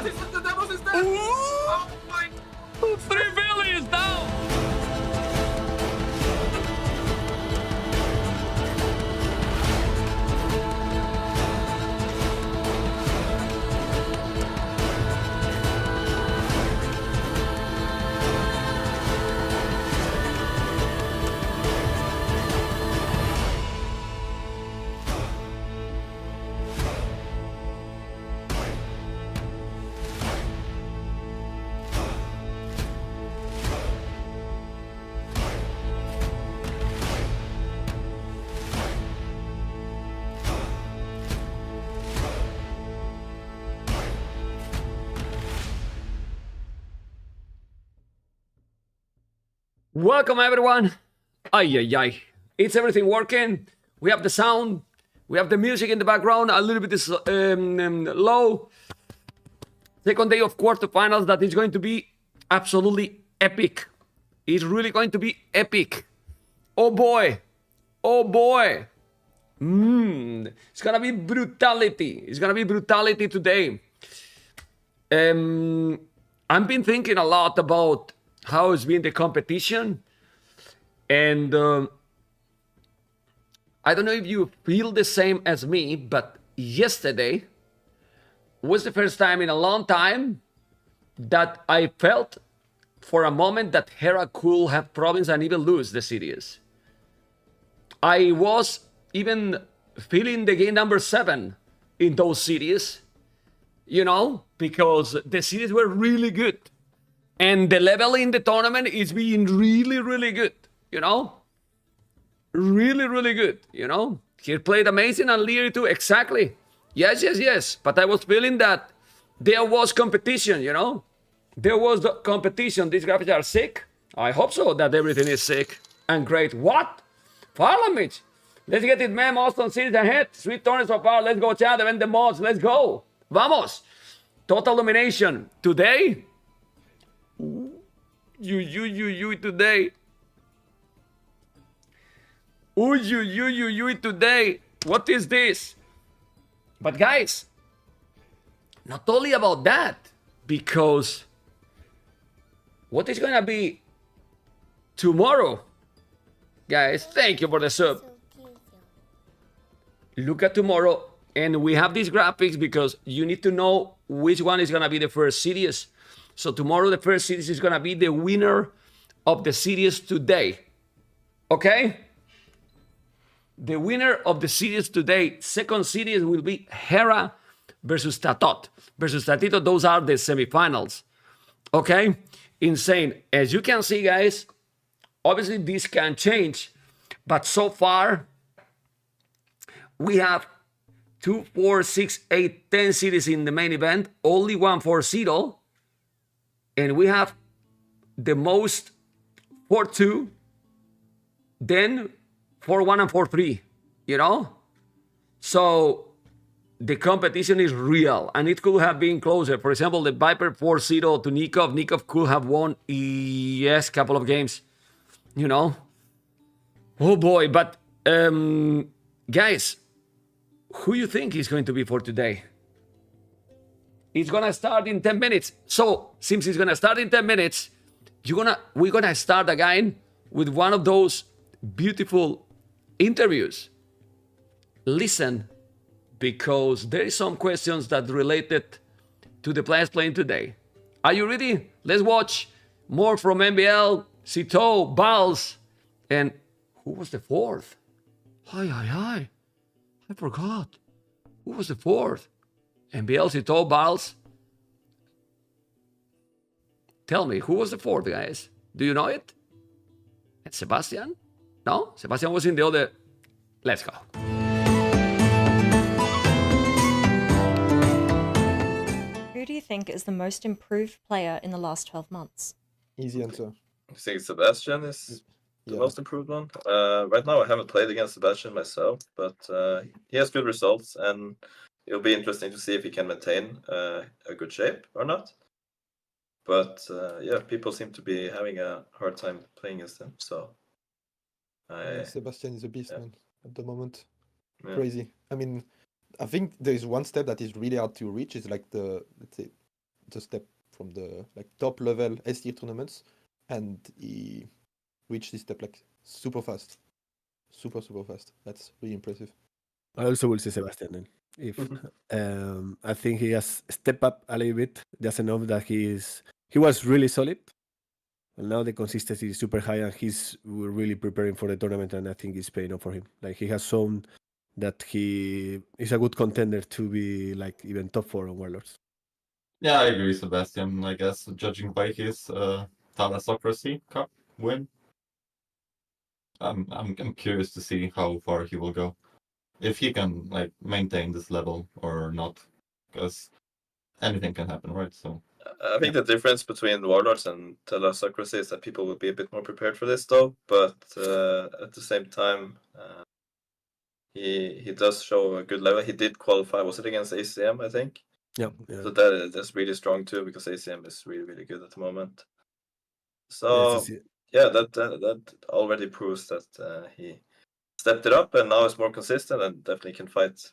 The Devils is dead! Ooh. Oh my... 3 Billy is down. Welcome everyone. Ay. It's everything working. We have the sound. We have the music in the background. A little bit is low. Second day of quarterfinals. That is going to be absolutely epic. It's really going to be epic. Oh boy. Oh boy. It's gonna be brutality. It's gonna be brutality today. I've been thinking a lot about how it's been the competition, and I don't know if you feel the same as me, but yesterday was the first time in a long time that I felt for a moment that Hera could have problems and even lose the series. I was even feeling the game number 7 in those series, you know, because the series were really good. And the level in the tournament is being really, really good, you know? Really, really good, you know? He played amazing and Leary too, exactly. Yes. But I was feeling that there was competition, you know? There was the competition. These graphics are sick. I hope so, that everything is sick and great. What? Parliament. Let's get it, man. Austin series ahead. Sweet tournament so far. Let's go, chat. Event the mods. Let's go. Vamos. Total domination. Today... You today. Ooh, you today. What is this? But guys, not only about that, because what is gonna be tomorrow? Guys, thank you for the sub. Look at tomorrow, and we have these graphics because you need to know which one is gonna be the first series. So tomorrow, the first series is going to be the winner of the series today. Okay? The winner of the series today, second series will be Hera versus DauT versus Tatito. Those are the semifinals. Okay? Insane. As you can see, guys, obviously this can change. But so far, we have 2, 4, 6, 8, 10 series in the main event. Only 1 4-0. And we have the most 4-2, then 4-1 and 4-3, you know? So the competition is real, and it could have been closer. For example, the Viper 4-0 to Nikov. Nikov could have won, yes, couple of games, you know? Oh boy, but guys, who you think is going to be for today? It's gonna start in 10 minutes. So, since it's gonna start in 10 minutes, we're gonna start again with one of those beautiful interviews. Listen, because there is some questions that related to the players playing today. Are you ready? Let's watch more from MBL, Cito, Bals, and who was the fourth? Hi. I forgot. Who was the fourth? MBL, Cito, Bals. Tell me, who was the fourth, guys? Do you know it? And Sebastian? No? Sebastian was in the other... Let's go. Who do you think is the most improved player in the last 12 months? Easy answer. I think Sebastian is the most improved one. Right now, I haven't played against Sebastian myself, but he has good results, and it'll be interesting to see if he can maintain a good shape or not. But yeah, people seem to be having a hard time playing against him. So Sebastian is a beast, man, at the moment. Yeah. Crazy. I mean, I think there is one step that is really hard to reach. Is like the, let's say, the step from the like top level S tier tournaments, and he reached this step like super fast, super fast. That's really impressive. I also will say Sebastian then. If I think he has stepped up a little bit, just enough that he was really solid. And now the consistency is super high, and he's really preparing for the tournament, and I think it's paying off for him. Like he has shown that he is a good contender to be like even top 4 on Warlords. Yeah, I agree, Sebastian. I guess judging by his Thalassocracy Cup win, I'm curious to see how far he will go, if he can like maintain this level or not, because anything can happen, right? So I think the difference between Warlords and Thalassocracy is that people will be a bit more prepared for this, though. But at the same time, he does show a good level. He did qualify. Was it against ACM? I think. Yeah. So that's really strong too, because ACM is really good at the moment. So yeah, that already proves that he stepped it up and now is more consistent and definitely can fight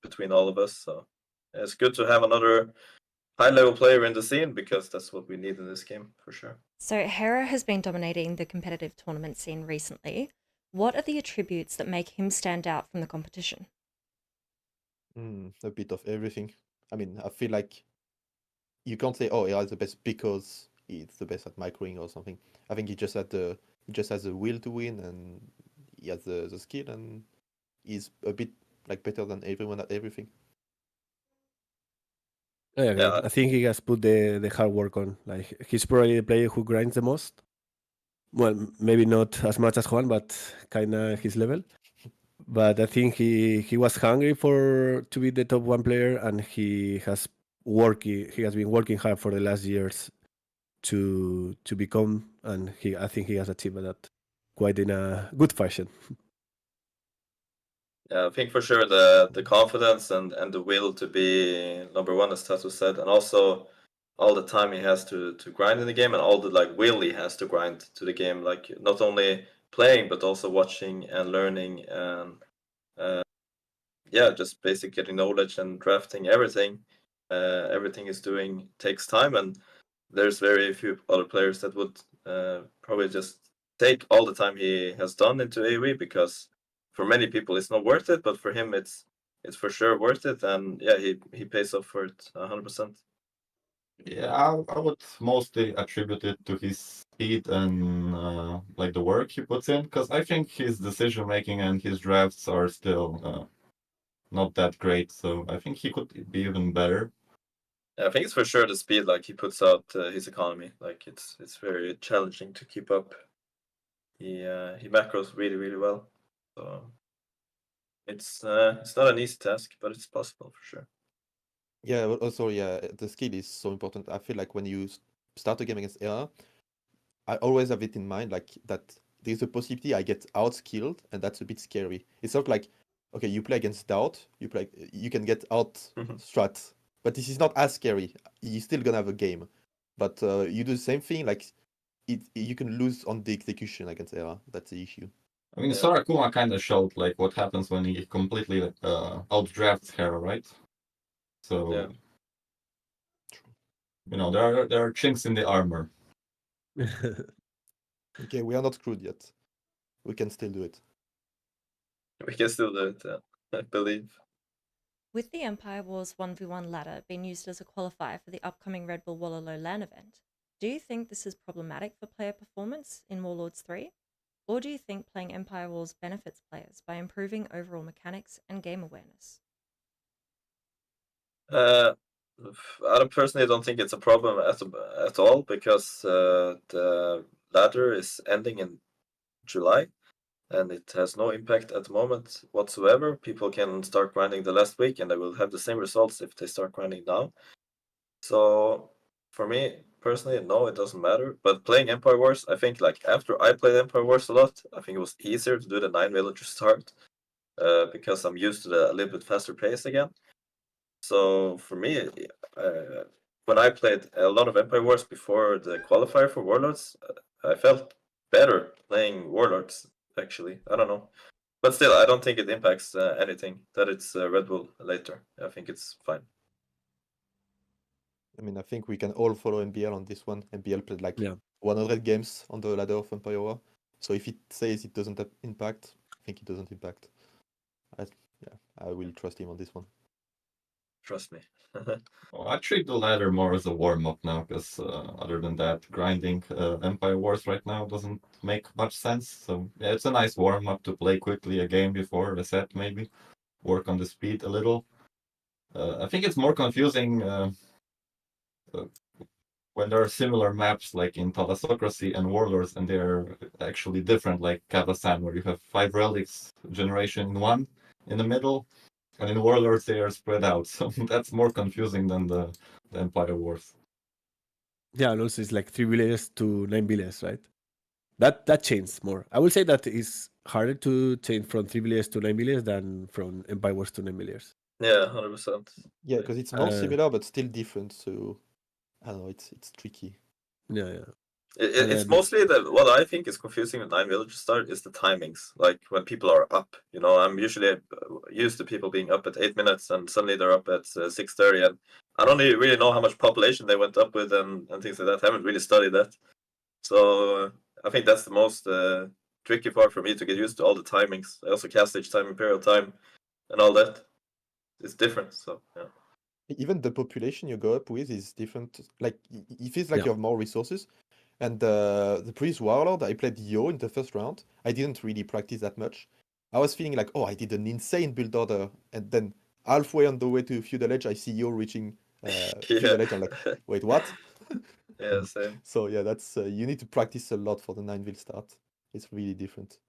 between all of us. So it's good to have another high-level player in the scene, because that's what we need in this game for sure. So Hera has been dominating the competitive tournament scene recently. What are the attributes that make him stand out from the competition? A bit of everything. I mean, I feel like you can't say, oh, Hera is the best because he's the best at microing or something. I think he just has the will to win, and he has the skill, and he's a bit like better than everyone at everything. Yeah, I think he has put the hard work on. Like he's probably the player who grinds the most. Well, maybe not as much as Juan, but kinda his level. But I think he was hungry to be the top 1 player, and he has been working hard for the last years to become, and I think he has achieved that quite in a good fashion. Yeah, I think for sure the confidence and the will to be number 1, as Tasso said, and also all the time he has to grind in the game, and all the like will he has to grind to the game, like not only playing but also watching and learning, and yeah, just basic getting knowledge and drafting everything. Everything he's doing takes time, and there's very few other players that would probably just take all the time he has done into AoE, because for many people it's not worth it, but for him it's for sure worth it, and yeah, he pays off for it 100%. yeah, I would mostly attribute it to his speed and like the work he puts in, because I think his decision making and his drafts are still not that great. So I think he could be even better. Yeah, I think it's for sure the speed, like he puts out his economy, like it's very challenging to keep up. He macros really well, so it's not an easy task, but it's possible for sure. Yeah, also, yeah, the skill is so important. I feel like when you start a game against Hera, I always have it in mind, like that there's a possibility I get outskilled, and that's a bit scary. It's not like, okay, you play against DauT, you can get out strat, but this is not as scary. You're still gonna have a game, but you do the same thing, like you can lose on the execution against Hera. That's the issue. I mean, Sarakuma kind of showed like what happens when he completely outdrafts Hera, right? So, yeah. You know, there are chinks in the armor. Okay, we are not screwed yet. We can still do it. We can still do it, I believe. With the Empire Wars 1v1 ladder being used as a qualifier for the upcoming Red Bull Wallerlow LAN event, do you think this is problematic for player performance in Warlords 3? Or do you think playing Empire Wars benefits players by improving overall mechanics and game awareness? I personally don't think it's a problem at all, because the ladder is ending in July, and it has no impact at the moment whatsoever. People can start grinding the last week, and they will have the same results if they start grinding now. So for me personally, no, it doesn't matter. But playing Empire Wars, I think like after I played Empire Wars a lot, I think it was easier to do the 9 villager start, because I'm used to the a little bit faster pace again. So for me, when I played a lot of Empire Wars before the qualifier for Warlords, I felt better playing Warlords, actually. I don't know. But still, I don't think it impacts anything that it's Red Bull later. I think it's fine. I mean, I think we can all follow MBL on this one. MBL played like Yeah. 100 games on the ladder of Empire War. So if it says it doesn't have impact, I think it doesn't impact. I will trust him on this one. Trust me. Well, I treat the ladder more as a warm-up now, because other than that, grinding Empire Wars right now doesn't make much sense. So yeah, it's a nice warm-up to play quickly a game before a set, maybe. Work on the speed a little. I think it's more confusing when there are similar maps like in Thalassocracy and Warlords, and they're actually different, like Kazakhstan, where you have 5 relics generation in one in the middle, and in Warlords they are spread out. So that's more confusing than the Empire Wars. Yeah, and also it's like 3 villages to 9 villages, right? That changed more. I would say that is harder to change from 3 villages to 9 villages than from Empire Wars to 9 villages. Yeah, 100%. Yeah, because it's more Uh, similar but still different. So I don't know. It's tricky. Yeah, yeah. It's then- mostly what I think is confusing with 9 Village Start is the timings. Like when people are up, I'm usually used to people being up at 8 minutes and suddenly they're up at 6:30, and I don't really know how much population they went up with and things like that. I haven't really studied that. So I think that's the most tricky part for me to get used to all the timings. I also cast each time, Imperial time, and all that. It's different, so yeah. Even the population you go up with is different. Like it feels like Yeah. you have more resources. And the previous Warlord, I played Yo in the first round. I didn't really practice that much. I was feeling like, oh, I did an insane build order, and then halfway on the way to Feudal Edge, I see Yo reaching Feudal Edge. I'm like, wait, what? Yeah, same. So yeah, that's you need to practice a lot for the 9-vil start. It's really different.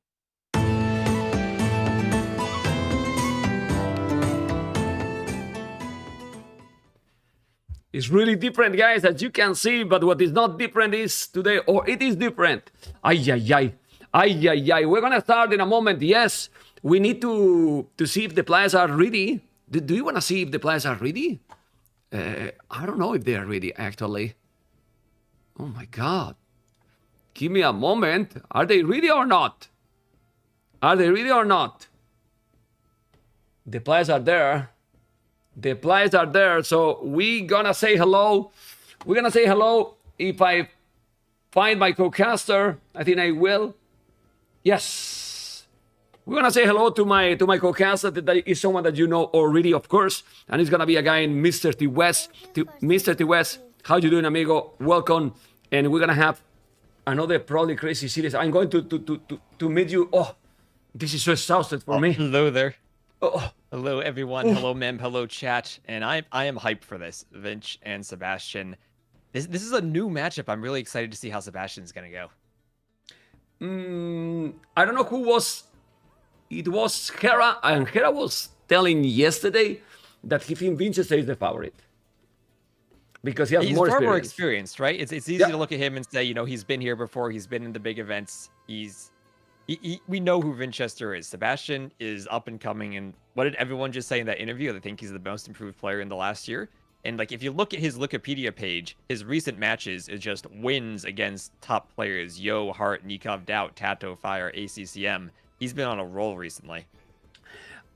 It's really different, guys, as you can see, but what is not different is today, or it is different. Ay, ay, ay. Ay, ay, ay. We're gonna start in a moment. Yes, we need to see if the players are ready. Do you want to see if the players are ready? I don't know if they are ready, actually. Oh my God. Give me a moment. Are they ready or not? Are they ready or not? The players are there. The players are there, so we gonna say hello. We're gonna say hello if I find my co-caster. I think I will. Yes. We're gonna say hello to my co-caster. That is someone that you know already, of course. And it's gonna be a guy in Mr. T West. Mr. T West, how you doing, amigo? Welcome. And we're gonna have another probably crazy series. I'm going to meet you. Oh, this is so exhausted for me. Hello there. Oh. Hello, everyone. Hello, Mem. Hello, chat. And I am hyped for this. Vinch and Sebastian. This is a new matchup. I'm really excited to see how Sebastian's going to go. I don't know who was. It was Hera, and Hera was telling yesterday that he thinks Vinch is the favorite because he has He's more far experience. more experienced, right? It's easy to look at him and say, he's been here before. He's been in the big events. We know who Vinchester is. Sebastian is up and coming, and what did everyone just say in that interview? They think he's the most improved player in the last year. And like, if you look at his Wikipedia page, his recent matches is just wins against top players: Yo, Hart, Nikov, DauT, Tato, Fire, ACCM. He's been on a roll recently.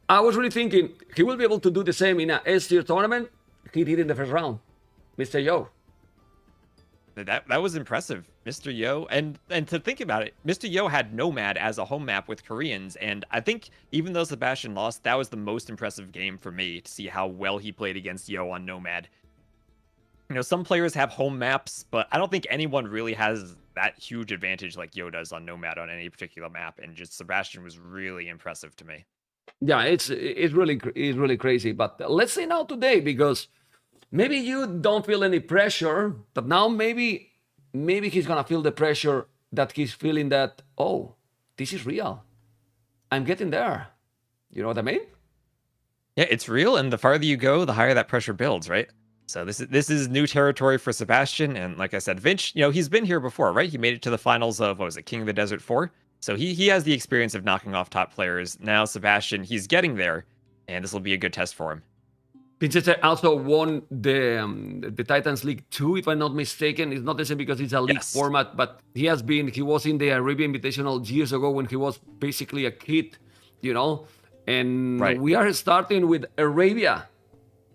I was really thinking he will be able to do the same in a S-tier tournament. He did in the first round, Mr. Yo. That was impressive, Mr. Yo. And to think about it, Mr. Yo had Nomad as a home map with Koreans, and I think even though Sebastian lost, that was the most impressive game for me to see how well he played against Yo on Nomad. Some players have home maps, but I don't think anyone really has that huge advantage like Yo does on Nomad on any particular map, and just Sebastian was really impressive to me. Yeah, it's really crazy. But let's say now today, because maybe you don't feel any pressure, but now maybe he's gonna feel the pressure that he's feeling that, oh, this is real. I'm getting there. You know what I mean? Yeah, it's real, and the farther you go, the higher that pressure builds, right? So this is new territory for Sebastian, and like I said, Vinch, he's been here before, right? He made it to the finals of, what was it, King of the Desert 4? So he has the experience of knocking off top players. Now Sebastian, he's getting there, and this will be a good test for him. Vinch also won the Titans League 2, if I'm not mistaken. It's not the same because it's a league format, but he was in the Arabian Invitational years ago when he was basically a kid, And we are starting with Arabia.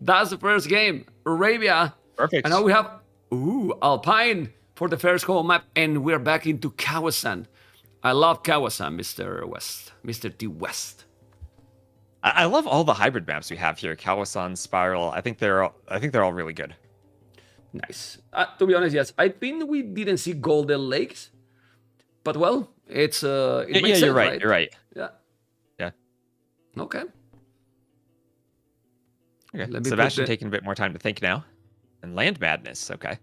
That's the first game. Arabia Perfect. And now we have Alpine for the first home map, and we're back into Kawasan. I love Kawasan, Mr. West, Mr. T West. I love all the hybrid maps we have here. Kawasan, Spiral. I think they're all really good. Nice. To be honest, yes. I think we didn't see Golden Lakes, but well, it makes sense, you're right. You're right. Yeah. Yeah. Okay. Okay. Let me Sebastian taking a bit more time to think now. And Land Madness. Okay.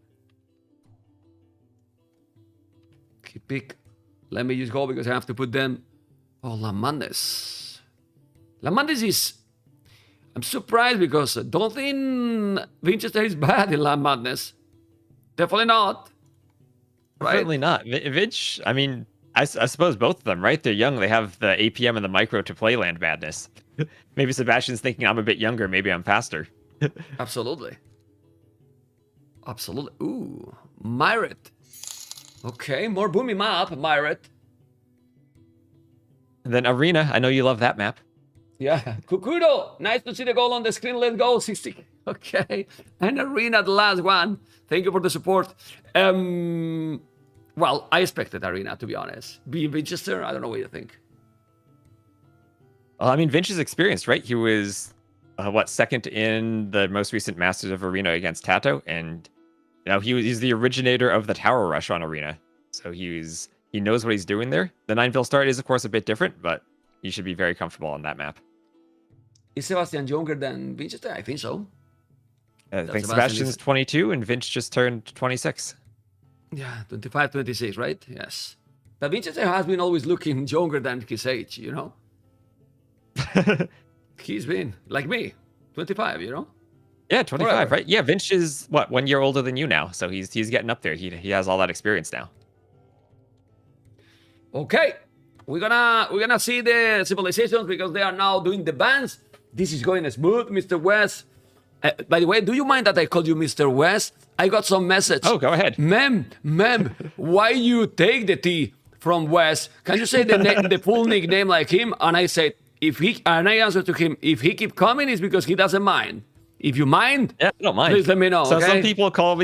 Okay, pick. Let me just go because I have to put them. Oh, La Madness. La Madness is. I'm surprised because I don't think Winchester is bad in La Madness. Definitely not. Right? Definitely not. Vinch, I mean, I suppose both of them, right? They're young. They have the APM and the micro to play Land Madness. Maybe Sebastian's thinking I'm a bit younger. Maybe I'm faster. Absolutely. Absolutely. Ooh, Myret. Okay, more boomy map, Myret. And then Arena. I know you love that map. Yeah, Kukudo. Nice to see the goal on the screen. Let's go, 60. Okay, and Arena, the last one. Thank you for the support. Well, I expected Arena, to be honest. Being Winchester, I don't know what you think. Well, I mean, Vinch is experienced, right? He was, second in the most recent Masters of Arena against Tato, and he's the originator of the tower rush on Arena, so he knows what he's doing there. The Nineville start is, of course, a bit different, but he should be very comfortable on that map. Is Sebastian younger than Winchester? I think so. I think Sebastian's 22 and Vinch just turned 26. Yeah, 25, 26, right? Yes. But Winchester has been always looking younger than his age, you know? He's been, like me, 25, you know? Yeah, 25, Forever. right? Yeah, Vinch is, 1 year older than you now, so he's getting up there. He has all that experience now. Okay, we're gonna see the civilizations because they are now doing the bans. This is going smooth, Mr. West. By the way, do you mind that I called you Mr. West? I got some message. Oh, go ahead. Mem, why you take the T from West? Can you say the full nickname like him? And I said, and I answered to him, if he keep coming, it's because he doesn't mind. If you mind, yeah, I don't mind. Please let me know. So okay? some people call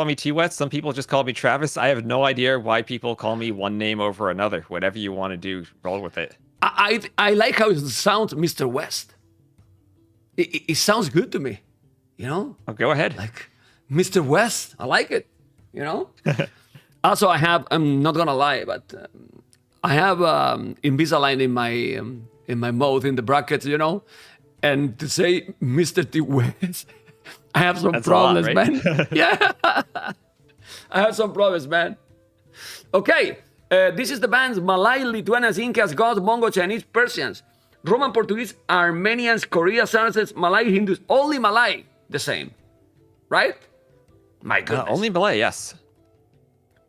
me T-West. Some people just call me Travis. I have no idea why people call me one name over another. Whatever you want to do, roll with it. I like how it sounds, Mr. West. It sounds good to me, you know? Oh, go ahead. Like, Mr. West, I like it, you know? Also, I'm not gonna lie, but I have Invisalign in my mouth, in the brackets, you know? And to say Mr. T. West, I have some problems, a lot, right? man. Yeah, I have some problems, man. Okay, this is the bands: Malay, Lithuanians, Incas, Goths, Mongol, Chinese, Persians, Roman, Portuguese, Armenians, Korea, Saracens, Malay, Hindus. Only Malay, the same, right? My goodness. Only Malay, yes.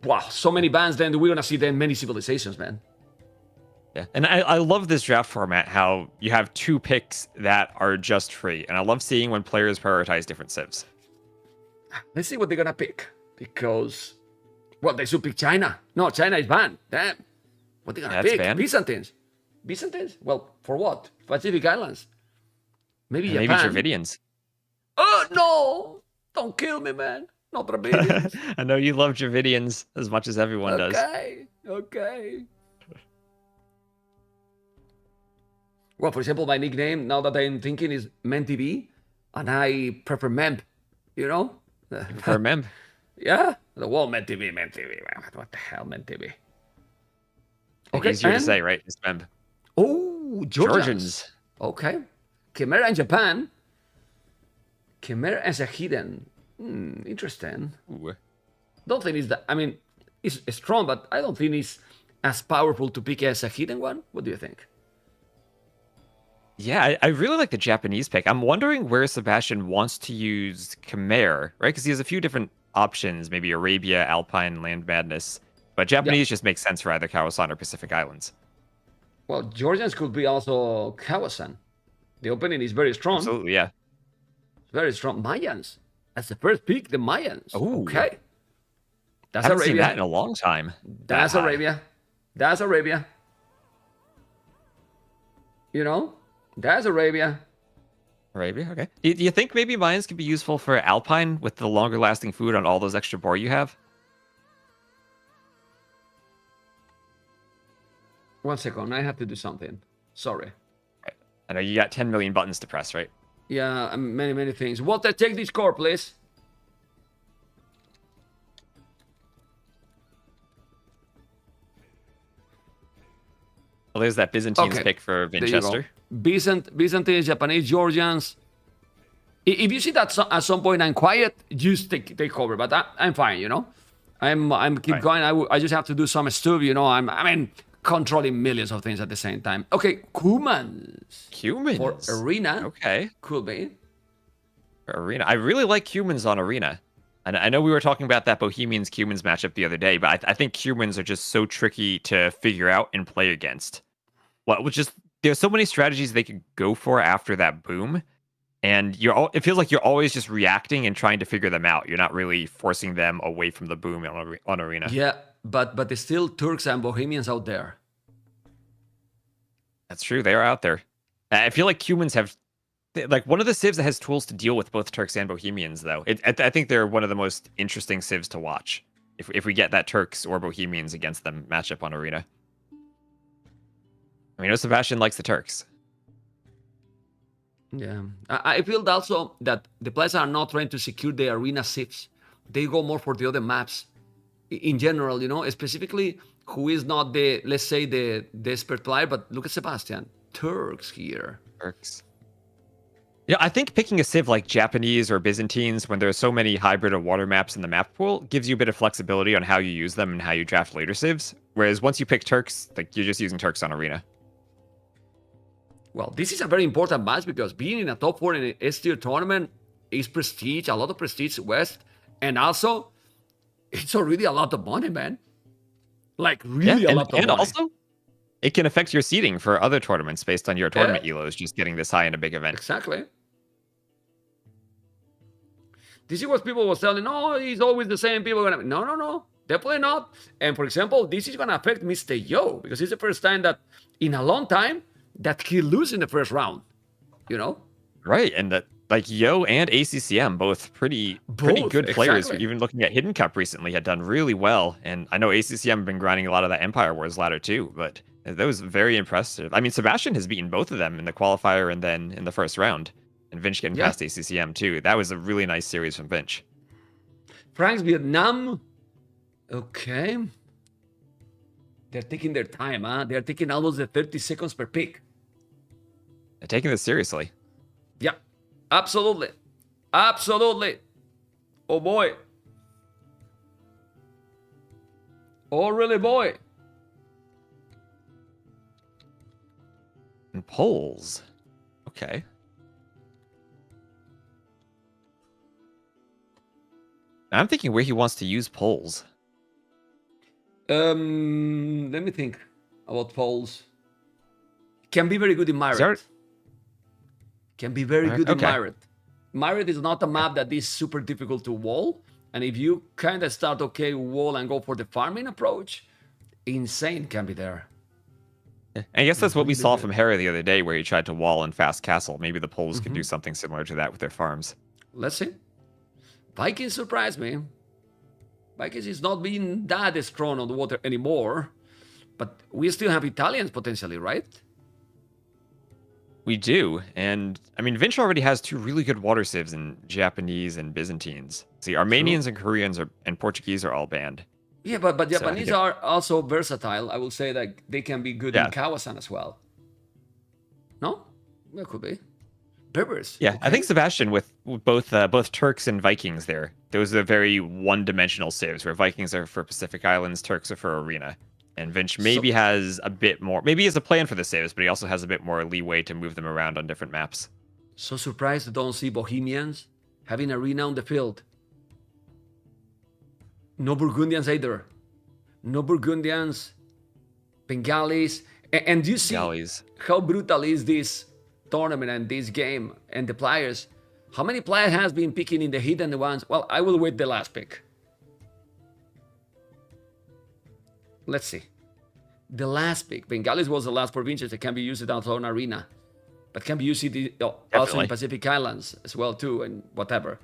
Wow, so many bands. Then we're gonna see then many civilizations, man. Yeah, and I love this draft format, how you have 2 picks that are just free. And I love seeing when players prioritize different civs. Let's see what they're gonna pick. Because, well, they should pick China. No, China is banned. Damn. What they gonna pick? Banned? Byzantines. Byzantines? Well, for what? Pacific Islands. Maybe Japan. Maybe Dravidians. Oh, no! Don't kill me, man. Not Dravidians. I know you love Dravidians as much as everyone does. Okay. Well, for example, my nickname, now that I'm thinking, is membTV, and I prefer Mem, you know? For Mem? Yeah? Well, membTV. What the hell, membTV? Okay, easier to say, right? It's Mem. Oh, Georgians. Okay. Chimera in Japan. Chimera as a hidden. Interesting. Ooh. Don't think it's that. I mean, it's strong, but I don't think it's as powerful to pick as a hidden one. What do you think? Yeah, I really like the Japanese pick. I'm wondering where Sebastian wants to use Khmer, right? Because he has a few different options, maybe Arabia, Alpine, Land Madness. But Japanese just makes sense for either Kawasan or Pacific Islands. Well, Georgians could be also Kawasan. The opening is very strong. Absolutely, yeah. Very strong. Mayans. That's the first pick, the Mayans. Ooh. Okay. That's I haven't Arabia. seen that in a long time. That's Arabia. That's Arabia. You know? That's Arabia. Arabia, okay. Do you think maybe mines could be useful for Alpine with the longer lasting food on all those extra boar you have? 1 second, I have to do something. Sorry. I know you got 10 million buttons to press, right? Yeah, many things. Walter, take this core, please. Well, there's that Byzantines Okay, pick for there you go. Vinchester. Byzantines, Japanese, Georgians. If you see that at some point I'm quiet, just take cover. But I'm fine, you know. I'm keep Fine. going. I just have to do some stuff, you know. I mean, controlling millions of things at the same time. Okay, humans Humans. for arena. Okay. Could be. For Arena. I really like humans on Arena. And I know we were talking about that Bohemians-Humans matchup the other day, but I think humans are just so tricky to figure out and play against. There's so many strategies they could go for after that boom, and it feels like you're always just reacting and trying to figure them out. You're not really forcing them away from the boom on Arena. Yeah, but there's still Turks and Bohemians out there. That's true. They are out there. I feel like humans have like one of the civs that has tools to deal with both Turks and Bohemians, though. I think they're one of the most interesting civs to watch if we get that Turks or Bohemians against them matchup on Arena. I mean, Sebastian likes the Turks. Yeah, I feel also that the players are not trying to secure the arena civs. They go more for the other maps. In general, you know, specifically who is not the, let's say, the expert player, but look at Sebastian. Turks here. Turks. Yeah, I think picking a civ like Japanese or Byzantines when there are so many hybrid or water maps in the map pool gives you a bit of flexibility on how you use them and how you draft later civs. Whereas once you pick Turks, like you're just using Turks on Arena. Well, this is a very important match because being in a top 4 in an S-tier tournament is prestige, a lot of prestige West, and also it's already a lot of money, man. Like really a lot of money. And also, it can affect your seeding for other tournaments based on your tournament elos just getting this high in a big event. Exactly. This is what people were telling, oh, he's always the same people. No, definitely not. And for example, this is going to affect Mr. Yo because it's the first time that in a long time that he loses in the first round, you know? Right, and that like Yo and ACCM, both pretty good players. Exactly. Even looking at Hidden Cup recently, had done really well. And I know ACCM have been grinding a lot of that Empire Wars ladder too, but that was very impressive. I mean, Sebastian has beaten both of them in the qualifier and then in the first round. And Vinch getting past ACCM too. That was a really nice series from Vinch. France, Vietnam. Okay. They're taking their time, huh? They're taking almost the 30 seconds per pick. They're taking this seriously. Yeah, absolutely. Absolutely. Oh boy. Oh really boy. And polls. Okay. I'm thinking where he wants to use polls. Let me think about polls. Can be very good in Myret. Can be very good in Myret. Myret is not a map that is super difficult to wall. And if you kind of start wall and go for the farming approach, insane can be there. I guess that's what we saw from Hera the other day, where he tried to wall and fast castle. Maybe the Poles could do something similar to that with their farms. Let's see. Vikings surprised me. Vikings is not being that strong on the water anymore, but we still have Italians potentially, right? We do, and I mean, Vinch already has 2 really good water civs in Japanese and Byzantines. See, Armenians and Koreans and Portuguese are all banned. Yeah, but Japanese are also versatile. I will say that they can be good in Kawasan as well. No? That could be. Berbers. Yeah, I think Sebastian with both Turks and Vikings there. Those are very one-dimensional civs, where Vikings are for Pacific Islands, Turks are for Arena. And Vinch maybe has a bit more, maybe he has a plan for the civs, but he also has a bit more leeway to move them around on different maps. So surprised to don't see Bohemians having Arena on the field. No Burgundians either. No Burgundians, Bengalis. And do you see how brutal is this tournament and this game and the players? How many players has been picking in the hidden ones? Well, I will wait the last pick. Let's see. The last pick. Bengalis was the last provincials that can be used outside an arena. but can be used also in Definitely. Pacific Islands as well too, and whatever.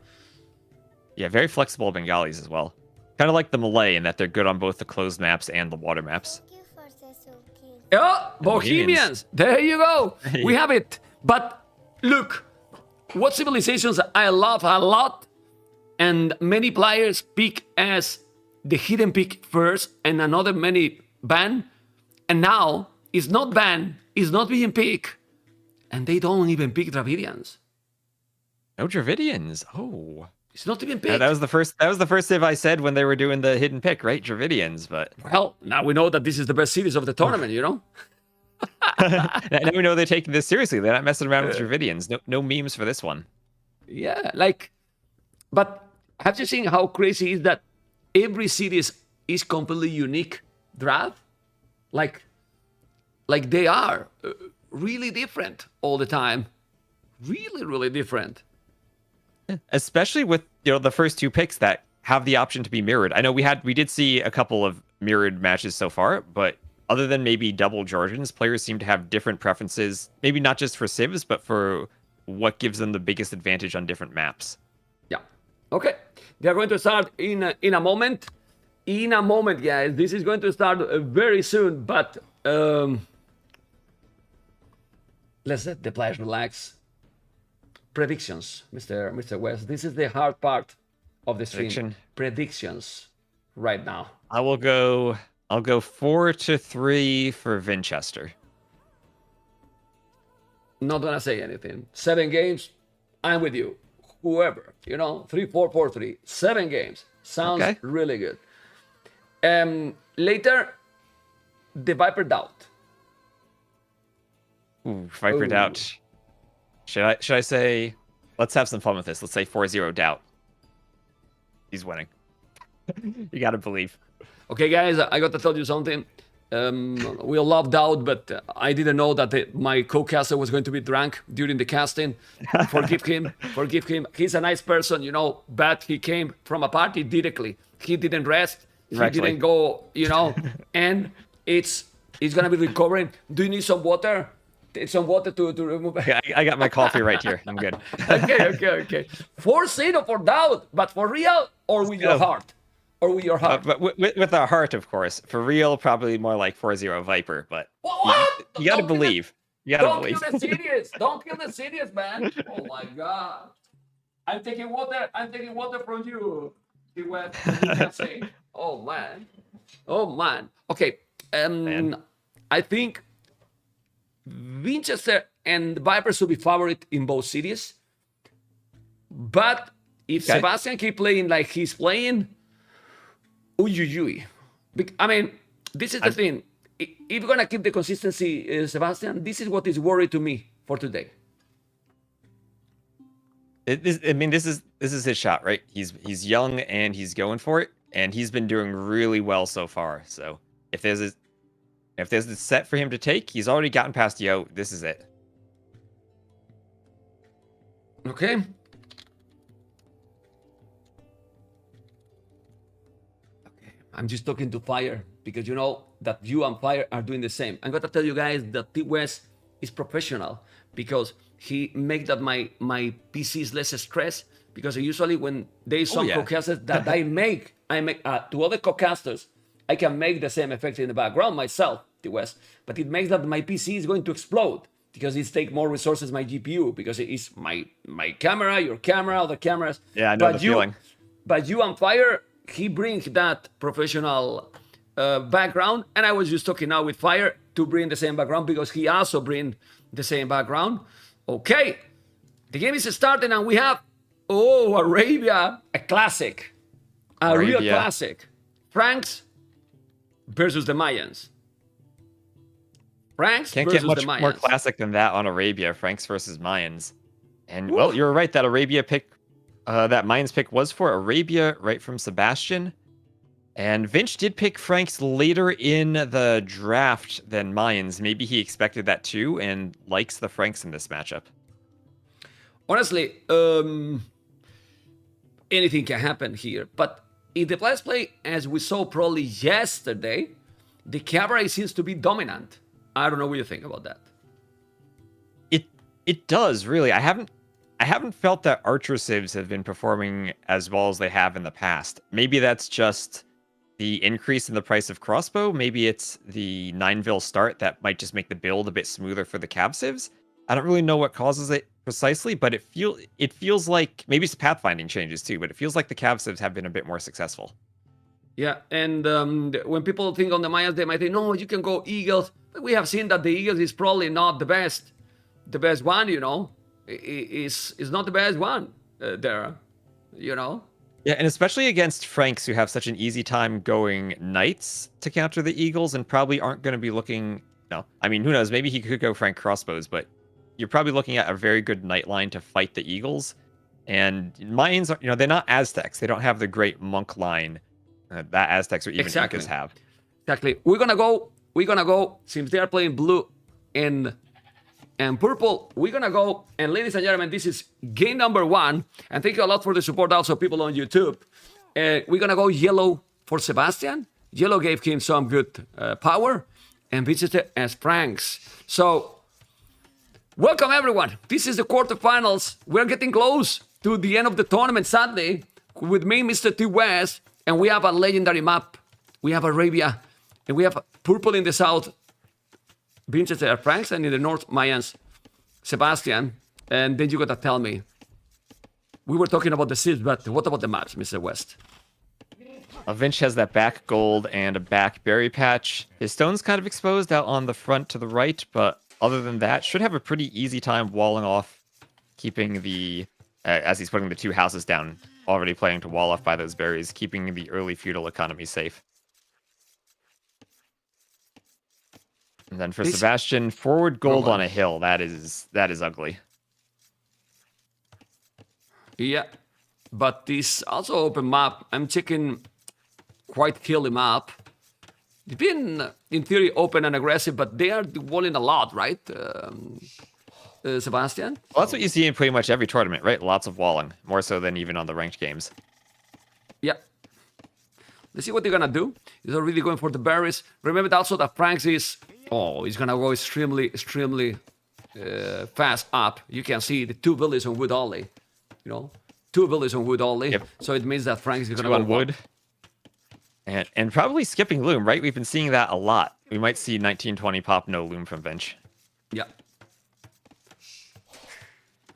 Yeah, very flexible Bengalis as well. Kind of like the Malay in that they're good on both the closed maps and the water maps. Oh, Bohemians! There you go. We have it. But look, what civilizations I love a lot, and many players pick as the hidden pick first, and another many ban, and now it's not ban, it's not being picked, and they don't even pick Dravidians. No Dravidians. Oh. It's not even picked. Yeah, that was the first thing I said when they were doing the hidden pick, right? Dravidians, but Well, now we know that this is the best series of the tournament, you know? now we know they're taking this seriously. They're not messing around with Dravidians. No memes for this one. Yeah, like, but have you seen how crazy is that every series is completely unique draft? Like they are really different all the time. Really, really different. Especially with the first two picks that have the option to be mirrored. I know we did see a couple of mirrored matches so far, but other than maybe double Georgians, players seem to have different preferences. Maybe not just for civs, but for what gives them the biggest advantage on different maps. Yeah. Okay. They are going to start in a moment. In a moment, guys. This is going to start very soon, but let's let the players relax. Predictions, Mr. West. This is the hard part of the stream. Predictions right now. I'll go 4-3 for Vinchester. Not gonna say anything. 7 games, I'm with you. Whoever, 3-4-4-3. 7 games. Sounds Okay. really good. Later, the Viper DauT. Ooh, Viper DauT. Should I say, let's have some fun with this. Let's say 4-0 DauT. He's winning. You gotta believe. Okay, guys, I got to tell you something. We all love DauT, but I didn't know that my co-caster was going to be drunk during the casting. Forgive him. Forgive him. He's a nice person, but he came from a party directly. He didn't rest. He didn't go, and it's going to be recovering. Do you need some water? Some water to remove. Yeah, I got my coffee right here. I'm good. Okay. 4-0 for DauT, but for real or with your heart? Or with your heart? But with our heart, of course. For real, probably more like 4-0 Viper. But What? you gotta believe. You gotta Don't believe. kill the series. Don't kill the series, man. Oh my god. I'm taking water. From you. He went. Oh man. Okay. I think Winchester and Viper should be favorite in both series. But if Sebastian keep playing like he's playing, I mean, this is the thing. If you're gonna keep the consistency, Sebastian, this is what is worry to me for today. This is his shot, right? He's young and he's going for it, and he's been doing really well so far. So if there's a set for him to take, he's already gotten past Yo. This is it. Okay. I'm just talking to Fire because you know that you and Fire are doing the same. I'm going to tell you guys that T-West is professional because he make that my PC is less stressed because usually when there is some co-casters that I make to other co-casters, I can make the same effect in the background myself, T-West, but it makes that my PC is going to explode because it's take more resources my GPU because it is my camera, your camera, other cameras. Yeah, I know the feeling. But you and Fire, he brings that professional background, and I was just talking now with Fire to bring the same background because he also bring the same background. Okay, the game is starting and we have Arabia, a classic, real classic. Franks versus the Mayans. Franks Can't versus get much the Mayans. more classic than that on Arabia. Franks versus Mayans, and well, you're right. That Arabia pick. That Mayans pick was for Arabia, right from Sebastian. And Vinch did pick Franks later in the draft than Mayans. Maybe he expected that too and likes the Franks in this matchup. Honestly, anything can happen here. But if the players play as we saw probably yesterday, the cavalry seems to be dominant. I don't know what you think about that. It does, really. I haven't felt that archer civs have been performing as well as they have in the past. Maybe that's just the increase in the price of crossbow. Maybe it's the 9vil start that might just make the build a bit smoother for the cav civs. I don't really know what causes it precisely, but it feels like maybe it's pathfinding changes too, but it feels like the cav civs have been a bit more successful. Yeah, and when people think on the Mayans, they might think, no, you can go Eagles. But we have seen that the Eagles is probably not the best one, you know. Is not the best one there, you know. Yeah, and especially against Franks, who have such an easy time going knights to counter the Eagles, and probably aren't going to be looking. No, I mean, who knows? Maybe he could go Frank crossbows, but you're probably looking at a very good knight line to fight the Eagles. And Mayans, you know, they're not Aztecs. They don't have the great monk line that Aztecs or even Incas have. Exactly. We're gonna go. Since they are playing blue and purple, we're gonna go. And ladies and gentlemen, this is game number 1. And thank you a lot for the support, also people on YouTube. We're gonna go yellow for Sebastian. Yellow gave him some good power, and Vinch as Franks. So welcome everyone. This is the quarterfinals. We're getting close to the end of the tournament, sadly, with me, Mr. T West, and we have a legendary map. We have Arabia, and we have purple in the south, Vinch Franks, and in the north, Mayans, Sebastian. And then you gotta tell me, we were talking about the seeds, but what about the maps, Mr. West? Vinch has that back gold and a back berry patch. His stone's kind of exposed out on the front to the right, but other than that, should have a pretty easy time walling off, keeping the, as he's putting the 2 houses down, already planning to wall off by those berries, keeping the early feudal economy safe. And then for Sebastian, forward gold on a hill. That is ugly. Yeah, but this also open map. I'm checking quite hilly map. It's been, in theory, open and aggressive, but they are walling a lot, right, Sebastian? Well, that's what you see in pretty much every tournament, right? Lots of walling, more so than even on the ranked games. Yeah. Let's see what they're gonna do. He's already going for the berries. Remember also that Franks is, he's gonna go extremely fast up. You can see the 2 villages on wood only. You know, 2 villages on wood only. Yep. So it means that Franks is gonna 2 go on wood. And probably skipping loom, right? We've been seeing that a lot. We might see 1920 pop no loom from Vinch. Yeah.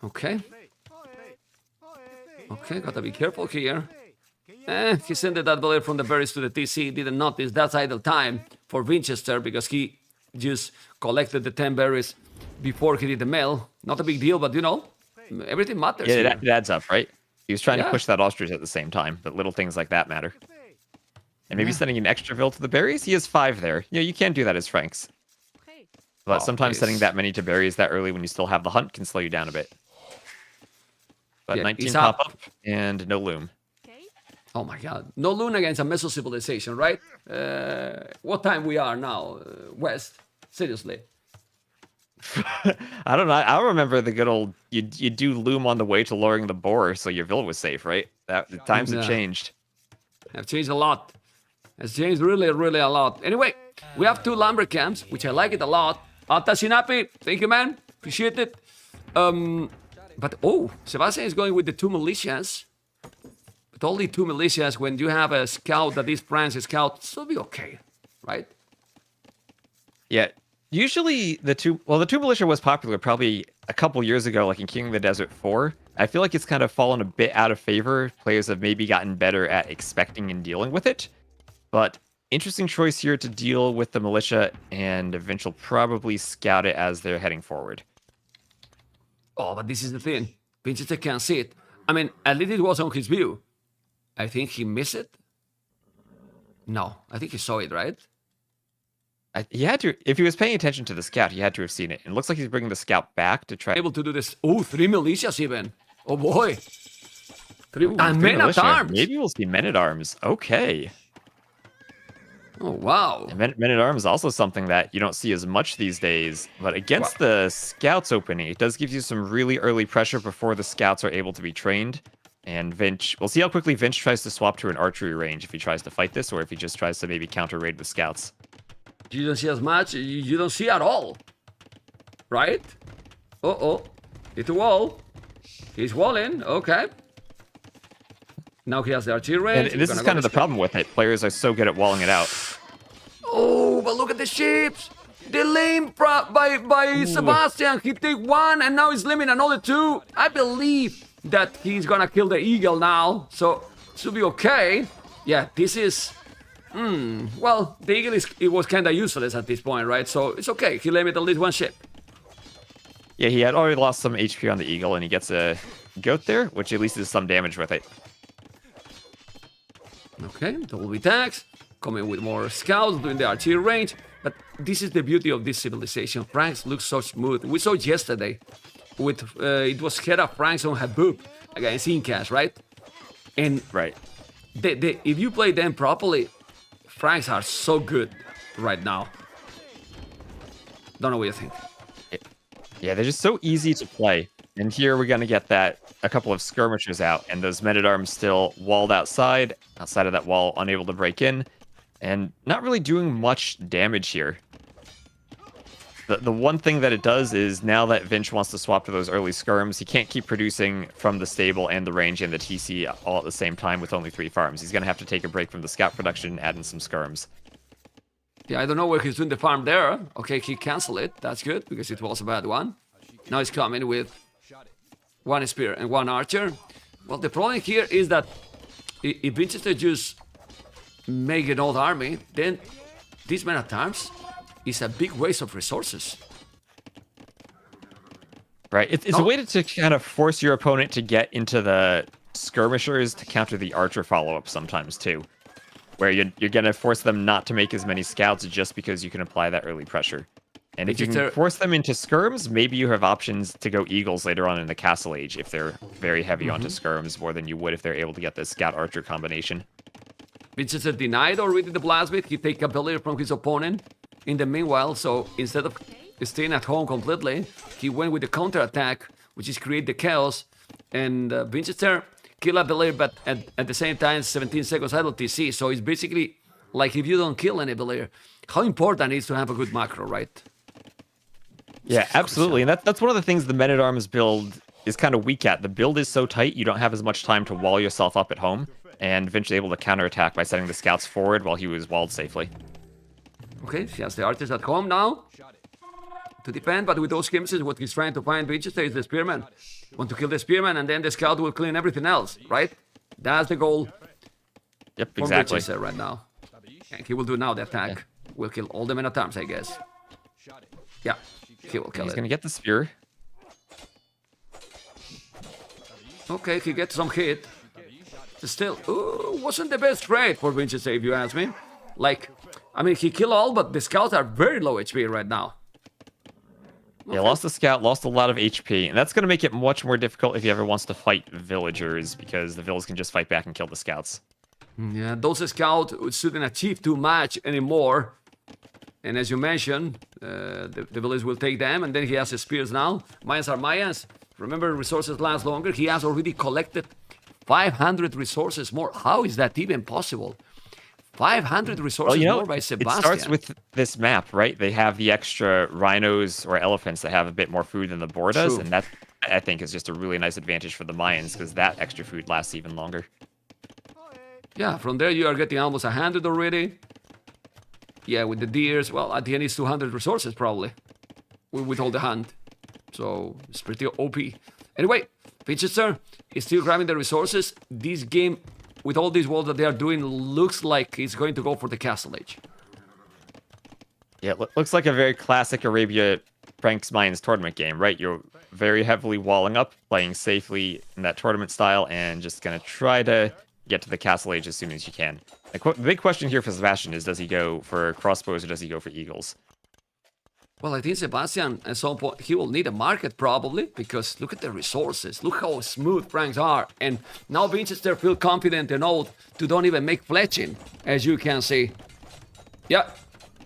Okay. Okay, gotta be careful here. He sent that bullet from the berries to the TC. Didn't notice that's idle time for Winchester because he just collected the 10 berries before he did the mill. Not a big deal, but you know, everything matters. Yeah, it adds up, right? He was trying to push that ostrich at the same time, but little things like that matter. And maybe sending an extra vil to the berries. He has 5 there. You know, you can't do that as Franks. But sometimes sending that many to berries that early when you still have the hunt can slow you down a bit. But 19 pop up and no loom. Oh my god. No loom against a Meso civilization, right? What time we are now, West? Seriously. I don't know. I remember the good old, you do loom on the way to lowering the boar so your vil was safe, right? The times have changed. Have changed a lot. It's changed really a lot. Anyway, we have 2 lumber camps, which I like it a lot. Tashinapi, thank you, man. Appreciate it. But, Sebastian is going with the 2 militias. But only 2 militias when you have a scout that is France scout, so be okay, right? Yeah. Usually the 2 militia was popular probably a couple years ago, like in King of the Desert 4. I feel like it's kind of fallen a bit out of favor. Players have maybe gotten better at expecting and dealing with it. But interesting choice here to deal with the militia, and Vinch will probably scout it as they're heading forward. Oh, but this is the thing. Vinch can't see it. I mean, at least it was on his view. I think he missed it. No, I think he saw it, right? He had to, if he was paying attention to the scout, he had to have seen it. It looks like he's bringing the scout back to try. Able to do this. 3 militias even. Oh boy. 3 and men at arms. Maybe we'll see men at arms. Okay. Oh wow. And men at arms also something that you don't see as much these days. But against the scouts opening, it does give you some really early pressure before the scouts are able to be trained. And Vinch, we'll see how quickly Vinch tries to swap to an archery range if he tries to fight this, or if he just tries to maybe counter raid with scouts. You don't see as much. You don't see at all. Right? Hit the wall. He's walling. Okay. Now he has the artillery range. And this is kind of the problem with it. Players are so good at walling it out. Oh, but look at the ships. The lane by Sebastian. He take one and now he's limiting another two. I believe that he's gonna kill the eagle now. So it should be okay. Yeah, this is... well, the eagle it was kind of useless at this point, right? So it's okay. He limited at least one ship. Yeah, he had already lost some HP on the eagle, and he gets a goat there, which at least is some damage with it. Okay, double attacks. Coming with more scouts, doing the artillery range. But this is the beauty of this civilization. Franks look so smooth. We saw yesterday with it was Hera Franks on Habub against Incas, right? And Right. if you play them properly, Franks are so good right now. Don't know what you think. Yeah, they're just so easy to play. And here we're going to get that a couple of skirmishers out, and those men-at-arms still walled outside of that wall, unable to break in, and not really doing much damage here. The one thing that it does is now that Vinch wants to swap to those early skirms, he can't keep producing from the stable and the range and the TC all at the same time with only 3 farms. He's going to have to take a break from the scout production, add in some skirms. Yeah, I don't know where he's doing the farm there. Okay, he canceled it. That's good, because it was a bad one. Now he's coming with 1 spear and 1 archer. Well, the problem here is that if Winchester just make an old army, then this man at arms is a big waste of resources. Right. It's a way to kind of force your opponent to get into the skirmishers to counter the archer follow-up sometimes, too. Where you're going to force them not to make as many scouts just because you can apply that early pressure. And if you can force them into skirms, maybe you have options to go eagles later on in the Castle Age if they're very heavy onto skirms more than you would if they're able to get the scout-archer combination. Winchester denied already the blastbit. He take a belly from his opponent. In the meanwhile, so instead of staying at home completely, he went with the counter-attack, which is create the chaos. And Winchester kill a belly, but at the same time, 17 seconds idle TC. So it's basically like if you don't kill any belly, how important it is to have a good macro, right? Yeah, absolutely. And that's one of the things the Men-at-Arms build is kind of weak at. The build is so tight, you don't have as much time to wall yourself up at home. And Vinch was able to counterattack by sending the scouts forward while he was walled safely. Okay, he has the archers at home now to defend, but with those skirmishes, what he's trying to find Winchester is the spearman. Want to kill the spearman, and then the scout will clean everything else, right? That's the goal. Yep, exactly. Winchester right now. And he will do now the attack. Yeah. Will kill all the men-at-arms, I guess. Yeah, he will kill it. He's gonna get the spear. Okay, he gets some hit. Still, wasn't the best trade for Winchester, if you ask me. Like, I mean, he killed all, but the scouts are very low HP right now. Yeah, lost the scout, lost a lot of HP, and that's going to make it much more difficult if he ever wants to fight villagers, because the villagers can just fight back and kill the scouts. Yeah, those scouts shouldn't achieve too much anymore. And as you mentioned, the villagers will take them, and then he has his spears now. Mayans are Mayans. Remember, resources last longer. He has already collected 500 resources more. How is that even possible? 500 resources more by Sebastian. It starts with this map, right? They have the extra rhinos or elephants that have a bit more food than the boar does, and that, I think, is just a really nice advantage for the Mayans, because that extra food lasts even longer. Yeah, from there you are getting almost 100 already. Yeah, with the deers, well, at the end it's 200 resources probably, with all the hunt. So it's pretty OP. Anyway, Winchester is still grabbing the resources. This game, with all these walls that they are doing, looks like it's going to go for the Castle Age. Yeah, it looks like a very classic Arabia Franks Mayans tournament game, right? You're very heavily walling up, playing safely in that tournament style, and just going to try to get to the Castle Age as soon as you can. The big question here for Sebastian is, does he go for crossbows or does he go for eagles? Well, I think Sebastian, at some point, he will need a market probably, because look at the resources. Look how smooth Franks are. And now Winchester feel confident enough to don't even make fletching, as you can see. Yeah,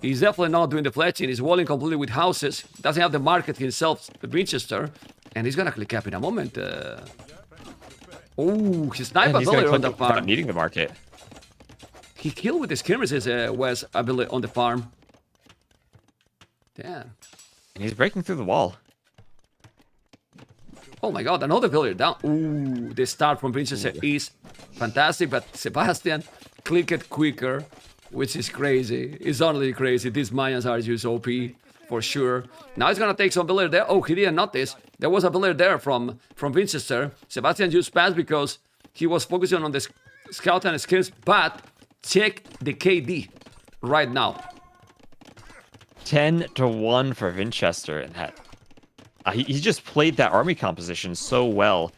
he's definitely not doing the fletching. He's walling completely with houses. Doesn't have the market himself, Winchester. And he's gonna click up in a moment. Oh, his sniper ability on the farm. Without needing the market. He killed with the skirmishes, was ability on the farm. Yeah. And he's breaking through the wall. Oh my god, another villager down. Ooh, the start from Winchester is fantastic, but Sebastian click it quicker, which is crazy. It's honestly crazy. These Mayans are just OP for sure. Now he's gonna take some villager there. Oh, he didn't notice. There was a villager there from Winchester. Sebastian just passed because he was focusing on the scout and skills, but check the KD right now. 10-1 for Winchester, and that he just played that army composition so well,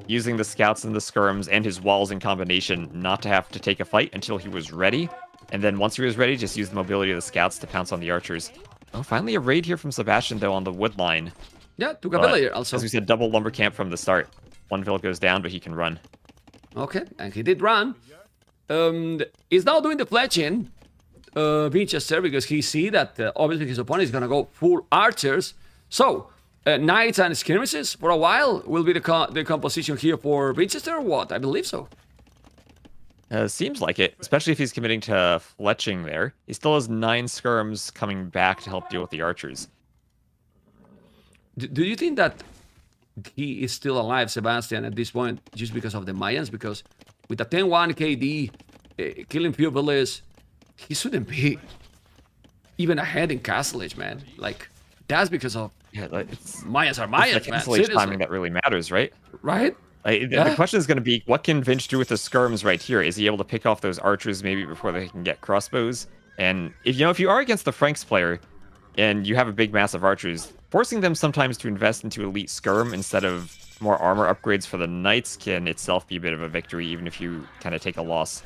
using the scouts and the skirms and his walls in combination not to have to take a fight until he was ready, and then once he was ready, just use the mobility of the scouts to pounce on the archers. Oh, finally a raid here from Sebastian though on the wood line. Yeah, took a villager also. As we said, double lumber camp from the start. One villager goes down, but he can run. Okay, and he did run. He's now doing the fletching, Winchester, because he see that obviously his opponent is gonna go full archers. So, knights and skirmishes for a while will be the composition here for Winchester or what? I believe so. Seems like it, especially if he's committing to fletching there. He still has 9 skirms coming back to help deal with the archers. Do you think that he is still alive, Sebastian, at this point, just because of the Mayans? Because with a 10-1 KD, killing few villagers, he shouldn't be even ahead in Castle Age, man. Like, that's because of it's Mayans are Mayans, it's the man. Castle Age timing that really matters, right? Right? The question is going to be, what can Vinch do with the skirms right here? Is he able to pick off those archers maybe before they can get crossbows? And if you are against the Franks player and you have a big mass of archers, forcing them sometimes to invest into elite skirm instead of more armor upgrades for the knights can itself be a bit of a victory, even if you kind of take a loss.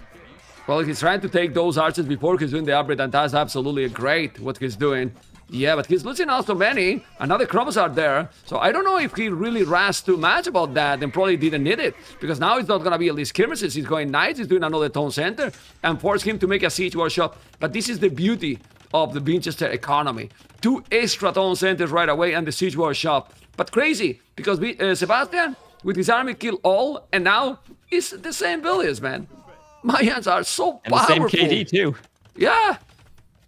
Well, he's trying to take those archers before he's doing the upgrade, and that's absolutely great what he's doing. Yeah, but he's losing also many. Another Chromos are there. So I don't know if he really rushed too much about that and probably didn't need it. Because now it's not going to be at least skirmishes. He's going knights, he's doing another town center and force him to make a siege workshop. But this is the beauty of the Winchester economy. 2 extra town centers right away and the siege workshop. But crazy, because Sebastian, with his army, killed all, and now it's the same villages, man. Mayans are so powerful. And the same KD too. Yeah.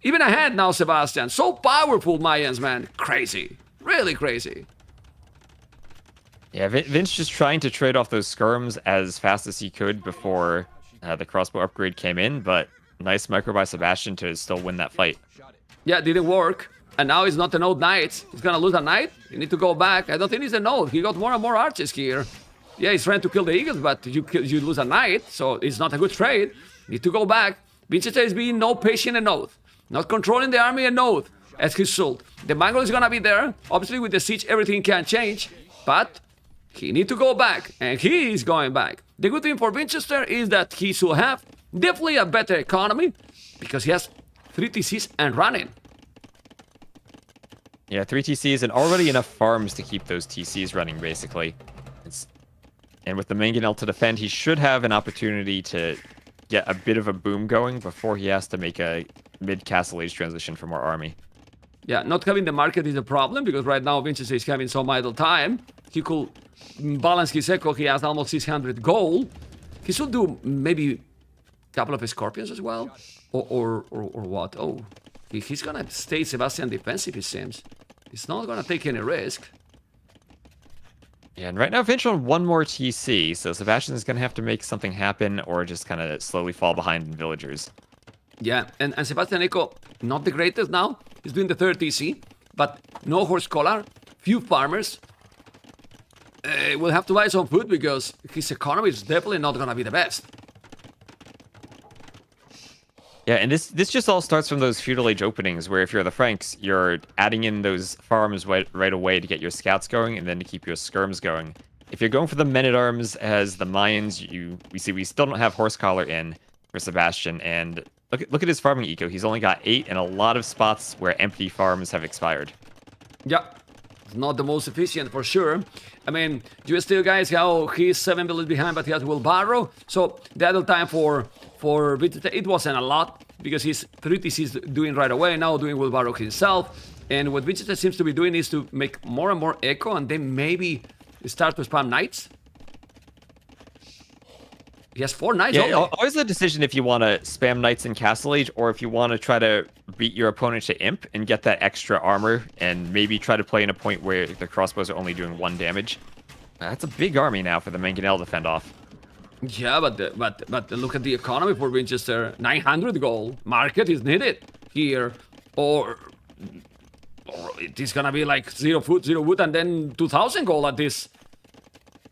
Even ahead now, Sebastian. So powerful, Mayans, man. Crazy. Really crazy. Yeah, Vinch just trying to trade off those skirms as fast as he could before the crossbow upgrade came in, but nice micro by Sebastian to still win that fight. Yeah, it didn't work. And now he's not an old knight. He's gonna lose a knight. You need to go back. I don't think he's an old. He got more and more archers here. Yeah, he's trying to kill the eagles, but you lose a knight, so it's not a good trade. You need to go back. Winchester is being no patient and oath. Not controlling the army and oath as he should. The Mongol is gonna be there. Obviously, with the siege, everything can change. But he need to go back, and he is going back. The good thing for Winchester is that he should have definitely a better economy because he has 3 TCs and running. Yeah, 3 TCs and already enough farms to keep those TCs running, basically. And with the Mangonel to defend, he should have an opportunity to get a bit of a boom going before he has to make a mid-Castle Age transition for more army. Yeah, not having the market is a problem because right now Vinch is having some idle time. He could balance his echo. He has almost 600 gold. He should do maybe a couple of Scorpions as well. Or what? Oh, he's gonna stay Sebastian defensive, it seems. He's not gonna take any risk. Yeah, and right now Vinch on 1 more TC, so Sebastian is gonna have to make something happen or just kind of slowly fall behind in villagers. Yeah, and Sebastian Eco, not the greatest now. He's doing the 3rd TC, but no horse collar, few farmers. Will have to buy some food because his economy is definitely not gonna be the best. Yeah, and this just all starts from those feudal age openings where if you're the Franks, you're adding in those farms right away to get your scouts going and then to keep your skirms going. If you're going for the men-at-arms as the Mayans, we still don't have horse collar in for Sebastian, and look at his farming eco. He's only got 8 and a lot of spots where empty farms have expired. Yeah. It's not the most efficient for sure. I mean, you still guys how he's 7 villages behind, but he has wheelbarrow. So the idle time for Vintage, it wasn't a lot because he's 3 TCs doing right away, now doing wheelbarrow himself. And what Vintage seems to be doing is to make more and more echo and then maybe start to spam knights. He has 4 knights. Yeah, always a decision if you want to spam knights in Castle Age or if you want to try to beat your opponent to imp and get that extra armor and maybe try to play in a point where the crossbows are only doing 1 damage. That's a big army now for the Mangonel to fend off. Yeah, but look at the economy for Winchester. 900 gold. Market is needed here. Or it is gonna be like 0 food, 0 wood, and then 2,000 gold at this.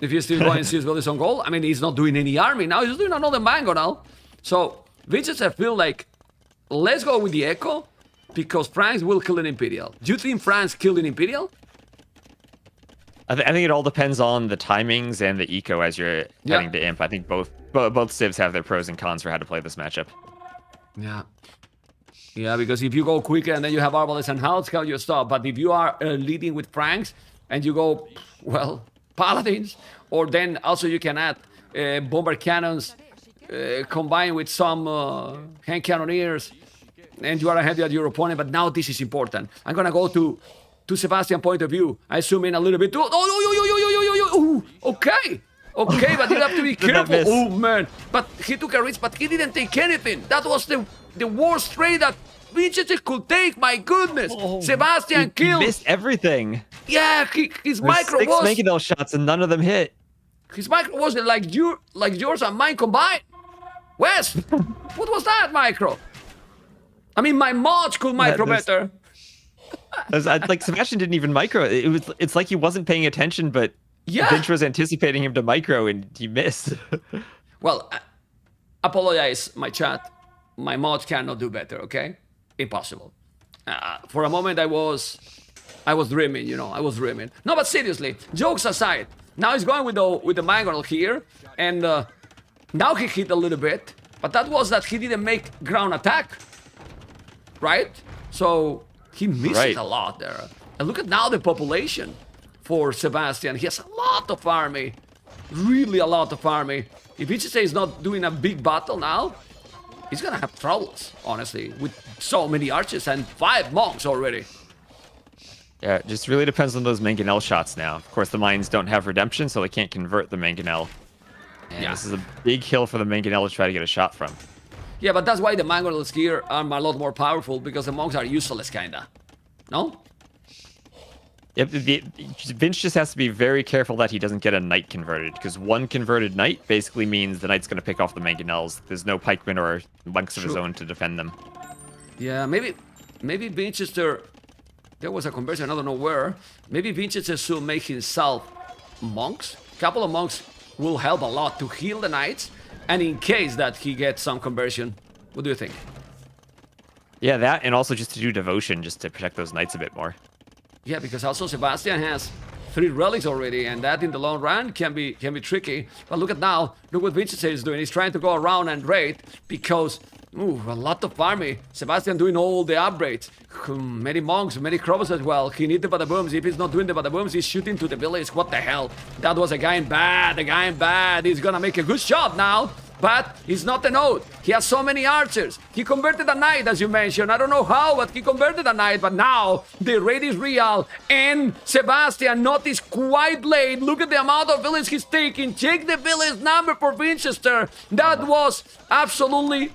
If he's still going to build his own gold. I mean, he's not doing any army now. He's doing another mango now. So Winchester feel like, let's go with the Echo, because France will kill an Imperial. Do you think France killed an Imperial? I think it all depends on the timings and the eco as you're heading to Imp. I think both civs have their pros and cons for how to play this matchup. Yeah. Yeah, because if you go quicker and then you have Arbalest and House, how you stop? But if you are leading with Franks and you go, well, Paladins, or then also you can add Bomber Cannons combined with some Hand Cannoneers, and you are ahead of your opponent. But now this is important. I'm going to go to Sebastian's point of view. I zoom in a little bit. Okay, but you have to be careful. Oh man, but he took a risk, but he didn't take anything. That was the worst trade that Vinch could take. My goodness, Sebastian killed. Missed everything. Yeah, his micro was 6 Mangonel shots and none of them hit. His micro wasn't like yours and mine combined. Wes, what was that micro? I mean, my mods could micro better. Like Sebastian didn't even micro. It's like he wasn't paying attention, but Vinch was anticipating him to micro and he missed. Well, apologize, my chat. My mods cannot do better. Okay, impossible. For a moment, I was dreaming. You know, I was dreaming. No, but seriously, jokes aside, now he's going with the Mangonel here, and now he hit a little bit, but that was that he didn't make ground attack, right? So. He misses a lot there. And look at now the population for Sebastian. He has a lot of army. Really a lot of army. If Ichise is not doing a big battle now, he's gonna have troubles, honestly, with so many archers and 5 monks already. Yeah, it just really depends on those Mangonel shots now. Of course, the mines don't have redemption, so they can't convert the Mangonel. And this is a big hill for the Mangonel to try to get a shot from. Yeah, but that's why the Mangonels here are a lot more powerful, because the monks are useless, kinda. No? Yep, Vinch just has to be very careful that he doesn't get a knight converted, because one converted knight basically means the knight's going to pick off the Mangonels. There's no pikemen or monks of his own to defend them. Yeah, maybe Winchester... There was a conversion, I don't know where. Maybe Winchester should make himself monks. A couple of monks will help a lot to heal the knights. And in case that he gets some conversion, what do you think? Yeah, that, and also just to do devotion, just to protect those knights a bit more. Yeah, because also Sebastian has 3 relics already, and that in the long run can be tricky. But look at now, look what Vinci is doing. He's trying to go around and raid because, a lot of army. Sebastian doing all the upgrades. Many monks, many crobos as well. He needs the badabooms. If he's not doing the badabooms, he's shooting to the village. What the hell? That was a guy in bad. He's gonna make a good shot now. But he's not a node. He has so many archers. He converted a knight, as you mentioned. I don't know how, but he converted a knight. But now the raid is real. And Sebastian noticed quite late. Look at the amount of village he's taking. Check the village number for Winchester. That was absolutely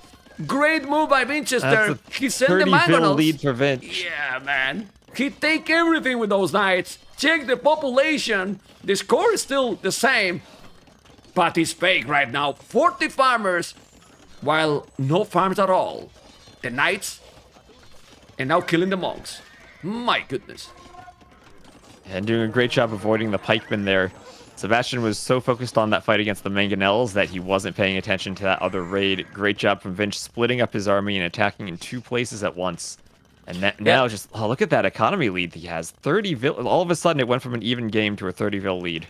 great move by Winchester. He sent the Mangonels. Lead for Vinch. Yeah, man. He take everything with those knights. Check the population. The score is still the same. But it's fake right now. 40 farmers, while no farms at all. The knights, and now killing the monks. My goodness. And doing a great job avoiding the pikemen there. Sebastian was so focused on that fight against the Mangonels that he wasn't paying attention to that other raid. Great job from Vinch splitting up his army and attacking in 2 places at once. And now just, look at that economy lead he has. 30 all of a sudden it went from an even game to a 30-vil lead.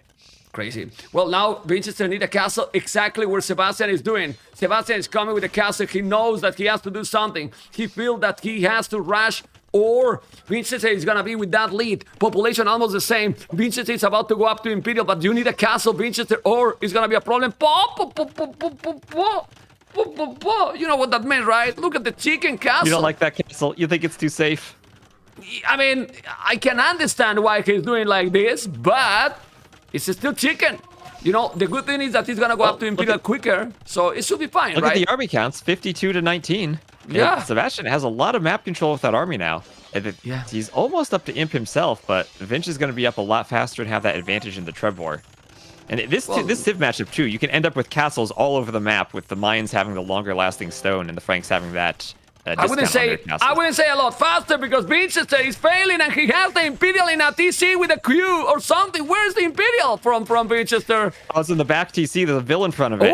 Crazy. Well, now Winchester need a castle exactly where Sebastian is doing. Sebastian is coming with a castle. He knows that he has to do something. He feels that he has to rush, or Winchester is gonna be with that lead. Population almost the same. Winchester is about to go up to Imperial, but you need a castle, Winchester, or it's gonna be a problem. You know what that means, right? Look at the chicken castle. You don't like that castle? You think it's too safe? I mean, I can understand why he's doing like this, but it's still chicken. You know, the good thing is that he's gonna go up to Imperial quicker, so it should be fine, look right? Look at the army counts, 52 to 19. Yeah. Sebastian has a lot of map control with that army now. He's almost up to Imp himself, but Vinch is going to be up a lot faster and have that advantage in the Treb War. And this Civ matchup too, you can end up with castles all over the map, with the Mayans having the longer lasting stone and the Franks having that I wouldn't say a lot faster because Vinchester is failing and he has the Imperial in a TC with a Q or something. Where's the Imperial from Vinchester? Oh, it's in the back TC. There's a Vil in front of it.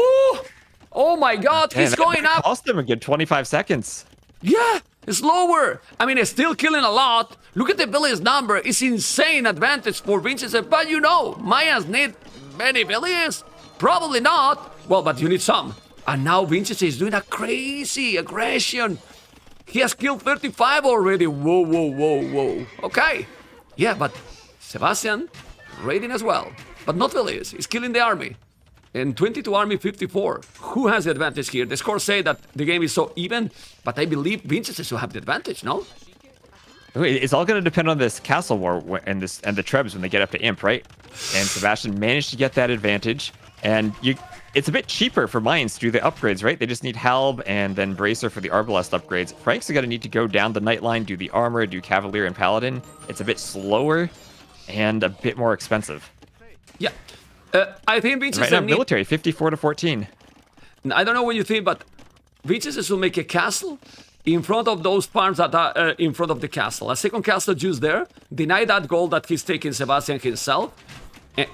Oh my God, he's going up. Cost him a good 25 seconds. Yeah, slower. I mean, it's still killing a lot. Look at the Villiers number. It's insane advantage for Vinchester. But you know, Mayans need many Villiers. Probably not. Well, but you need some. And now Vinchester is doing a crazy aggression. He has killed 35 already. Whoa. Okay. Yeah, but Sebastian raiding as well. But not Villiers. He's killing the army. And 22 army, 54. Who has the advantage here? The scores say that the game is so even, but I believe Vinchester should have the advantage, no? It's all going to depend on this castle war and the Trebs when they get up to Imp, right? And Sebastian managed to get that advantage. And it's a bit cheaper for Mayans to do the upgrades, right? They just need Halb and then Bracer for the Arbalest upgrades. Franks are going to need to go down the Night Line, do the armor, do Cavalier and Paladin. It's a bit slower and a bit more expensive. Yeah. I think Vinchester right now, military, 54 to 14. I don't know what you think, but Vinchester should make a castle in front of those farms that are in front of the castle. A second castle just there. Deny that gold that he's taking Sebastian himself.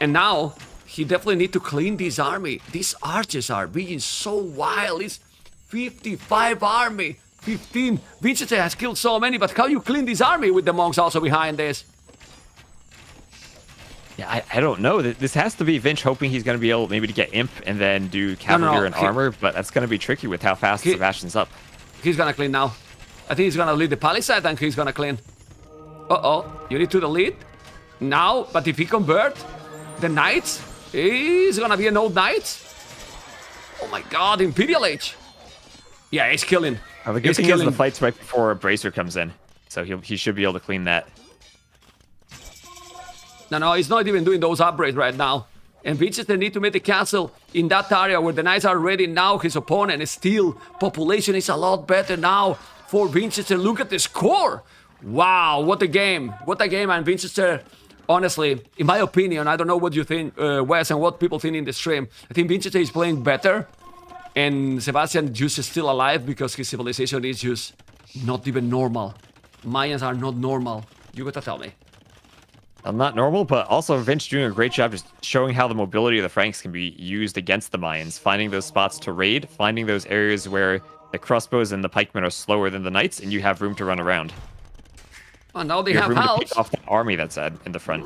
And now he definitely need to clean this army. These archers are being so wild. It's 55 army, 15. Vinchester has killed so many, but how you clean this army with the monks also behind this? Yeah, I don't know. This has to be Vinch hoping he's going to be able maybe to get Imp and then do Cavalier and armor, but that's going to be tricky with how fast Sebastian's up. He's going to clean now. I think he's going to lead the Palisade and he's going to clean. Uh-oh, you need to the lead now, but if he convert the Knights, he's going to be an old Knight. Oh my God, Imperial Age. Yeah, he's killing. The good thing is the fight's right before Bracer comes in, so he should be able to clean that. No, he's not even doing those upgrades right now. And Vinchester need to make the castle in that area where the Knights are ready now. His opponent is still. Population is a lot better now for Vinchester. Look at the score. Wow, what a game. What a game. And Vinchester, honestly, in my opinion, I don't know what you think, Wes, and what people think in the stream. I think Vinchester is playing better. And Sebastian just is still alive because his civilization is just not even normal. Mayans are not normal. You gotta tell me. Not normal, but also Vinch doing a great job just showing how the mobility of the Franks can be used against the Mayans, finding those spots to raid, finding those areas where the crossbows and the pikemen are slower than the knights, and you have room to run around. Oh, now they you have room Halbs. to pick off the army that's in the front.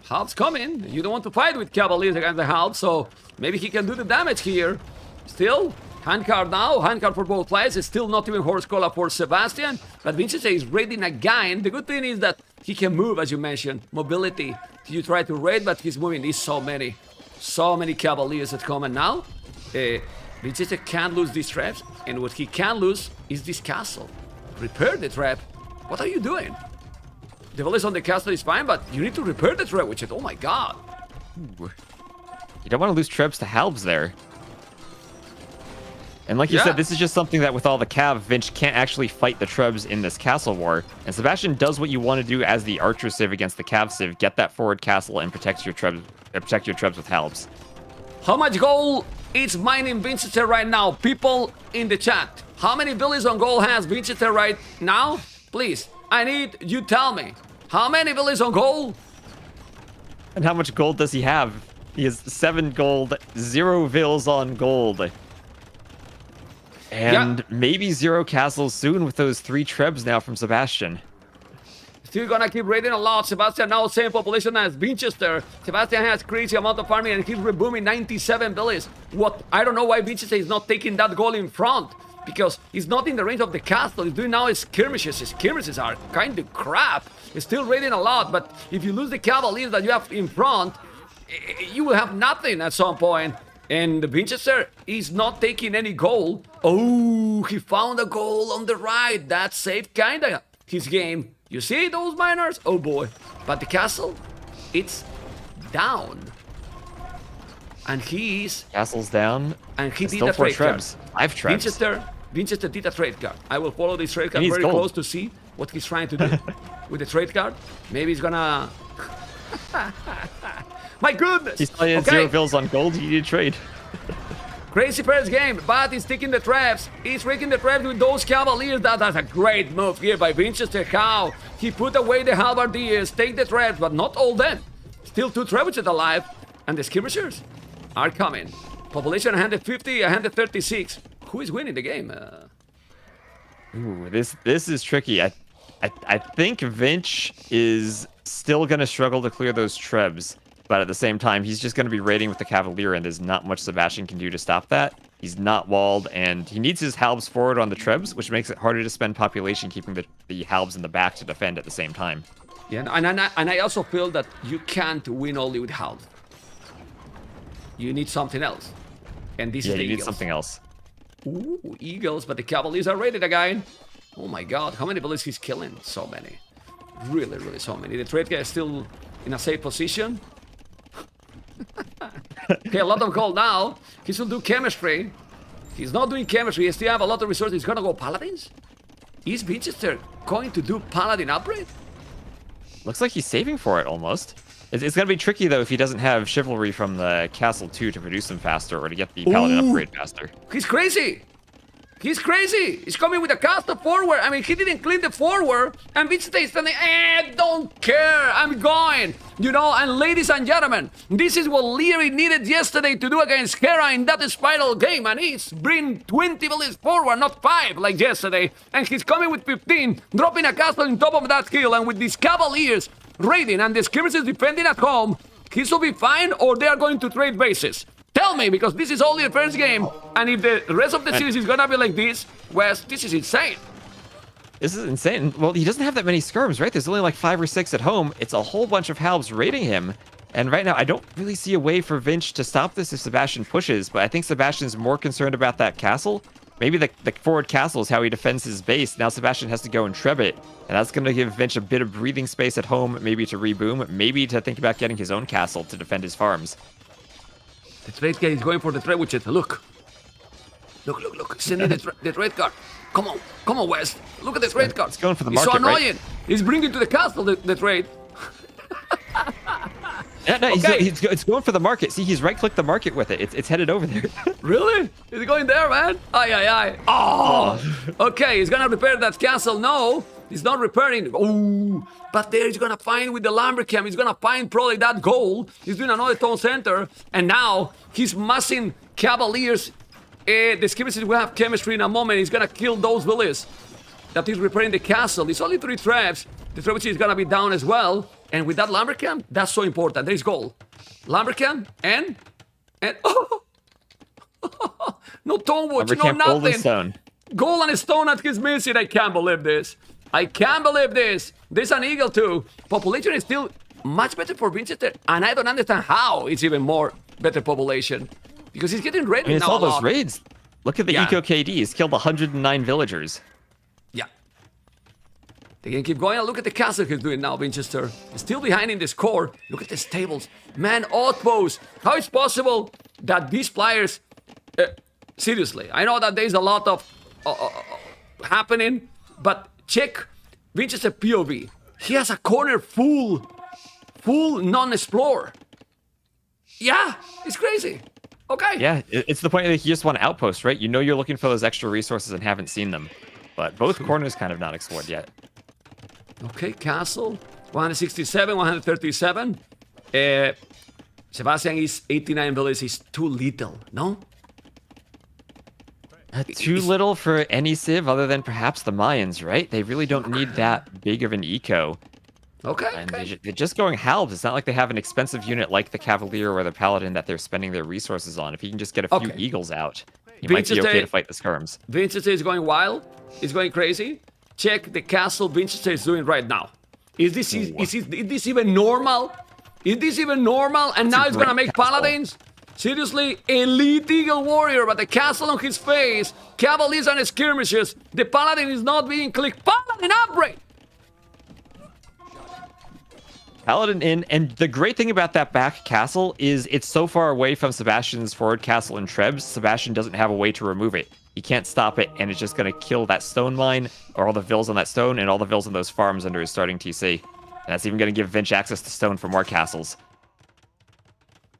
Halbs coming. You don't want to fight with Cavaliers against the Halbs, so maybe he can do the damage here. Still, handcard now, handcard for both players. It's still not even horse collar for Sebastian, but Vinchester is raiding again. The good thing is that he can move, as you mentioned. Mobility. You try to raid, but he's moving. There's so many Cavaliers that come, and now Vinchester can't lose these traps, and what he can lose is this castle. Repair the trap. What are you doing? The village on the castle is fine, but you need to repair the trap, which is, oh my God. Ooh. You don't want to lose trebs to Halbs there. And like you said, this is just something that with all the Cav, Vinch can't actually fight the Trebs in this castle war. And Sebastian does what you want to do as the Archer Civ against the Cav Civ. Get that forward castle and protect your Trebs with Halbs. How much gold is mining Vinchester right now? People in the chat. How many villages on gold has Vinchester right now? Please, I need you tell me. How many villages on gold? And how much gold does he have? He has 7 gold, 0 vills on gold. And maybe 0 castles soon with those 3 trebs now from Sebastian. Still gonna keep raiding a lot. Sebastian now same population as Vinchester. Sebastian has crazy amount of farming and he's rebooming 97 villages. What? I don't know why Vinchester is not taking that goal in front. Because he's not in the range of the castle. He's doing now his skirmishes. His skirmishes are kind of crap. He's still raiding a lot, but if you lose the Cavaliers that you have in front, you will have nothing at some point. And the Vinchester is not taking any goal. Oh, he found a goal on the right. That saved kinda his game. You see those miners? Oh boy. But the castle, it's down. And he is... Castle's down. And he did still a 4 trade card. trebs. 5 trebs. Vinchester did a trade card. I will follow this trade card very gold. close to see what he's trying to do with the trade card. Maybe he's gonna... My goodness. He's playing Okay. 0 bills on gold. You need to trade. Crazy first game, but he's taking the traps. He's rigging the traps with those Cavaliers. That's a great move here by Winchester. How he put away the Halberdiers, take the traps, but not all them. Still 2 trebuchets alive, and the skirmishers are coming. Population 150, 136. Who is winning the game? Ooh, this is tricky. I think Vinch is still going to struggle to clear those trebs. But at the same time, he's just going to be raiding with the Cavalier, and there's not much Sebastian can do to stop that. He's not walled, and he needs his halbs forward on the trebs, which makes it harder to spend population keeping the halbs in the back to defend at the same time. Yeah, and I also feel that you can't win only with halbs. You need something else. And this is the you need Eagles. something else. Ooh, Eagles, but the Cavaliers are raided again. Oh my god, how many bullets he's killing? So many. Really, really so many. The trade guy is still in a safe position. Okay, a lot of gold now. He should do chemistry. He's not doing chemistry. He still have a lot of resources. He's gonna go paladins? Is Winchester going to do paladin upgrade? Looks like he's saving for it almost. It's gonna be tricky though if he doesn't have chivalry from the castle too to produce them faster or to get the paladin upgrade faster. He's crazy. He's crazy. He's coming with a castle forward. I mean, he didn't clean the forward. And Winchester is standing, don't care. I'm going. You know, and ladies and gentlemen, this is what Leary needed yesterday to do against Hera in that spiral game. And he's bringing 20 bullets forward, not 5 like yesterday. And he's coming with 15, dropping a castle on top of that hill. And with these Cavaliers raiding and the skirmishers defending at home, he should be fine or they are going to trade bases. Tell me, because this is only the first game, and if the rest of the series is gonna be like this, Wes, this is insane. This is insane. Well, he doesn't have that many skirms, right? There's only like 5 or 6 at home. It's a whole bunch of halbs raiding him. And right now, I don't really see a way for Vinch to stop this if Sebastian pushes, but I think Sebastian's more concerned about that castle. Maybe the forward castle is how he defends his base. Now Sebastian has to go and treb it, and that's going to give Vinch a bit of breathing space at home, maybe to reboom, maybe to think about getting his own castle to defend his farms. The trade guy is going for the trade widget. Look. Look. Send in the trade card. Come on, West. Look at the trade card. It's going for the It's market, so annoying. right? He's bringing to the castle the trade. Yeah, no, Okay. it's going for the market. See, he's right-clicked the market with it. It's headed over there. Really? Is he going there, man? Aye. Oh! Okay, he's gonna repair that castle. No, he's not repairing. Oh! But there he's gonna find with the Lumbercamp. He's gonna find probably that gold. He's doing another town center. And now he's massing Cavaliers. The skirmishers will have chemistry in a moment. He's gonna kill those villas. That he's repairing the castle. It's only 3 traps. The trebuchet is gonna be down as well. And with that Lumbercamp, that's so important. There is gold. Lumbercamp and oh! No tone watch, no Lumbercamp, gold and nothing. stone. Gold and stone that he's missing. I can't believe this. I can't believe this. There's an eagle too. Population is still much better for Winchester, and I don't understand how it's even more better population. Because he's getting ready I mean, it's now all a those lot. raids. Look at the Yeah. eco KD. He's killed 109 villagers. Yeah. They can keep going. Look at the castle he's doing now, Winchester. He's still behind in the score. Look at the stables. Man, outposts. How is possible that these players... seriously, I know that there's a lot of happening, but check Winchester POV. He has a corner full non-explore. Yeah, it's crazy. Okay. Yeah, it's the point that you just want outposts, right? You know you're looking for those extra resources and haven't seen them. But both corners kind of not explored yet. Okay, castle. 167, 137. Sebastian is 89 villages. Is too little, no? Too little for any civ other than perhaps the Mayans, right? They really don't need that big of an eco. Okay. And Okay. they're just going halbs. It's not like they have an expensive unit like the Cavalier or the Paladin that they're spending their resources on. If you can just get a few Okay. Eagles out, you might be okay to fight the skirms. Winchester is going wild. He's going crazy. Check the castle Winchester is doing right now. Is this even normal? Is this even normal? And now he's gonna make paladins? Seriously, elite eagle warrior, but the castle on his face, cavaliers and skirmishes. The paladin is not being clicked. Paladin upgrade! Paladin in, and the great thing about that back castle is it's so far away from Sebastian's forward castle and Trebs, Sebastian doesn't have a way to remove it. He can't stop it, and it's just going to kill that stone mine, or all the vills on that stone, and all the vills on those farms under his starting TC. And that's even going to give Vinch access to stone for more castles.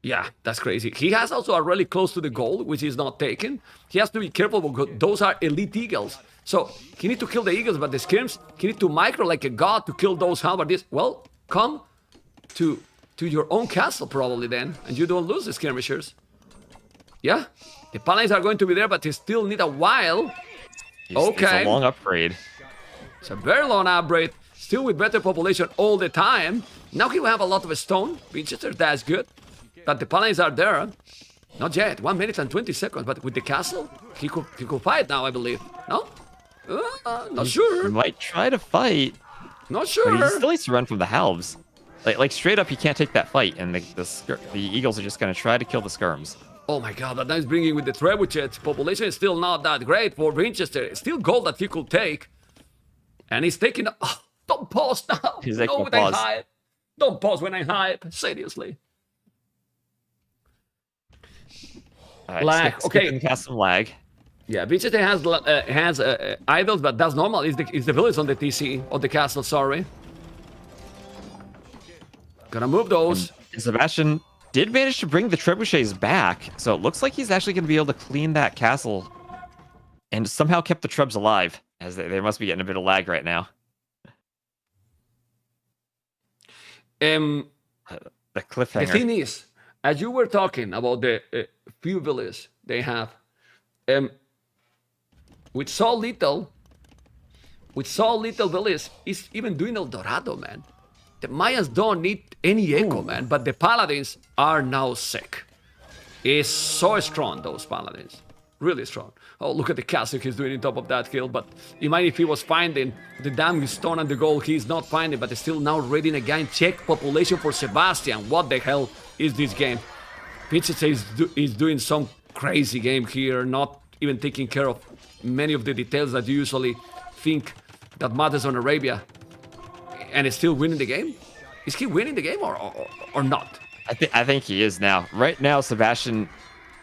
Yeah, that's crazy. He has also a really close to the goal, which is not taken. He has to be careful because those are elite eagles. So he need to kill the eagles, but the skirms, he need to micro like a god to kill those halberdiers. Well, come to your own castle probably then, and you don't lose the skirmishers. Yeah, the paladins are going to be there, but they still need a while. It's a long upgrade. It's a very long upgrade. Still with better population all the time. Now he will have a lot of stone. Winchester, that's good. But the paladins are there. Not yet. 1 minute and 20 seconds. But with the castle, he could fight now, I believe. No? Not sure. He might try to fight. Not sure. But he still needs to run from the halves. Like straight up, he can't take that fight, and the eagles are just going to try to kill the skirms. Oh my god, that nice bringing with the trebuchets. Population is still not that great for Winchester. It's still gold that he could take. And he's taking... Oh, don't pause now. He's like, when I hype. Don't pause when I hype. Seriously. Right, lag. Okay. Cast some lag. Yeah, Winchester has idols, but that's normal. It's the village on the TC, on the castle, sorry. Gonna move those. And Sebastian did manage to bring the trebuchets back, so it looks like he's actually going to be able to clean that castle and somehow kept the trebs alive, as they must be getting a bit of lag right now. The cliffhanger. thing is, as you were talking about the few villages they have, with so little villages, it's even doing El Dorado, man. The Mayans don't need any echo, man, but the paladins are now sick. It's so strong, those paladins. Really strong. Oh, look at the castle he's doing on top of that hill, but imagine if he was finding the damn stone and the gold, he's not finding, but it's still now raiding again. Check population for Sebastian. What the hell is this game? Vinch is doing some crazy game here, not even taking care of many of the details that you usually think that matters on Arabia. And is still winning the game? Is he winning the game or not? I think he is now. Right now, Sebastian,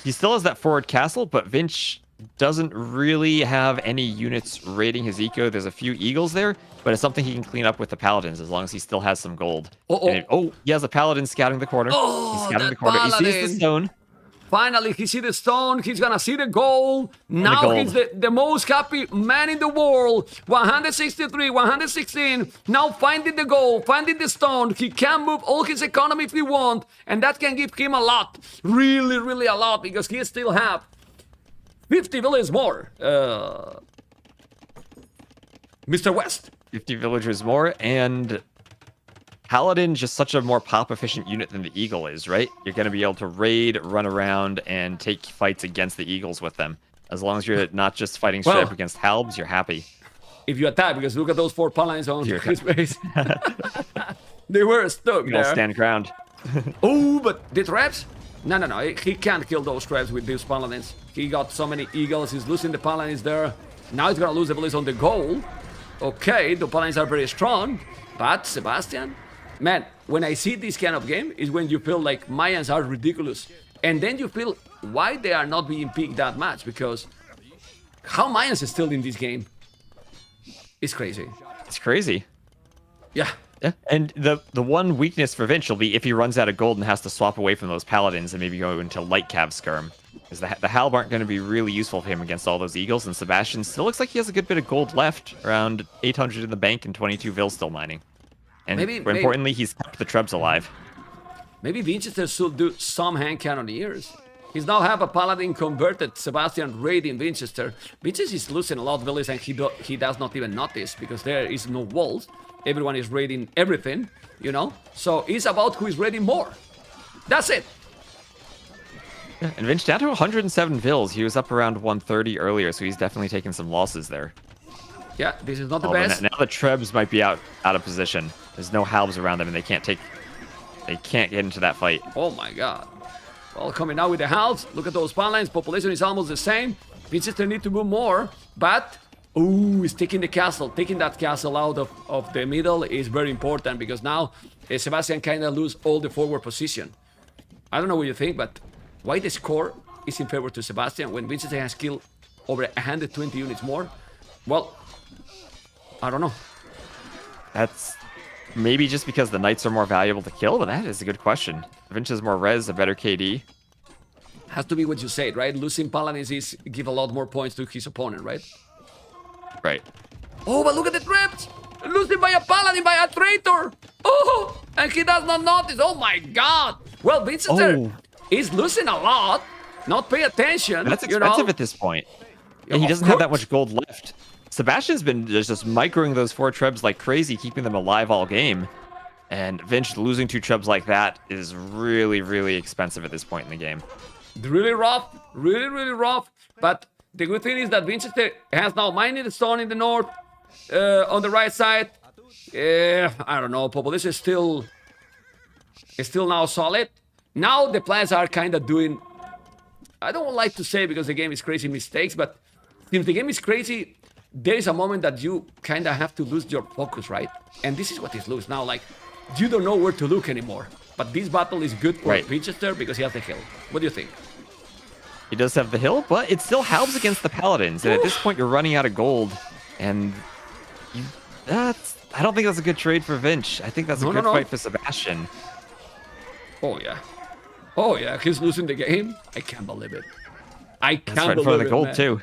he still has that forward castle, but Vinch doesn't really have any units raiding his eco. There's a few eagles there, but it's something he can clean up with the paladins as long as he still has some gold. He has a paladin scouting the corner. He's scouting the corner. Paladin. He sees the stone. Finally, he sees the stone. He's gonna see the goal. Now he's the most happy man in the world. 163, 116. Now finding the goal, finding the stone. He can move all his economy if he wants, and that can give him a lot. Really, really a lot, because he still have 50 villages more. Mr. West. 50 villagers more, and Paladin just such a more pop efficient unit than the Eagle is, right? You're going to be able to raid, run around, and take fights against the Eagles with them. As long as you're not just fighting straight up against Halbs, you're happy. If you attack, because look at those 4 paladins on his base. They were stuck there. Stand ground. Oh, but the traps? No. He can't kill those traps with these paladins. He got so many eagles. He's losing the paladins there. Now he's going to lose the police on the goal. Okay, the paladins are very strong. But Sebastian... Man, when I see this kind of game is when you feel like Mayans are ridiculous. And then you feel why they are not being picked that much. Because how Mayans is still in this game? It's crazy. It's crazy. Yeah. And the one weakness for Vinch will be if he runs out of gold and has to swap away from those paladins and maybe go into light cav skirm. Because the Halb aren't going to be really useful for him against all those eagles. And Sebastian still looks like he has a good bit of gold left. Around 800 in the bank and 22 vil still mining. And importantly, he's kept the trebs alive. Maybe Winchester should do some hand cannoneers. He's now have a paladin converted Sebastian raiding Winchester. Winchester is losing a lot of villages and he does not even notice because there is no walls. Everyone is raiding everything, you know? So it's about who is raiding more. That's it. Yeah, and Vinch down to 107 vils. He was up around 130 earlier, so he's definitely taken some losses there. Yeah, this is not the best. Now the trebs might be out of position. There's no halbs around them, and they can't get into that fight. Oh my god. Well, coming out with the halbs. Look at those paladins. Population is almost the same. Winchester need to move more, but he's taking the castle. Taking that castle out of the middle is very important because now Sebastian kind of lose all the forward position. I don't know what you think, but why the score is in favor to Sebastian when Winchester has killed over 120 units more? Well, I don't know. Maybe just because the Knights are more valuable to kill, but that is a good question. Vinch has more res, a better KD. Has to be what you said, right? Losing Paladins is give a lot more points to his opponent, right? Right. Oh, but look at the traps! Losing by a Paladin, by a traitor! Oh, and he does not notice. Oh my god! Well, Vincent is losing a lot. Not pay attention. That's expensive at this point. And he doesn't have that much gold left. Sebastian's been just microing those 4 trebs like crazy, keeping them alive all game. And Vinch losing 2 trebs like that is really, really expensive at this point in the game. Really rough. Really, really rough. But the good thing is that Winchester has now Mining Stone in the north, on the right side. I don't know, Popo. This is still now solid. Now the players are kind of doing, I don't like to say because the game is crazy mistakes, but since the game is crazy, there is a moment that you kind of have to lose your focus, right? And this is what is loose now. Like, you don't know where to look anymore. But this battle is good for Winchester because he has the hill. What do you think? He does have the hill, but it still helps against the Paladins. And at this point, you're running out of gold. And I don't think that's a good trade for Vinch. I think that's a good fight for Sebastian. Oh, yeah. Oh, yeah. He's losing the game. I can't believe it. I can't believe it, for the gold, man. too.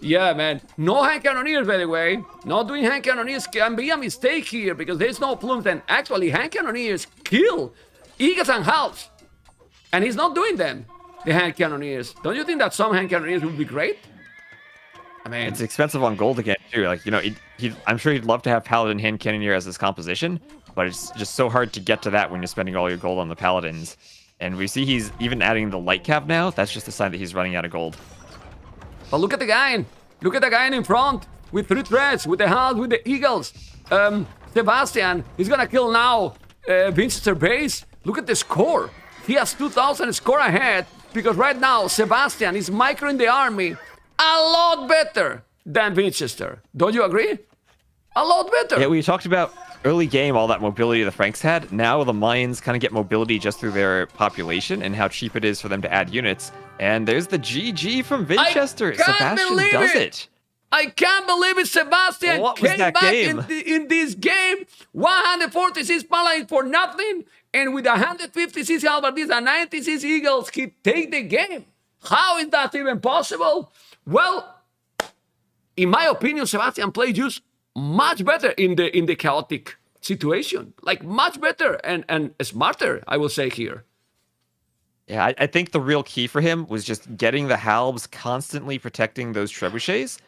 Yeah, man. No hand cannoneers, by the way. Not doing hand cannoneers can be a mistake here because there's no plumes. And actually, hand cannoneers kill Eagles and Halves. And he's not doing them, the hand cannoneers. Don't you think that some hand cannoneers would be great? I mean, it's expensive on gold again, too. Like, you know, I'm sure he'd love to have Paladin hand cannoneer as his composition, but it's just so hard to get to that when you're spending all your gold on the Paladins. And we see he's even adding the light cap now. That's just a sign that he's running out of gold. But look at the guy. Look at the guy in front with 3 threats, with the Halves, with the Eagles. Sebastian, he's gonna kill now Winchester base. Look at the score. He has 2,000 score ahead because right now Sebastian is microing the army a lot better than Winchester. Don't you agree? A lot better. Yeah, we talked about early game, all that mobility the Franks had. Now the Mayans kind of get mobility just through their population and how cheap it is for them to add units. And there's the GG from Winchester. Sebastian does it. I can't believe it. Sebastian came back in this game. 146 Paladins for nothing. And with 156 Halberdiers and 96 Eagles, he take the game. How is that even possible? Well, in my opinion, Sebastian played just much better in the chaotic situation. Like much better and smarter, I will say here. Yeah, I think the real key for him was just getting the Halbs constantly protecting those trebuchets.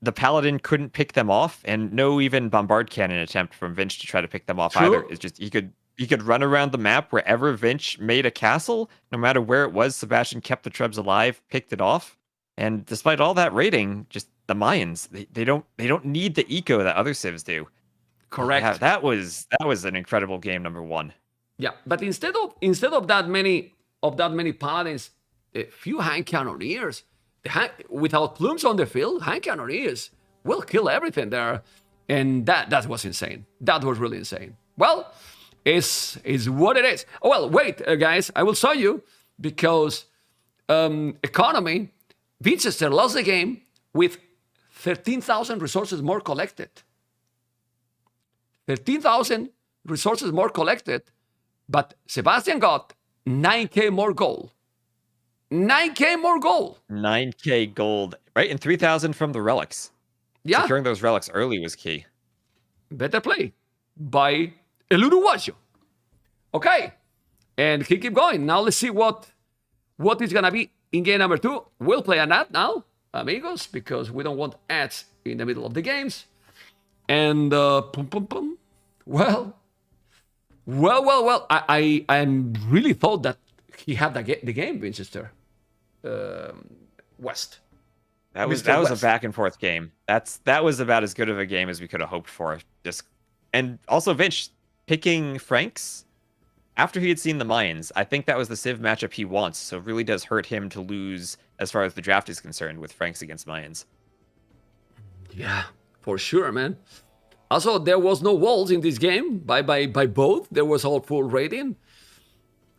The Paladin couldn't pick them off, and no even bombard cannon attempt from Vinch to try to pick them off either. It's just he could run around the map wherever Vinch made a castle, no matter where it was. Sebastian kept the trebs alive, picked it off, and despite all that rating, just the Mayans they don't need the eco that other civs do. Correct. Yeah, that was an incredible game, number 1. Yeah, but instead of that many Paladins, a few hand cannoneers. Without plumes on the field, hand cannoneers will kill everything there. And that was insane. That was really insane. Well, is what it is. Oh, well, wait, guys. I will show you because economy, Winchester lost the game with 13,000 resources more collected. 13,000 resources more collected, but Sebastian got 9K more gold. 9K more gold. 9K gold, right? And 3,000 from the relics. Yeah. Securing those relics early was key. Better play by El Uruguayo. Okay. And he keep going. Now let's see what is going to be in game number 2. We'll play an ad now, amigos, because we don't want ads in the middle of the games. And Well. I really thought that he had the game, Winchester. West. That was a back and forth game. That was about as good of a game as we could have hoped for. And also Vinch picking Franks after he had seen the Mayans. I think that was the Civ matchup he wants. So it really does hurt him to lose as far as the draft is concerned with Franks against Mayans. Yeah, for sure, man. Also, there was no walls in this game by both. There was all full rating.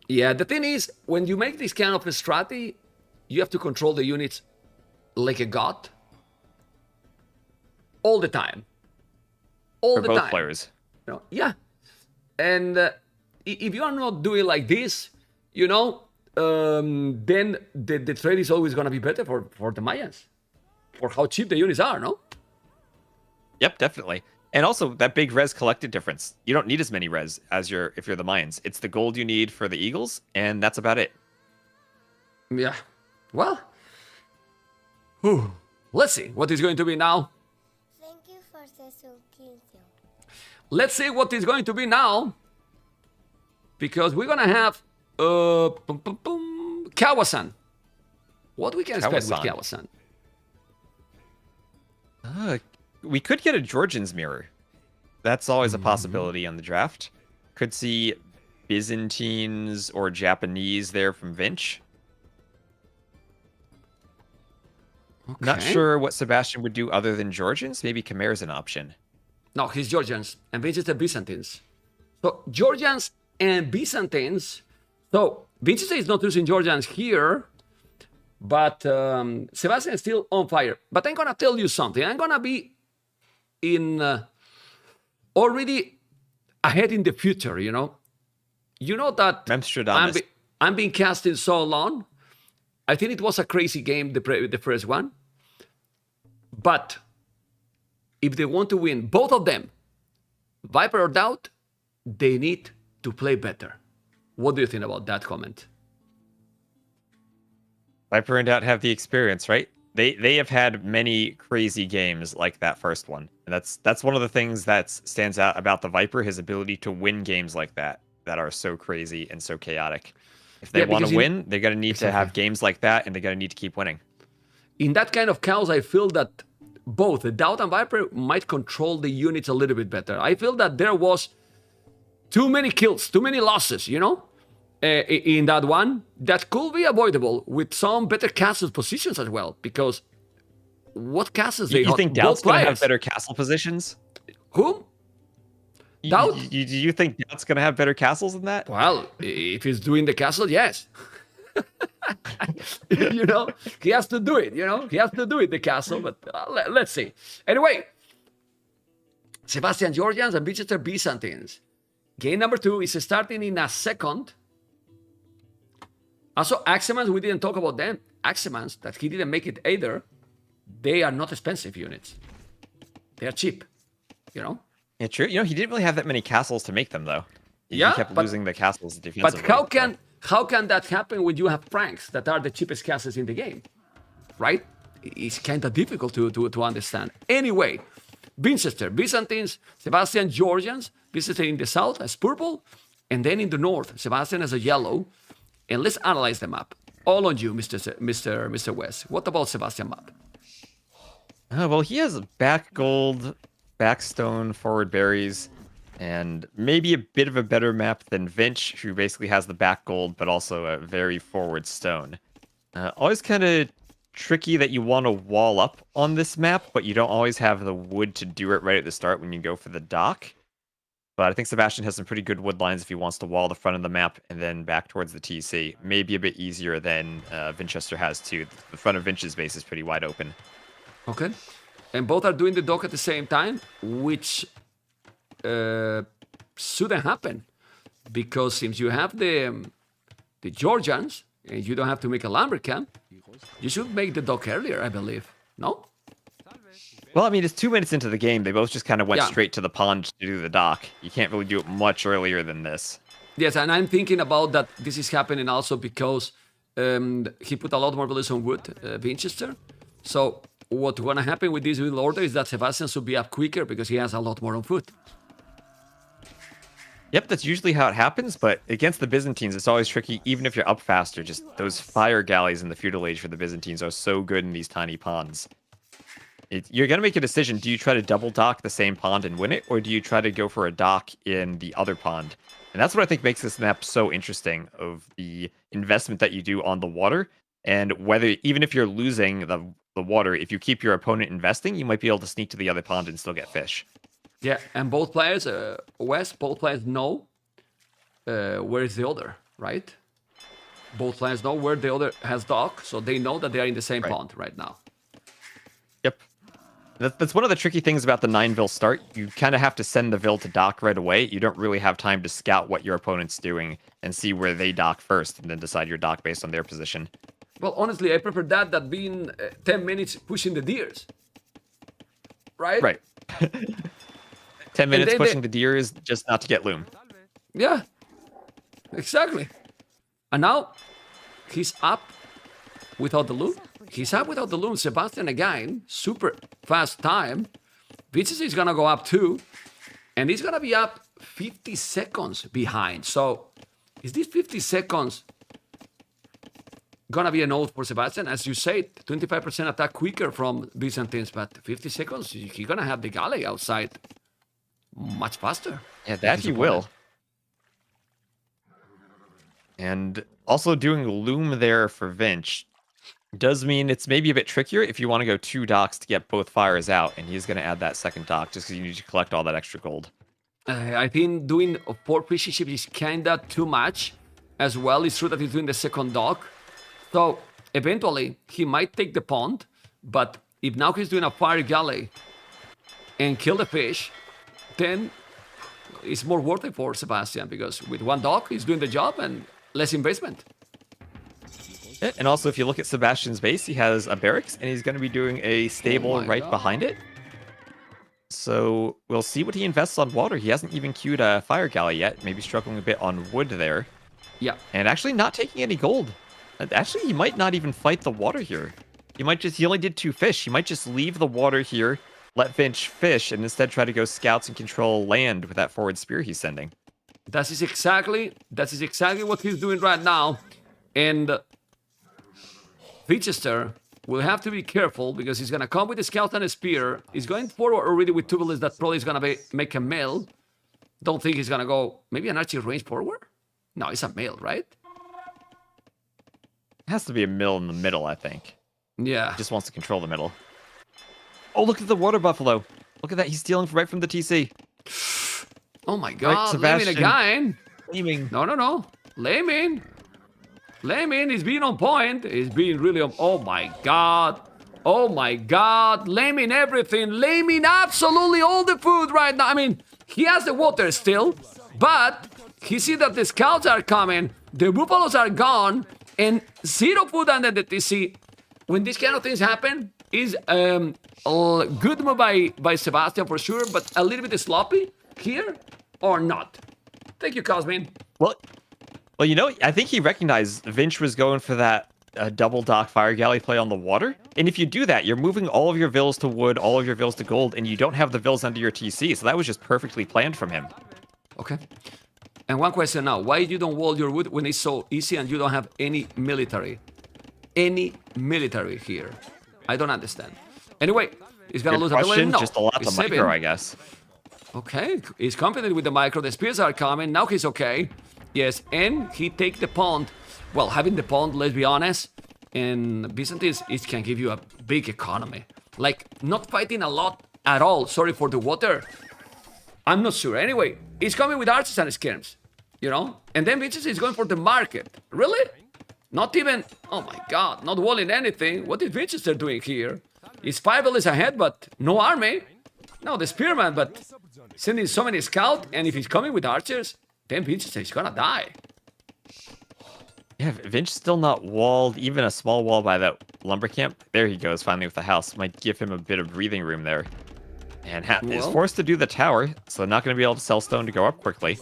Yeah, the thing is, when you make this kind of a strategy, you have to control the units like a god. All the time. For both players. Yeah. And if you are not doing like this, then the trade is always going to be better for the Mayans, for how cheap the units are, no? Yep, definitely. And also that big res collected difference. You don't need as many res as if you're the Mayans. It's the gold you need for the Eagles, and that's about it. Yeah. Well, let's see what is going to be now. Thank you for the suggestion. Let's see what is going to be now. Because we're going to have Kawasan. What we can expect with Kawasan? We could get a Georgian's mirror. That's always a possibility on the draft. Could see Byzantines or Japanese there from Vinch. Okay. Not sure what Sebastian would do other than Georgians. Maybe Khmer's an option. No, he's Georgians, and Vinch is the Byzantines. So Georgians and Byzantines. So Vinch is not using Georgians here, but Sebastian is still on fire. But I'm gonna tell you something. I'm gonna be in already ahead in the future. You know that I'm being casting so long. I think it was a crazy game, the first one. But if they want to win, both of them, Viper or DauT, they need to play better. What do you think about that comment? Viper and DauT have the experience, right? They have had many crazy games like that first one. And that's one of the things that stands out about the Viper, his ability to win games like that are so crazy and so chaotic. If they want to win, they're going to need to have games like that, and they're going to need to keep winning. In that kind of chaos, I feel that both the DauT and Viper might control the units a little bit better. I feel that there was too many kills, too many losses, in that one. That could be avoidable with some better castle positions as well, because what castles they have? You think DauT's going to have better castle positions? Whom? DauT? Do you think DauT's going to have better castles than that? Well, if he's doing the castle, yes. He has to do it, He has to do it, the castle, but let's see. Anyway, Sebastian Georgians and Winchester Byzantines. Game number 2 is starting in a second. Also, Axemans, we didn't talk about them. Axemans, that he didn't make it either, they are not expensive units. They are cheap, Yeah, true. He didn't really have that many castles to make them, though. He kept losing the castles defensively. But how can that happen when you have Franks that are the cheapest castles in the game? Right? It's kind of difficult to understand. Anyway, Winchester, Byzantines, Sebastian Georgians, Winchester in the south as purple, and then in the north, Sebastian as a yellow. And let's analyze the map. All on you, Mr. West. What about Sebastian map? Well, he has back gold, backstone, forward berries, and maybe a bit of a better map than Vinch, who basically has the back gold, but also a very forward stone. Always kind of tricky that you want to wall up on this map, but you don't always have the wood to do it right at the start when you go for the dock. But I think Sebastian has some pretty good wood lines if he wants to wall the front of the map and then back towards the TC. Maybe a bit easier than Winchester has too. The front of Vinch's base is pretty wide open. Okay. And both are doing the dock at the same time, which shouldn't happen. Because since you have the Georgians, and you don't have to make a lumber camp, you should make the dock earlier, I believe. No? Well, I mean, it's 2 minutes into the game. They both just kind of went straight to the pond to do the dock. You can't really do it much earlier than this. Yes, and I'm thinking about that this is happening also because he put a lot more values on wood, Winchester. So what's going to happen with this build order is that Sebastian should be up quicker because he has a lot more on foot. Yep, that's usually how it happens, but against the Byzantines, it's always tricky, even if you're up faster. Just those fire galleys in the feudal age for the Byzantines are so good in these tiny ponds. You're going to make a decision. Do you try to double dock the same pond and win it, or do you try to go for a dock in the other pond? And that's what I think makes this map so interesting, of the investment that you do on the water, and whether, even if you're losing the water, if you keep your opponent investing, you might be able to sneak to the other pond and still get fish. Yeah, and both players, both players know where is the other, right? Both players know where the other has dock, so they know that they are in the same pond right now. Yep. That's one of the tricky things about the 9-vil start. You kind of have to send the vil to dock right away. You don't really have time to scout what your opponent's doing and see where they dock first and then decide your dock based on their position. Well, honestly, I prefer that being 10 minutes pushing the deers. Right? Right. 10 minutes pushing the deers just not to get loom. Yeah. Exactly. And now he's up without the loom. He's up without the loom. Sebastian again, super fast time. Vinch is gonna go up too. And he's gonna be up 50 seconds behind. So is this 50 seconds gonna be an oath for Sebastian? As you said, 25% attack quicker from Byzantines, but 50 seconds, he's gonna have the galley outside much faster. Yeah, that he will. And also doing loom there for Vinch does mean it's maybe a bit trickier if you want to go 2 docks to get both fires out, and he's going to add that second dock just because you need to collect all that extra gold. I think doing 4 fishing ships is kinda too much as well. It's true that he's doing the second dock. So eventually he might take the pond, but if now he's doing a fire galley and kill the fish, then it's more worth it for Sebastian because with 1 dock he's doing the job and less investment. Yeah, and also if you look at Sebastian's base, he has a barracks and he's going to be doing a stable right behind it. So we'll see what he invests on water. He hasn't even queued a fire galley yet. Maybe struggling a bit on wood there. Yeah. And actually not taking any gold. Actually, he might not even fight the water here. He only did 2 fish. He might just leave the water here, let Vinch fish, and instead try to go scouts and control land with that forward spear he's sending. That is exactly what he's doing right now. And Winchester will have to be careful because he's going to come with a scout and a spear. He's going forward already with 2 bullets that probably is going to make a mill. Don't think he's going to go maybe an archer range forward? No, it's a mill, right? It has to be a mill in the middle, I think. Yeah. He just wants to control the middle. Oh, look at the water buffalo. Look at that. He's stealing right from the TC. Oh my god. Right, Sebastian. Again. Laming. No. Laming. He's being on point. He's being really on... Oh my god. Laming everything. Laming absolutely all the food right now. I mean, he has the water still, but he sees that the scouts are coming, the buffaloes are gone, and 0 food under the TC. When these kind of things happen, is a good move by Sebastian for sure, but a little bit sloppy here or not. Thank you, Cosmin. Well, I think he recognized Vinch was going for that double dock fire galley play on the water. And if you do that, you're moving all of your vills to wood, all of your vills to gold, and you don't have the vills under your TC. So that was just perfectly planned from him. Okay. And one question now. Why you don't wall your wood when it's so easy and you don't have any military? Any military here? I don't understand. Anyway, he's going to lose a villain? No. Just a lot of micro, I guess. Okay. He's confident with the micro. The spears are coming. Now he's okay. Yes, and he take the pond. Well, having the pond, let's be honest, in Byzantines, it can give you a big economy. Like, not fighting a lot at all. Sorry for the water. I'm not sure. Anyway, he's coming with archers and skirms, you know? And then Vinch is going for the market. Really? Not even... Oh my god, not walling anything. What is Winchester doing here? He's 5 villas ahead, but no army. No, the spearman, but sending so many scouts, and if he's coming with archers... Then Vinch is gonna die. Yeah, Vinch still not walled, even a small wall by that lumber camp. There he goes, finally with the house. Might give him a bit of breathing room there. And is forced to do the tower, so not going to be able to sell stone to go up quickly.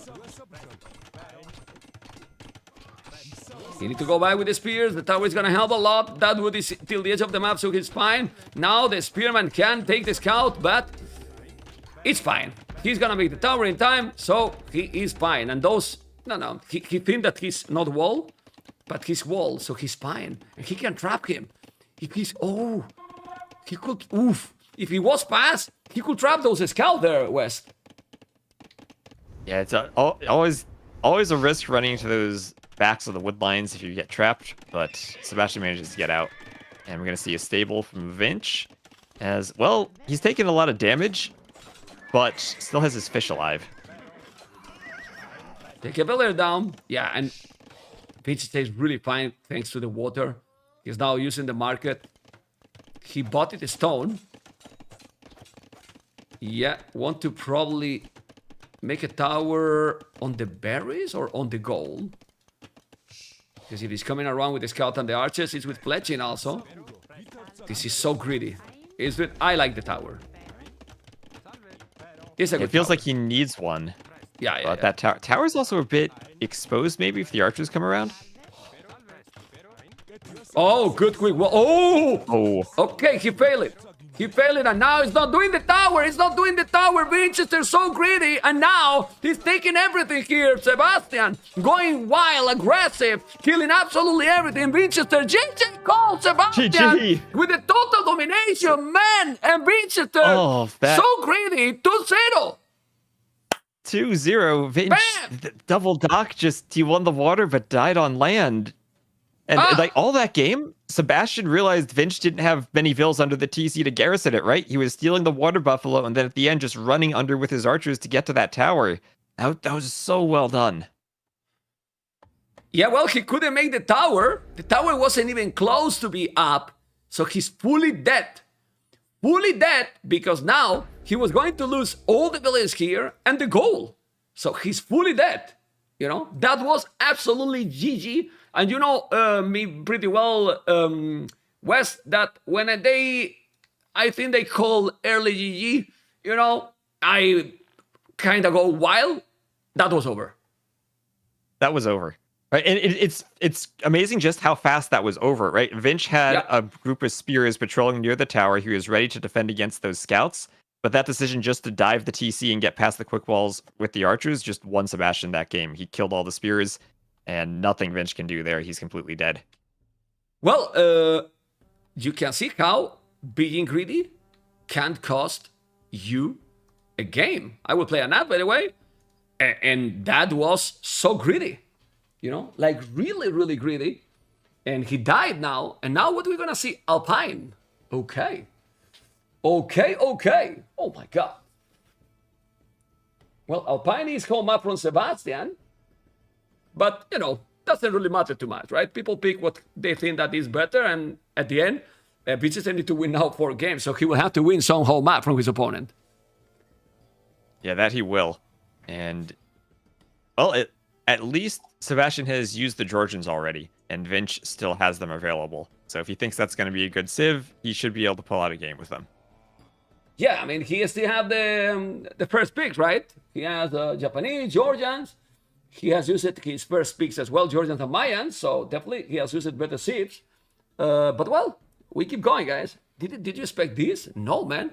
You need to go by with the spears. The tower is gonna help a lot. That wood is till the edge of the map, so he's fine. Now the spearman can take the scout, but it's fine. He's gonna make the tower in time, so he is fine. And those... No. He thinks that he's not wall, but he's wall, so he's fine. And he can trap him. If he's... Oh! He could... Oof! If he was fast, he could trap those scouts there, West. Yeah, it's always a risk running into those backs of the wood lines if you get trapped, but Sebastian manages to get out. And we're gonna see a stable from Vinch. As... Well, he's taking a lot of damage, but still has his fish alive. Take a pillar down. Yeah, and Vinch stays really fine thanks to the water. He's now using the market. He bought it a stone. Yeah, want to probably make a tower on the berries or on the gold. Because if he's coming around with the scout and the archers, he's with pledging also. This is so greedy. I like the tower. It's a good It feels tower. like he needs one. Yeah, yeah, But yeah. that tower's also a bit exposed, maybe, if the archers come around. Oh, good quick. Well, oh! Oh, Okay, he failed it. He failed it, and now he's not doing the tower. He's not doing the tower. Winchester's so greedy, and now he's taking everything here. Sebastian going wild, aggressive, killing absolutely everything. Winchester, GG call Sebastian GG. with the total domination, man. And Winchester, Oh, that- so greedy, 2-0. 2-0. Vinch, Bam! double dock, he won the water but died on land. And like all that game, Sebastian realized Vinch didn't have many vills under the TC to garrison it, right? He was stealing the water buffalo and then at the end just running under with his archers to get to that tower. That was so well done. Yeah, well, he couldn't make the tower. The tower wasn't even close to be up. So he's fully dead. Fully dead because now he was going to lose all the villages here and the goal. So he's fully dead. You know, that was absolutely GG. And you know me pretty well, Wes, that when I think they call early GG, you know, I kind of go wild. That was over. That was over. Right, and it's amazing just how fast that was over, right? Vinch had a group of spears patrolling near the tower. He was ready to defend against those scouts, but that decision just to dive the TC and get past the quick walls with the archers just won Sebastian that game. He killed all the spears, and nothing Vinch can do there. He's completely dead. Well, you can see how being greedy can cost you a game. I will play an ad, by the way, and that was so greedy. You know, like really, really greedy. And he died now. And now what are we going to see? Alpine. Okay. Okay. Oh my God. Well, Alpine is home up from Sebastian. But, you know, doesn't really matter too much, right? People pick what they think that is better. And at the end, Vinch need to win now 4 games. So he will have to win some home map from his opponent. Yeah, that he will. And, well, at least Sebastian has used the Georgians already, and Vinch still has them available. So if he thinks that's going to be a good civ, he should be able to pull out a game with them. Yeah, I mean, he still have the first picks, right? He has Japanese, Georgians. He has used his first picks as well, Georgians and Mayans. So definitely he has used better civs. But well, we keep going, guys. Did you expect this? No, man.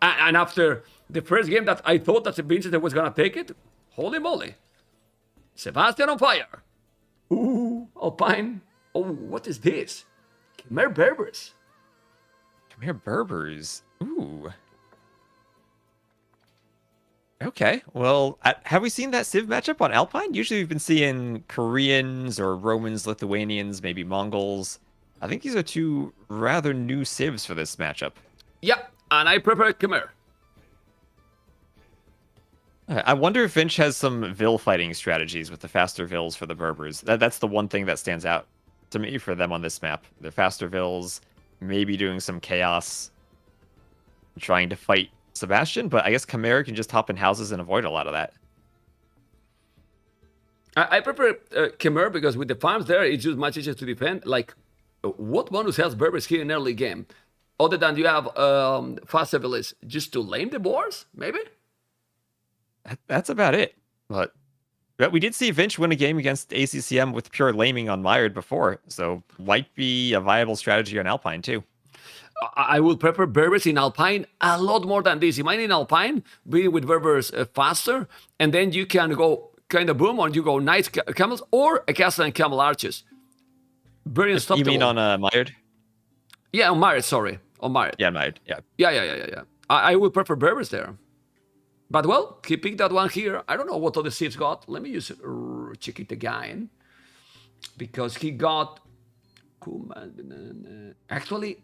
And after the first game that I thought that Vincent was going to take it, holy moly. Sebastian on fire. Ooh, Alpine. Oh, what is this? Khmer Berbers. Khmer Berbers. Ooh. Okay, well, have we seen that civ matchup on Alpine? Usually we've been seeing Koreans or Romans, Lithuanians, maybe Mongols. I think these are 2 rather new civs for this matchup. Yeah, and I prefer Khmer. I wonder if Vinch has some Vill fighting strategies with the faster Vills for the Berbers. That's the one thing that stands out to me for them on this map. The faster Vills, maybe doing some chaos, trying to fight Sebastian, but I guess Khmer can just hop in houses and avoid a lot of that. I prefer Khmer because with the farms there, it's just much easier to defend. Like, what bonus has Berbers here in early game? Other than you have faster villas, just to lame the boars, maybe? That's about it. But we did see Vinch win a game against ACCM with pure laming on Mired before, so might be a viable strategy on Alpine too. I would prefer Berbers in Alpine a lot more than this. Imagine in Alpine being with Berbers faster, and then you can go kind of boom, or you go Knights Camels, or a Castle and Camel Arches. Very unstoppable. You mean on Mired? Yeah, on Mired, sorry. On Mired. Yeah, Mired, yeah. Yeah. I would prefer Berbers there. But well, he picked that one here. I don't know what other civs got. Let me just check it again. Because he got... Actually,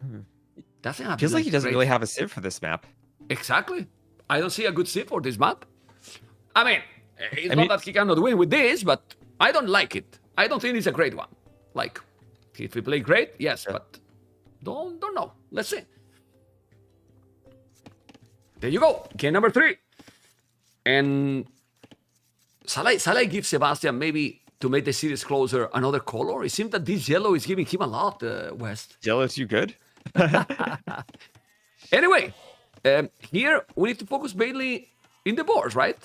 doesn't have... Feels like he doesn't really have a civ for this map. Exactly. I don't see a good civ for this map. I mean, it's not that he cannot win with this, but I don't like it. I don't think it's a great one. Like, if we play great, yes, but don't know. Let's see. There you go. Game number 3. And Salah gives Sebastian maybe to make the series closer another color. It seems that this yellow is giving him a lot, West. Yellow too good? Anyway, here we need to focus mainly in the boards, right?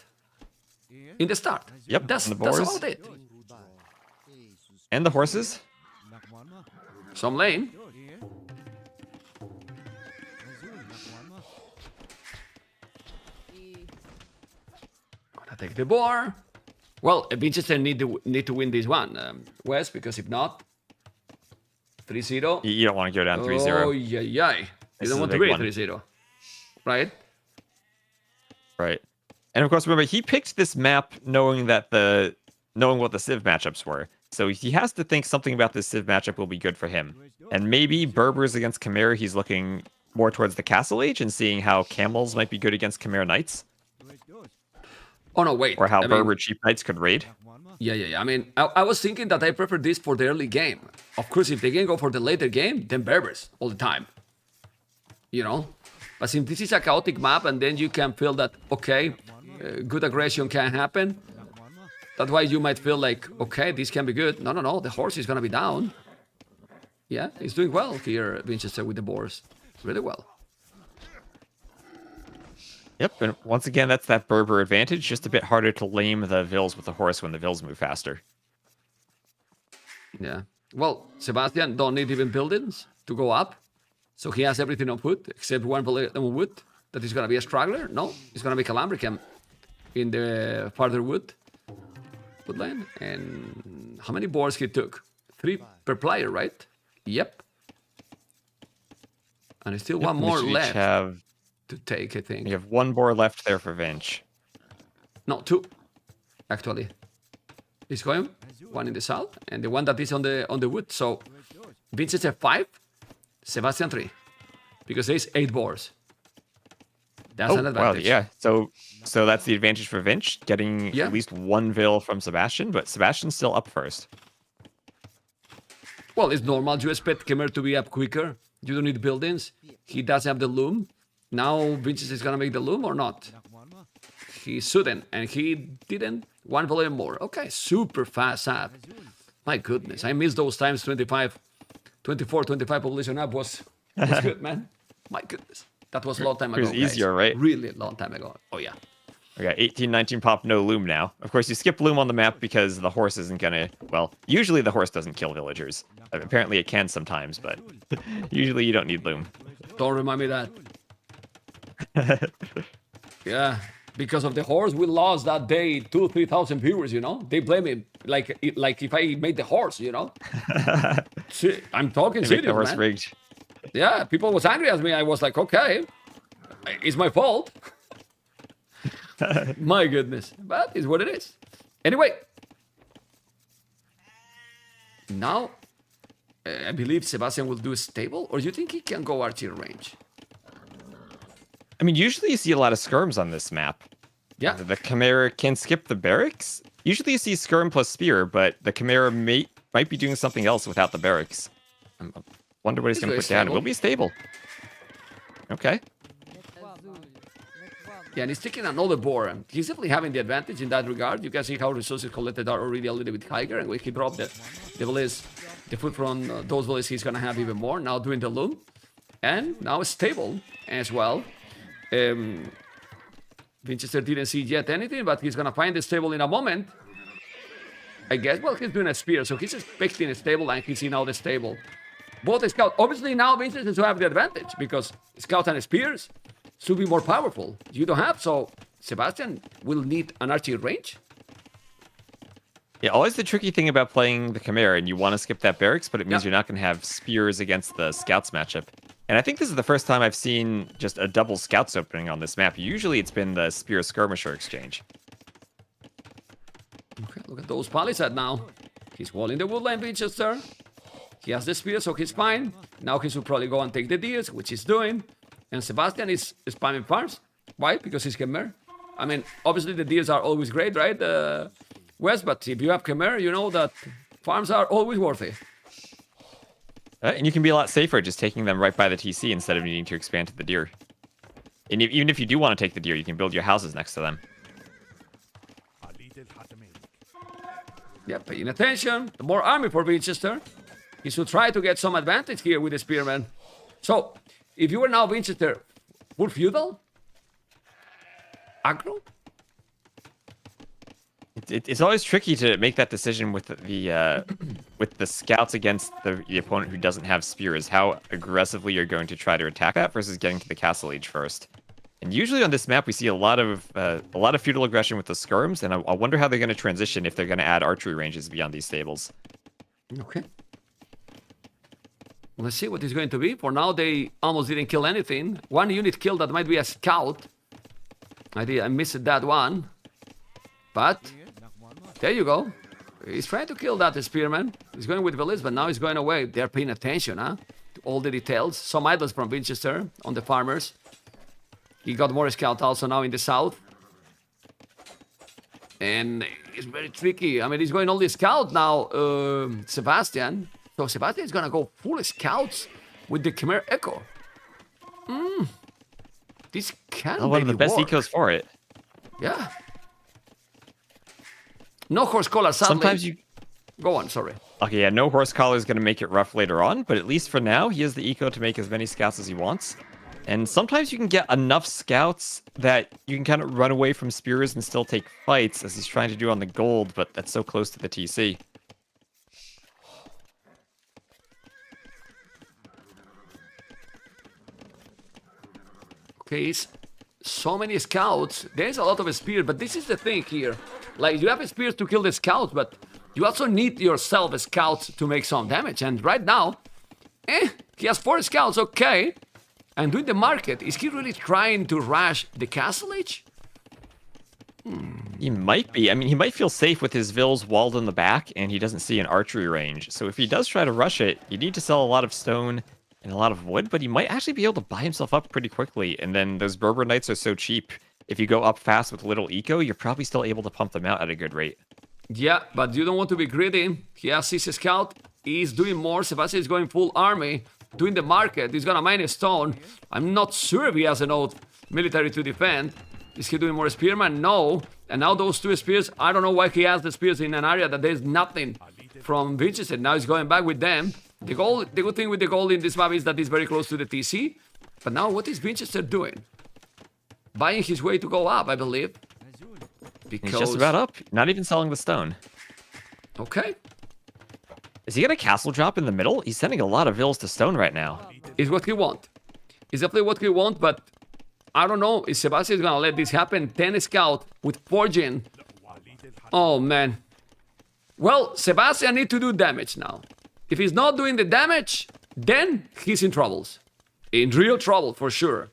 In the start. Yep, That's on the boards. about it. And the horses? Some lane. Gonna take the board. Well, Vinchester need to win this one, West, because if not, 3-0. You don't want to go down 3-0. Oh, yeah. You This don't is want a to big be one. 3-0. Right? Right. And of course, remember, he picked this map knowing what the Civ matchups were. So he has to think something about this Civ matchup will be good for him. And maybe Berbers against Chimera, he's looking more towards the Castle Age and seeing how Camels might be good against Chimera Knights. Oh, no, wait. Or how I mean, Berber Cheap Knights could raid. Yeah. I mean, I was thinking that I prefer this for the early game. Of course, if they can go for the later game, then Berbers all the time. You know? But since this is a chaotic map and then you can feel that, okay, good aggression can happen. That's why you might feel like, okay, this can be good. No, the horse is going to be down. Yeah, he's doing well here, Vinchester, with the boars. Really well. Yep, and once again, that's that Berber advantage. Just a bit harder to lame the Vils with the horse when the Vils move faster. Yeah. Well, Sebastian don't need even buildings to go up. So he has everything on foot, except one on wood. That is going to be a straggler. No, it's going to be Calambricam in the farther wood lane. And how many boards he took? 3 per player, right? Yep. And there's still one We more should each left have, to take, I think. you have 1 board left there for Vinch. No, 2, actually. He's going one in the south and the one that is on the wood. So Vinch has 5, Sebastian 3, because there's 8 boards. That's an Wow, advantage. yeah. So that's the advantage for Vinch, getting Yeah. at least 1 Vil from Sebastian, but Sebastian's still up first. Well, it's normal. You expect Kemer to be up quicker. You don't need buildings. He doesn't have the loom. Now Vinch is going to make the loom or not? He shouldn't, and he didn't. 1 volume more. Okay, super fast up. My goodness, I miss those times. 24, 25 population up was good, man. My goodness. That was a long time ago. It was easier, guys. right? Really long time ago. Oh, yeah. We got 18, 19 pop, no loom now. Of course, you skip loom on the map because the horse isn't gonna... Well, usually the horse doesn't kill villagers. Apparently it can sometimes, but usually you don't need loom. Don't remind me that. Yeah, because of the horse, we lost that day 2,000-3,000 viewers, you know? They blame me like if I made the horse, you know? I'm talking They make serious, the horse man. rigged. Yeah, people was angry at me. I was like, okay, it's my fault. My goodness. But it's what it is. Anyway. Now, I believe Sebastian will do a stable, or do you think he can go archer range? I mean, usually you see a lot of skirms on this map. Yeah. The Chimera can skip the barracks. Usually you see skirm plus spear, but the Chimera might be doing something else without the barracks. I wonder what he's going to He's put down. It stable. will be stable. Okay. Yeah, and he's taking another board. He's definitely having the advantage in that regard. You can see how resources collected are already a little bit higher. And when he dropped the village, the foot from those villages, he's going to have even more. Now doing the loom. And now it's stable as well. Vinchester didn't see yet anything, but he's going to find the stable in a moment. I guess, well, he's doing a spear, so he's expecting a stable, and he's in now the stable. Both scout, obviously now Vinchester will have the advantage, because scouts and spears should be more powerful. You don't have, so Sebastian will need an archer range. Yeah, always the tricky thing about playing the Chimera, and you want to skip that barracks, but it means Yeah. you're not going to have spears against the scouts matchup. And I think this is the first time I've seen just a double scouts opening on this map. Usually it's been the spear skirmisher exchange. Okay, look at those palisades now. He's walling the woodline, Vinchester. He has the spear, so he's fine. Now he should probably go and take the deers, which he's doing. And Sebastian is spamming farms. Why? Because he's Khmer. I mean, obviously the deers are always great, right, Wes? But if you have Khmer, you know that farms are always worthy. And you can be a lot safer just taking them right by the TC instead of needing to expand to the deer. And even if you do want to take the deer, you can build your houses next to them. Yeah, paying attention. The more army for Winchester. He should try to get some advantage here with the spearman. So, if you were now Winchester, full feudal? Aggro? It's always tricky to make that decision with the scouts against the opponent who doesn't have spears. How aggressively you're going to try to attack that versus getting to the castle age first. And usually on this map we see a lot of feudal aggression with the skirms, and I wonder how they're going to transition if they're going to add archery ranges beyond these stables. Okay. Let's see what it's going to be. For now, they almost didn't kill anything. One unit killed, that might be a scout. I missed that one. But, there you go. He's trying to kill that spearman. He's going with Velis, but now he's going away. They're paying attention, huh? To all the details. Some idols from Winchester on the farmers. He got more scout also now in the south. And it's very tricky. I mean, he's going only scout now, Sebastian. So Sebastian is going to go full scouts with the Khmer Echo. This can one of the best work. ecos for it. Yeah. No horse collar, sadly. Sometimes you... Go on, sorry. Okay, yeah, no horse collar is going to make it rough later on, but at least for now, he has the eco to make as many scouts as he wants. And sometimes you can get enough scouts that you can kind of run away from spears and still take fights, as he's trying to do on the gold, but that's so close to the TC. Okay, so many scouts. There's a lot of spears, but this is the thing here. Like, you have spears to kill the scouts, but you also need yourself scouts to make some damage. And right now, he has 4 scouts, okay. And doing the market, is he really trying to rush the castle age? He might be. I mean, he might feel safe with his vills walled in the back, and he doesn't see an archery range. So if he does try to rush it, you need to sell a lot of stone and a lot of wood, but he might actually be able to buy himself up pretty quickly. And then those Berber Knights are so cheap. If you go up fast with little eco, you're probably still able to pump them out at a good rate. Yeah, but you don't want to be greedy. He has his scout. He's doing more. Sebastian is going full army. Doing the market. He's gonna mine a stone. I'm not sure if he has enough military to defend. Is he doing more spearmen? No. And now those 2 spears, I don't know why he has the spears in an area that there's nothing from Vinch. Now he's going back with them. The good thing with the gold in this map is that it's very close to the TC. But now what is Winchester doing? Buying his way to go up, I believe. Because... He's just about up. Not even selling the stone. Okay. Is he gonna castle drop in the middle? He's sending a lot of vills to stone right now. Is what he want. It's definitely what he want, but I don't know if Sebastian is gonna let this happen. 10 scout with forging. Oh man. Well, Sebastian need to do damage now. If he's not doing the damage, then he's in troubles. In real trouble for sure.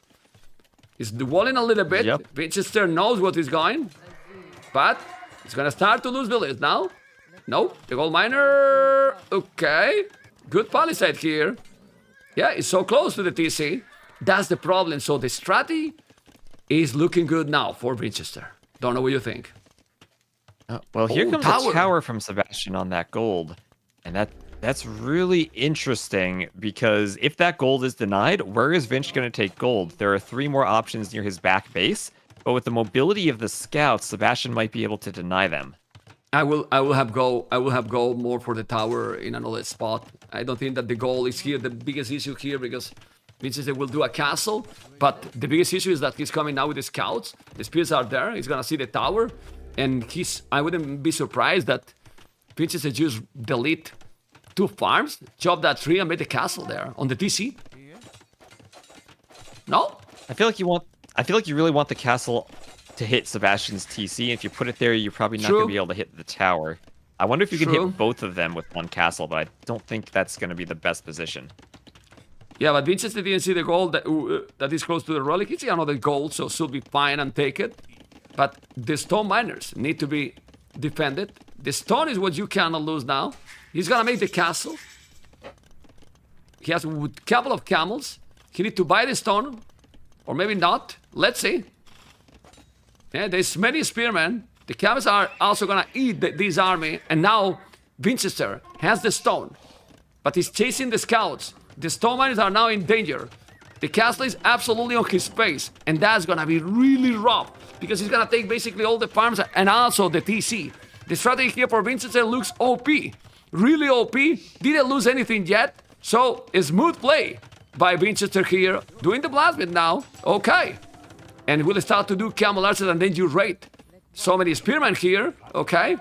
He's walling a little bit. Yep. Winchester knows what he's going. But he's gonna start to lose villas now. Nope, the gold miner. Okay, good palisade here. Yeah, it's so close to the TC. That's the problem. So the strategy is looking good now for Winchester. Don't know what you think. Well, here comes a tower from Sebastian on that gold. And that's really interesting because if that gold is denied, where is Vinch going to take gold? There are 3 more options near his back base. But with the mobility of the scouts, Sebastian might be able to deny them. I will have go more for the tower in another spot. I don't think that the goal is here the biggest issue here because Winchester will do a castle, but the biggest issue is that he's coming now with the scouts. The spears are there. He's gonna see the tower, and I wouldn't be surprised that Winchester just delete 2 farms, chop that tree, and make the castle there on the TC. No? I feel like you really want the castle to hit Sebastian's TC. If you put it there, you're probably not going to be able to hit the tower. I wonder if you can hit both of them with one castle, but I don't think that's going to be the best position. Yeah, but Winchester didn't see the gold that is close to the relic. He see another gold, so should be fine and take it. But the stone miners need to be defended. The stone is what you cannot lose now. He's going to make the castle. He has a couple of camels. He need to buy the stone, or maybe not. Let's see. Yeah, there's many spearmen. The camels are also gonna eat this army, and now Winchester has the stone, but he's chasing the scouts. The stone miners are now in danger. The castle is absolutely on his face, and that's gonna be really rough because he's gonna take basically all the farms and also the TC. The strategy here for Vincenzo looks OP, really OP. Didn't lose anything yet, so a smooth play by Vincenzo here, doing the blasphemy now. Okay, and we'll start to do camel archers and then you raid. So many spearmen here. Okay,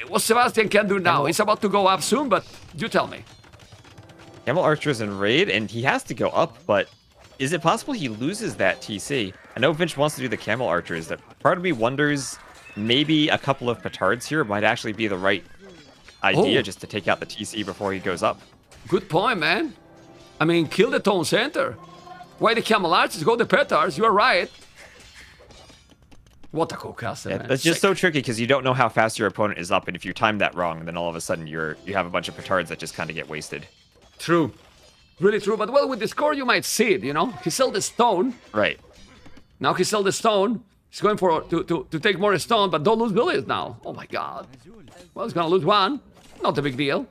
what Sebastian can do now? He's about to go up soon, but you tell me. Camel Archers and Raid, and he has to go up, but is it possible he loses that TC? I know Vinch wants to do the Camel Archers. That part of me wonders maybe a couple of petards here might actually be the right idea just to take out the TC before he goes up. Good point, man. I mean, kill the town center. Why the Camel Archers? Go the petards. You're right. What a cool castle, man. That's just so tricky because you don't know how fast your opponent is up, and if you time that wrong, then all of a sudden you have a bunch of petards that just kind of get wasted. True. Really true. But well, with the score, you might see it, you know? He sold the stone. Right. Now he sold the stone. He's going for to take more stone, but don't lose villages now. Oh my god. Well, he's gonna lose one. Not a big deal.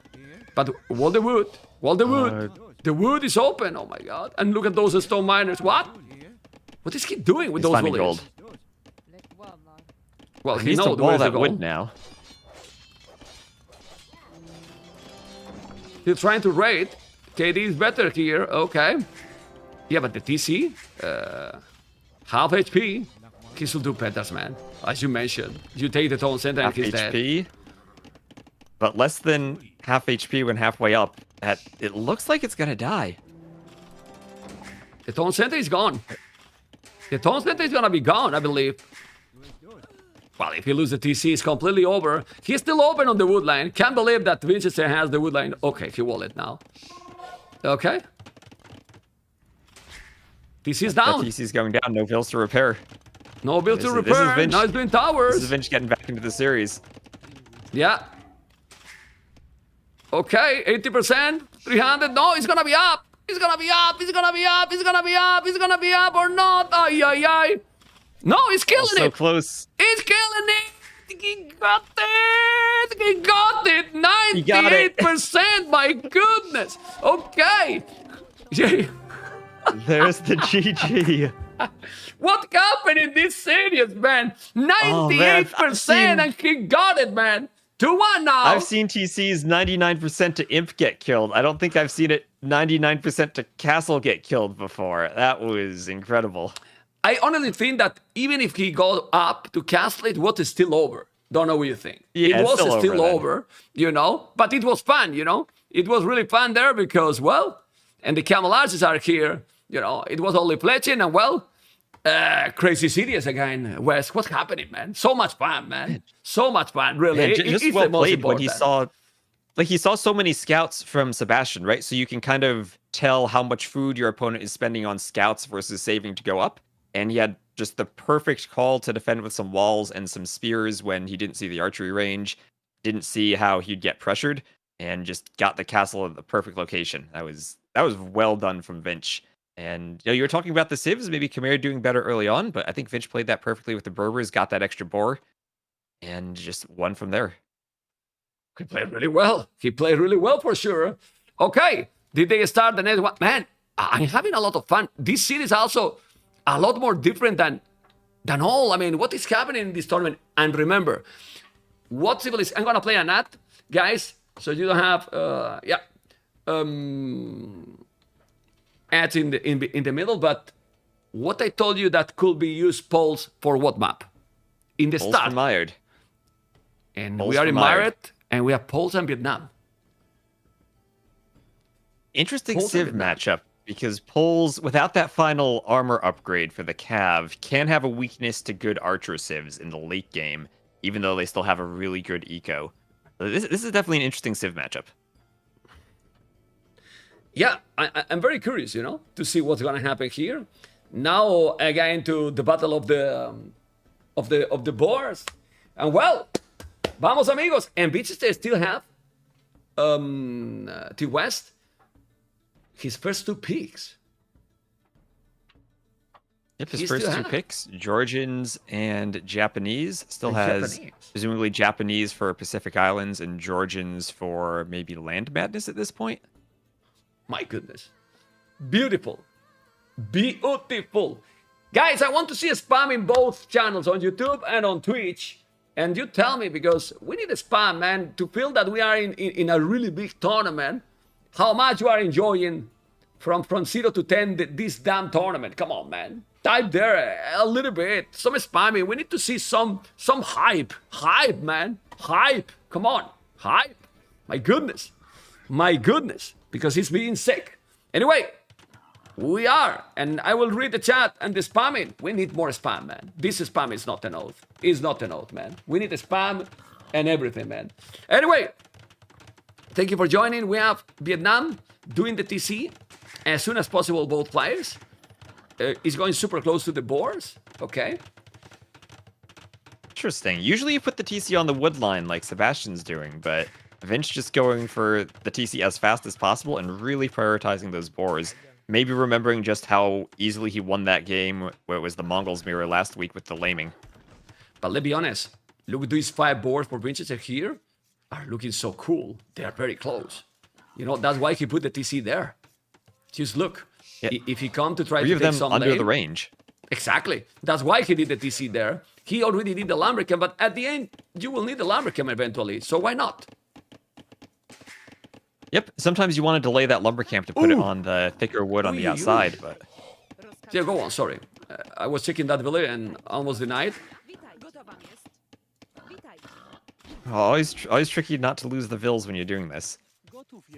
But wall the wood. Wall the wood. The wood is open. Oh my god. And look at those stone miners. What? What is he doing with those villages? Gold. Well, he needs to wall that wood now. He's trying to raid. KD is better here. Okay. Yeah, but the TC, half HP. He should do petas, man. As you mentioned, you take the town center and he's dead. But less than half HP when halfway up. It looks like it's gonna die. The town center is gone. The town center is gonna be gone, I believe. Well, if he loses the TC, it's completely over. He's still open on the wood line. Can't believe that Vincenzo has the wood line. Okay, he wall it now. Okay. TC's down. The TC's going down. No bills to repair. No bill to repair. Now he's doing towers. This is Vinch getting back into the series. Yeah. Okay, 80%, 300. No, he's gonna be up. He's gonna be up. He's gonna be up. He's gonna be up. He's gonna be up or not. Ay, ay, ay. No, he's killing it. So close. He's killing it. He got it. He got it. 98%. My goodness. Okay. There's the GG. What happened in this series, man? 98% and he got it, man. 2-1 now. I've seen TC's 99% to Imp get killed. I don't think I've seen it 99% to Castle get killed before. That was incredible. I honestly think that even if he got up to Castle, it was still over. Don't know what you think. Yeah, it was still over, over, you know? But it was fun, you know? It was really fun there because, well, and the Camel Archers are here, you know? It was only pledging and, well, crazy series again. Wes, what's happening, man? So much fun, man. So much fun, really. Yeah, just well played when he saw... Like, he saw so many scouts from Sebastian, right? So you can kind of tell how much food your opponent is spending on scouts versus saving to go up. And he had just the perfect call to defend with some walls and some spears when he didn't see the archery range, didn't see how he'd get pressured, and just got the castle at the perfect location. That was well done from Vinch. And you know, you were talking about the civs, maybe Khmer doing better early on, but I think Vinch played that perfectly with the Berbers, got that extra boar, and just won from there. He played really well. He played really well for sure. Okay, did they start the next one? Man, I'm having a lot of fun. This series also a lot more different than all. I mean, what is happening in this tournament? And remember, what civilization? I'm gonna play a nat, guys, so you don't have ads in the middle. But what I told you that could be used polls for what map? In the Polls start. from Mired. And Polls we are from in Mired, and we have polls in Vietnam. Interesting Polls civ in Vietnam. matchup. Because Poles, without that final armor upgrade for the Cav, can have a weakness to good archer civs in the late game, even though they still have a really good eco. So this is definitely an interesting civ matchup. Yeah, I'm very curious, you know, to see what's gonna happen here. Now again to the battle of the boars, and well, vamos amigos, and Vincenzo still have T-West. His first two picks. Yep, his first two picks, Georgians and Japanese. Still has Japanese. presumably Japanese for Pacific Islands and Georgians for maybe Land Madness at this point. My goodness. Beautiful. Beautiful. Guys, I want to see a spam in both channels, on YouTube and on Twitch. And you tell me, because we need a spam, man, to feel that we are in a really big tournament. How much you are enjoying from 0 to 10 this damn tournament. Come on, man. Type there a little bit. Some spamming. We need to see some hype. Hype, man. Hype. Come on. Hype. My goodness. My goodness. Because he's being sick. Anyway, we are. And I will read the chat and the spamming. We need more spam, man. This spam is not an oath. It's not an oath, man. We need a spam and everything, man. Anyway, thank you for joining. We have Vietnam doing the TC as soon as possible, both players. He's going super close to the boards. Okay. Interesting. Usually you put the TC on the wood line like Sebastian's doing, but Vinch just going for the TC as fast as possible and really prioritizing those boars. Maybe remembering just how easily he won that game where it was the Mongols mirror last week with the laming. But let's be honest. Look at these 5 boards for Vinch here. Are looking so cool. They are very close. You know, that's why he put the TC there. Just look. Yeah. If he come to try to take some under lane, the range. Exactly. That's why he did the TC there. He already did the Lumbercam, but at the end, you will need the Lumbercam eventually. So why not? Yep. Sometimes you want to delay that Lumbercamp to put it on the thicker wood on the outside, but... Yeah, go on. Sorry. I was checking that village and almost denied. Always tricky not to lose the vills when you're doing this.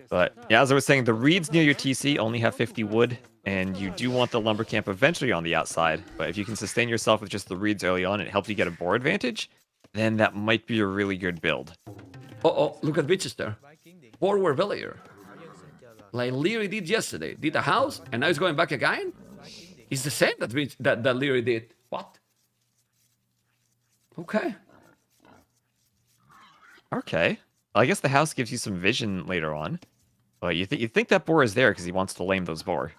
But yeah, as I was saying, the reeds near your TC only have 50 wood, and you do want the Lumbercamp eventually on the outside. But if you can sustain yourself with just the reeds early on and it helps you get a boar advantage, then that might be a really good build. Oh, look at Winchester. Forward villager. Like Leary did yesterday. Did a house, and now he's going back again? It's the same that Leary did. What? Okay. Okay. Well, I guess the house gives you some vision later on. But you think that boar is there because he wants to lame those boar.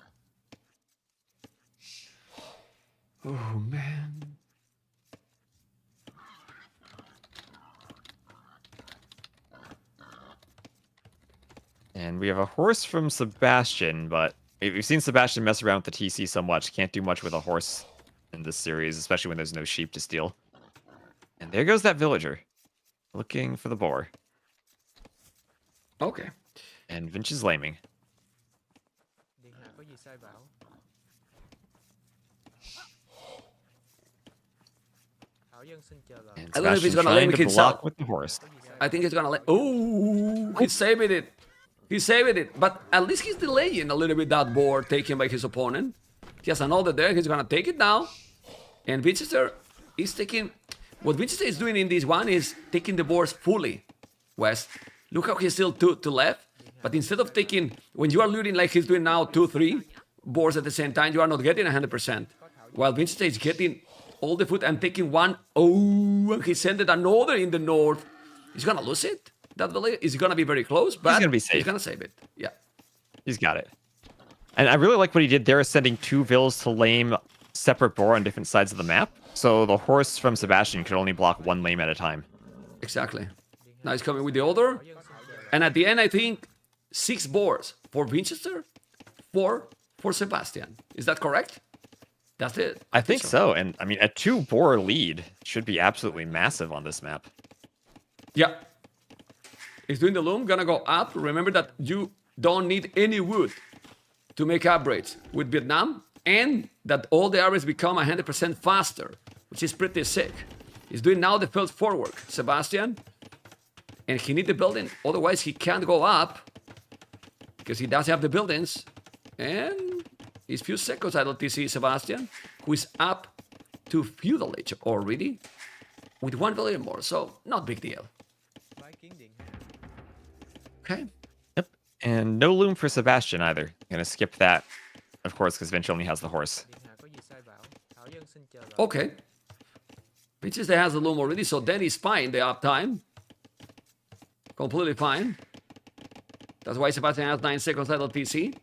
Oh, man. And we have a horse from Sebastian, but we've seen Sebastian mess around with the TC so much. Can't do much with a horse in this series, especially when there's no sheep to steal. And there goes that villager. Looking for the boar. Okay. And Vinch is laming. And I don't know if he's gonna lame himself with the horse. I think he's gonna lame. Oh, he's saving it. He's saving it. But at least he's delaying a little bit that board taken by his opponent. He has another there. He's gonna take it now. And Winchester is taking. What Winchester is doing in this one is taking the boards fully west. Look how he's still to left. But instead of taking, when you are looting like he's doing now 2-3 boards at the same time, you are not getting 100%. While Winchester is getting all the foot and taking one. Oh, he sent it another in the north. He's gonna lose it. That village is gonna be very close, but he's gonna be safe. He's gonna save it. Yeah, he's got it. And I really like what he did there, sending 2 vills to lame separate boar on different sides of the map. So the horse from Sebastian could only block 1 lame at a time. Exactly. Now he's coming with the other, and at the end I think 6 boars for Winchester, 4 for Sebastian. Is that correct? That's it. I think so. And I mean, a 2 boar lead should be absolutely massive on this map. Yeah. He's doing the loom, gonna go up. Remember that you don't need any wood to make upgrades with Vietnam, and that all the arrows become 100% faster, which is pretty sick. He's doing now the field forward, Sebastian, and he needs the building, otherwise he can't go up, because he does have the buildings, and he's few seconds idle TC Sebastian, who is up to feudal age already, with 1 billion more, so not big deal. Okay. Yep. And no loom for Sebastian either. Gonna skip that, of course, because Vinch only has the horse. Okay. Vinch has the loom already, so then he's fine the uptime. Completely fine. That's why Sebastian has 9 seconds idle TC.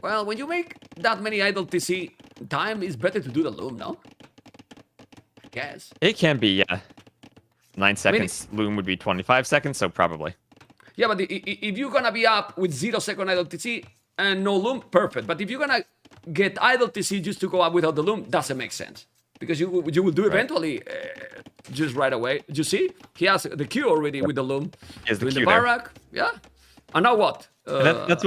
Well, when you make that many idle TC time, it's better to do the loom, no? I guess. It can be, yeah. 9 seconds. Loom would be 25 seconds, so probably. Yeah, but if you're gonna be up with 0 second idle TC and no loom, perfect. But if you're gonna get idle TC just to go up without the loom doesn't make sense. Because you will do eventually just right away. You see? He has the Q already with the loom. He has the Doing Q the there. barrack. Yeah. And now what? That's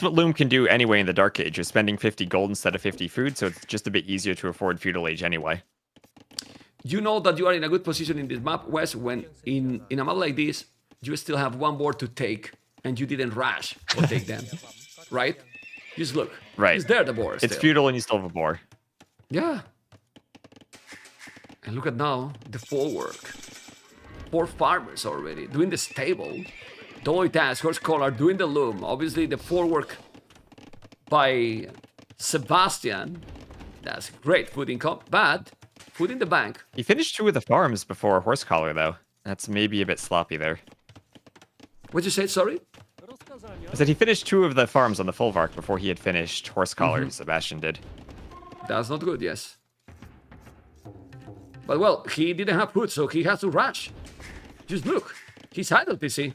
what Loom can do anyway in the Dark Age. You're spending 50 gold instead of 50 food, so it's just a bit easier to afford Feudal Age anyway. You know that you are in a good position in this map, Wes, when in a map like this, you still have one board to take, and you didn't rush or take them, right? Just look. Right. It's there, the board. It's still. feudal and you still have a boar. Yeah. And look at now, the full work. 4 farmers already, doing the stable. DauT, Horse Collar, doing the loom. Obviously, the forework by Sebastian. That's great food income, but food in the bank. He finished 2 of the farms before Horse Collar, though. That's maybe a bit sloppy there. What'd you say, sorry? I said he finished 2 of the farms on the Folvark before he had finished Horse Collar, Sebastian did. That's not good, yes. But well, he didn't have food, so he has to rush. Just look, he's idle, TC.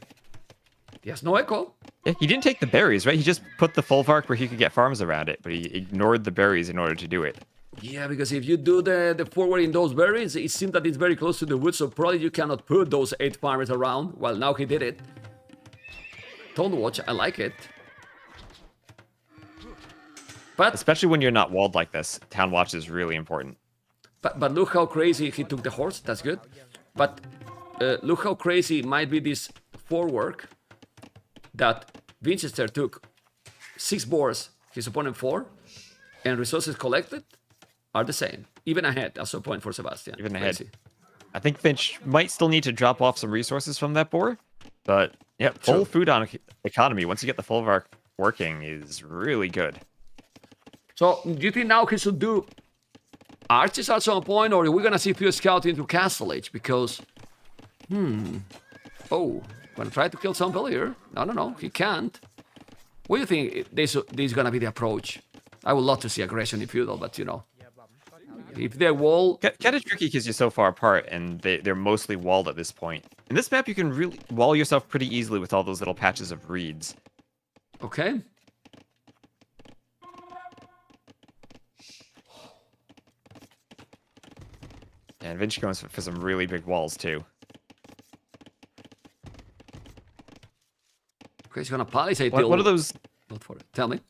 He has no echo. Yeah, he didn't take the berries, right? He just put the Folvark where he could get farms around it, but he ignored the berries in order to do it. Yeah, because if you do the forward in those berries, it seems that it's very close to the wood, so probably you cannot put those 8 farmers around. Well, now he did it. Tone watch, I like it. But Especially when you're not walled like this, town watch is really important. But look how crazy he took the horse. That's good. But look how crazy might be this forework that Winchester took 6 boars, his opponent 4, and resources collected are the same. Even ahead as a point for Sebastian. Even ahead. Crazy. I think Vinch might still need to drop off some resources from that boar, but yeah, full food on economy once you get the Folvark working is really good. So do you think now he should do arches at some point, or are we gonna see few scouts into Castle Age? Because gonna try to kill some villager. No, he can't. What do you think this is gonna be the approach? I would love to see aggression in feudal, but you know, if they wall, Kind of tricky because you're so far apart and they're mostly walled at this point. In this map, you can really wall yourself pretty easily with all those little patches of reeds. okay. And Vinch goes for some really big walls too. Okay, he's gonna palisade. One of those. Not for it. Tell me.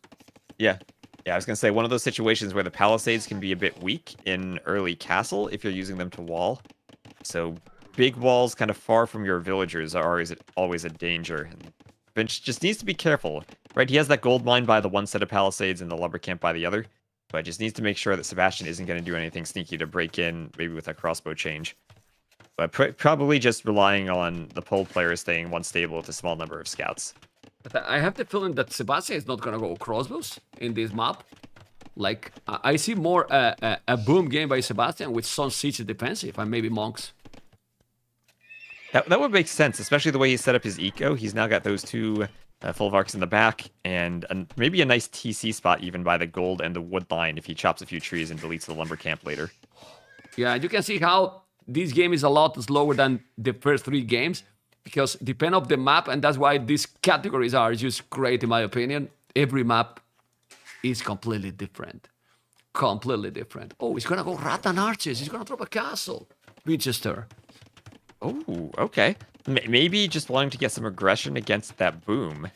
Yeah, I was gonna say one of those situations where the palisades can be a bit weak in early castle if you're using them to wall. So big walls kind of far from your villagers are always a danger. And Vinch just needs to be careful, right? He has that gold mine by the one set of palisades and the lumber camp by the other. But just needs to make sure that Sebastian isn't going to do anything sneaky to break in, maybe with a crossbow change. But probably just relying on the pole player staying one stable with a small number of scouts. But I have the feeling that Sebastian is not gonna go crossbows in this map. Like I see more a boom game by Sebastian with some siege defensive and maybe monks. That would make sense, especially the way he set up his eco. He's now got those 2 Folvarks in the back, and maybe a nice TC spot even by the gold and the wood line if he chops a few trees and deletes the lumber camp later. Yeah, you can see how this game is a lot slower than the first 3 games, because depend on the map, and that's why these categories are just great in my opinion. Every map is completely different. Completely different. Oh, he's gonna go Rattan Arches. He's gonna drop a castle. Winchester. Oh, okay. Maybe just wanting to get some aggression against that boom.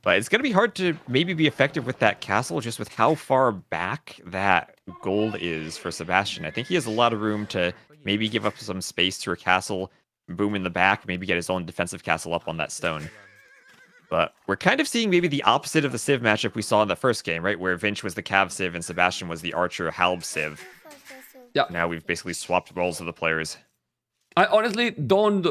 But it's going to be hard to maybe be effective with that castle just with how far back that gold is for Sebastian. I think he has a lot of room to maybe give up some space to a castle, boom in the back, maybe get his own defensive castle up on that stone. But we're kind of seeing maybe the opposite of the Civ matchup we saw in the first game, right? Where Vinch was the Cav Civ and Sebastian was the Archer Halb Civ. Yeah. Now we've basically swapped roles of the players. I honestly don't.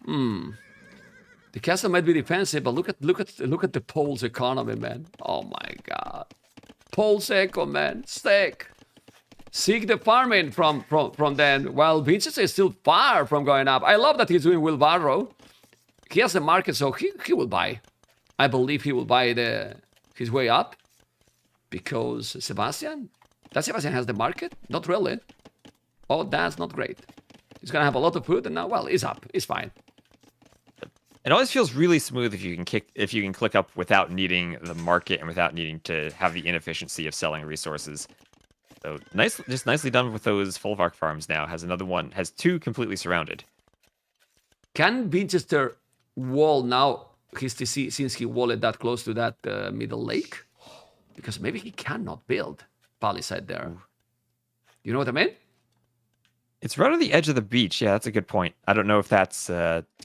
The castle might be defensive, but look at the Pole's economy, man. Oh my god, Pole's eco, man, stick. Seek the farming from them, while Vinci is still far from going up. I love that he's doing wheelbarrow. He has the market, so he will buy. I believe he will buy his way up, because Sebastian has the market. Not really. Oh, that's not great. He's gonna have a lot of food, and now, well, he's up. He's fine. It always feels really smooth if you can click up without needing the market and without needing to have the inefficiency of selling resources. So just nicely done with those Folvark farms. Now has 2 completely surrounded. Can Winchester wall now his TC since he walled that close to that middle lake? Because maybe he cannot build palisade there. You know what I mean? It's right on the edge of the beach. Yeah, that's a good point. I don't know if that's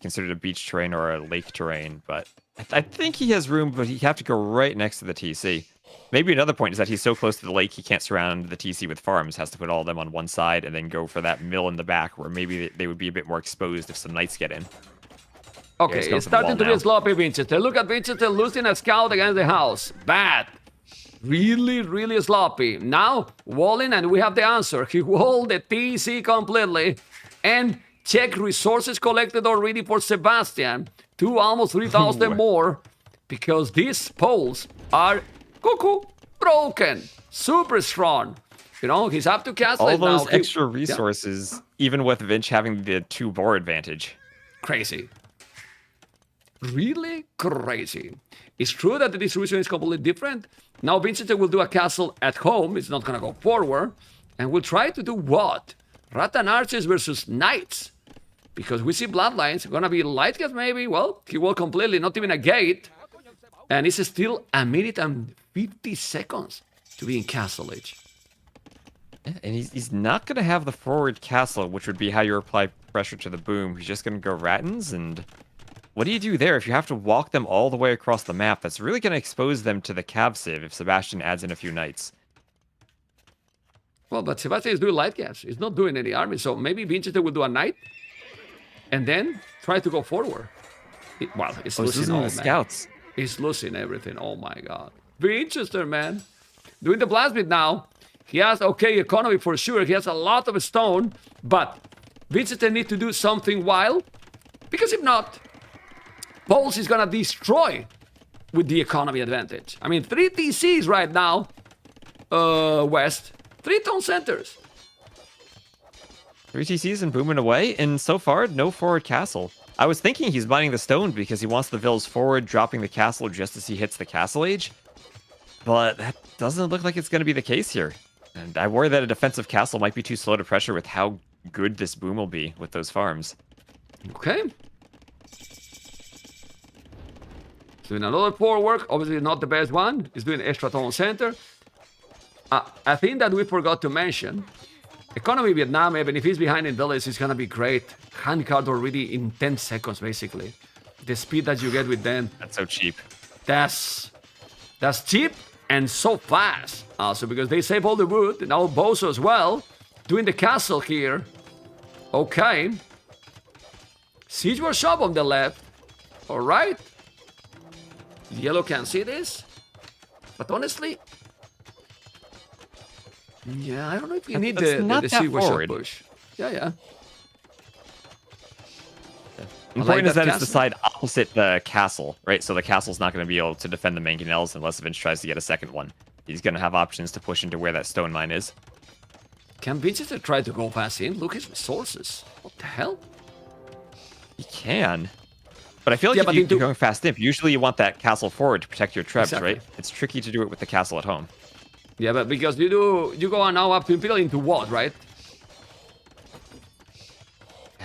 considered a beach terrain or a lake terrain, but I think he has room, but he'd have to go right next to the TC. Maybe another point is that he's so close to the lake, he can't surround the TC with farms, has to put all of them on one side and then go for that mill in the back where maybe they would be a bit more exposed if some knights get in. Okay, it's starting to be sloppy, Winchester. Look at Winchester losing a scout against the house. Bad. Really, really sloppy. Now, walling, and we have the answer. He walled the TC completely. And check resources collected already for Sebastian. Almost 3,000 more. Because these poles are cuckoo broken. Super strong. You know, he's up to castle all now. those extra resources, even with Vinch having the 2 boar advantage. Crazy. Really crazy. It's true that the distribution is completely different. Now Winchester will do a castle at home. It's not gonna go forward. And we'll try to do what? Rattan Archers versus Knights. Because we see Bloodlines. Gonna be light gas maybe. Well, he walled completely, not even a gate. And it's still 1 minute and 50 seconds to be in Castle Age. Yeah, and he's not gonna have the forward castle, which would be how you apply pressure to the boom. He's just gonna go Rattans, and what do you do there if you have to walk them all the way across the map? That's really going to expose them to the Cav Civ if Sebastian adds in a few knights. Well, but Sebastian is doing light gas. He's not doing any army, so maybe Winchester will do a knight and then try to go forward. It's losing all, the scouts. He's losing everything. Oh my god. Winchester, man. Doing the blast beat now. He has okay economy for sure. He has a lot of stone, but Winchester needs to do something wild, because if not, Poles is gonna destroy with the economy advantage. I mean, 3 TCs right now, west, 3 town centers. 3 TCs and booming away, and so far, no forward castle. I was thinking he's mining the stone because he wants the villas forward, dropping the castle just as he hits the castle age. But that doesn't look like it's going to be the case here. And I worry that a defensive castle might be too slow to pressure with how good this boom will be with those farms. Okay. Doing another forward work, obviously not the best one. He's doing extra town center. I think that we forgot to mention, economy Vietnam, even if he's behind in village, is gonna be great. Handcard already in 10 seconds, basically. The speed that you get with them. That's so cheap. That's cheap and so fast. Also, because they save all the wood, now Bozo as well. Doing the castle here. Okay. Siege workshop on the left. Alright. Yellow can see this. But honestly, yeah, I don't know if you need the siege workshop push. Yeah. Important is that it's the side opposite the castle, right? So the castle's not going to be able to defend the mangonels unless Vinch tries to get a second one. He's going to have options to push into where that stone mine is. Can Vinchester try to go fast in? Look at his resources. What the hell? He can. But I feel like if you're going fast in, usually you want that castle forward to protect your trebs, exactly. Right? It's tricky to do it with the castle at home. Yeah, but because you go now up to Imperial into what, right?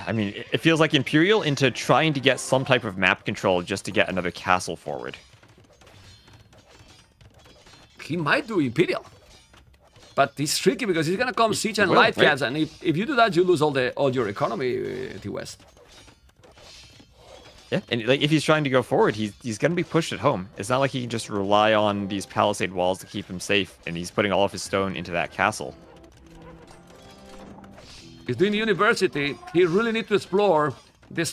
I mean, it feels like Imperial into trying to get some type of map control just to get another castle forward. He might do Imperial. But it's tricky because he's gonna come siege and light cats, and if you do that, you lose all your economy to West. Yeah, and like if he's trying to go forward, he's gonna be pushed at home. It's not like he can just rely on these palisade walls to keep him safe, and he's putting all of his stone into that castle. He's doing university. He really needs to explore. The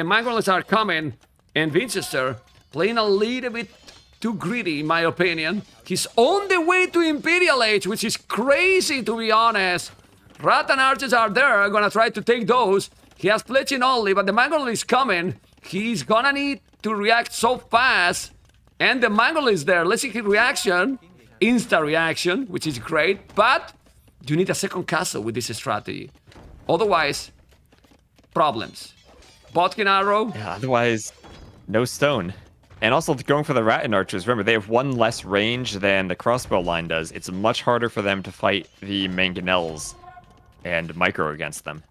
Mangonels are coming, and Winchester playing a little bit too greedy, in my opinion. He's on the way to Imperial Age, which is crazy, to be honest. Rattan Archers are there, gonna try to take those. He has pledging only, but the Mangonel is coming. He's gonna need to react so fast. And the Mangonel is there. Let's see his reaction. Insta reaction, which is great. But you need a second castle with this strategy. Otherwise, problems. Botkin arrow. Yeah, otherwise, No stone. And also going for the Rattan Archers, remember, they have one less range than the crossbow line does. It's much harder for them to fight the Mangonels and micro against them.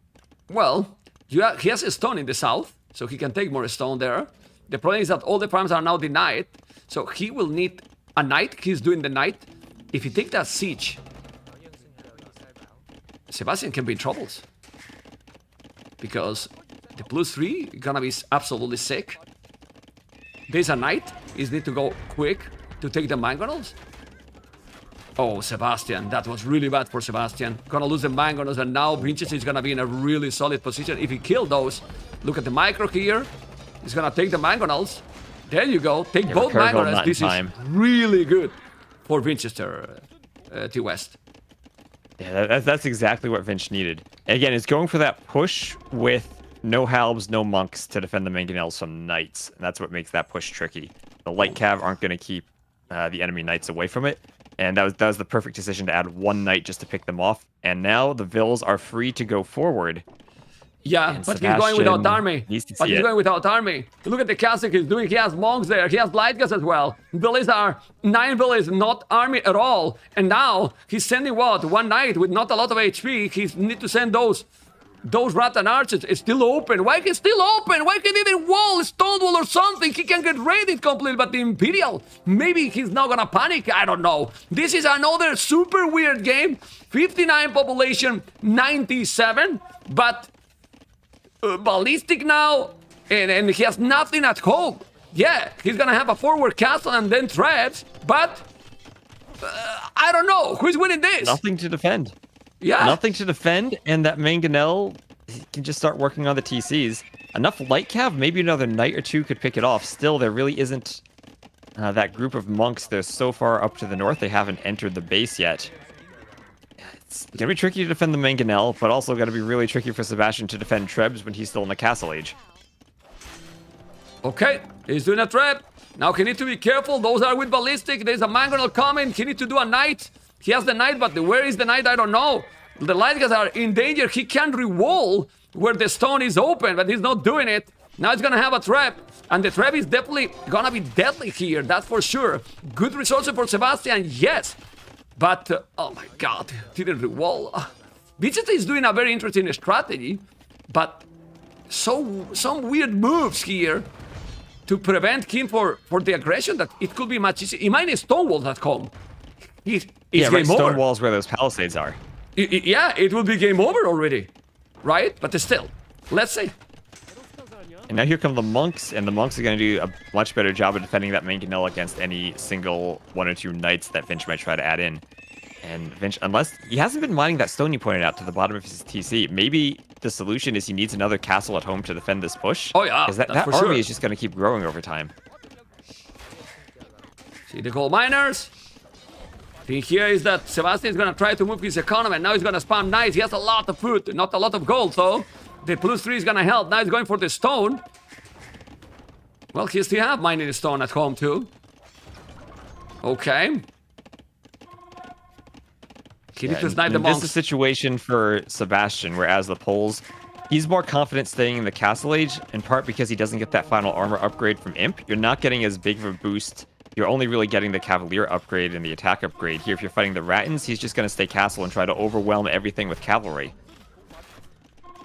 Well, he has a stone in the south, so he can take more stone there. The problem is that all the farms are now denied, so he will need a knight. He's doing the knight. If he takes that siege, Sebastian can be in troubles. Because the +3 gonna be absolutely sick. There's a knight. He need to go quick to take the Mangonels. Oh, Sebastian, that was really bad for Sebastian. Gonna lose the Mangonels, and now Vinch is gonna be in a really solid position. If he kills those, look at the micro here. He's gonna take the Mangonels. There you go. Take both Mangonels. This is really good for Winchester, T-West. Yeah, that's exactly what Vinch needed. Again, it's going for that push with no halbs, no monks to defend the Mangonels from knights. And that's what makes that push tricky. The light cav aren't going to keep the enemy knights away from it. And that was the perfect decision to add one knight just to pick them off. And now the Vills are free to go forward. Yeah, and but he's going without army. But he's going without army. Look at the castle he's doing. He has monks there. He has light gas as well. Villas are 9 villas, not army at all. And now he's sending what? One knight with not a lot of HP. He need to send those Rattan Archers. It's still open. Why is it still open? Why can't he wall, stone wall or something? He can get raided completely. But the Imperial, maybe he's not gonna panic. I don't know. This is another super weird game. 59 population, 97. But ballistic now, and he has nothing at home. Yeah, he's gonna have a forward castle and then traps, but I don't know. Who's winning this? Nothing to defend. Yeah. Nothing to defend, and that Mangonel can just start working on the TCs. Enough light cav, maybe another knight or two could pick it off. Still, there really isn't that group of monks. They're so far up to the north, they haven't entered the base yet. It's gonna be tricky to defend the Mangonel, but also gonna be really tricky for Sebastian to defend Trebs when he's still in the castle age. Okay, he's doing a trap. Now he needs to be careful. Those are with ballistic. There's a Mangonel coming. He needs to do a knight. He has the knight, but where is the knight? I don't know. The light guys are in danger. He can re-wall where the stone is open, but he's not doing it. Now he's gonna have a trap, and the trap is definitely gonna be deadly here. That's for sure. Good resources for Sebastian, yes. But, oh my god, didn't re-wall. Vegeta is doing a very interesting strategy, but some weird moves here to prevent him for the aggression that it could be much easier. He might stonewall that home. It's yeah, game over. Stone walls where those palisades are. Yeah, it will be game over already, right? But still, let's see. And now here come the monks, and the monks are going to do a much better job of defending that Mangonel against any single 1 or 2 knights that Vinch might try to add in. And Vinch, unless he hasn't been mining that stone you pointed out to the bottom of his TC, maybe the solution is he needs another castle at home to defend this push. Oh yeah, because that for army sure. is just going to keep growing over time. See the gold miners. Thing here is that Sebastian is going to try to move his economy, and now he's going to spam knights. He has a lot of food, not a lot of gold, so the +3 is going to help. Now he's going for the stone. Well, he still have mining the stone at home too. Okay. He needs to snipe the monks. This is a situation for Sebastian, whereas the Poles, he's more confident staying in the castle age, in part because he doesn't get that final armor upgrade from Imp. You're not getting as big of a boost. You're only really getting the Cavalier upgrade and the attack upgrade. Here, if you're fighting the Rattans, he's just going to stay castle and try to overwhelm everything with cavalry.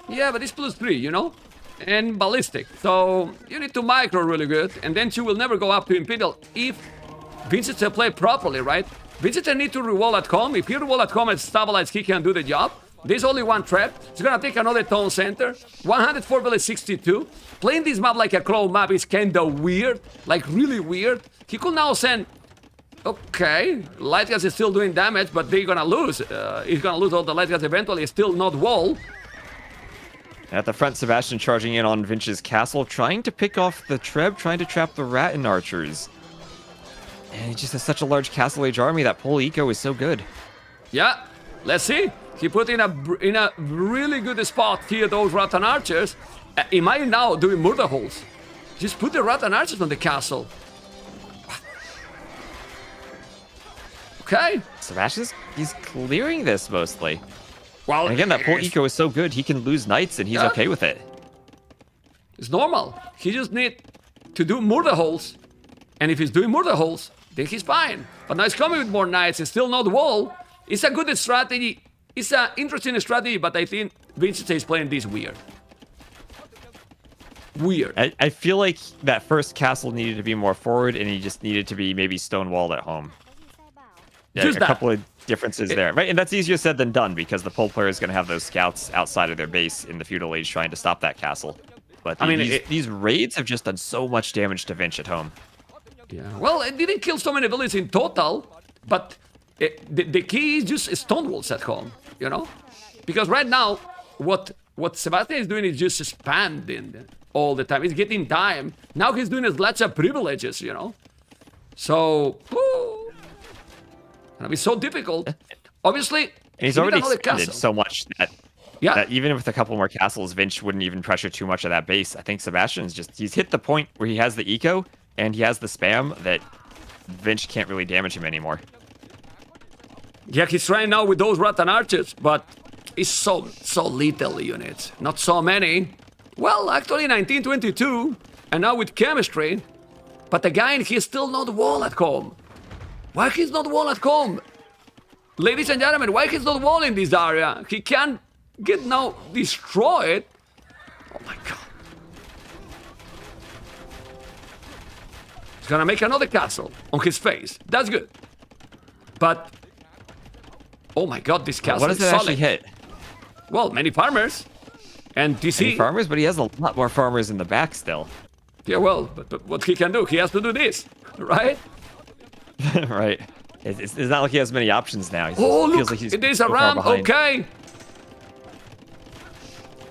Yeah, but it's +3, you know? And ballistic. So you need to micro really good, and then you will never go up to Imperial if Vincent play properly, right? Vincent need to re-wall at home. If he re-wall at home and stabilize, he can do the job. There's only one trap. He's gonna take another town center. 104 village 62. Playing this map like a claw map is kinda weird. Like really weird. He could now send... Okay, light gas is still doing damage, but they're gonna lose. He's gonna lose all the light gas eventually. Still not wall. At the front, Sebastian charging in on Vinch's castle, trying to pick off the Treb, trying to trap the Rattan archers. And he just has such a large castle age army. That pole eco is so good. Yeah, let's see. He put in a really good spot here those Rattan archers. He might now doing murder holes. Just put the Rattan archers on the castle. Okay. Sebastian's he's clearing this mostly. Well, and again, that pole eco is so good. He can lose knights and he's okay with it. It's normal. He just need to do murder holes. And if he's doing murder holes, then he's fine. But now he's coming with more knights and still not wall. It's a good strategy. It's an interesting strategy, but I think Vinch is playing this weird. Weird. I feel like that first castle needed to be more forward, and he just needed to be maybe stonewalled at home. Yeah, Just a that. couple of differences there, right? And that's easier said than done because the pole player is going to have those scouts outside of their base in the feudal age trying to stop that castle. But I mean, these raids have just done so much damage to Vinch at home. Yeah. Well, it didn't kill so many villages in total, but the key is just stonewalls at home, you know? Because right now, what Sebastian is doing is just spamming all the time. He's getting time. Now he's doing his lots of privileges, you know? So, gonna be so difficult. Obviously, And he's he already need another expanded castle. so much that, Yeah. that even with a couple more castles, Vinch wouldn't even pressure too much of that base. I think Sebastian's he's hit the point where he has the eco and he has the spam that Vinch can't really damage him anymore. Yeah, he's trying now with those Rattan Archers, but it's so little units. Not so many. Well, actually 1922, and now with chemistry. But again, he's still not wall at home. Why he's not wall at home? Ladies and gentlemen, why he's not wall in this area? He can get now destroyed. Oh my god. He's gonna make another castle on his face. That's good. But oh my god, this castle What does is it solid. actually hit? Well, many farmers. And DC. Any farmers, but he has a lot more farmers in the back still. Yeah, well, but what he can do, he has to do this, right? Right. It's not like he has many options now. Oh, feels look, like he's it is so a far ram. behind. Okay.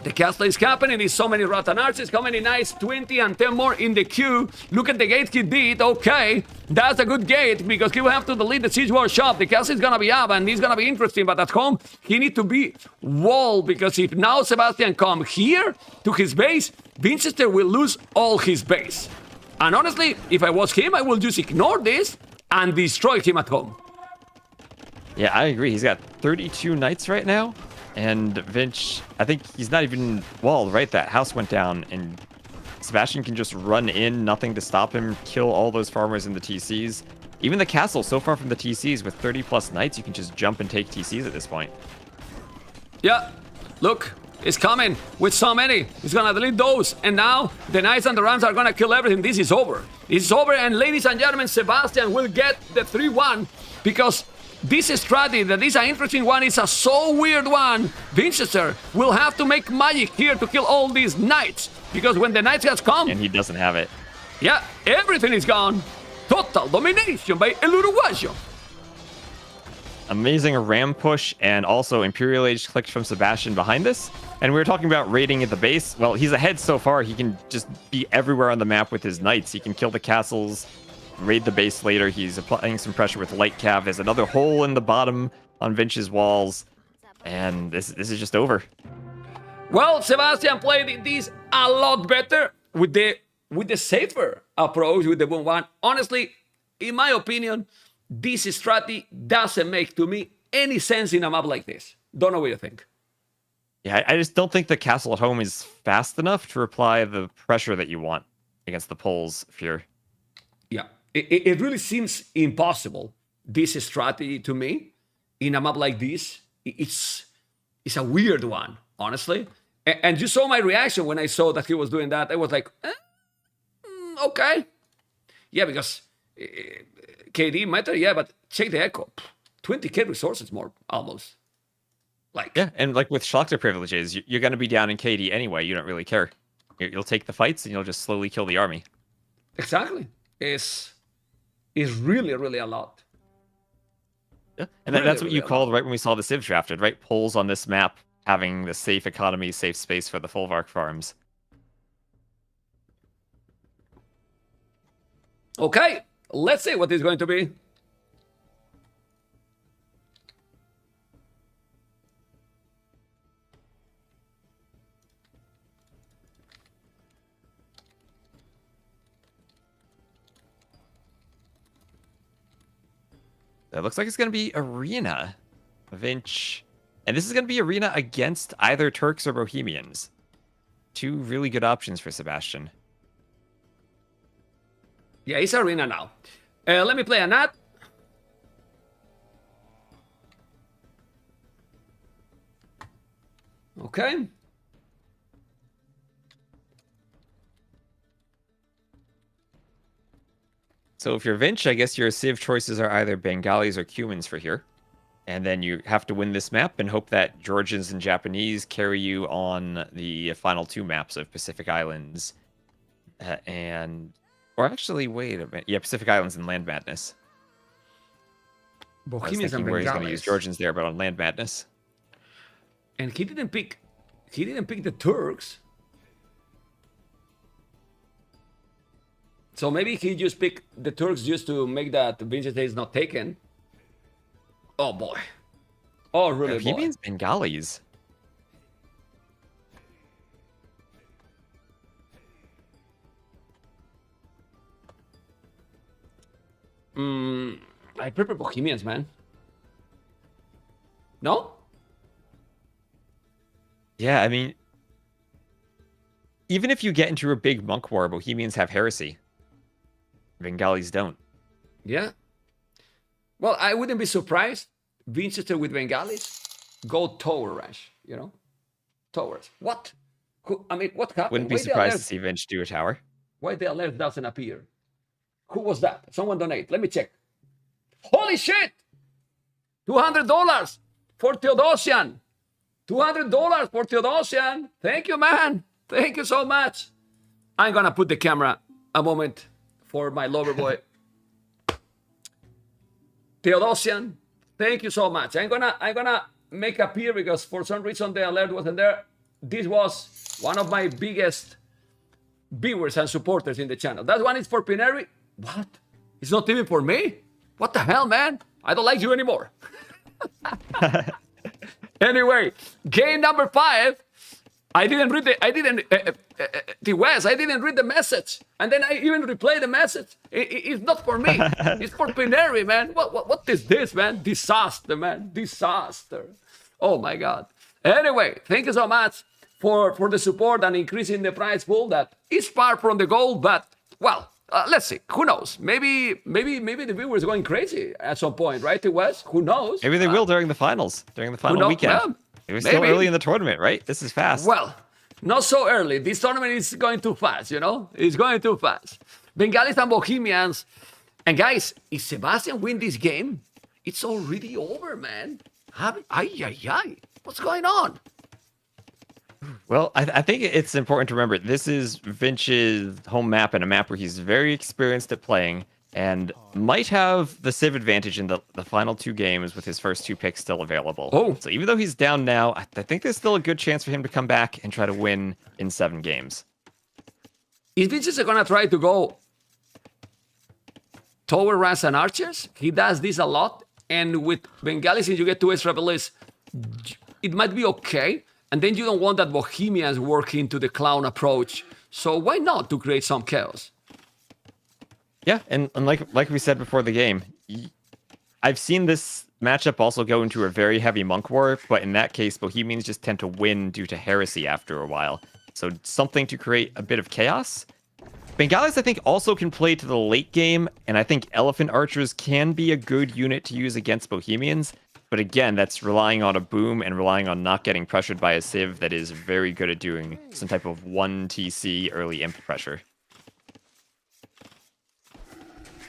The castle is happening. There's so many Rattan Archers. How many knights? 20 and 10 more in the queue. Look at the gate he did. Okay. That's a good gate because he will have to delete the siege workshop. The castle is going to be up and it's going to be interesting. But at home, he need to be walled because if now Sebastian come here to his base, Winchester will lose all his base. And honestly, if I was him, I will just ignore this and destroy him at home. Yeah, I agree. He's got 32 knights right now. And Vinch, I think he's not even walled, right? That house went down, and Sebastian can just run in, nothing to stop him, kill all those farmers in the TCs. Even the castle, so far from the TCs, with 30 plus knights, you can just jump and take TCs at this point. Yeah, look, it's coming with so many. He's gonna delete those, and now the knights and the rams are gonna kill everything. This is over. It's over, and ladies and gentlemen, Sebastian will get the 3-1 because this strategy, that is an interesting one, is a so weird one. Winchester will have to make magic here to kill all these knights. Because when the knights has come... And he doesn't have it. Yeah, everything is gone. Total domination by El Uruguayo. Amazing ram push, and also Imperial Age clicked from Sebastian behind this. And we were talking about raiding at the base. Well, he's ahead so far. He can just be everywhere on the map with his knights. He can kill the castles, raid the base later. He's applying some pressure with light cav. There's another hole in the bottom on Vinch's walls, and this is just over. Well, Sebastian played this a lot better with the safer approach with the boom one. Honestly, in my opinion, this strategy doesn't make to me any sense in a map like this. Don't know what you think. Yeah, I just don't think the castle at home is fast enough to apply the pressure that you want against the poles fear. Yeah, it really seems impossible, this strategy to me, in a map like this. It's a weird one, honestly. And you saw my reaction when I saw that he was doing that. I was like, okay. Yeah, because KD matter, yeah, but check the echo. 20k resources more, almost. Like, yeah, and like with Schlachter privileges, you're going to be down in KD anyway. You don't really care. You'll take the fights and you'll just slowly kill the army. Exactly. It's really, really a lot. Yeah, and Really, that's what you really a called lot. right when we saw the Civ drafted, right? Poles on this map having the safe economy, safe space for the Folvark farms. Okay, let's see what is going to be. It looks like it's going to be Arena. Vinch. And this is going to be Arena against either Turks or Bohemians. Two really good options for Sebastian. Yeah, it's arena now. Let me play a nat. Okay. So if you're Vinch, I guess your Civ choices are either Bengalis or Cumans for here. And then you have to win this map and hope that Georgians and Japanese carry you on the final 2 maps of Pacific Islands. Or actually, wait a minute. Yeah, Pacific Islands and Land Madness. I was Bohemians and thinking where he's going to use Bengalis. Georgians there, but on Land Madness. And he didn't pick the Turks. So maybe he just picked the Turks just to make that Vinch is not taken. Oh boy. Oh really? He boy. means Bengalis. I prefer Bohemians, man. No? Yeah, I mean, even if you get into a big monk war, Bohemians have heresy. Bengalis don't. Yeah. Well, I wouldn't be surprised. Winchester with Bengalis go tower rush, you know? Towers. What? I mean, what happened? Wouldn't be Why the surprised to alert- see Vinch do a tower. Why the alert doesn't appear? Who was that? Someone donate. Let me check. Holy shit! $200 for Theodosian. $200 for Theodosian. Thank you, man. Thank you so much. I'm gonna put the camera a moment for my lover boy. Theodosian, thank you so much. I'm gonna make appear because for some reason the alert wasn't there. This was one of my biggest viewers and supporters in the channel. That one is for Pineri. What? It's not even for me? What the hell, man? I don't like you anymore. Anyway, game number 5. I didn't read the message. And then I even replayed the message. It's not for me. It's for Pineri, man. What is this, man? Disaster, man. Disaster. Oh my God. Anyway, thank you so much for the support and increasing the prize pool. That is far from the goal, but well, let's see. Who knows? Maybe the viewers are going crazy at some point, right? It was. Who knows? Maybe they will during the finals, during the final knows? weekend. Well, It was still maybe. early in the tournament, right? This is fast. Well, not so early. This tournament is going too fast, you know? It's going too fast. Bengalis and Bohemians. And guys, if Sebastian win this game, it's already over, man. What's going on? Well, I think it's important to remember this is Vinch's home map and a map where he's very experienced at playing and might have the Civ advantage in the final 2 games with his first 2 picks still available. Oh. So even though he's down now, I think there's still a good chance for him to come back and try to win in 7 games. Is Vinch going to try to go tower runs and archers? He does this a lot. And with Bengalis, if you get 2 extra abilities, it might be okay. And then you don't want that Bohemians work into the clown approach. So why not to create some chaos? Yeah, and like we said before the game, I've seen this matchup also go into a very heavy monk war, but in that case, Bohemians just tend to win due to heresy after a while. So something to create a bit of chaos. Bengalis, I think, also can play to the late game, and I think Elephant Archers can be a good unit to use against Bohemians. But again, that's relying on a boom and relying on not getting pressured by a Civ that is very good at doing some type of 1 TC early imp pressure.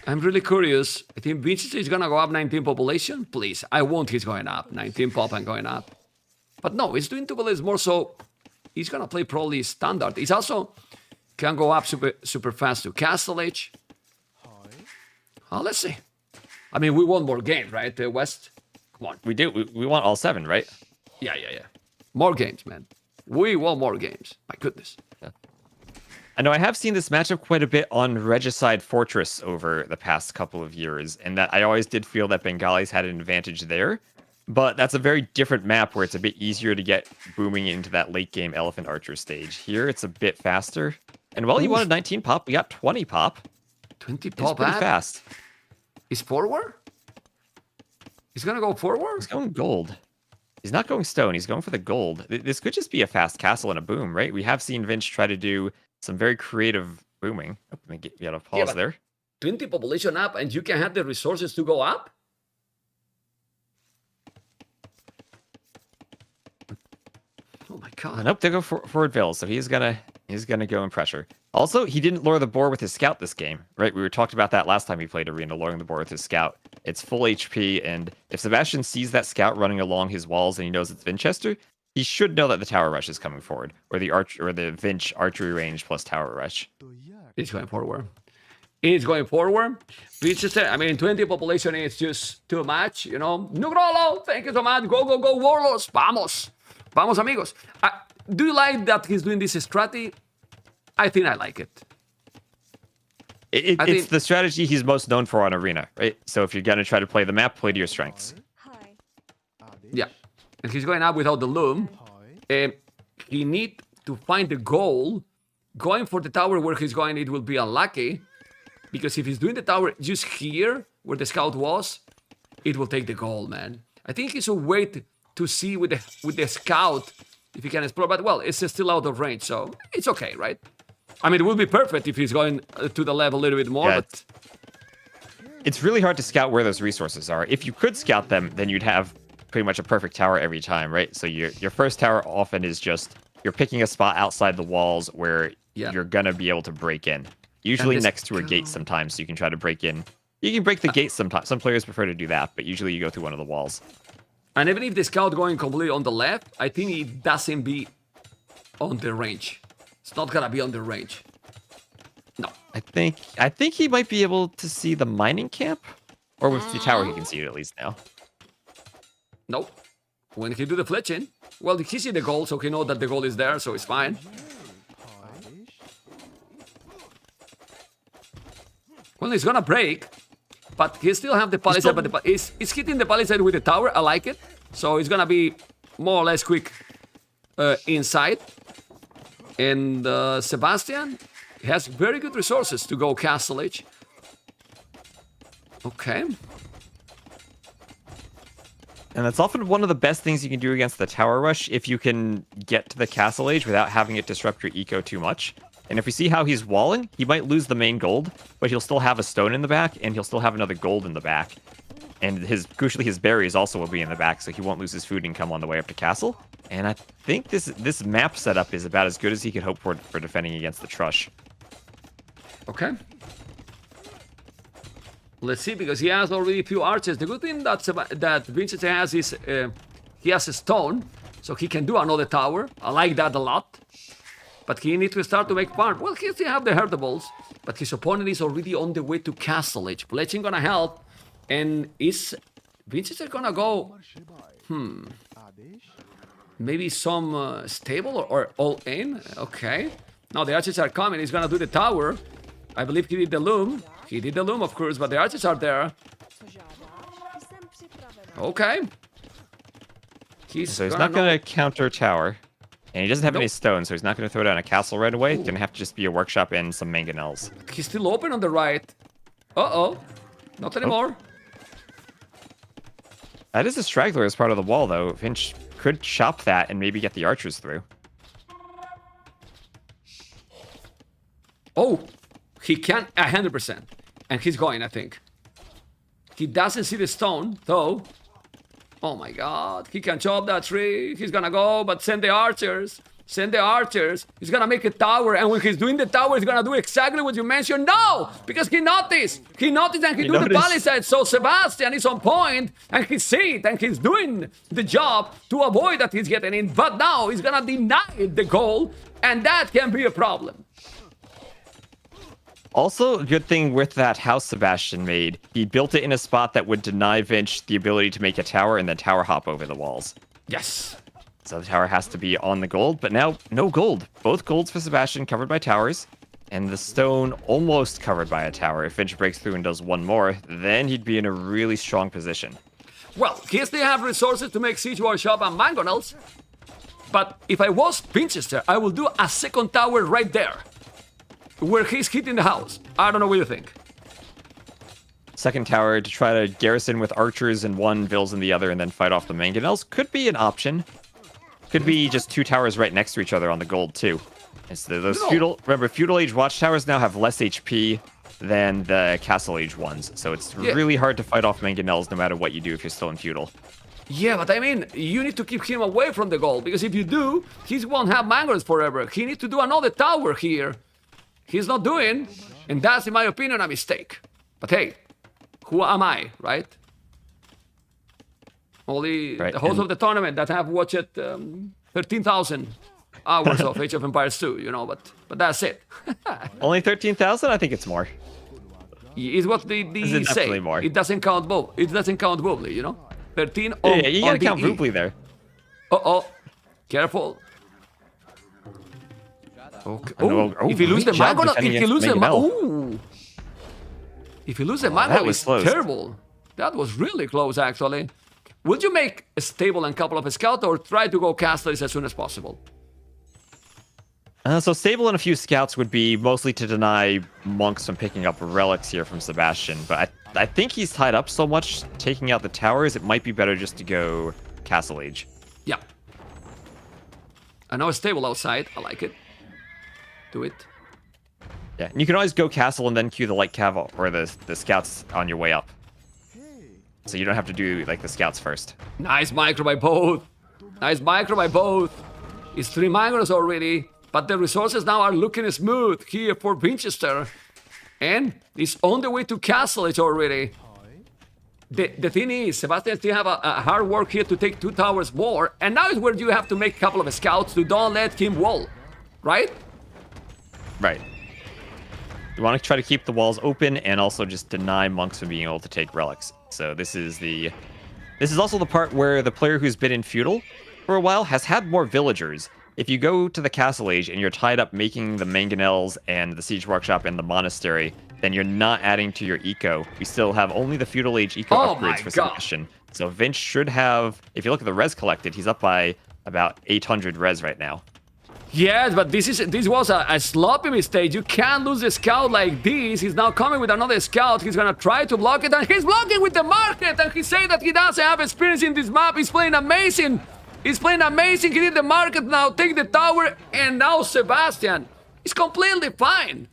I'm really curious. I think Vinch is going to go up 19 population. Please, I want he's going up. 19 pop and going up. But no, he's doing 2 bullets more so. He's going to play probably standard. He's also can go up super fast to Castle Age. Let's see. I mean, we want more games, right, West? Come on. We do. We want all 7, right? Yeah. More games, man. We want more games. My goodness. I know I have seen this matchup quite a bit on Regicide Fortress over the past couple of years, and that I always did feel that Bengalis had an advantage there. But that's a very different map where it's a bit easier to get booming into that late game Elephant Archer stage. Here, it's a bit faster. And while you wanted 19 pop, we got 20 pop. 20 It's pop pretty up? fast. He's forward? He's going to go forward? He's going gold. He's not going stone. He's going for the gold. This could just be a fast castle and a boom, right? We have seen Vinch try to do some very creative booming. Oh, let me get a pause but there. 20 population up and you can have the resources to go up? Oh my god. Nope, they go forward Vale, so he's gonna go in pressure. Also, he didn't lure the boar with his scout this game, right? We were talked about that last time he played Arena, luring the boar with his scout. It's full HP, and if Sebastian sees that scout running along his walls and he knows it's Vinchester, he should know that the tower rush is coming forward, or the Vinch archery range plus tower rush. It's going forward. It's going forward. Vinchester, I mean, 20 population is just too much, you know. Nugrolo, thank you so much. Go, go, go, Warlords. Vamos. Vamos, amigos. Do you like that he's doing this strategy? I think I like it. It's the strategy he's most known for on Arena, right? So if you're going to try to play the map, play to your strengths. Yeah. And he's going up without the loom. He need to find the goal. Going for the tower where he's going, it will be unlucky. Because if he's doing the tower just here, where the scout was, it will take the goal, man. I think he should wait to see with the scout if he can explore. But, well, it's still out of range, so it's okay, right? I mean, it would be perfect if he's going to the level a little bit more, but... It's really hard to scout where those resources are. If you could scout them, then you'd have pretty much a perfect tower every time, right? So your first tower often is just... You're picking a spot outside the walls where you're going to be able to break in. Usually next to a gate sometimes, so you can try to break in. You can break the gate sometimes. Some players prefer to do that, but usually you go through one of the walls. And even if the scout going completely on the left, I think it doesn't be on the range. It's not gonna be on the range. No. I think he might be able to see the mining camp, or with the tower he can see it at least now. Nope. When he do the fletching, well, he see the goal, so he know that the goal is there, so it's fine. Well, he's gonna break, but he still have the palisade. But he's hitting the palisade with the tower. I like it. So it's gonna be more or less quick inside. And Sebastian has very good resources to go Castle Age. Okay. And that's often one of the best things you can do against the tower rush if you can get to the Castle Age without having it disrupt your eco too much. And if we see how he's walling, he might lose the main gold, but he'll still have a stone in the back, and he'll still have another gold in the back. And crucially, his berries also will be in the back, so he won't lose his food income on the way up to castle. And I think this map setup is about as good as he could hope for defending against the Trush. Okay. Let's see, because he has already a few archers. The good thing that Vinch has is he has a stone, so he can do another tower. I like that a lot. But he needs to start to make farm. Well, he still have the herdables, but his opponent is already on the way to Castle Age. Fletching gonna help, and is Vinch gonna go? Maybe some stable or all in? Okay. Now the archers are coming. He's gonna do the tower. I believe he did the loom. He did the loom, of course, but the archers are there. Okay. So he's not gonna counter tower. And he doesn't have any stone, so he's not going to throw down a castle right away. It's going to have to just be a workshop and some mangonels. He's still open on the right. Uh-oh. Not anymore. That is a straggler as part of the wall, though. Vinch could chop that and maybe get the archers through. Oh, he can 100%. And he's going, I think. He doesn't see the stone, though. Oh my god, he can chop that tree. He's gonna go, but send the archers. Send the archers. He's gonna make a tower, and when he's doing the tower, he's gonna do exactly what you mentioned. No! Because he noticed. He noticed and he do the palisade. So Sebastian is on point, and he see it, and he's doing the job to avoid that he's getting in. But now he's gonna deny the goal, and that can be a problem. Also, good thing with that house Sebastian made, he built it in a spot that would deny Vinch the ability to make a tower and then tower hop over the walls. Yes. So the tower has to be on the gold, but now no gold. Both golds for Sebastian covered by towers, and the stone almost covered by a tower. If Vinch breaks through and does one more, then he'd be in a really strong position. Well, he still have resources to make siege workshop and mangonels, but if I was Vinchester, I will do a second tower right there. Where he's hitting the house. I don't know what you think. Second tower to try to garrison with archers in one, vills in the other, and then fight off the mangonels could be an option. Could be just two towers right next to each other on the gold, too. It's those feudal age watchtowers now have less HP than the Castle Age ones. So it's really hard to fight off mangonels no matter what you do if you're still in feudal. Yeah, but I mean, you need to keep him away from the goal, because if you do, he won't have mangoes forever. He needs to do another tower here. He's not doing, and that's, in my opinion, a mistake. But hey, who am I, right? Only the host of the tournament that have watched 13,000 hours of Age of Empires 2, you know, but that's it. Only 13,000? I think it's more. Is what they say. More. It doesn't count both. It doesn't count Boobly, you know? 13 on Yeah, you gotta count Boobly there. Uh-oh. Careful. Okay. If you lose the mango, if you lose the mango, if you lose the mango, it's terrible. That was really close, actually. Would you make a stable and couple of scouts, or try to go castles as soon as possible? So stable and a few scouts would be mostly to deny monks from picking up relics here from Sebastian, but I think he's tied up so much taking out the towers, it might be better just to go Castle Age. Yeah. I know a stable outside, I like it. Do it. Yeah, and you can always go castle and then queue the light cav or the scouts on your way up. So you don't have to do like the scouts first. Nice micro by both. Nice micro by both. It's 3 micros already. But the resources now are looking smooth here for Winchester. And it's on the way to Castle Age already. The thing is, Sebastian still have a hard work here to take 2 towers more. And now is where you have to make a couple of scouts to don't let him wall. Right? Right. You want to try to keep the walls open and also just deny monks from being able to take relics. So this is also the part where the player who's been in feudal for a while has had more villagers. If you go to the Castle Age and you're tied up making the mangonels and the Siege Workshop and the Monastery, then you're not adding to your eco. We still have only the Feudal Age eco upgrades for Sebastian. So Vinch should have, if you look at the res collected, he's up by about 800 res right now. Yes, but this was a sloppy mistake. You can't lose a scout like this. He's now coming with another scout. He's gonna try to block it, and he's blocking with the market, and he's saying that he doesn't have experience in this map. He's playing amazing. He's playing amazing. He did the market now, take the tower, and now Sebastian is completely fine.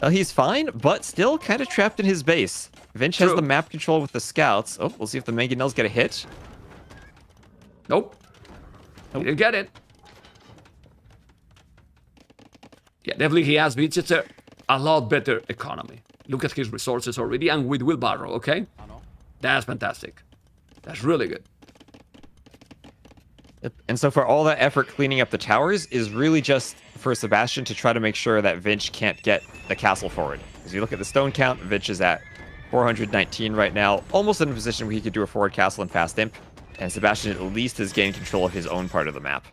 Well, he's fine, but still kind of trapped in his base. Vinch has the map control with the scouts. Oh, we'll see if the mangonels get a hit. Nope. He didn't get it. Yeah, definitely he has Winchester a lot better economy. Look at his resources already, and with wheelbarrow, okay? That's fantastic. That's really good. Yep. And so for all that effort cleaning up the towers is really just for Sebastian to try to make sure that Vinch can't get the castle forward. As you look at the stone count, Vinch is at 419 right now, almost in a position where he could do a forward castle and fast imp. And Sebastian at least has gained control of his own part of the map.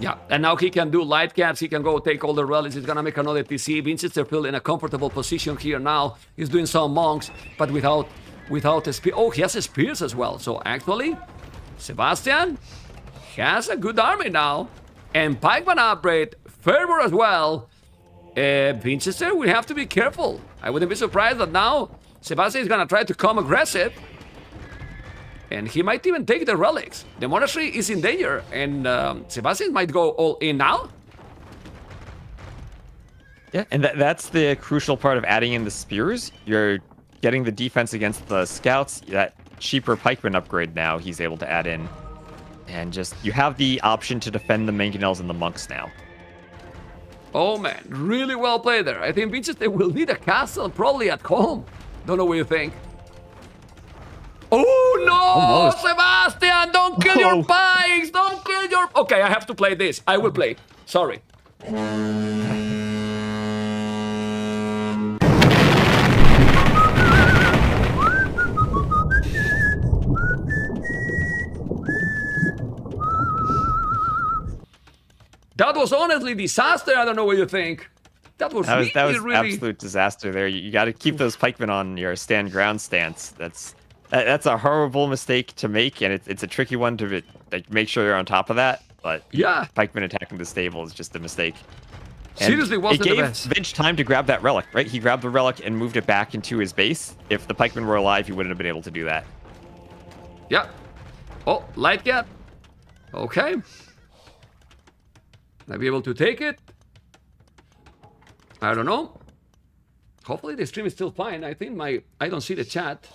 Yeah, and now he can do light caps, he can go take all the relics, he's gonna make another TC. Winchester in a comfortable position here now. He's doing some monks, but without a spear. Oh, he has a spears as well. So actually, Sebastian has a good army now. And pikeman upgrade, fervor as well. Winchester will have to be careful. I wouldn't be surprised that now Sebastian is gonna try to come aggressive. And he might even take the relics. The monastery is in danger, and Sebastian might go all in now. Yeah, and that's the crucial part of adding in the spears. You're getting the defense against the scouts. That cheaper pikeman upgrade now he's able to add in. And just, you have the option to defend the mangonels and the monks now. Oh man, really well played there. I think Winchester will need a castle probably at home. Don't know what you think. Oh no, almost. Sebastian, don't kill your pikes, don't kill your... Okay, I have to play this. I will play. Sorry. That was honestly disaster. I don't know what you think. That was really absolute disaster there. You got to keep those pikemen on your stand ground stance. That's a horrible mistake to make, and it's a tricky one to like, make sure you're on top of that. But yeah, pikemen attacking the stable is just a mistake. And seriously, wasn't the best. It gave Vinch time to grab that relic, right? He grabbed the relic and moved it back into his base. If the pikemen were alive, he wouldn't have been able to do that. Yeah. Oh, light gap. Okay. Might be able to take it. I don't know. Hopefully the stream is still fine. I think I don't see the chat.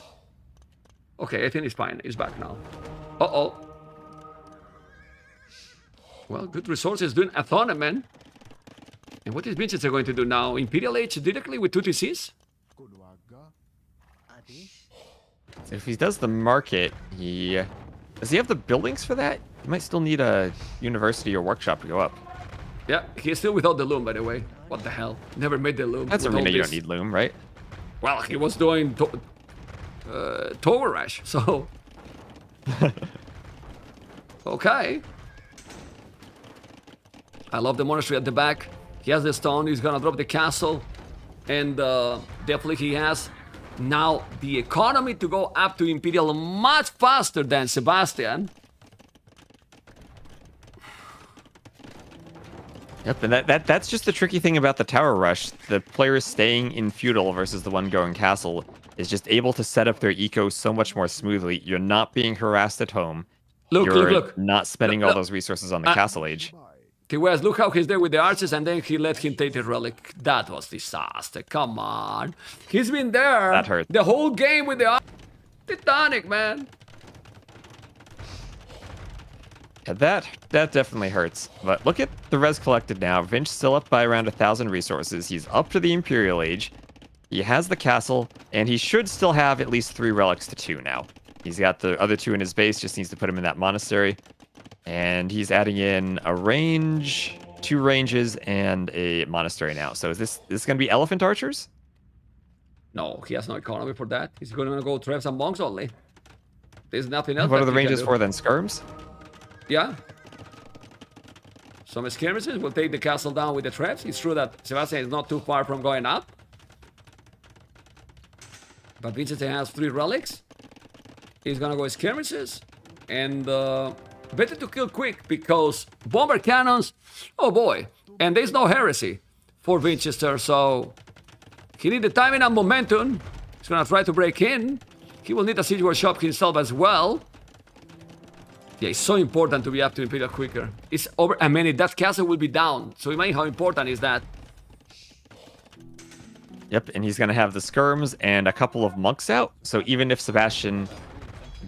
Okay, I think it's fine. It's back now. Uh-oh. Well, good resources doing a tournament. And what is Vinch going to do now? Imperial Age directly with 2 TCs? If he does the market, does he have the buildings for that? He might still need a university or workshop to go up. Yeah, he's still without the loom, by the way. What the hell? Never made the loom. That's arena, you don't need loom, right? Well, he was doing Tower Rush, so... Okay. I love the monastery at the back. He has the stone, he's gonna drop the castle. And definitely he has now the economy to go up to Imperial much faster than Sebastian. Yep, and that's just the tricky thing about the Tower Rush. The players staying in Feudal versus the one going Castle is just able to set up their eco so much more smoothly. You're not being harassed at home. You're not spending all those resources on the Castle Age. T-West, look how he's there with the archers and then he let him take the relic. That was disaster. Come on. He's been there That hurt. the whole game with the Titanic, man. Yeah, that definitely hurts. But look at the res collected now. Vinch still up by around 1,000 resources. He's up to the Imperial Age. He has the castle, and he should still have at least 3 relics to 2 now. He's got the other 2 in his base, just needs to put him in that monastery. And he's adding in a range, 2 ranges, and a monastery now. So is this going to be elephant archers? No, he has no economy for that. He's going to go traps and monks only. There's nothing else. What are the ranges for then? Skirms? Yeah. Some skirmishes will take the castle down with the traps. It's true that Sebastian is not too far from going up. But Vinch has 3 relics. He's gonna go skirmishes. And better to kill quick because bomber cannons, oh boy. And there's no heresy for Winchester, so he needs the timing and momentum. He's gonna try to break in. He will need a siege workshop himself as well. Yeah, it's so important to be up to Imperial quicker. It's over a minute, that castle will be down. So imagine how important is that. Yep, and he's going to have the skirms and a couple of monks out. So even if Sebastian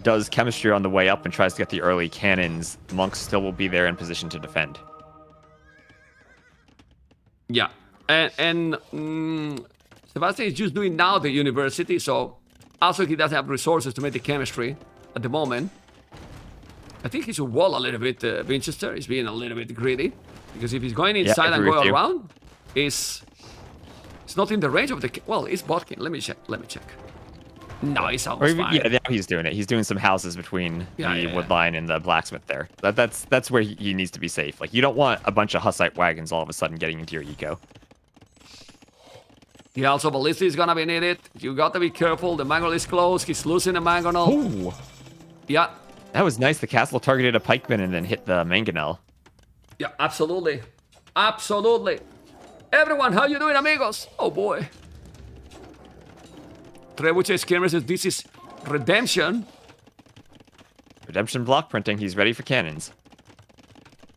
does chemistry on the way up and tries to get the early cannons, monks still will be there in position to defend. Yeah, and Sebastian is just doing now the university, so also he doesn't have resources to make the chemistry at the moment. I think he should wall a little bit, Winchester. He's being a little bit greedy. Because if he's going inside and going around, it's not in the range of the... Well, it's Botkin. Let me check. No, it's almost fine. Yeah, now he's doing it. He's doing some houses between the wood line and the blacksmith there. That's where he needs to be safe. Like, you don't want a bunch of Hussite wagons all of a sudden getting into your eco. Yeah, also ballista is gonna be needed. You got to be careful. The mangonel is close. He's losing the mangonel. Ooh. Yeah. That was nice. The castle targeted a pikeman and then hit the mangonel. Yeah, absolutely. Absolutely. Everyone, how you doing, amigos? Oh, boy. Trebuchet skirmishes, this is redemption. Redemption block printing. He's ready for cannons.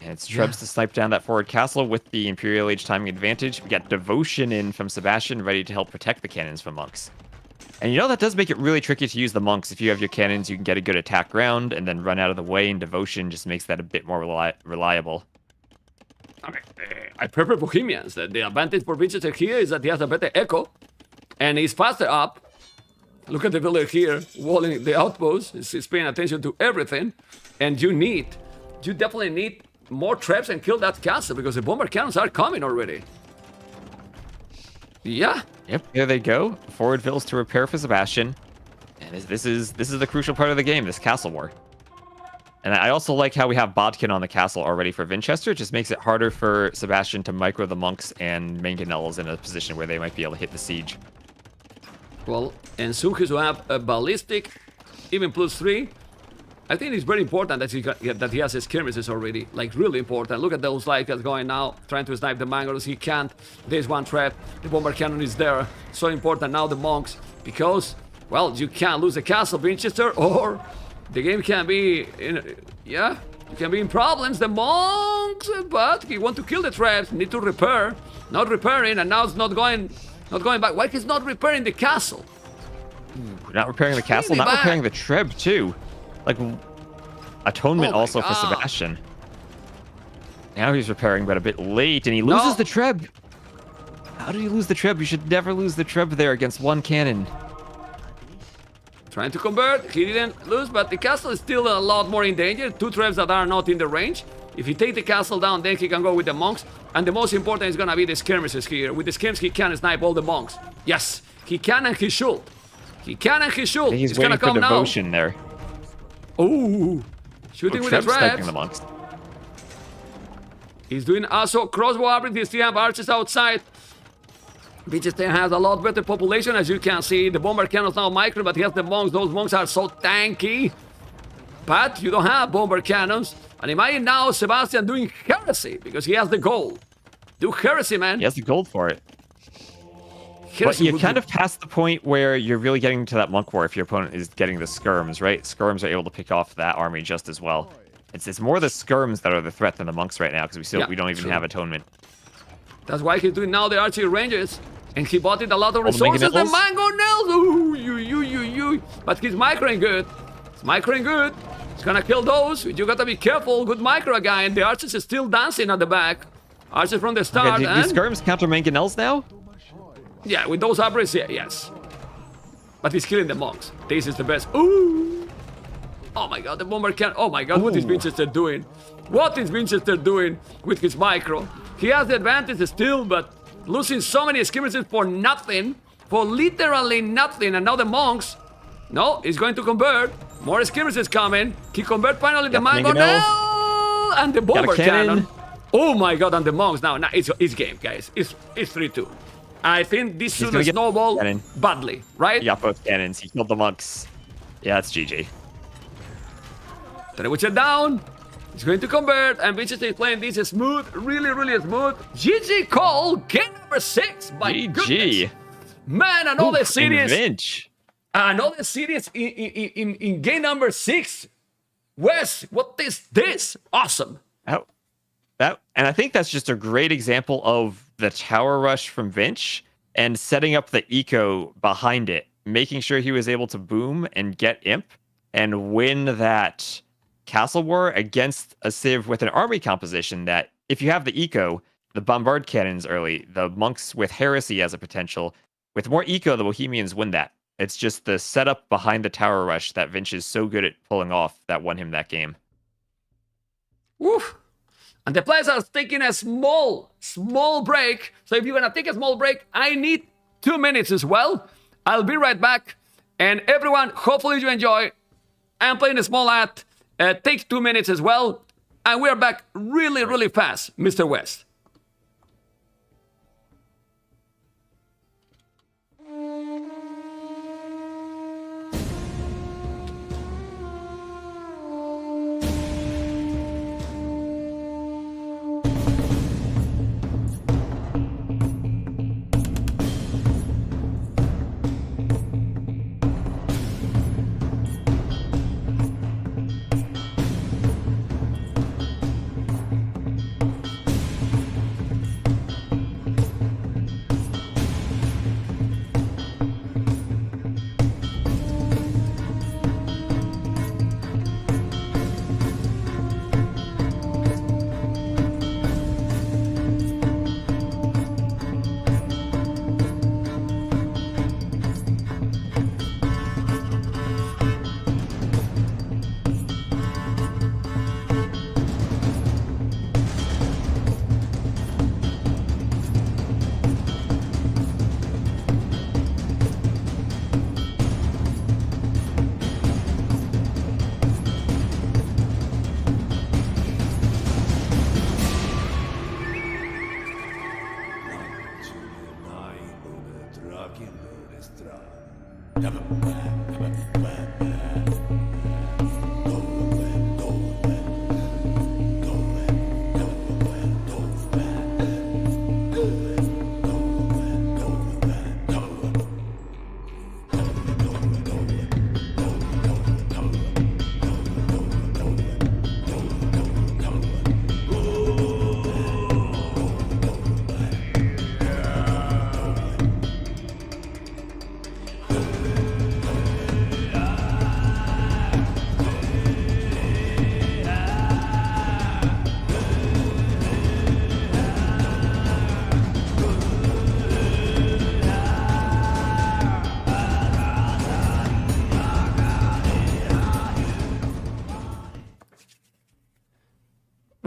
And it's Trebs to snipe down that forward castle with the Imperial Age timing advantage. We got Devotion in from Sebastian, ready to help protect the cannons from monks. And you know, that does make it really tricky to use the monks. If you have your cannons, you can get a good attack round and then run out of the way, and Devotion just makes that a bit more reliable. I mean, I prefer Bohemians. The advantage for Winchester here is that he has a better echo, and he's faster up. Look at the villager here, walling the outpost. He's paying attention to everything. And you definitely need more traps and kill that castle, because the bomber cannons are coming already. Yeah. Yep, there they go. Forward vills to repair for Sebastian. And this is the crucial part of the game, this castle war. And I also like how we have Bodkin on the castle already for Winchester. It just makes it harder for Sebastian to micro the monks and mangonels in a position where they might be able to hit the siege. Well, and soon he's will have a ballistic, even +3. I think it's very important that he has his skirmishes already, like really important. Look at those light guys going now, trying to snipe the mangoes. He can't. There's one trap. The bomber cannon is there. So important now the monks, because, well, you can't lose the castle, Winchester, or the game can be, yeah, You can be in problems, the monks, but he want to kill the traps, need to repair. Not repairing, and now it's not going back. Why he's not repairing the castle? Not repairing the castle, Really not bad. repairing the treb too. Like atonement Oh my also for God. Sebastian. Now he's repairing, but a bit late, and he loses the treb. How did he lose the treb? You should never lose the treb there against one cannon. Trying to convert, he didn't lose, but the castle is still a lot more in danger. 2 trebs that are not in the range. If he take the castle down, then he can go with the monks. And the most important is gonna be the skirmishes here. With the skirmishes, he can snipe all the monks. Yes, he can and he should. He can and he should. He's It's waiting gonna for come devotion there. now. Ooh, shooting with the Treb's sniping traps. the monks. He's doing also crossbow upgrade. He still have archers outside. Vinch still has a lot better population, as you can see. The bomber cannons now micro, but he has the monks. Those monks are so tanky. But you don't have bomber cannons. And imagine now Sebastian doing heresy because he has the gold. Do heresy, man. He has the gold for it. But Heresy you would kind be- of past the point where you're really getting to that monk war if your opponent is getting the skirms, right? Skirms are able to pick off that army just as well. It's more the skirms that are the threat than the monks right now because we don't even true. have atonement. That's why he's doing now the archery ranges. And he bought it a lot of All the resources. The mangonels? mango nails! Ooh. But he's microing good. He's microing good. He's gonna kill those. You gotta be careful. Good micro guy. And the archers is still dancing at the back. Archers from the start. Okay, do and skirms counter mangonels now? yeah, with those upgrades, yeah, yes. But he's killing the monks. This is the best. Ooh! Oh my god, the bomber can. Oh my god, what is Winchester doing? What is Winchester doing with his micro? He has the advantage still, but losing so many skirmishes for nothing. For literally nothing. And now the monks. No, he's going to convert. More skirmishes coming. He convert finally the Got mango mangonel. now. And the bomber cannon. cannon. Oh my god, and the monks now. Now it's game, guys. It's 3-2. I think this should gonna get snowball cannon. badly, right? He got both cannons. He killed the monks. Yeah, it's GG. Which down. He's going to convert, and Vinch is playing this smooth, really smooth. GG call, game number 6. My goodness. GG. Man, another Oof, series. Vinch. Another series in game number 6. Wes, what is this? Awesome. And I think that's just a great example of the tower rush from Vinch and setting up the eco behind it, making sure he was able to boom and get imp and win that castle war against a civ with an army composition that if you have the eco, the bombard cannons early, the monks with heresy as a potential, with more eco, the Bohemians win that. It's just the setup behind the tower rush that Vinch is so good at pulling off that won him that game. Woof. And the players are taking a small break. So if you're gonna take a small break, I need 2 minutes as well. I'll be right back. And everyone, hopefully you enjoy. I'm playing a small ad. Take 2 minutes as well. And we're back really fast, Mr. West.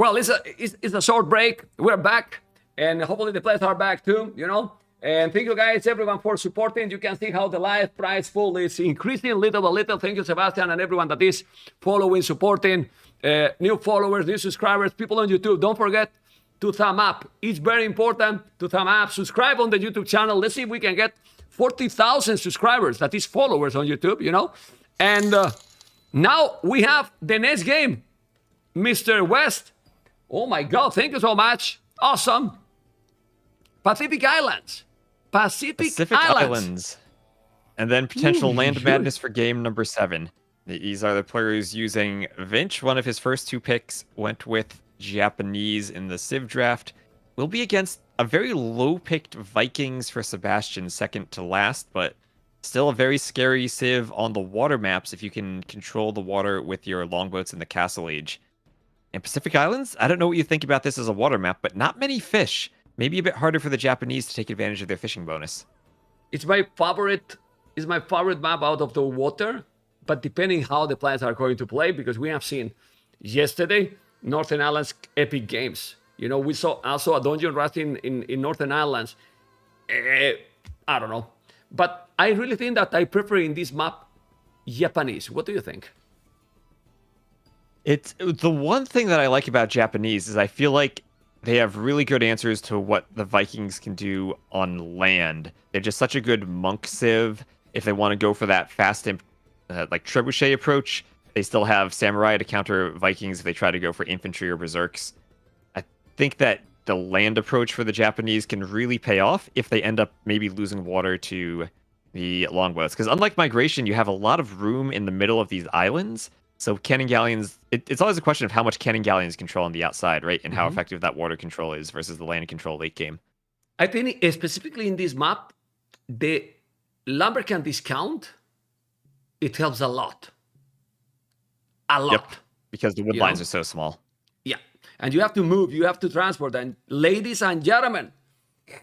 Well, it's a short break. We're back, and hopefully the players are back too, you know. And thank you guys, everyone, for supporting. You can see how the live prize pool is increasing little by little. Thank you, Sebastian, and everyone that is following, supporting, new followers, new subscribers, people on YouTube. Don't forget to thumb up. It's very important to thumb up. Subscribe on the YouTube channel. Let's see if we can get 40,000 subscribers, that is followers on YouTube, you know. And now we have the next game, Mr. West. Oh my God, thank you so much. Awesome. Pacific Islands. Pacific Islands. And then potential land madness for game number 7. These are the players using Vinch. One of his first 2 picks went with Japanese in the Civ draft. Will be against a very low-picked Vikings for Sebastian, second to last, but still a very scary Civ on the water maps if you can control the water with your longboats in the Castle Age. And Pacific Islands, I don't know what you think about this as a water map, but not many fish. Maybe a bit harder for the Japanese to take advantage of their fishing bonus. It's my favorite map out of the water, but depending how the players are going to play, because we have seen yesterday Northern Islands epic games. You know, we saw also a dungeon rush in Northern Islands. I don't know. But I really think that I prefer in this map Japanese. What do you think? It's the one thing that I like about Japanese is I feel like they have really good answers to what the Vikings can do on land. They're just such a good monk civ. If they want to go for that fast, like trebuchet approach, they still have samurai to counter Vikings if they try to go for infantry or berserks. I think that the land approach for the Japanese can really pay off if they end up maybe losing water to the longboats. Because unlike migration, you have a lot of room in the middle of these islands. So cannon galleons, it's always a question of how much cannon galleons control on the outside, right? And how effective that water control is versus the land control late game. I think specifically in this map, the lumber can discount, it helps a lot. A lot. Yep, because the wood lines are so small. Yeah, and you have to move, you have to transport. And ladies and gentlemen,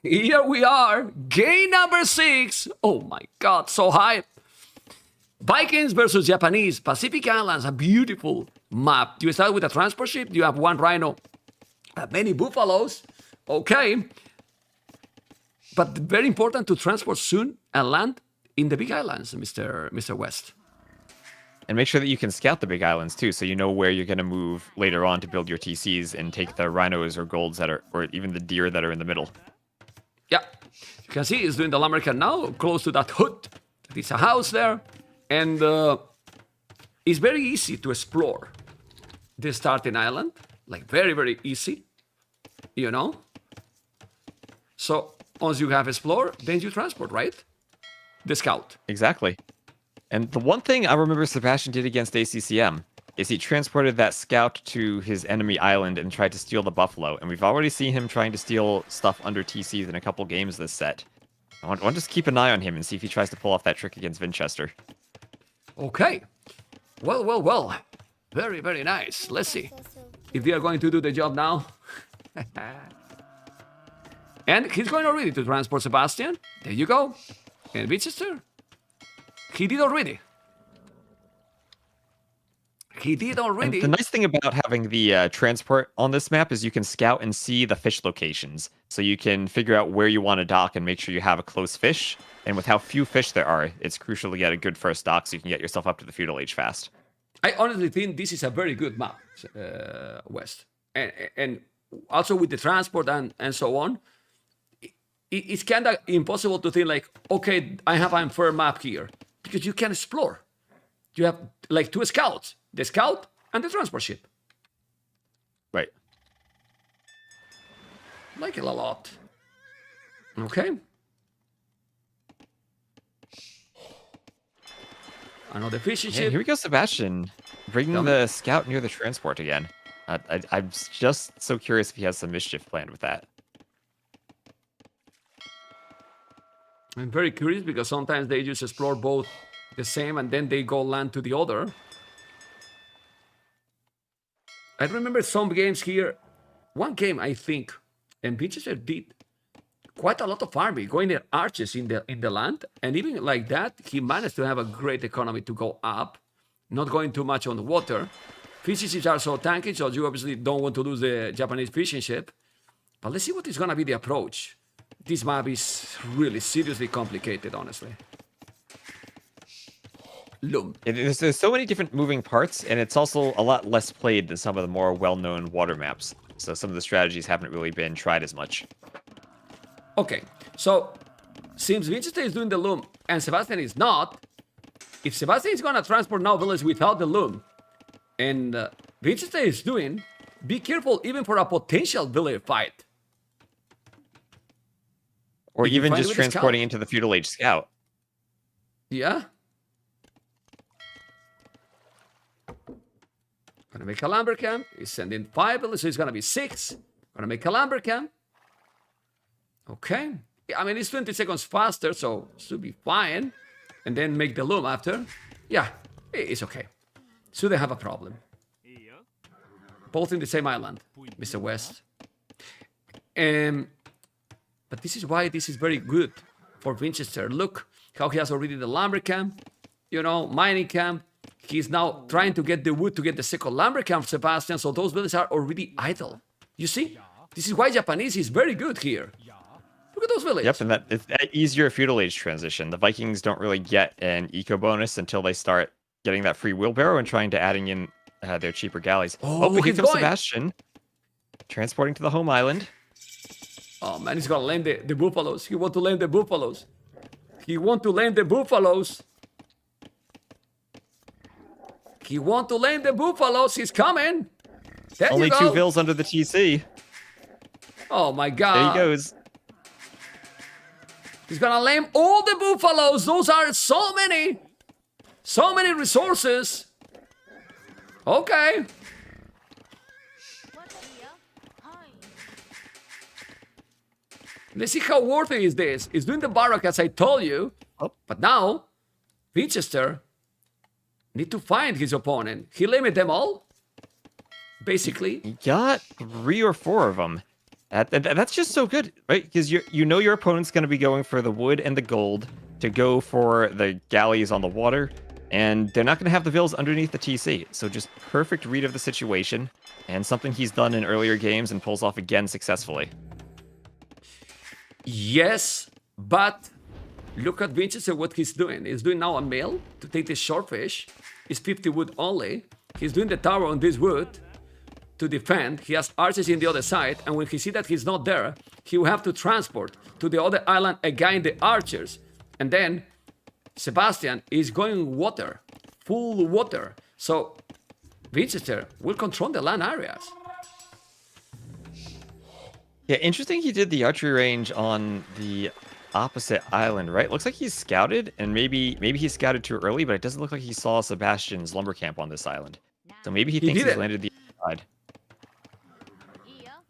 here we are, game number 6. Oh my God, so high. Vikings versus Japanese, Pacific Islands, a beautiful map. You start with a transport ship, you have 1 rhino, many buffaloes, okay. But very important to transport soon and land in the big islands, Mr. West. And make sure that you can scout the big islands too, so you know where you're going to move later on to build your TCs and take the rhinos or golds that are, or even the deer that are in the middle. Yeah, you can see he's doing the lumber camp now, close to that hut. There's a house there. And it's very easy to explore the starting island, like very, very easy, you know? So once you have explored, then you transport, right? The scout. Exactly. And the one thing I remember Sebastian did against ACCM is he transported that scout to his enemy island and tried to steal the buffalo. And we've already seen him trying to steal stuff under TCs in a couple games this set. I want to just keep an eye on him and see if he tries to pull off that trick against Winchester. Okay. Well. Very, very nice. Let's see if they are going to do the job now. And he's going already to transport Sebastian. There you go. And Winchester. He did already. And the nice thing about having the transport on this map is you can scout and see the fish locations. So you can figure out where you want to dock and make sure you have a close fish. And with how few fish there are, it's crucial to get a good first dock so you can get yourself up to the feudal age fast. I honestly think this is a very good map, West. And also with the transport and so on, it's kind of impossible to think like, okay, I have an unfair map here. Because you can explore. You have like 2 scouts. The scout and the transport ship. Right. Like it a lot. Okay. Another fishing ship. Here we go, Sebastian. Bringing the scout near the transport again. I'm just so curious if he has some mischief planned with that. I'm very curious because sometimes they just explore both the same and then they go land to the other. I remember some games here. One game, I think, and Winchester did quite a lot of farming, going at arches in the land, and even like that, he managed to have a great economy to go up, not going too much on the water. Fishing ships are so tanky, so you obviously don't want to lose the Japanese fishing ship. But let's see what is going to be the approach. This map is really seriously complicated, honestly. Loom. There's so many different moving parts, and it's also a lot less played than some of the more well-known water maps. So some of the strategies haven't really been tried as much. Okay, so since Vinch is doing the loom and Sebastian is not, if Sebastian is going to transport now village without the loom, and Vinch is doing, be careful even for a potential village fight. Or Did you even find just it with the transporting scout? into the feudal age scout. Yeah. Gonna make a lumber camp. He's sending 5 villages, so it's gonna be 6. Gonna make a lumber camp. Okay. I mean, it's 20 seconds faster, so should be fine. And then make the loom after. Yeah, it's okay. Shouldn't have a problem. Both in the same island, Mr. West. But this is why this is very good for Winchester. Look how he has already the lumber camp, you know, mining camp. He's now trying to get the wood to get the second lumber camp, Sebastian, so those villages are already idle. You see? This is why Japanese is very good here. Look at those villages. Yep, and it's that easier feudal age transition. The Vikings don't really get an eco bonus until they start getting that free wheelbarrow and trying to adding in their cheaper galleys. Oh, but here he's comes going. Sebastian, transporting to the home island. Oh man, he's gonna lame the buffaloes. He want to lame the buffaloes. He want to lame the buffaloes. He want to lame the buffaloes. He's coming. There Only you go. 2 vills under the TC. Oh my There god. he goes. He's gonna lame all the buffaloes. Those are so many. So many resources. Okay. Let's see how worthy is this. He's doing the barrack as I told you. Oh. But now, Winchester need to find his opponent. He limited them all. Basically. He got 3 or 4 of them. That's just so good, right? Because you know your opponent's going to be going for the wood and the gold to go for the galleys on the water, and they're not going to have the vills underneath the TC. So just perfect read of the situation, and something he's done in earlier games and pulls off again successfully. Yes, but look at Winchester, what he's doing. He's doing now a mill to take the shortfish. It's 50 wood only. He's doing the tower on this wood to defend. He has archers in the other side, and when he sees that he's not there, he will have to transport to the other island again the archers. And then Sebastian is going water, full water. So Winchester will control the land areas. Yeah, interesting he did the archery range on the opposite island, right? Looks like he's scouted, and maybe he scouted too early, but it doesn't look like he saw Sebastian's lumber camp on this island. So maybe he thinks he's landed the other side.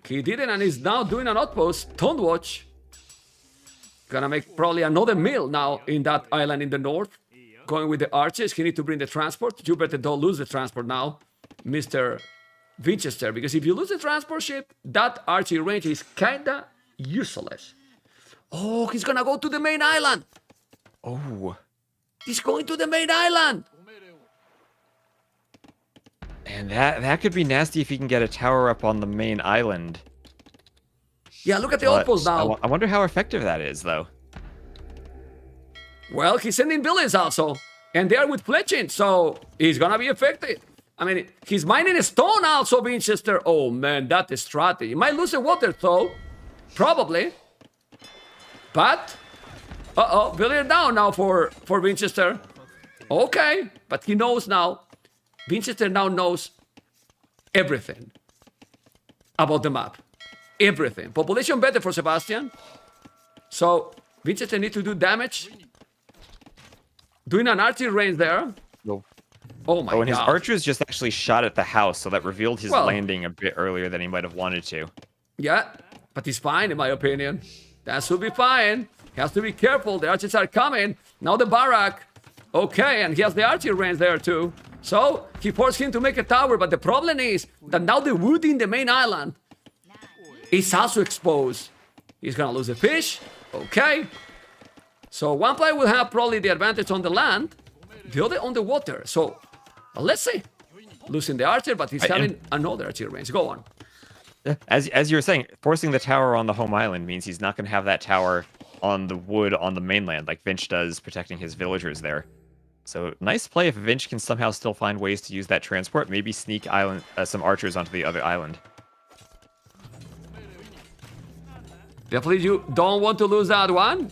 He didn't, and he's now doing an outpost. Don't watch. Gonna make probably another mill now in that island in the north. Going with the archers. He need to bring the transport. You better don't lose the transport now, Mr. Winchester, because if you lose the transport ship, that archery range is kinda useless. Oh, he's gonna go to the main island. Oh. He's going to the main island. And that could be nasty if he can get a tower up on the main island. Yeah, look at the But outpost now. I wonder how effective that is, though. Well, he's sending villains also, and they are with fletching, so he's gonna be effective. I mean, he's mining a stone also, Winchester. Oh man, that is strategy. Might lose the water though, probably. But, villager down now for Winchester. Okay, but he knows now. Winchester now knows everything about the map. Everything. Population better for Sebastian. So Winchester need to do damage. Doing an archery range there. No. Oh my god. Oh, and his archers just actually shot at the house, so that revealed his landing a bit earlier than he might have wanted to. Yeah, but he's fine in my opinion. That should be fine. He has to be careful. The archers are coming. Now the barrack. Okay, and he has the archery range there too. So he forced him to make a tower, but the problem is that now the wood in the main island is also exposed. He's gonna lose the fish. Okay. So one player will have probably the advantage on the land, the other on the water. So let's see. losing the archer, but he's having another archer range. Go on. As you were saying, forcing the tower on the home island means he's not going to have that tower on the wood on the mainland like Vinch does, protecting his villagers there. So nice play if Vinch can somehow still find ways to use that transport, maybe sneak some archers onto the other island. Definitely you don't want to lose that one.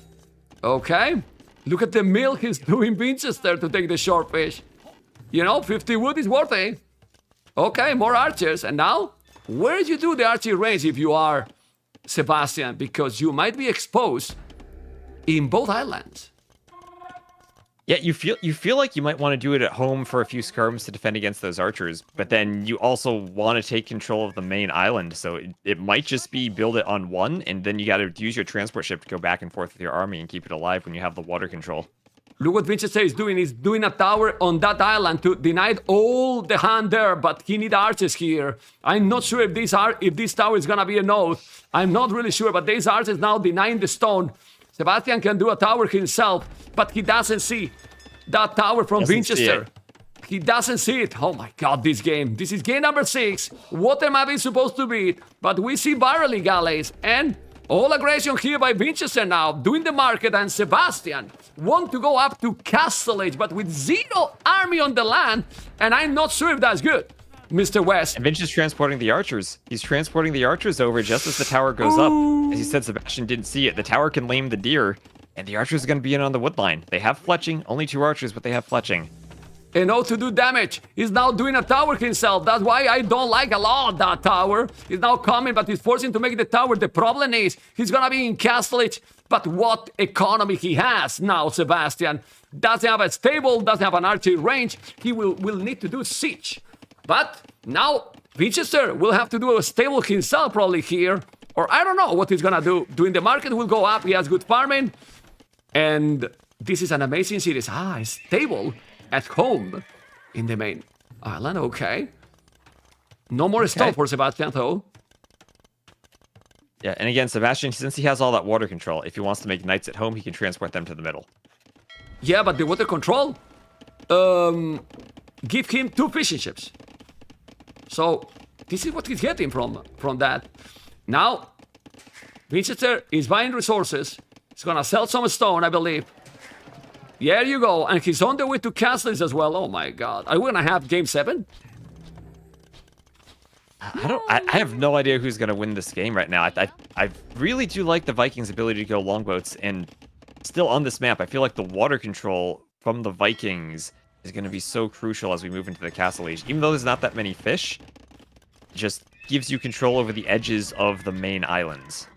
Okay. Look at the mill he's doing Winchester to take the short fish. You know, 50 wood is worth it. Okay, more archers. And now, where do you do the archery range if you are Sebastian? Because you might be exposed in both islands. Yeah, you feel like you might want to do it at home for a few skirms to defend against those archers, but then you also want to take control of the main island, so it might just be build it on one, and then you got to use your transport ship to go back and forth with your army and keep it alive when you have the water control. Look what Vinch is doing. He's doing a tower on that island to deny all the hand there, but he needs archers here. I'm not sure if this tower is gonna be a node. I'm not really sure, but these archers now denying the stone. Sebastian can do a tower himself, but he doesn't see that tower from Winchester. He doesn't see it. Oh my god, this game. This is game number 6. What am I supposed to be? But we see barely galleys and all aggression here by Winchester now, doing the market, and Sebastian want to go up to Castle Age, but with 0 army on the land, and I'm not sure if that's good, Mr. West. And Vinch is transporting the archers. He's transporting the archers over just as the tower goes up. As you said, Sebastian didn't see it. The tower can lame the deer, and the archers are going to be in on the wood line. They have fletching, only 2 archers, but they have fletching. And how to do damage. He's now doing a tower himself. That's why I don't like a lot that tower. He's now coming, but he's forcing to make the tower. The problem is he's gonna be in Castlage. But what economy he has now, Sebastian. Doesn't have a stable, doesn't have an archery range. He will need to do siege. But now Winchester will have to do a stable himself probably here. Or I don't know what he's gonna do. Doing the market will go up. He has good farming. And this is an amazing series. A stable at home in the main island. Okay. No more stone for Sebastian, though. Yeah, and again, Sebastian, since he has all that water control, if he wants to make knights at home, he can transport them to the middle. Yeah, but the water control, give him 2 fishing ships. So this is what he's getting from that. Now, Winchester is buying resources. He's gonna sell some stone, I believe. There you go, and he's on the way to Castles as well. Oh my god. Are we gonna have game 7? I have no idea who's gonna win this game right now. I really do like the Vikings' ability to go longboats, and still on this map, I feel like the water control from the Vikings is gonna be so crucial as we move into the Castle Age. Even though there's not that many fish, it just gives you control over the edges of the main islands.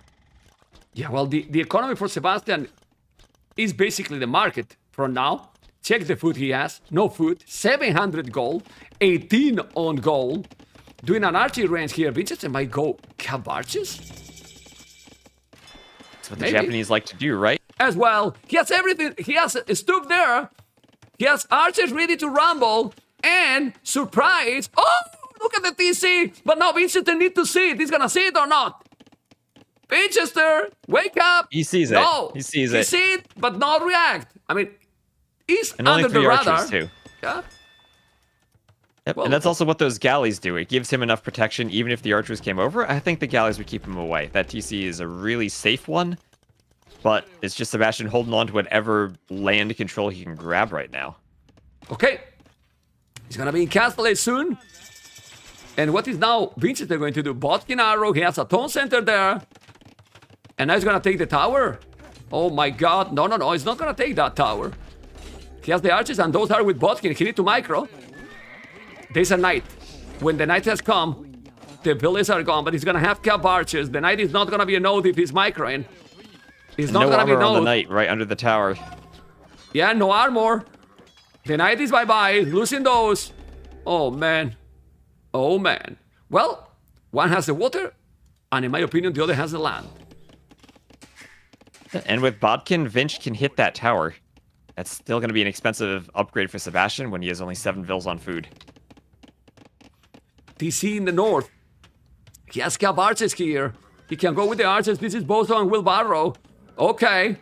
Yeah, well, the economy for Sebastian is basically the market from now. Check the food he has. No food. 700 gold. 18 on gold. Doing an archery range here. Winchester might go cap archers? That's what the Japanese like to do, right? As well. He has everything. He has a stoop there. He has archers ready to rumble. And, surprise. Oh, look at the TC. But now Winchester needs to see it. He's gonna see it or not. Winchester, wake up! He sees it. No, he sees it. He sees it, but not react. I mean, he's and under only 3 the radar. archers too. Yeah. Yep. Well, and that's also what those galleys do. It gives him enough protection, even if the archers came over. I think the galleys would keep him away. That TC is a really safe one, but it's just Sebastian holding on to whatever land control he can grab right now. Okay. He's gonna be in Castle soon. And what is now Winchester going to do? Botkin arrow. He has a tone center there. And now he's gonna take the tower. Oh my god. No. He's not gonna take that tower. He has the archers, and those are with Botkin. He needs to micro. There's a knight. When the knight has come, the villages are gone, but he's gonna have cap archers. The knight is not gonna be a node if he's microing. He's not gonna be a armor on the node. knight right under the tower. Yeah, no armor. The knight is bye-bye. Losing those. Oh man. Oh man. Well, one has the water, and in my opinion, the other has the land. And with Bodkin, Vinch can hit that tower. That's still going to be an expensive upgrade for Sebastian when he has only 7 vills on food. TC in the north. He has cap archers here. He can go with the archers. This is Bozo and Wheelbarrow. Okay.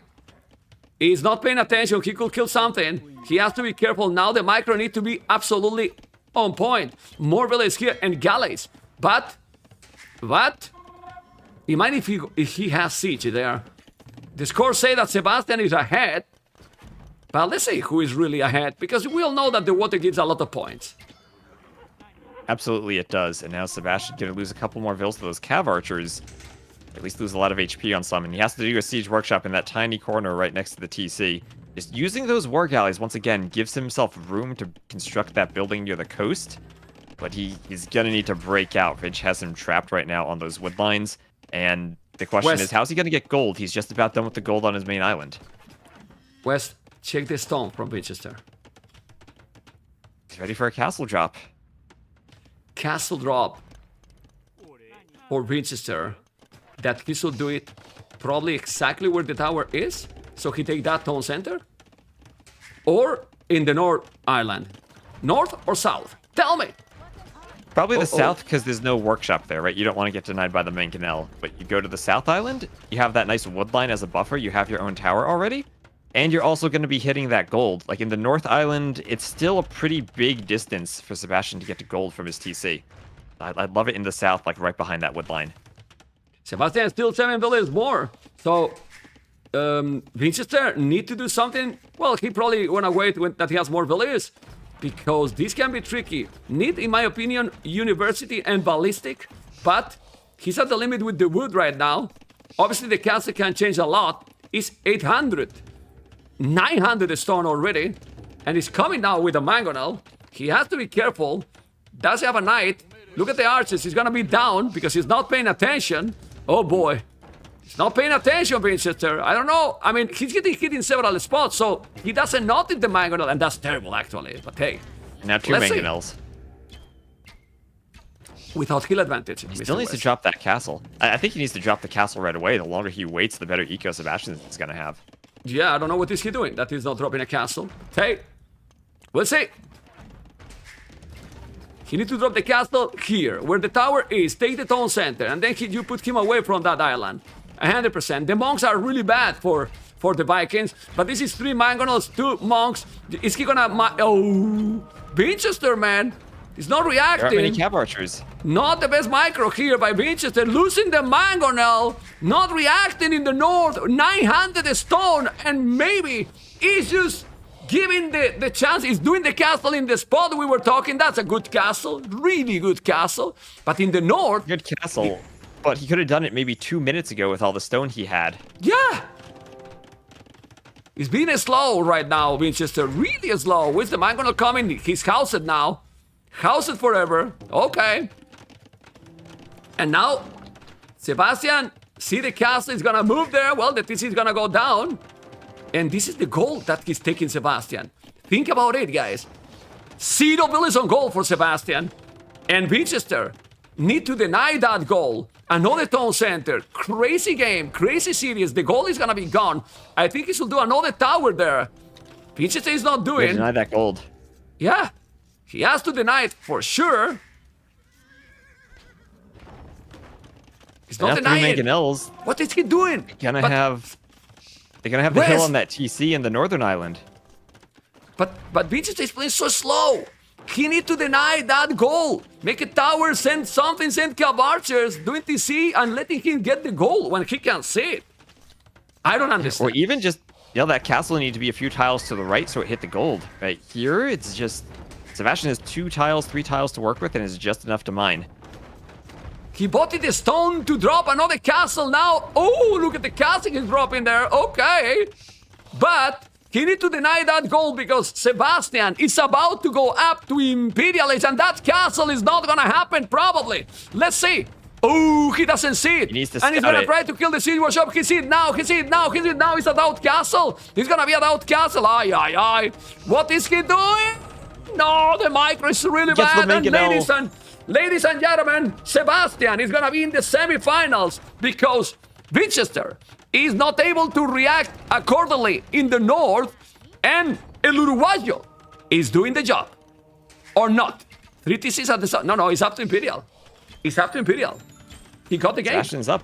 He's not paying attention. He could kill something. He has to be careful. Now the micro need to be absolutely on point. More villages here and galleys. But, you mind if he has siege there? The scores say that Sebastian is ahead. But let's see who is really ahead, because we all know that the water gives a lot of points. Absolutely it does. And now Sebastian going to lose a couple more vills to those cav archers. At least lose a lot of HP on some. And he has to do a siege workshop in that tiny corner right next to the TC. Just using those war galleys, once again, gives himself room to construct that building near the coast. But he's going to need to break out. Vinch has him trapped right now on those wood lines. And the question is, how's he going to get gold? He's just about done with the gold on his main island. West, check the stone from Winchester. He's ready for a castle drop. Castle drop for Winchester. That he should do it probably exactly where the tower is. So he take that town center. Or in the North Island. North or south? Tell me. Probably the south, because there's no workshop there, right? You don't want to get denied by the main canal. But you go to the South Island, you have that nice wood line as a buffer, you have your own tower already, and you're also going to be hitting that gold. Like in the North Island, it's still a pretty big distance for Sebastian to get to gold from his TC. I'd love it in the south, like right behind that wood line. Sebastian still 7 villages more. So, Winchester need to do something. Well, he probably wanna wait when that he has more villages, because this can be tricky. Need, in my opinion, university and ballistic, but he's at the limit with the wood right now. Obviously, the castle can change a lot. It's 800, 900 stone already, and he's coming now with a mangonel. He has to be careful. Does have a knight. Look at the archers. He's gonna be down because he's not paying attention. Oh boy. He's not paying attention, Winchester. I don't know. I mean, he's getting hit in several spots, so he doesn't notice the mangonel, and that's terrible, actually. But hey. Now 2 mangonels. Without hill advantage. He still needs to drop that castle. I think he needs to drop the castle right away. The longer he waits, the better eco Sebastian is going to have. Yeah, I don't know what is he doing. That is not dropping a castle. Hey, we'll see. He needs to drop the castle here, where the tower is. Take the town center, and then you put him away from that island. 100%. The monks are really bad for the Vikings, but this is 3 mangonels, 2 monks. Is he gonna... Oh, Winchester, man. He's not reacting. There aren't many cav archers. Not the best micro here by Winchester. Losing the mangonel. Not reacting in the north. 900 stone, and maybe he's just... giving the chance. He's doing the castle in the spot we were talking. That's a good castle. Really good castle. But in the north... Good castle. But he could have done it maybe 2 minutes ago with all the stone he had. Yeah. He's being slow right now, Winchester. Really slow. Where's the man gonna come in? He's housed now. Housed forever. Okay. And now, Sebastian, see the castle is gonna move there. Well, the TC is gonna go down. And this is the goal that he's taking, Sebastian. Think about it, guys. 0 villages on goal for Sebastian. And Winchester need to deny that goal. Another town center. Crazy game. Crazy series. The goal is gonna be gone. I think he should do another tower there. Winchester is not doing. Deny that gold. Yeah. He has to deny it for sure. He's not denying it. Mangonels. What is he doing? They're gonna have the hill on that TC in the northern island. But Vinch is playing so slow. He need to deny that goal. Make a tower, send something, send cav archers, doing TC and letting him get the goal when he can't see it. I don't understand. Or even just, that castle need to be a few tiles to the right so it hit the gold. Right here, it's just, Sebastian has 2 tiles, 3 tiles to work with, and it's just enough to mine. He bought the stone to drop another castle now. Oh, look at the castle he's dropping there. Okay. But he need to deny that goal because Sebastian is about to go up to Imperial Age, and that castle is not gonna happen probably. Let's see. Oh, he doesn't see it. He needs to and he's gonna try to kill the siege workshop. He see it now. He see it now. He see it now. It's a DauT castle. He's gonna be a DauT castle. Aye, aye, aye. What is he doing? No, the micro is really bad. And ladies and gentlemen, Sebastian is gonna be in the semifinals because Winchester is not able to react accordingly in the north, and El Uruguayo is doing the job. Or not. 3 TCs at the south. No, it's up to Imperial. It's up to Imperial. He got the game. Sebastian's up.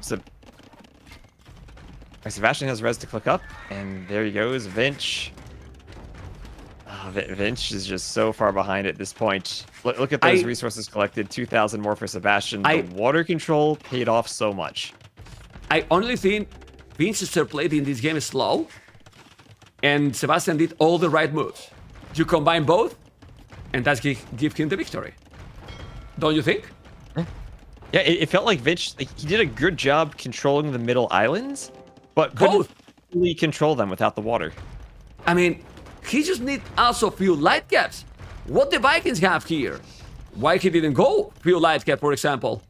Sebastian has res to click up, and there he goes. Vinch. Vinch is just so far behind at this point. Look at those resources collected, 2,000 more for Sebastian. The water control paid off so much. I only think Vinchester played in this game slow, and Sebastian did all the right moves. You combine both, and that's give him the victory. Don't you think? Yeah, it felt like Vinch, he did a good job controlling the middle islands, but couldn't really control them without the water. I mean, he just need also few light caps. What the Vikings have here? Why he didn't go few light cap, for example?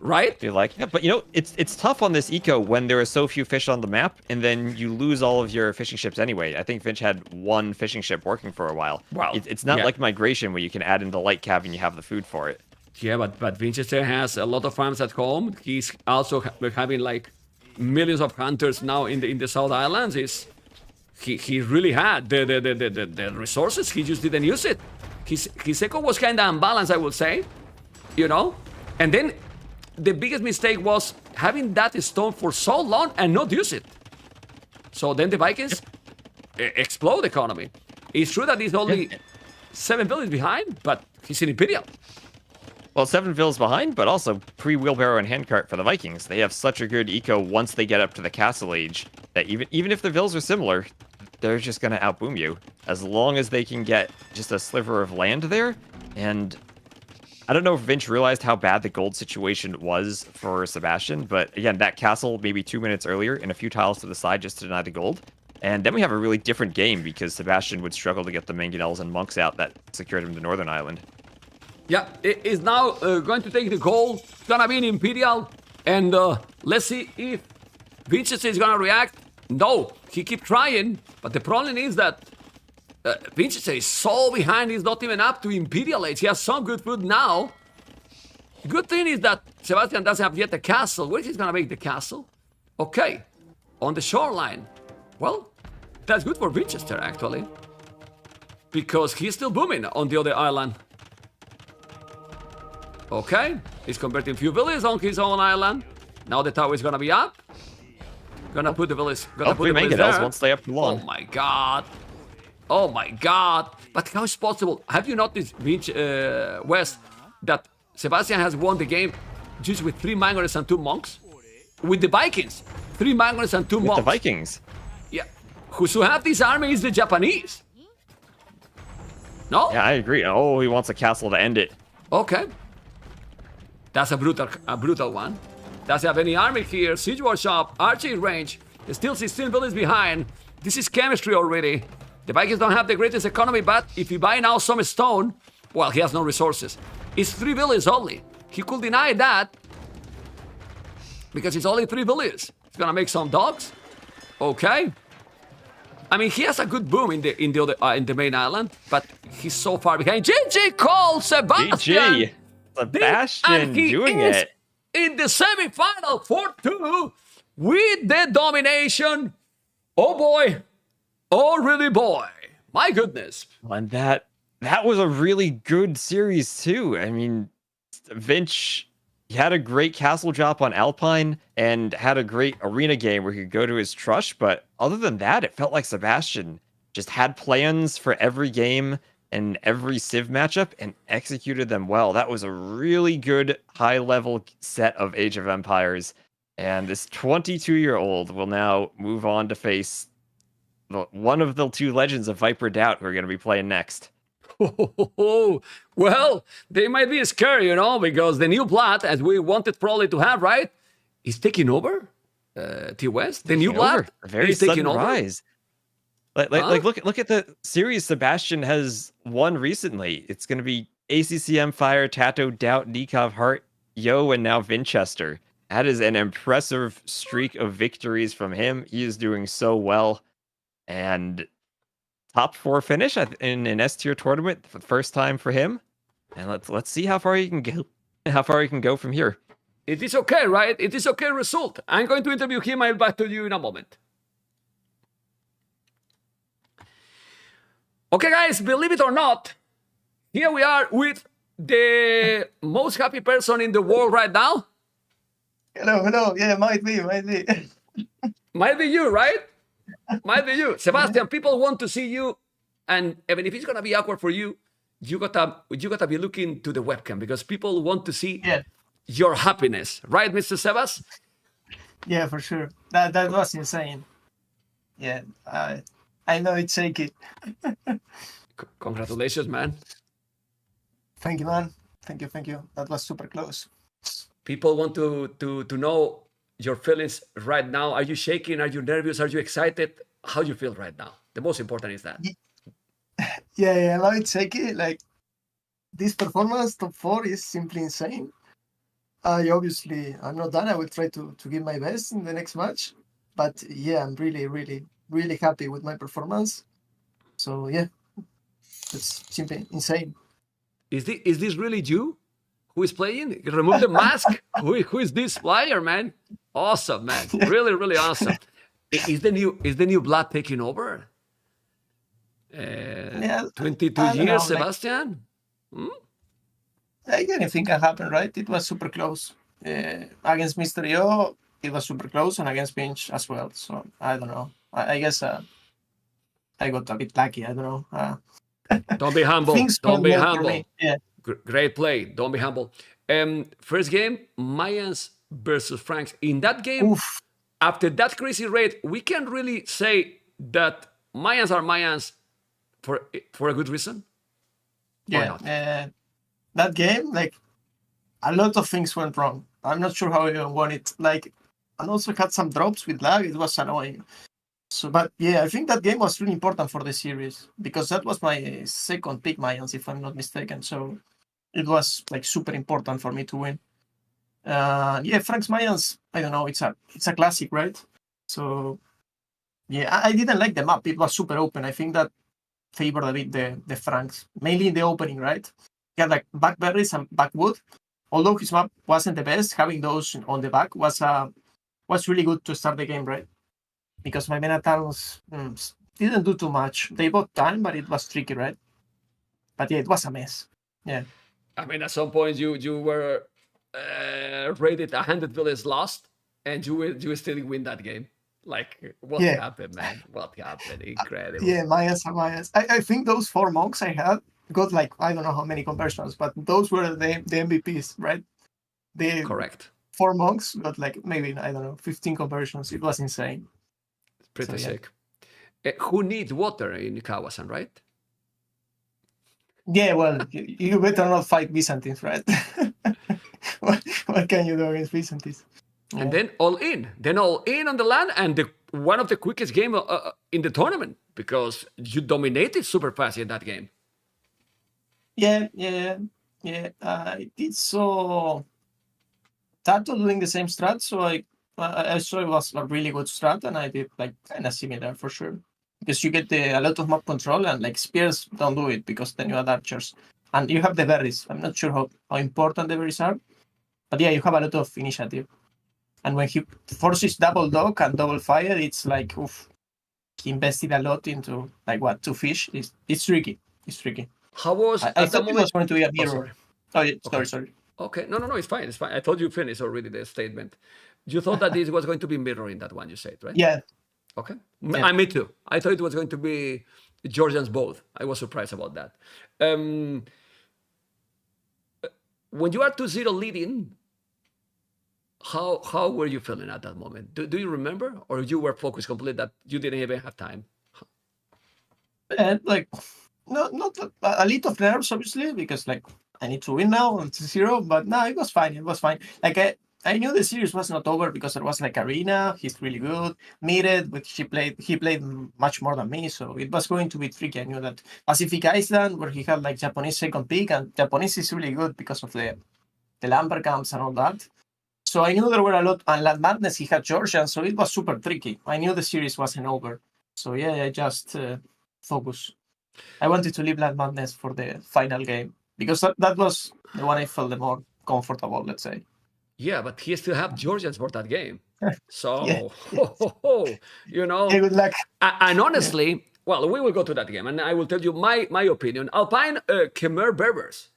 Right? But you know, it's tough on this eco when there are so few fish on the map, and then you lose all of your fishing ships anyway. I think Vinch had one fishing ship working for a while. Wow. It's not like migration where you can add in the light cap and you have the food for it. Yeah, but Vinchester has a lot of farms at home. He's also having like millions of hunters now in the South Islands. He really had the resources. He just didn't use it. His eco was kind of unbalanced, I would say. You know, and then the biggest mistake was having that stone for so long and not use it. So then the Vikings explode the economy. It's true that he's only 7 villages behind, but he's in Imperial. Well, 7 villas behind, but also pre-wheelbarrow and handcart for the Vikings. They have such a good eco once they get up to the castle age that even if the villas are similar, they're just going to outboom you. As long as they can get just a sliver of land there. And I don't know if Vinch realized how bad the gold situation was for Sebastian, but again, that castle maybe 2 minutes earlier and a few tiles to the side just to deny the gold. And then we have a really different game because Sebastian would struggle to get the mangonels and monks out that secured him the Northern Island. Yeah, it is now going to take the gold. It's gonna be an Imperial, and let's see if Vinchester is gonna react. No, he keep trying, but the problem is that Vinchester is so behind. He's not even up to Imperial age. He has some good food now. The good thing is that Sebastian doesn't have yet a castle. Where is he gonna make the castle? Okay, on the shoreline. Well, that's good for Vinchester actually, because he's still booming on the other island. Okay, he's converting few villages on his own island. Now the tower is gonna be up. Gonna put the village. Gonna put the village there. Won't stay up too long. Oh my god! Oh my god! But how is possible? Have you noticed, Vinch West, that Sebastian has won the game just with 3 Mangonels and 2 monks? With the Vikings, 3 Mangonels and 2 monks. With the Vikings. Yeah, who have this army is the Japanese. No? Yeah, I agree. Oh, he wants a castle to end it. Okay. That's a brutal one. Doesn't have any army here. Siege workshop, archery range. Still 16 villages behind. This is chemistry already. The Vikings don't have the greatest economy, but if he buy now some stone, well, he has no resources. It's 3 villages only. He could deny that because it's only 3 villages. He's gonna make some dogs. Okay. I mean, he has a good boom in the main island, but he's so far behind. GG call Sebastian. GG. Sebastian doing it. In the semi-final 4-2 with the domination. Oh boy. Oh really boy. My goodness. And that was a really good series too. I mean, Vinch, he had a great castle drop on Alpine and had a great arena game where he could go to his Trush, but other than that, it felt like Sebastian just had plans for every game and every Civ matchup and executed them well. That was a really good high-level set of Age of Empires. And this 22-year-old will now move on to face one of the 2 legends of Viper DauT who are going to be playing next. Well, they might be scary, you know, because the new blood, as we wanted probably to have, right, is taking over. T-West, the new blood, a very sudden rise. Look at the series Sebastian has won recently. It's going to be ACCM Fire, Tato, DauT, Nikov, Hart, Yo, and now Vinchester. That is an impressive streak of victories from him. He is doing so well. And top 4 finish in an S-tier tournament for the first time for him. And let's see how far he can go. How far he can go from here. It is okay, right? It is okay result. I'm going to interview him. I'll back to you in a moment. Okay, guys, believe it or not, here we are with the most happy person in the world right now. Hello. Yeah, might be. Might be you, right? Might be you. Sebastian, people want to see you And even if it's gonna be awkward for you, you gotta be looking to the webcam because people want to see Yeah, your happiness, right, Mr. Sebas? yeah, for sure. That was insane. Yeah, I know it's shaky. Congratulations, man. Thank you, man. Thank you. That was super close. People want to know your feelings right now. Are you shaking? Are you nervous? Are you excited? How you feel right now? The most important is that. Yeah, I know it's shaky. Like this performance, top 4 is simply insane. Obviously, I'm not done. I will try to give my best in the next match. But yeah, I'm really happy with my performance. So yeah, it's simply insane. Is this really you who is playing? Remove the mask. Who is this player, man? Awesome, man. Really awesome. Is the new blood taking over? Yeah, 22 I don't years, know, like, Sebastian? anything can happen, right? It was super close. Against Mr. Yo, it was super close, and against Vinch as well. So I don't know. I guess I got a bit lucky. I don't know. Don't be humble. Things Don't went be well for humble. me. Yeah. Great play. Don't be humble. First game, Mayans versus Franks. In that game, Oof. after that crazy raid, we can really say that Mayans are Mayans for a good reason? Or not? That game, like, a lot of things went wrong. I'm not sure how I won it. Like, and also had some drops with lag. It was annoying. So, but yeah, I think that game was really important for the series because that was my second pick, Mayans, if I'm not mistaken. So it was like super important for me to win. Yeah, Frank's Mayans, I don't know, it's a classic, right? So yeah, I didn't like the map. It was super open. I think that favored a bit the Franks, mainly in the opening, right? He had like backberries and backwood. Although his map wasn't the best, having those on the back was really good to start the game, right? Because my Menatals didn't do too much. They bought time, but it was tricky, right? But yeah, it was a mess. Yeah. I mean, at some point you were rated 100 villains lost, and you still win that game. Like, what happened, man? What happened? Incredible. Yeah, Mayas. I think those 4 monks I had got like, I don't know how many conversions, but those were the MVPs, right? Correct. 4 monks got like maybe, I don't know, 15 conversions. It was insane. Pretty sick. Who needs water in Kawasan, right? Yeah, well, you better not fight Byzantines, right? what can you do against Byzantines? Yeah. And then all in. Then all in on the land, and one of the quickest game in the tournament because you dominated super fast in that game. Yeah. I did so. Tato doing the same strat, so I saw it was a really good strat, and I did like kind of similar for sure. Because you get a lot of map control, and like spears don't do it because then you add archers. And you have the berries. I'm not sure how important the berries are, but yeah, you have a lot of initiative. And when he forces double dog and double fire, it's like, oof, he invested a lot into like 2 fish. It's tricky. It's tricky. How was I thought it was going to be a mirror. Okay. Sorry. Okay, no, it's fine. I thought you finished already the statement. You thought that this was going to be mirroring that one you said, right? Yeah. Okay. Yeah. Me too. I thought it was going to be Georgians both. I was surprised about that. When you are 2-0 leading, how were you feeling at that moment? Do you remember, or you were focused completely that you didn't even have time? And like, not a little of nerves, obviously, because like I need to win now on 2-0. But no, it was fine. Like I knew the series was not over because there was like Arena. He's really good. Meted, but he played much more than me, so it was going to be tricky. I knew that. Pacific Island, where he had like Japanese second pick, and Japanese is really good because of the lumber camps and all that. So I knew there were a lot. And Land Madness, he had Georgian, so it was super tricky. I knew the series wasn't over. So yeah, I just focus. I wanted to leave Land Madness for the final game because that was the one I felt the more comfortable, let's say. Yeah, but he still have Georgians for that game. So, Yeah. you know. Yeah, good luck. And honestly, well, we will go to that game, and I will tell you my opinion. Alpine Khmer Berbers,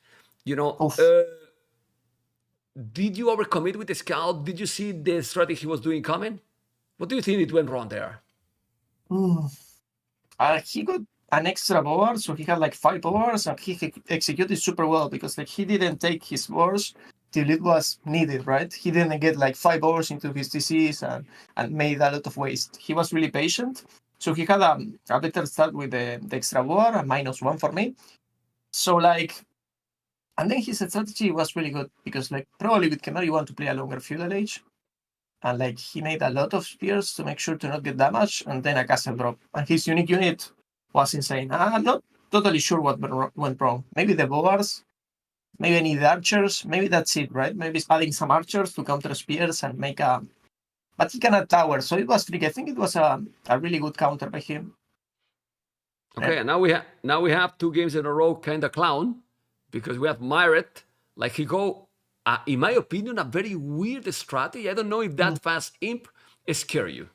you know, did you overcommit with the scout? Did you see the strategy he was doing coming? What do you think it went wrong there? He got an extra board, so he had like 5 boards, and he executed super well because like he didn't take his boards till it was needed, right? He didn't get like 5 boards into his DCs and made a lot of waste. He was really patient, so he had a better start with the extra board, a -1 for me. So like, and then his strategy was really good because like probably with Khmer you want to play a longer feudal age. And like he made a lot of spears to make sure to not get damaged, and then a castle drop. And his unique unit was insane. I'm not totally sure what went wrong. Maybe the boars, maybe I need archers, maybe that's it, right? Maybe it's adding some archers to counter spears and make a. But he cannot tower, so it was tricky. I think it was a really good counter by him. Okay, and now we have 2 games in a row kind of clown because we have Myret, like he go. In my opinion, a very weird strategy. I don't know if that fast imp scare you.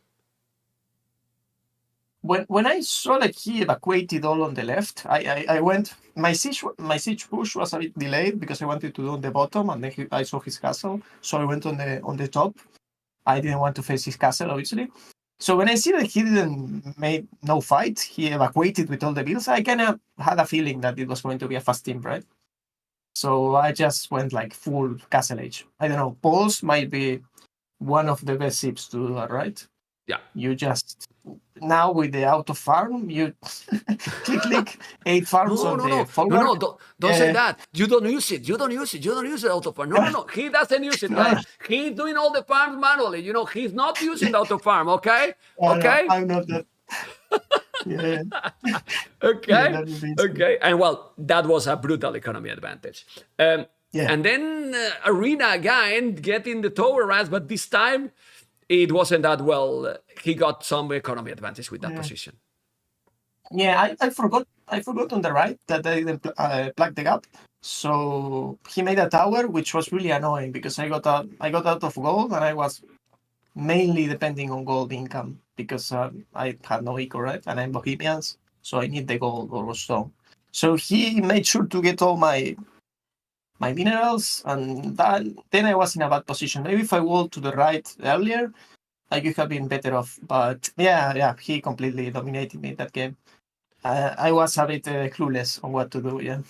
When I saw like he evacuated all on the left, I went. My siege push was a bit delayed because I wanted to do on the bottom, and then I saw his castle, so I went on the top. I didn't want to face his castle, obviously. So when I see that he didn't make no fight, he evacuated with all the builds. I kind of had a feeling that it was going to be a fast imp, right? So I just went like full castle age. I don't know. Pulse might be one of the best ships to do that, right? Yeah. You just now with the auto farm, you click 8 farms on the forward. No, don't say that. You don't use it. You don't use the auto farm. No. He doesn't use it, guys. He's doing all the farms manually. He's not using the auto farm. Okay. Okay. I'm not that. Yeah. Okay. And well, that was a brutal economy advantage. And then Arena again getting the tower rats, but this time it wasn't that well. He got some economy advantage with that position. Yeah, I forgot on the right that I didn't plug the gap. So he made a tower, which was really annoying because I got out of gold and I was mainly depending on gold income because I had no eco, right? And I'm Bohemians, so I need the gold or stone. So he made sure to get all my minerals, and then I was in a bad position. Maybe if I walled to the right earlier, I could have been better off. But yeah, he completely dominated me that game. I was a bit clueless on what to do. Yeah.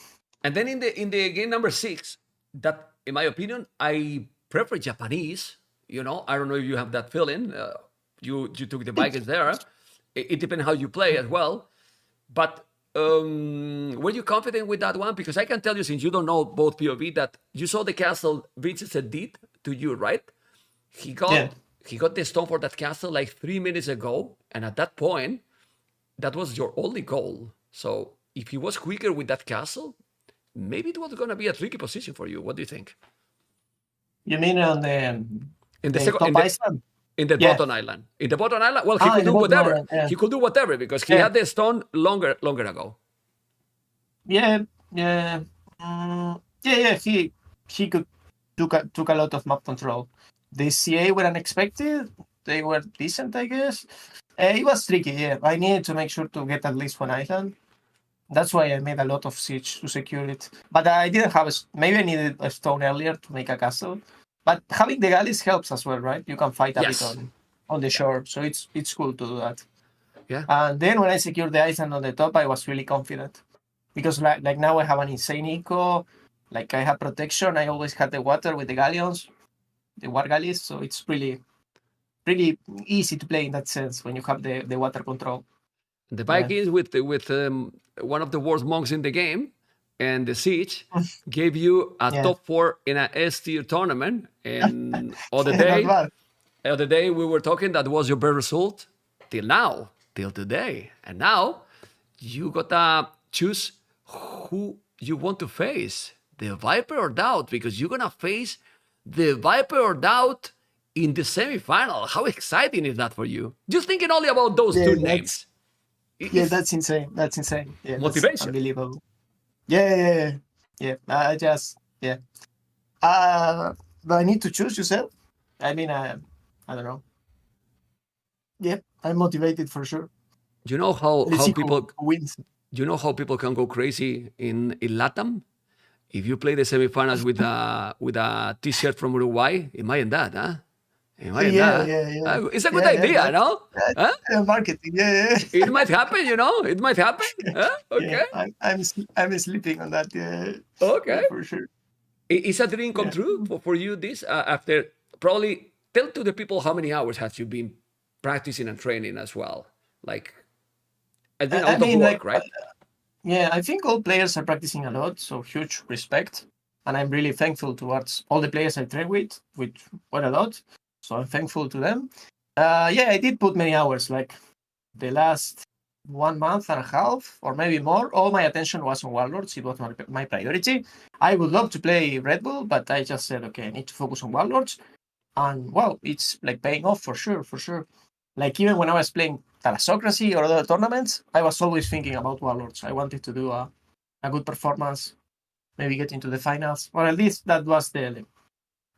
And then in the game number 6, that in my opinion, I prefer Japanese. I don't know if you have that feeling. You took the Vikings there. It depends how you play as well. But were you confident with that one? Because I can tell you, since you don't know both POV, that you saw the castle Vinch did to you, right? He got the stone for that castle like 3 minutes ago, and at that point, that was your only goal. So if he was quicker with that castle, maybe it was going to be a tricky position for you. What do you think? You mean on the top island? In the bottom island. In the bottom island, well, he could do whatever. Island, yeah. He could do whatever because he had the stone longer ago. Yeah. He could took a lot of map control. The CA were unexpected. They were decent, I guess. It was tricky. Yeah, I needed to make sure to get at least one island. That's why I made a lot of siege to secure it. But I didn't have maybe I needed a stone earlier to make a castle. But having the galleys helps as well, right? You can fight a bit on the shore, so it's cool to do that. Yeah. And then when I secured the island on the top, I was really confident because like now I have an insane eco. Like I have protection. I always had the water with the galleons, the war galleys. So it's really easy to play in that sense when you have the water control. The Vikings with one of the worst monks in the game. And the siege gave you a top 4 in an S-tier tournament. And other day we were talking that was your best result till today. And now you gotta choose who you want to face, the Viper or DauT, because you're gonna face the Viper or DauT in the semifinal. How exciting is that for you? Just thinking only about those 2 names. That's insane. Yeah, motivation. That's unbelievable. Yeah. I need to choose, you said? I mean, I don't know. Yeah, I'm motivated for sure. You know how people wins. You know how people can go crazy in LATAM? If you play the semifinals with a T-shirt from Uruguay, imagine that, huh? Imagine Yeah, that. yeah, yeah. It's a good Yeah, idea, yeah, no? Huh? marketing. Yeah, It might happen, you know? It might happen. Huh? yeah. Okay. I'm sleeping on that. Yeah, Okay. yeah, for sure. Is a dream come Yeah. true for you, this? After probably tell to the people how many hours have you been practicing and training as well? Like, it's been a lot of work, like, right? yeah, I think all players are practicing a lot, so huge respect. And I'm really thankful towards all the players I train with, which quite a lot. So I'm thankful to them. Yeah, I did put many hours, like the last 1 month and a half, or maybe more. All my attention was on Warlords. It was my priority. I would love to play Red Bull, but I just said, okay, I need to focus on Warlords. And wow, it's like paying off for sure, for sure. Like even when I was playing Thalassocracy or other tournaments, I was always thinking about Warlords. I wanted to do a good performance, maybe get into the finals, or at least that was the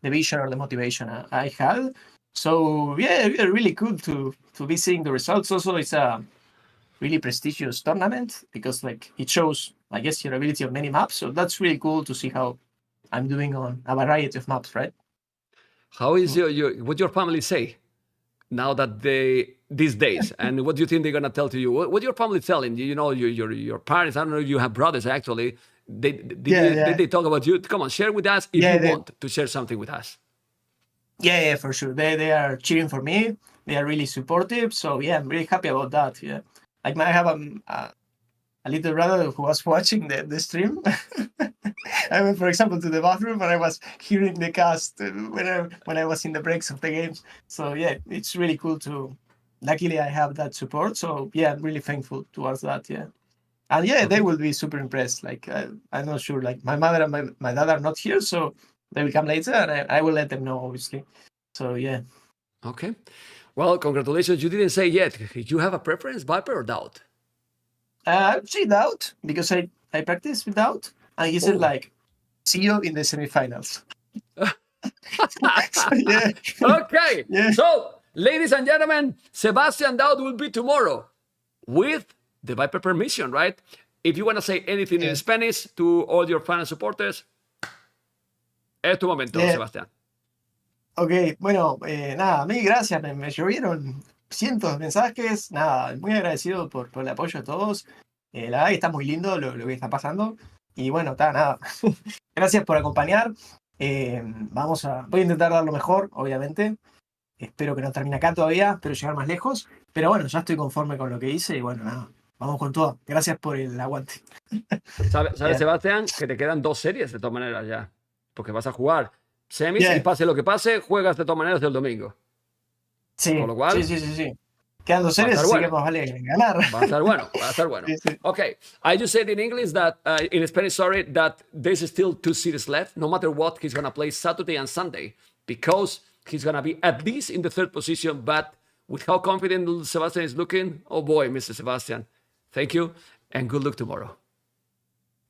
vision or the motivation I had. So yeah, really cool to be seeing the results. Also, it's a really prestigious tournament because like it shows, I guess, your ability on many maps. So that's really cool to see how I'm doing on a variety of maps, right? How is what your family say now that these days, and what do you think they're gonna tell to you? What your family telling you? You know, your parents. I don't know if you have brothers actually. Did they talk about you? Come on, share with us if you want to share something with us. Yeah, for sure. They are cheering for me. They are really supportive. So yeah, I'm really happy about that. Yeah, like I have a little brother who was watching the stream. I went, for example, to the bathroom and I was hearing the cast when I was in the breaks of the games. So yeah, it's really cool to. Luckily, I have that support. So yeah, I'm really thankful towards that. Yeah, and yeah, they will be super impressed. Like I'm not sure. Like my mother and my dad are not here, so they will come later, and I will let them know, obviously. So yeah. Okay. Well, congratulations. You didn't say yet. You have a preference, Viper or DauT? I would say DauT because I practice with DauT, and he said like, see you in the semifinals. So, yeah. Okay. Yeah. So, ladies and gentlemen, Sebastian DauT will be tomorrow with the Viper permission, right? If you want to say anything in Spanish to all your fans and supporters, es tu momento, Sebastián. Ok, bueno, nada, mil gracias, me llovieron cientos de mensajes, nada, muy agradecido por el apoyo de todos, la verdad que está muy lindo lo que está pasando, y bueno, está, nada, gracias por acompañar, voy a intentar dar lo mejor, obviamente, espero que no termine acá todavía, espero llegar más lejos, pero bueno, ya estoy conforme con lo que hice, y bueno, nada, vamos con todo, gracias por el aguante. ¿Sabes, Sebastián, que te quedan 2 series de todas maneras ya? Porque vas a jugar semis y pase lo que pase, juegas de todas maneras el domingo. Sí, con lo cual, sí. Quedan 2 series, así que más vale ganar. Va a estar bueno, va a estar bueno. Sí. Okay, I just said in English that, in Spanish, sorry, that there's still 2 series left. No matter what, he's going to play Saturday and Sunday because he's going to be at least in the 3rd position. But with how confident Sebastian is looking, oh boy, Mr. Sebastian, thank you and good luck tomorrow.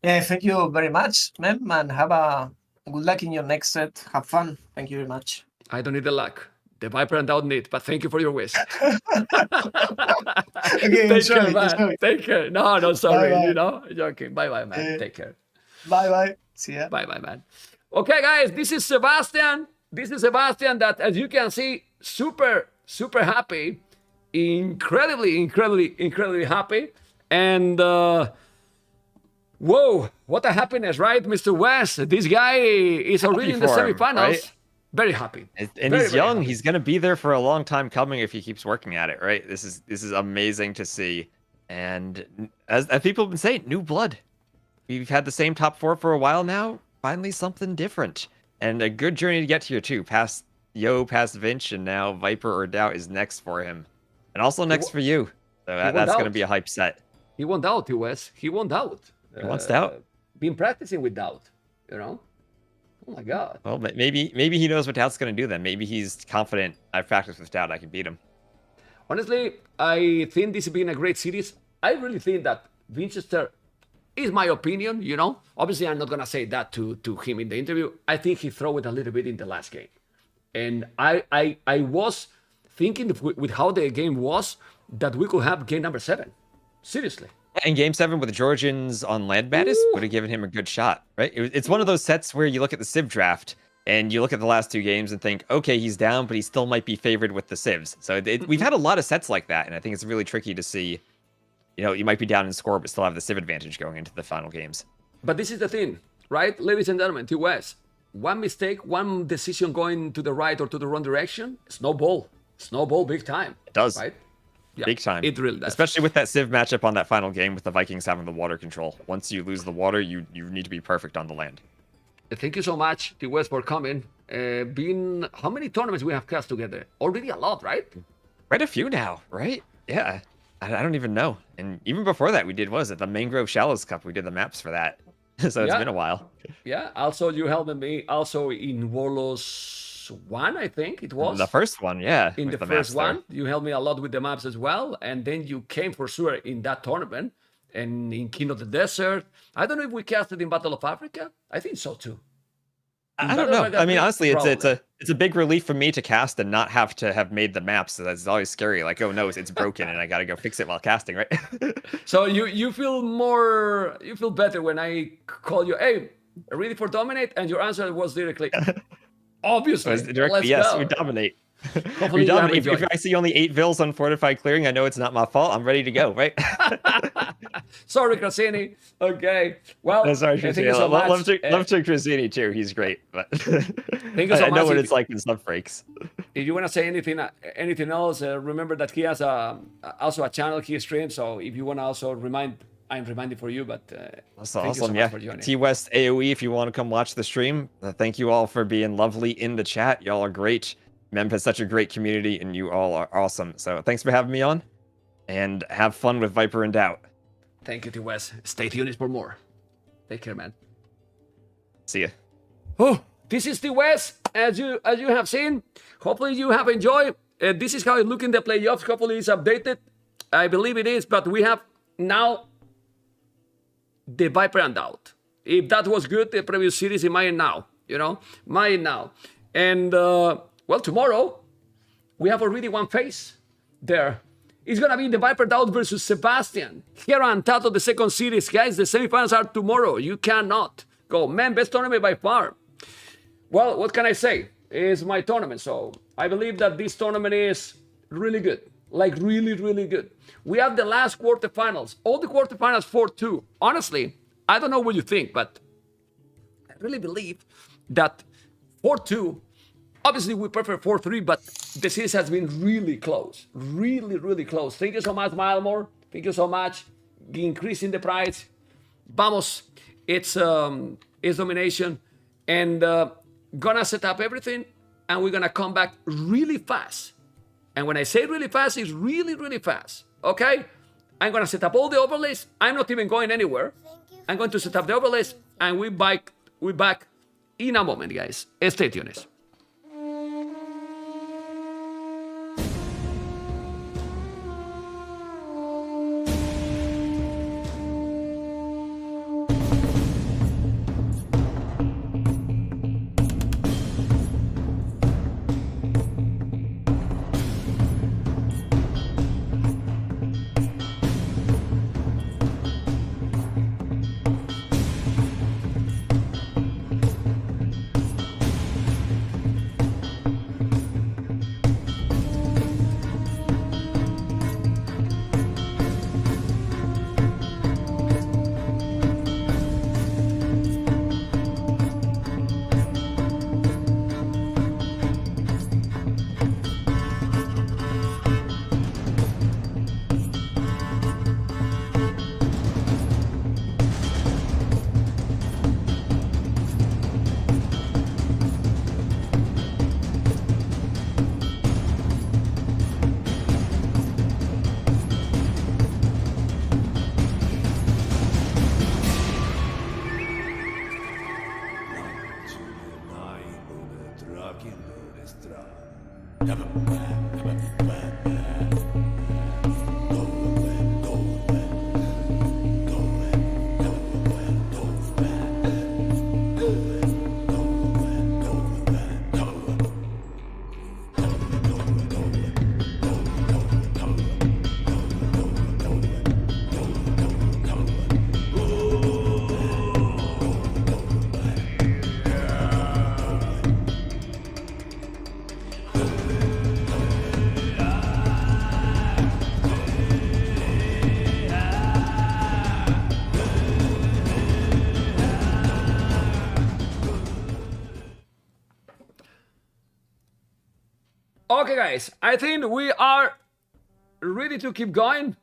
Yeah, thank you very much, ma'am, and have a good luck in your next set. Have fun. Thank you very much. I don't need the luck. The Viper and DauT need, but thank you for your wish. Okay, Take care, man. enjoy. Take care. No, sorry. Bye-bye. You know, joking. Bye, man. Take care. Bye. See ya. Bye, man. Okay, guys, this is Sebastian. This is Sebastian that, as you can see, super happy. Incredibly happy. And, whoa, what a happiness, right, Mr. West? This guy is already in the semifinals. Right? Very happy. And he's young. He's going to be there for a long time coming if he keeps working at it, right? This is amazing to see. And as people have been saying, new blood. We've had the same top 4 for a while now. Finally something different. And a good journey to get here, too. Past Yo, past Vinch, and now Viper or DauT is next for him. And also next for you. So that's going to be a hype set. He won DauT, Wes. He won DauT. He wants DauT. Been practicing with DauT, you know? Oh my God. Well, maybe he knows what DauT's going to do then. Maybe he's confident. I've practiced with DauT. I can beat him. Honestly, I think this has been a great series. I really think that Winchester is my opinion, you know. Obviously, I'm not going to say that to him in the interview. I think he threw it a little bit in the last game. And I was thinking with how the game was that we could have game number 7. Seriously. And game 7 with the Georgians on land Mattis would have given him a good shot, right? It's one of those sets where you look at the Civ draft And you look at the last 2 games and think, okay, he's down, but he still might be favored with the civs. So we've had a lot of sets like that, and I think it's really tricky to see. You might be down in score, but still have the civ advantage going into the final games. But this is the thing, right, ladies and gentlemen, TWS. One mistake, one decision going to the right or to the wrong direction, snowball big time. It does. Right? Yeah, big time. It really does. Especially with that civ matchup on that final game with the Vikings having the water control. Once you lose the water, you need to be perfect on the land. Thank you so much, TWS, for coming. How many tournaments we have cast together? Already a lot, right? Quite a few now, right? Yeah. I don't even know. And even before that, we did, the Mangrove Shallows Cup? We did the maps for that. So it's been a while. Yeah. Also, you helped me also in Warlords 1, I think it was. The first one, yeah. In the first one, you helped me a lot with the maps as well. And then you came for sure in that tournament and in King of the Desert. I don't know if we casted in Battle of Africa. I think so too. I don't know. I mean, honestly, it's a big relief for me to cast and not have to have made the maps. So that's always scary. Like, oh no, it's broken and I got to go fix it while casting, right? So you feel better when I call you, hey, ready for dominate? And your answer was directly, obviously. Directly, yes, we dominate. We dominate. If I see only 8 vills on fortified clearing, I know it's not my fault. I'm ready to go, right? Sorry, Crasini. Okay. Well, sorry, thank you so much. Love to Crasini too. He's great, but thank you so I know much. what it's like when stuff breaks. If you want to say anything else, remember that he has also a channel he streams. So if you want to also I'm reminding for you. But that's awesome. Yeah, T-West AOE. If you want to come watch the stream, thank you all for being lovely in the chat. Y'all are great. Mem has such a great community, and you all are awesome. So thanks for having me on, and have fun with Viper and DauT. Thank you, T-West. Stay tuned for more. Take care, man. See ya. Oh, this is T-West. As you have seen, hopefully you have enjoyed. This is how it looks in the playoffs. Hopefully it's updated. I believe it is, but we have now the Viper and DauT. If that was good, the previous series, it might now. Might now. And well, tomorrow, we have already one phase there. It's going to be the Viper DauT versus Sebastian. Here on Tato, the second series. Guys, the semifinals are tomorrow. You cannot go. Man, best tournament by far. Well, what can I say? It's my tournament. So I believe that this tournament is really good. Like really, really good. We have the last quarterfinals. All the quarterfinals 4-2. Honestly, I don't know what you think, but I really believe that 4-2. Obviously, we prefer 4-3, but the series has been really close. Really, really close. Thank you so much, Mildmore. Thank you so much. Increasing the price. Vamos. It's domination. And gonna set up everything, and we're gonna come back really fast. And when I say really fast, it's really, really fast. Okay? I'm gonna set up all the overlays. I'm not even going anywhere. I'm going to set up the overlays, and we're back in a moment, guys. Stay tuned. Okay, guys, I think we are ready to keep going.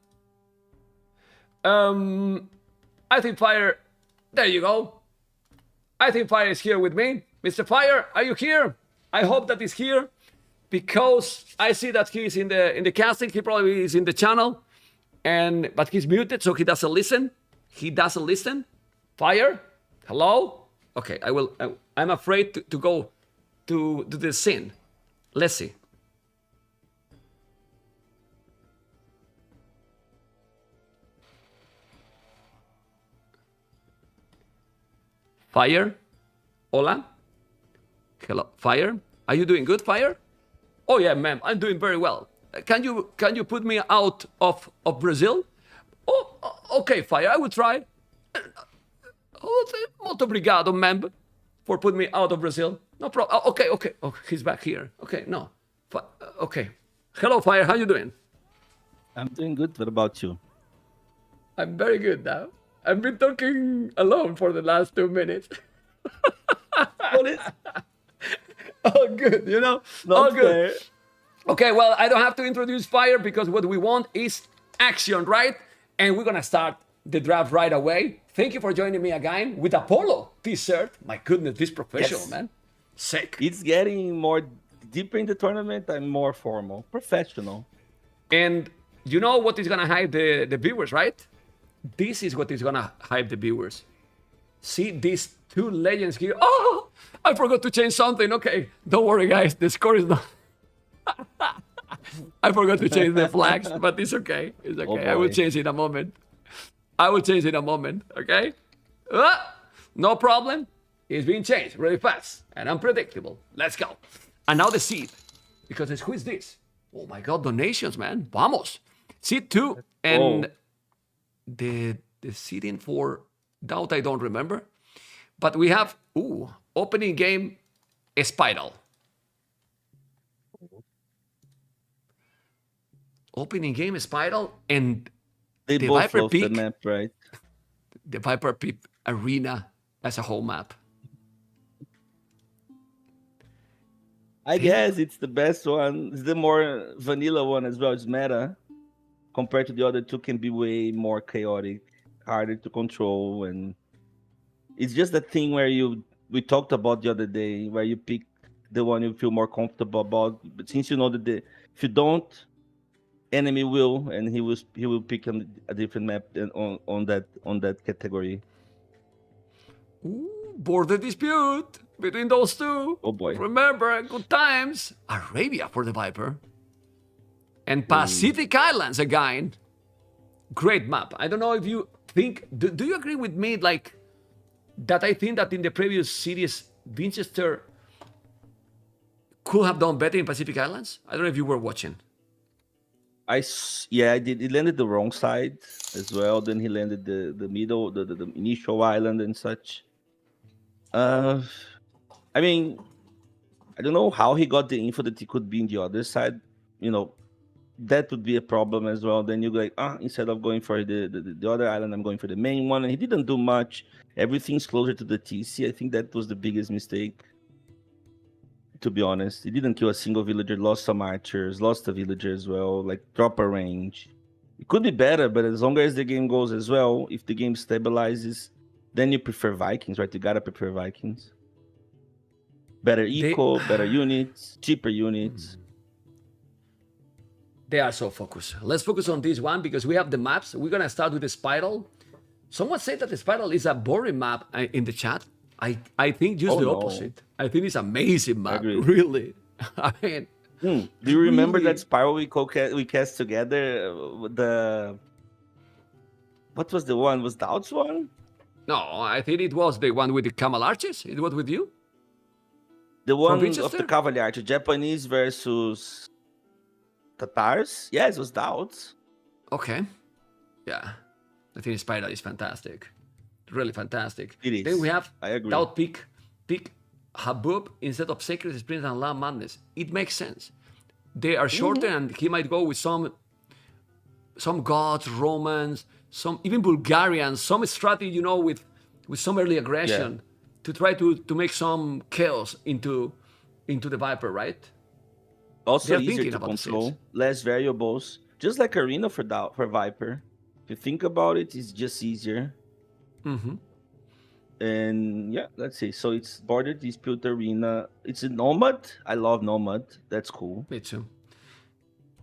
I think Fire, there you go. I think Fire is here with me. Mr. Fire, are you here? I hope that he's here because I see that he's in the casting. He probably is in the channel, but he's muted, so he doesn't listen. He doesn't listen. Fire, hello? Okay, I'm afraid to go to the scene. Let's see. Fire, hola. Hello, Fire. Are you doing good, Fire? Oh yeah, ma'am, I'm doing very well. Can you put me out of Brazil? Oh, okay, Fire, I will try. Muito obrigado, ma'am, for putting me out of Brazil. No problem. Okay. Oh, he's back here. Okay, no. Okay. Hello, Fire. How you doing? I'm doing good. What about you? I'm very good now. I've been talking alone for the last 2 minutes. Oh, good. You know. Not good. fair. Okay. Well, I don't have to introduce Fire because what we want is action, right? And we're gonna start the draft right away. Thank you for joining me again with a polo t-shirt. My goodness, this professional, man. Sick. It's getting more deeper in the tournament. I'm more formal, professional. And you know what is gonna hype the viewers, right? This is what is gonna hype the viewers. See these two legends here. Oh, I forgot to change something. Okay, don't worry, guys. The score is not. I forgot to change the flags, but it's okay. It's okay. I will change in a moment. Okay? No problem. It's being changed really fast and unpredictable. Let's go. And now the seed. Because who is this? Oh my God, donations, man. Vamos. Seed 2 and the seeding for DauT, I don't remember. But we have, opening game, Spiral. Opening game, Spiral, and They the both Viper love the Peak. map, right? The Viper Peak Arena as a whole map. I guess it's the best one. It's the more vanilla one as well. It's meta. Compared to the other two, can be way more chaotic, harder to control, and it's just that thing where we talked about the other day, where you pick the one you feel more comfortable about. But since you know that if you don't, enemy will, and he will pick a different map on that category. Border dispute between those two. Oh boy! Remember, good times. Arabia for the Viper. And Pacific Islands again. Great map. I don't know if you think. Do you agree with me, like that? I think that in the previous series, Winchester could have done better in Pacific Islands. I don't know if you were watching. I did. He landed the wrong side as well. Then he landed the middle, the initial island and such. I mean, I don't know how he got the info that he could be in the other side. You know, that would be a problem as well. Then you go like, instead of going for the other island, I'm going for the main one. And he didn't do much. Everything's closer to the TC. I think that was the biggest mistake. To be honest, he didn't kill a single villager, lost some archers, lost a villager as well, like drop a range. It could be better, but as long as the game goes as well, if the game stabilizes, then you prefer Vikings, right? You gotta prefer Vikings. Better eco, better units, cheaper units. They are so focused. Let's focus on this one because we have the maps. We're gonna start with the Spiral. Someone said that the Spiral is a boring map in the chat. I think just the opposite. I think it's amazing map. Really. I mean, do you remember that Spiral we cast together? What was the one? Was DauT's one? No, I think it was the one with the Camel Arches. It was with you? The one of the Cavalry Archer, Japanese versus Tatars? Yes, it was DauT. Okay. Yeah. I think Spiral is fantastic. Really fantastic. It is. Then we have I agree. DauT pick Habub instead of Sacred Sprint and Land Madness. It makes sense. They are shorter and he might go with some gods, Romans, some even Bulgarians, some strategy, you know, with some early aggression to try to make some chaos into the Viper, right? Also They're easier thinking to about the control, seeds. less variables. Just like Arena for DauT, for Viper. If you think about it, it's just easier. Mm-hmm. And yeah, let's see. So it's Border Dispute Arena. It's a Nomad. I love Nomad. That's cool. Me too.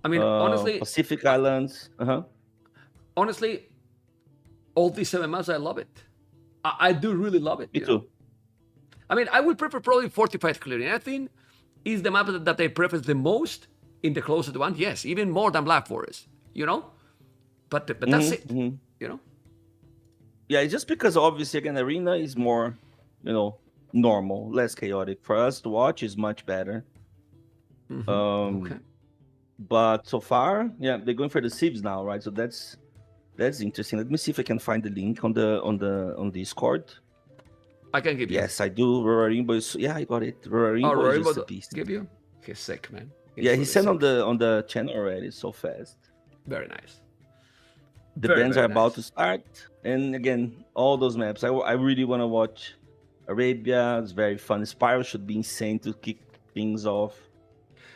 I mean, honestly, Pacific Islands. honestly, all these 7 maps, I love it. I do really love it. Me you too. know? I mean, I would prefer probably Fortified Clearing. I think is the map that I prefer the most in the closest one. Yes, even more than Black Forest. You know, but that's it. You know. Yeah, it's just because obviously again Arena is more, normal, less chaotic. For us to watch is much better. Okay. But so far, yeah, they're going for the Civs now, right? So that's interesting. Let me see if I can find the link on Discord. I can give you. Yes, I do. Rora Rainbow is, yeah, I got it. Rora Rainbow is just a beast. Give you. He's sick, man. Yeah, he sent on the channel already so fast. Very nice. The bands are about to start, and again, all those maps. I really want to watch Arabia. It's very fun. Spiral should be insane to kick things off.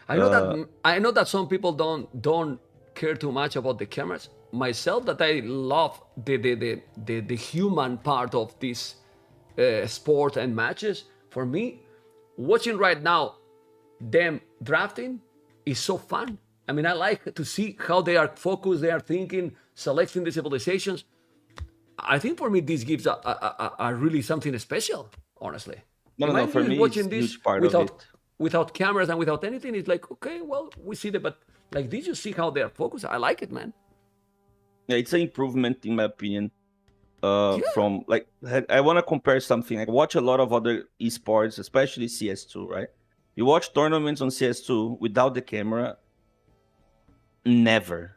I know that some people don't care too much about the cameras. Myself, that I love the human part of this sport and matches. For me, watching right now them drafting is so fun. I mean, I like to see how they are focused, they are thinking, selecting the civilizations. I think for me, this gives a really something special, honestly. No, for me, watching it's this huge part of it. Without cameras and without anything, it's like, okay, well, we see that, but like, did you see how they are focused? I like it, man. Yeah, it's an improvement in my opinion. From like, I want to compare something. I watch a lot of other esports, especially CS2, right? You watch tournaments on CS2 without the camera, never,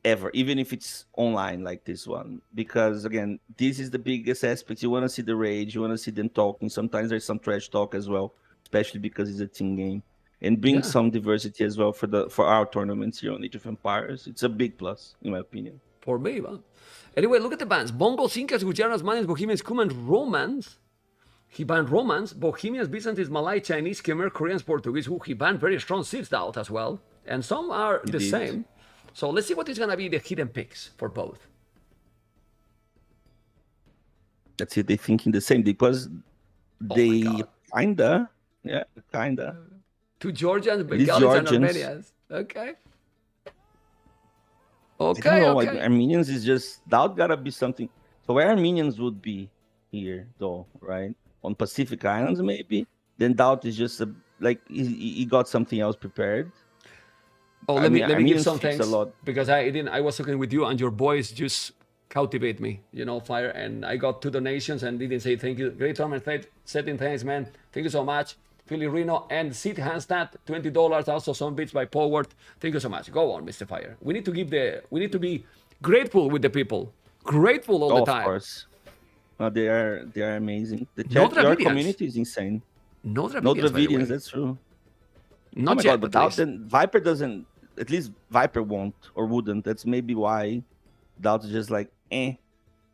ever, even if it's online like this one. Because again, this is the biggest aspect. You want to see the rage, you want to see them talking. Sometimes there's some trash talk as well, especially because it's a team game. And bring some diversity as well for our tournaments here on Age of Empires. It's a big plus, in my opinion. For me, man. Anyway, look at the bans. Mongols, Incas, Gujaras, Mayans, Bohemians, Kumans, Romans. He banned Romans, Bohemians, Byzantines, Malay, Chinese, Khmer, Koreans, Portuguese, who he banned very strong seeds out as well. And some are the same. So let's see what is going to be the hidden picks for both. That's it. They're thinking the same because they kinda. Two Georgians, Bengalis, and Armenians. Okay. Okay, I don't know, Armenians is just, DauT gotta be something. So where Armenians would be here, though, right? On Pacific Islands, maybe? Then DauT is just, he got something else prepared. Oh, let me give some thanks, because I was talking with you, and your voice just captivate me, Fire, and I got 2 donations and didn't say thank you. Great tournament, setting thanks, man. Thank you so much. Philly Reno and Sid Hanstad, $20. Also some bits by Powart. Thank you so much. Go on, Mr. Fire. We need to be grateful with the people. Grateful all the time. Of course. They are amazing. Your community is insane. No Dravidians, that's true. Not yet, but DauT, Viper doesn't, at least Viper won't or wouldn't. That's maybe why DauT is just like,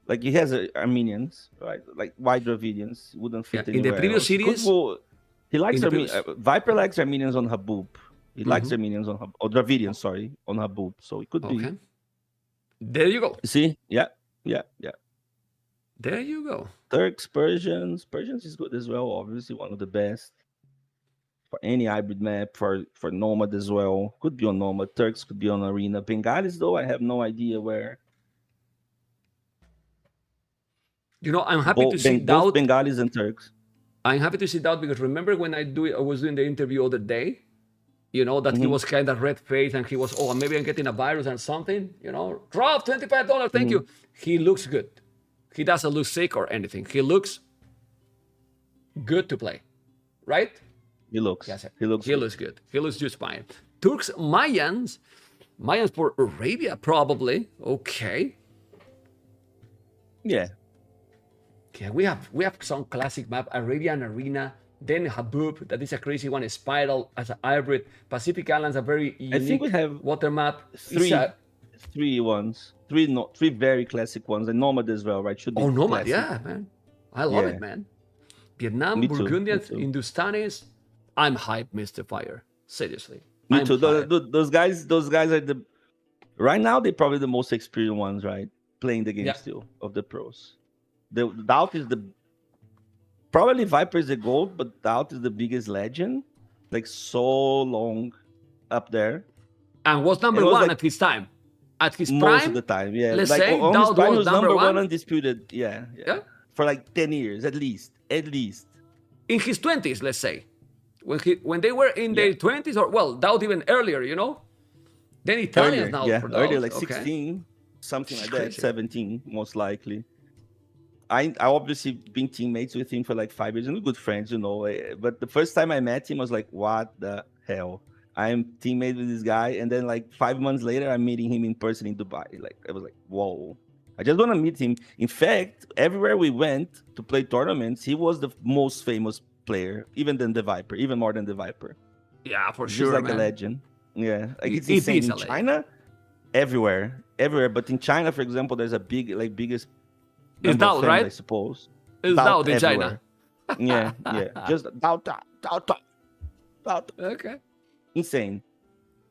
Like he has Armenians, right? Like why Dravidians wouldn't fit in the previous series. He likes Viper likes Armenians on Habub. He likes Armenians on Habub, or Dravidians, sorry, on Habub. So it could be. There you go. See, yeah. There you go. Turks, Persians is good as well. Obviously, one of the best for any hybrid map. For Nomad as well, could be on Nomad. Turks could be on Arena. Bengalis, though, I have no idea where. I'm happy to see DauT. Bengalis and Turks. I'm happy to see DauT because remember when I was doing the interview other day, that he was kind of red faced and he was, maybe I'm getting a virus and something, drop $25, thank you. He looks good. He doesn't look sick or anything. He looks good to play, right? He looks good. He looks just fine. Turks, Mayans for Arabia probably. Okay. Yeah. Yeah, we have some classic map, Arabian Arena, then Habub, that is a crazy one, Spiral as a hybrid, Pacific Islands, a very unique I think we have water map. Three very classic ones, and Nomad as well, right? Should be Nomad, classic. yeah, man. I love it, man. Vietnam, Burgundians, Hindustanis. I'm hyped, Mr. Fire. Seriously. Me I'm too. hyped. Those guys are the right now. They're probably the most experienced ones, right? Playing the game Yeah. still of the pros. The DauT is the probably Viper is the gold, but DauT is the biggest legend. Like so long up there. And was number It was one like at his time. At his most prime, of the time, yeah. let's Like say, on his DauT prime, he was was number one one undisputed. Yeah. For like 10 years at least. in his 20s, let's say. When they were in their 20s, or well, DauT even earlier, you know? Then Italians now for DauT. Earlier, like okay. 16, something like that, Crazy. 17, most likely. I obviously been teammates with him for like 5 years and we're good friends, you know. But the first time I met him, I was like, what the hell? I'm teammate with this guy, and then like 5 months later, I'm meeting him in person in Dubai. Like I was like, whoa! I just want to meet him. In fact, everywhere we went to play tournaments, he was the most famous player, even than TheViper, even more than TheViper. Yeah, for He's sure, like man. a legend. Yeah, like it's It insane. is In a legend. China, everywhere. But in China, for example, there's a biggest It's number of DauT, fans, right? I suppose. It's DauT in China. everywhere. yeah. Just DauT. Okay. Insane.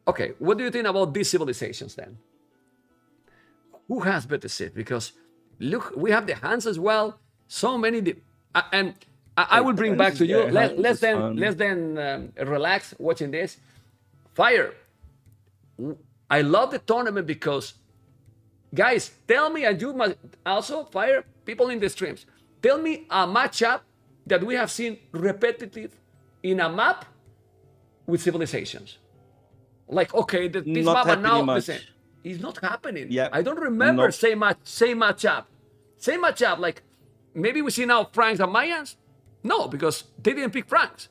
Okay, what do you think about these civilizations then? Who has better sit? Because look, we have the hands as well. So many, and I will bring back to you. Yeah, Let's fun. then relax watching this. Fire. I love the tournament because, guys, tell me, and you must also Fire people in the streams. Tell me a matchup that we have seen repetitive in a map with civilizations. Like, okay, this Not map and now happening the much. same. It's not happening. Yeah. I don't remember Nope. same matchup. Same matchup. Like maybe we see now Franks and Mayans. No, because they didn't pick Franks.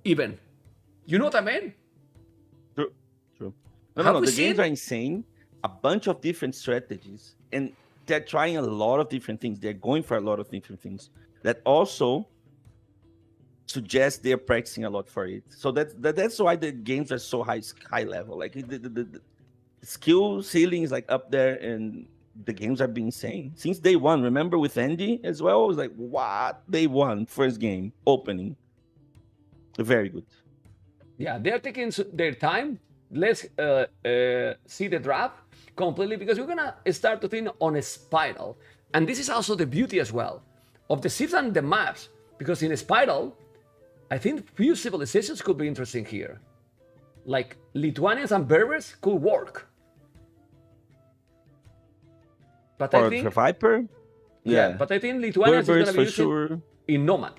Even. You know what I mean? True. Have No. we The seen- games are insane. A bunch of different strategies, and they're trying a lot of different things. They're going for a lot of different things. That also suggests they're practicing a lot for it. So that's why the games are so high level. Like the skill ceiling is like up there, and the games are being insane since day one. Remember with Andy as well? It was like, what? Day one, first game, opening. Very good. Yeah, they're taking their time. Let's see the draft completely because we're gonna start to think on a spiral. And this is also the beauty as well of the cities and the maps, because in a spiral, I think few civilizations could be interesting here. Like Lithuanians and Berbers could work. But I Or think for Viper, yeah. but I think Lithuanians Berbers is gonna for be used sure. in Nomad.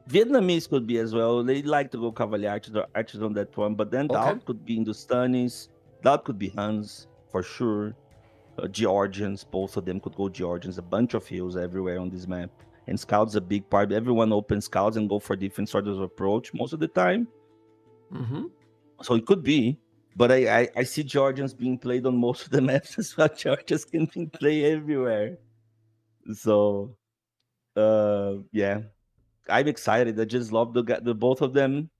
Vietnamese could be as well. They like to go Cavalier archers on that one, but then Okay. DauT could be Hindustanis. DauT could be Huns for sure. Georgians, both of them could go Georgians. A bunch of hills everywhere on this map, and scouts a big part. Everyone opens scouts and go for different sort of approach most of the time. Mm-hmm. So it could be, but I see Georgians being played on most of the maps as well. Georgians can be played everywhere. So, yeah. I'm excited. I just love the both of them.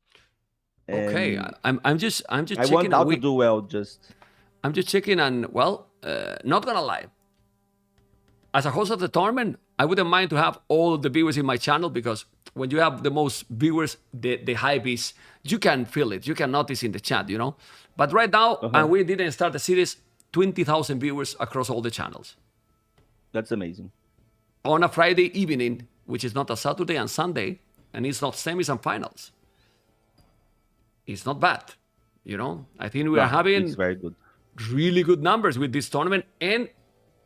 Okay, And I'm just I checking. want DauT and to do well. Just I'm just checking, and well, not gonna lie. As a host of the tournament, I wouldn't mind to have all the viewers in my channel, because when you have the most viewers, the hype is, you can feel it, you can notice in the chat, you know. But right now, and we didn't start the series, 20,000 viewers across all the channels that's amazing. on a Friday evening, which is not a Saturday and Sunday, and it's not semis and finals. It's not bad, you know. I think we are having It's very good. really good numbers with this tournament, and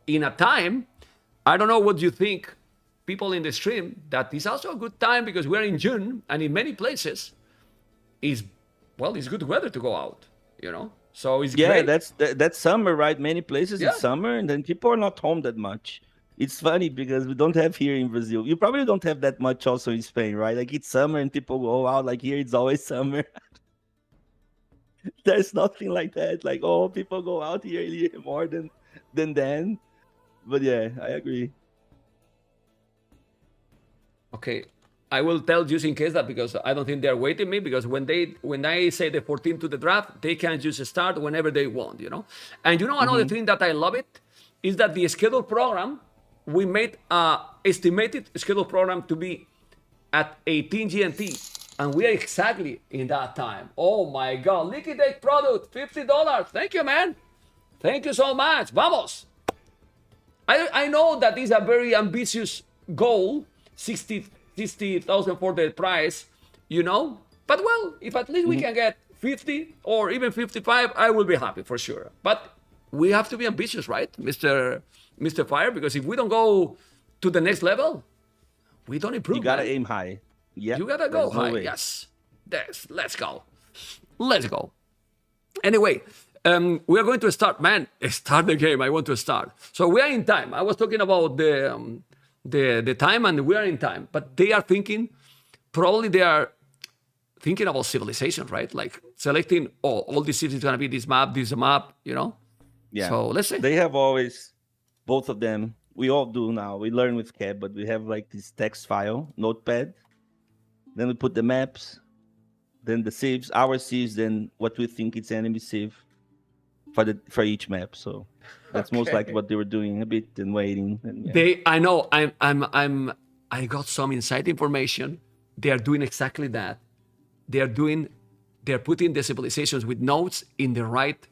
in a time, I don't know what you think, people in the stream, that is also a good time because we're in June, and in many places it's good weather to go out, you know. So it's Yeah, great. that's summer, right? Many places Yeah. it's summer, and then people are not home that much. It's funny because we don't have here in Brazil. You probably don't have that much also in Spain, right? Like it's summer and people go out. Like here, it's always summer. There's nothing like that. Like, oh, people go out here more than then. But yeah, I agree. Okay, I will tell just in case that, because I don't think they're waiting me, because when I say the 14 to the draft, they can just start whenever they want, you know. And you know another thing that I love it is that the schedule program, we made a estimated schedule program to be at 18 GMT And we are exactly in that time. Oh my God, liquidate product, $50. Thank you, man. Thank you so much. Vamos. I know that is a very ambitious goal, 60,000 for the price, you know. But well, if at least we can get 50 or even 55, I will be happy for sure. But we have to be ambitious, right, Mr. Fire? Because if we don't go to the next level, we don't improve. You gotta man. aim high. Yeah, You gotta go high. Yes. Let's go. Let's go. Anyway, we are going to start. Man, start the game. I want to start. So we are in time. I was talking about the time, and we are in time. But they are thinking, probably they are thinking about civilization, right? Like selecting, all these cities gonna be this map, you know? Yeah. So let's see. They have always, both of them, we all do now. We learn with Kev, but we have like this text file, notepad. Then we put the maps, then the saves, our saves, then what we think it's enemy save for each map. So that's most likely what they were doing a bit and waiting. And, yeah. I know. I got some inside information. They are doing exactly that. They're putting the civilizations with notes in the right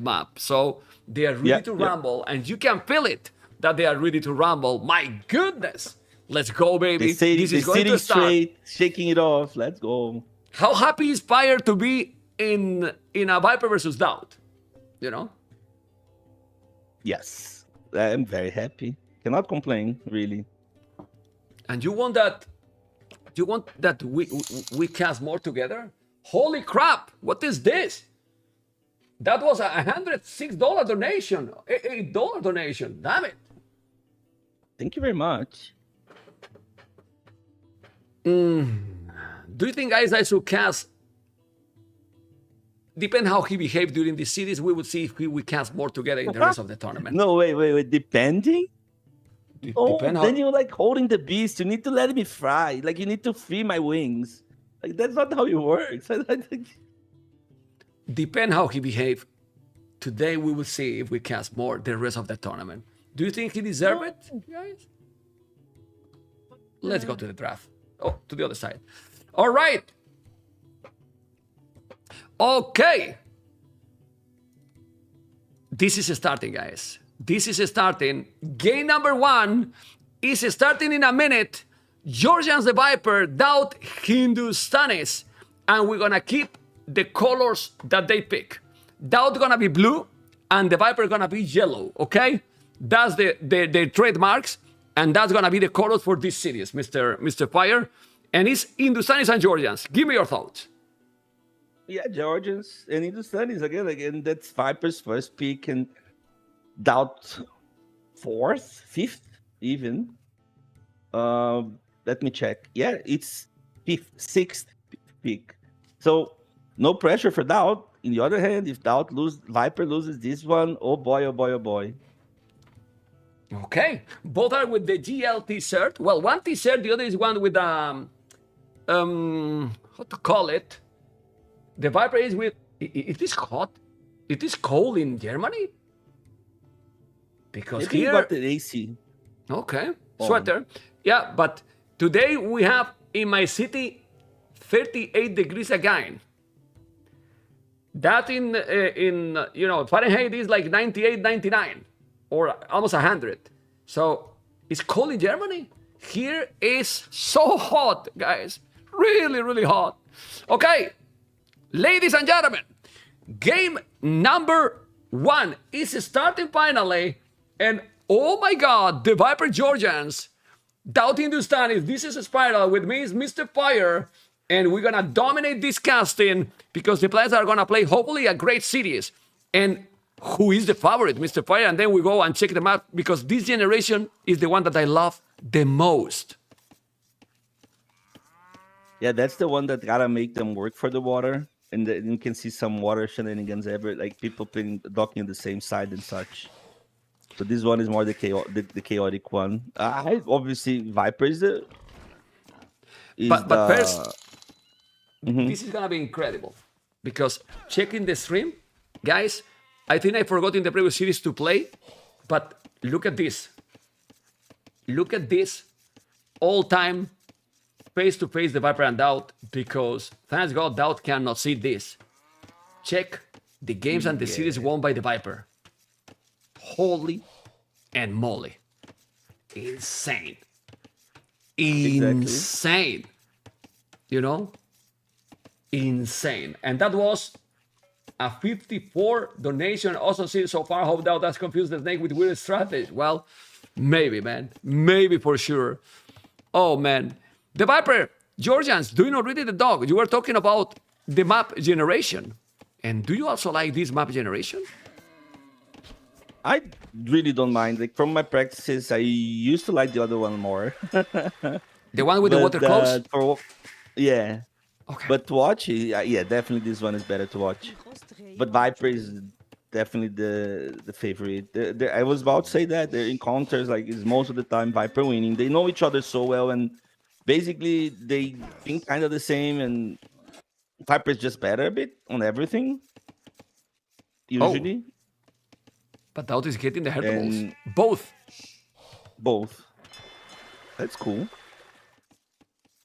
map. So they are ready to rumble, and you can feel it that they are ready to rumble. My goodness. Let's go, baby. This is going to start. Straight, shaking it off. Let's go. How happy is Fire to be in a Viper versus DauT? You know? Yes. I'm very happy. Cannot complain, really. And you want that we cast more together? Holy crap! What is this? That was a $106 donation. $8 donation. Damn it. Thank you very much. Do you think guys I should cast? Depend how he behaved during the series. We would see if we cast more together in the rest of the tournament. No, wait. Depending? Depend then you're like holding the beast. You need to let me fry. Like you need to free my wings. Like that's not how it works. Depend how he behaved. Today we will see if we cast more the rest of the tournament. Do you think he deserves it, guys? Let's go to the draft. Oh, to the other side. All right. Okay. This is starting, guys. This is starting. Game number 1 is starting in a minute. Georgians TheViper, DauT, Hindustanis. And we're going to keep the colors that they pick. DauT going to be blue and TheViper going to be yellow, okay? That's the trademarks. And that's going to be the colors for this series, Mr. Fire. And it's Hindustanis and Georgians. Give me your thoughts. Yeah, Georgians and Hindustanis again. That's Viper's first pick and DauT 4th, 5th even. Let me check. Yeah, it's 5th, 6th pick. So no pressure for DauT. On the other hand, if Viper loses this one, oh boy, oh boy, oh boy. Okay, both are with the GL t-shirt. Well, one t-shirt, the other is one with how to call it? The Viper is with. It is hot. It is cold in Germany. Because Maybe here. got the AC. Okay, sweater. Yeah, but today we have in my city 38 degrees again. That in Fahrenheit is like 98, 99. Or almost 100. So it's cold in Germany. Here is so hot, guys. Really, really hot. Okay, ladies and gentlemen, game number 1 is starting finally. And oh my God, the Viper Georgians, DauT Hindustanis, this is a Spiral. With me is Mr. Fire. And we're going to dominate this casting because the players are going to play hopefully a great series. And who is the favorite, Mr. Fire? And then we go and check them out because this generation is the one that I love the most. Yeah, that's the one that gotta make them work for the water. And then you can see some water shenanigans ever, like people docking on the same side and such. So this one is more the chaotic one. Obviously, Viper is the... But first, this is gonna be incredible. Because checking the stream, guys, I think I forgot in the previous series to play, but look at this. Look at this all-time face to face the Viper and DauT because thanks God DauT cannot see this. Check the games and the series won by the Viper. Holy and moly. Insane. Insane. You know? Insane. And that was a 54 donation. Also seen so far. Hope DauT has confused the snake with weird strategy. Well, maybe, man. Maybe for sure. Oh, man. The Viper, Georgians, do you know really the dog? You were talking about the map generation. And do you also like this map generation? I really don't mind. Like from my practices, I used to like the other one more. The one with the water close? Yeah. Okay. But to watch, yeah, definitely this one is better to watch. But Viper is definitely the favorite. I was about to say that their encounters, like, is most of the time Viper winning. They know each other so well, and basically they think kind of the same. And Viper is just better a bit on everything. Usually. Oh. But DauT is getting the herdables. Both. That's cool.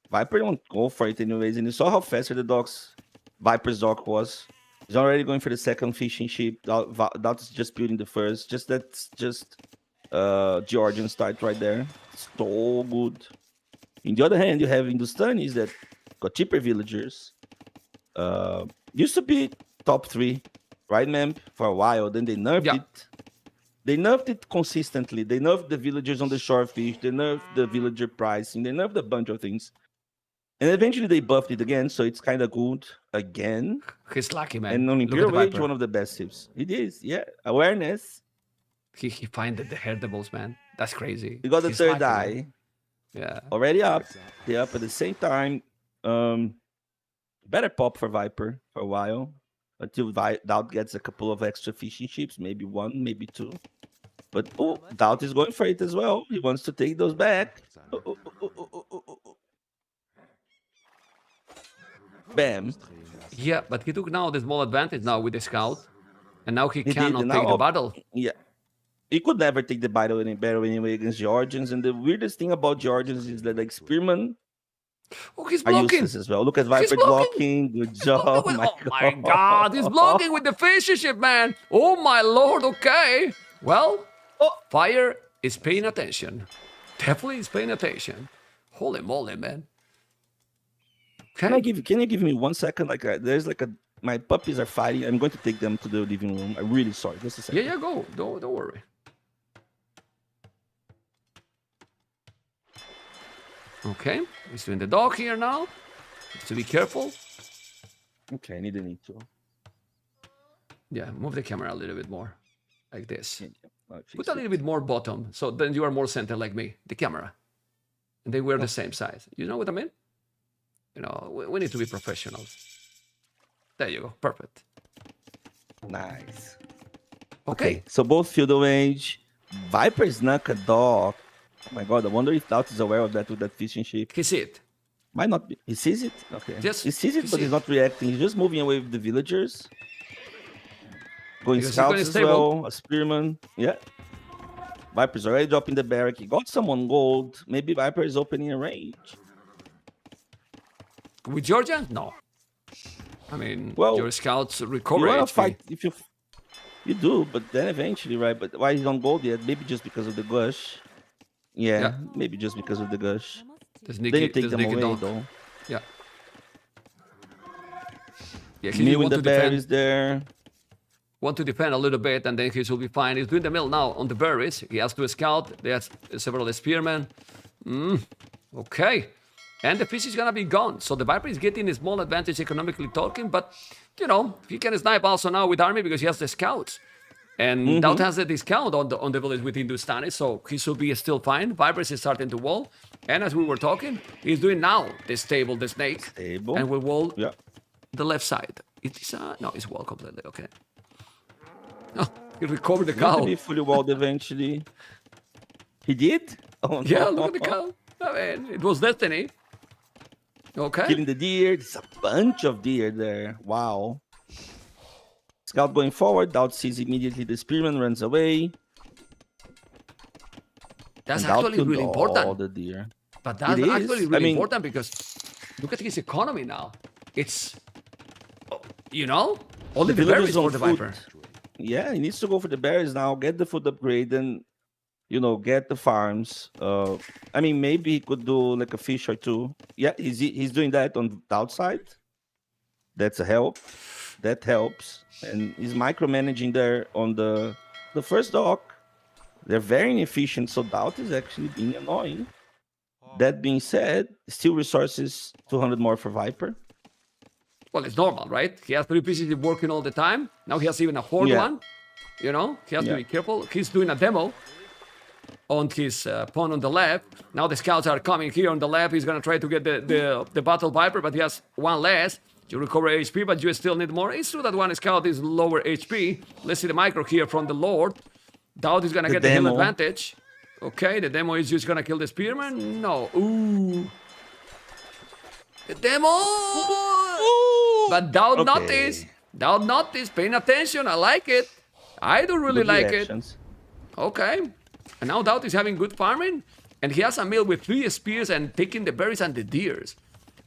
Viper don't go for it anyways, and you saw how faster the docks Viper's dock was. He's already going for the second fishing ship. DauT is just building the first. That's just Georgian start right there. So good. On the other hand, you have Hindustanis that got cheaper villagers. Used to be top 3, right, ma'am? For a while. Then they nerfed it. They nerfed it consistently. They nerfed the villagers on the shorefish. They nerfed the villager pricing. They nerfed a bunch of things. And eventually they buffed it again, so it's kind of good again. He's lucky, man. And on Imperial Age, one of the best ships. It is, yeah. Awareness. He finded the herdables, man. That's crazy. You got the third eye. Yeah. Already up. They're up at the same time. Better pop for Viper for a while. Until DauT gets a couple of extra fishing ships. Maybe 1, maybe 2. But DauT is going for it as well. He wants to take those back. Bam. Yeah, but he took now the small advantage now with the scout. And now he cannot take the battle. Yeah. He could never take the battle anyway against Georgians. And the weirdest thing about Georgians is that, like, Spearman he's blocking as well. Look at Viper blocking. Good job. Oh my God. He's blocking with the fishing ship, man. Oh my Lord. Okay. Well, Fire is paying attention. Definitely is paying attention. Holy moly, man. Can you give me 1 second? Like, there's like my puppies are fighting. I'm going to take them to the living room. I'm really sorry. Just a second. Yeah, go. Don't worry. Okay, he's doing the dog here now. Needs to be careful. Okay, I need to. Yeah, move the camera a little bit more, like this. Yeah, put a little bit more bottom, so then you are more center like me. The camera, and they were the same size. You know what I mean? You know, we need to be professionals. There you go. Perfect. Nice. Okay. So both feudal age. Viper snuck a dog. Oh my God, I wonder if DauT is aware of that with that fishing ship. He sees it. Might not be. He sees it? Okay. Yes, he sees it, but he's not reacting. He's just moving away with the villagers. Going scouts as well. A spearman. Yeah. Viper's already dropping the barrack. He got some on gold. Maybe Viper is opening a range. With Georgia? No. I mean, your scouts recover. You want to fight if you do, but then eventually, right? But why he's on gold yet? Maybe just because of the gush. Yeah, maybe just because of the gush. Then you take them away, though. Yeah. Yeah, he want to defend. Is there. Want to defend a little bit, and then he will be fine. He's doing the mill now on the berries. He has to scout. There's several spearmen. Okay. And the fish is gonna be gone. So the Viper is getting a small advantage economically talking, but you know, he can snipe also now with army because he has the scouts. And DauT has a discount on the village with Hindustani, so he should be still fine. Vipers is starting to wall. And as we were talking, he's doing now the stable, the snake. Stable. And will wall the left side. It is no, it's wall completely, okay. Oh, he recovered the cow. He'll be fully walled eventually. He did? Oh, yeah, look at the cow. I mean, it was destiny. Okay. Killing the deer. There's a bunch of deer there. Wow. Scout going forward. DauT sees immediately the spearman, runs away. That's actually really important. All the deer. But that's It is. actually really I mean- important because look at his economy now. It's, you know, only the villagers berries for on the food. Viper. Yeah, he needs to go for the berries now, get the food upgrade, and get the farms. I mean, maybe he could do like a fish or two. Yeah, he's doing that on the outside. That's a help. That helps, and he's micromanaging there on the first dock. They're very inefficient, so DauT is actually being annoying. That being said, still resources 200 more for Viper. Well, it's normal, right? He has 3 pieces working all the time. Now he has even a horde Yeah. one. You know, he has to Yeah. be careful. He's doing a demo on his pawn on the left. Now the scouts are coming here on the left. He's gonna try to get the battle Viper, but he has one less. You recover HP, but you still need more. It's true that one scout is lower HP. Let's see the micro here from the Lord. DauT is gonna The get the heal demo. advantage. Okay, the demo is just gonna kill the spearman. No, ooh. The demo! But DauT noticed. DauT noticed, paying attention. I like it. I do really Good like it. reactions. Okay. And now DauT is having good farming. And he has a meal with 3 spears and taking the berries and the deers.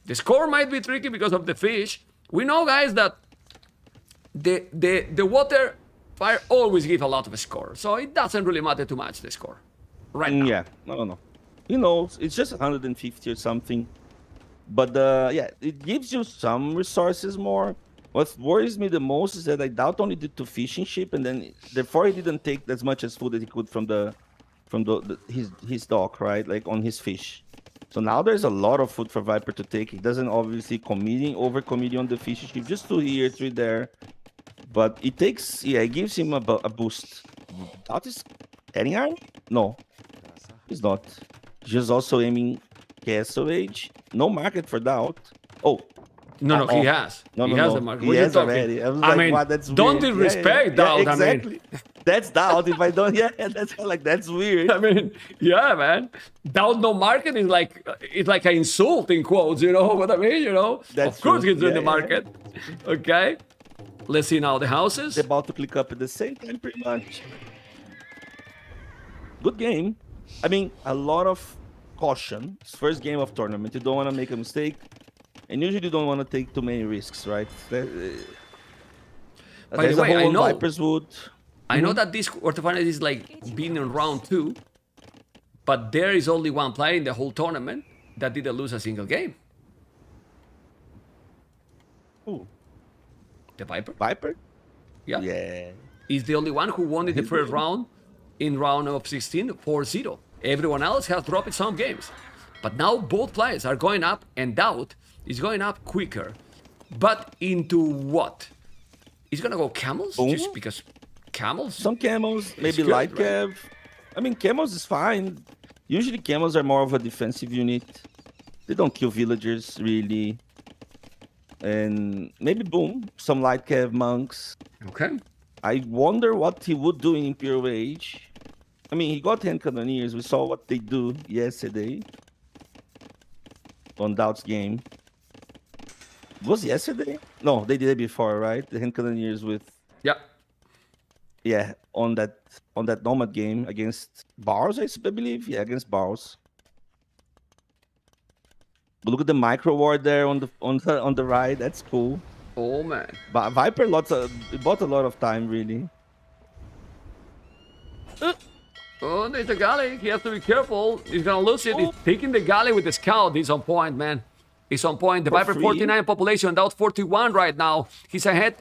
The score might be tricky because of the fish. We know, guys, that the water fire always give a lot of score. So it doesn't really matter too much, the score. Right now. Yeah, no. He knows it's just 150 or something. But yeah, it gives you some resources more. What worries me the most is that I DauT only did 2 fishing ship, and then therefore he didn't take as much as food as he could from his dock, right? Like on his fish. So now there's a lot of food for Viper to take. He doesn't obviously over committing on the fishing ship, just 2 here, 3 there. But it takes, it gives him a boost. DauT is heading iron? No, he's not. Just also aiming Castle Age. No market for DauT. Oh, No, he has. No, he no, has no. the market. He What are you has talking? already. I was I like, mean, wow, that's don't weird. disrespect yeah, DauT. exactly. That's DauT. If I don't, that's like that's weird. I mean, yeah, man. DauT no market is like it's like an insult in quotes. You know what I mean? You know. That's of course, true. he's doing Yeah, the yeah. market. Okay. Let's see now the houses. They're about to click up at the same time, pretty much. Good game. I mean, a lot of caution. It's first game of tournament. You don't want to make a mistake, and usually you don't want to take too many risks, right? By There's the way, a I whole know. Viper's Wood. I know that this quarterfinals is like being in round 2, but there is only one player in the whole tournament that didn't lose a single game. Ooh. The Viper. Viper? Yeah. Yeah. He's the only one who won in the first round in round of 16 4-0. Everyone else has dropped some games. But now both players are going up and DauT is going up quicker. But into what? He's gonna go camels? Boom. Just because camels? Some camels, maybe good, light right? cav. I mean, camels is fine. Usually camels are more of a defensive unit. They don't kill villagers, really. And maybe boom, some light cav monks. Okay. I wonder what he would do in Imperial Age. I mean, he got hand cannoneers. We saw what they do yesterday on DauT's game. Was yesterday? No, they did it before, right? The hand cannoneers with Yeah. on that Nomad game against Bars, I believe. Yeah, against Bars. But look at the micro ward there on the right. That's cool. Oh man. But Viper bought a lot of time, really. Oh, there's a galley. He has to be careful. He's gonna lose it. He's taking the galley with the scout. He's on point, man. He's on point. The For Viper free. 49 population, DauT 41 right now. He's ahead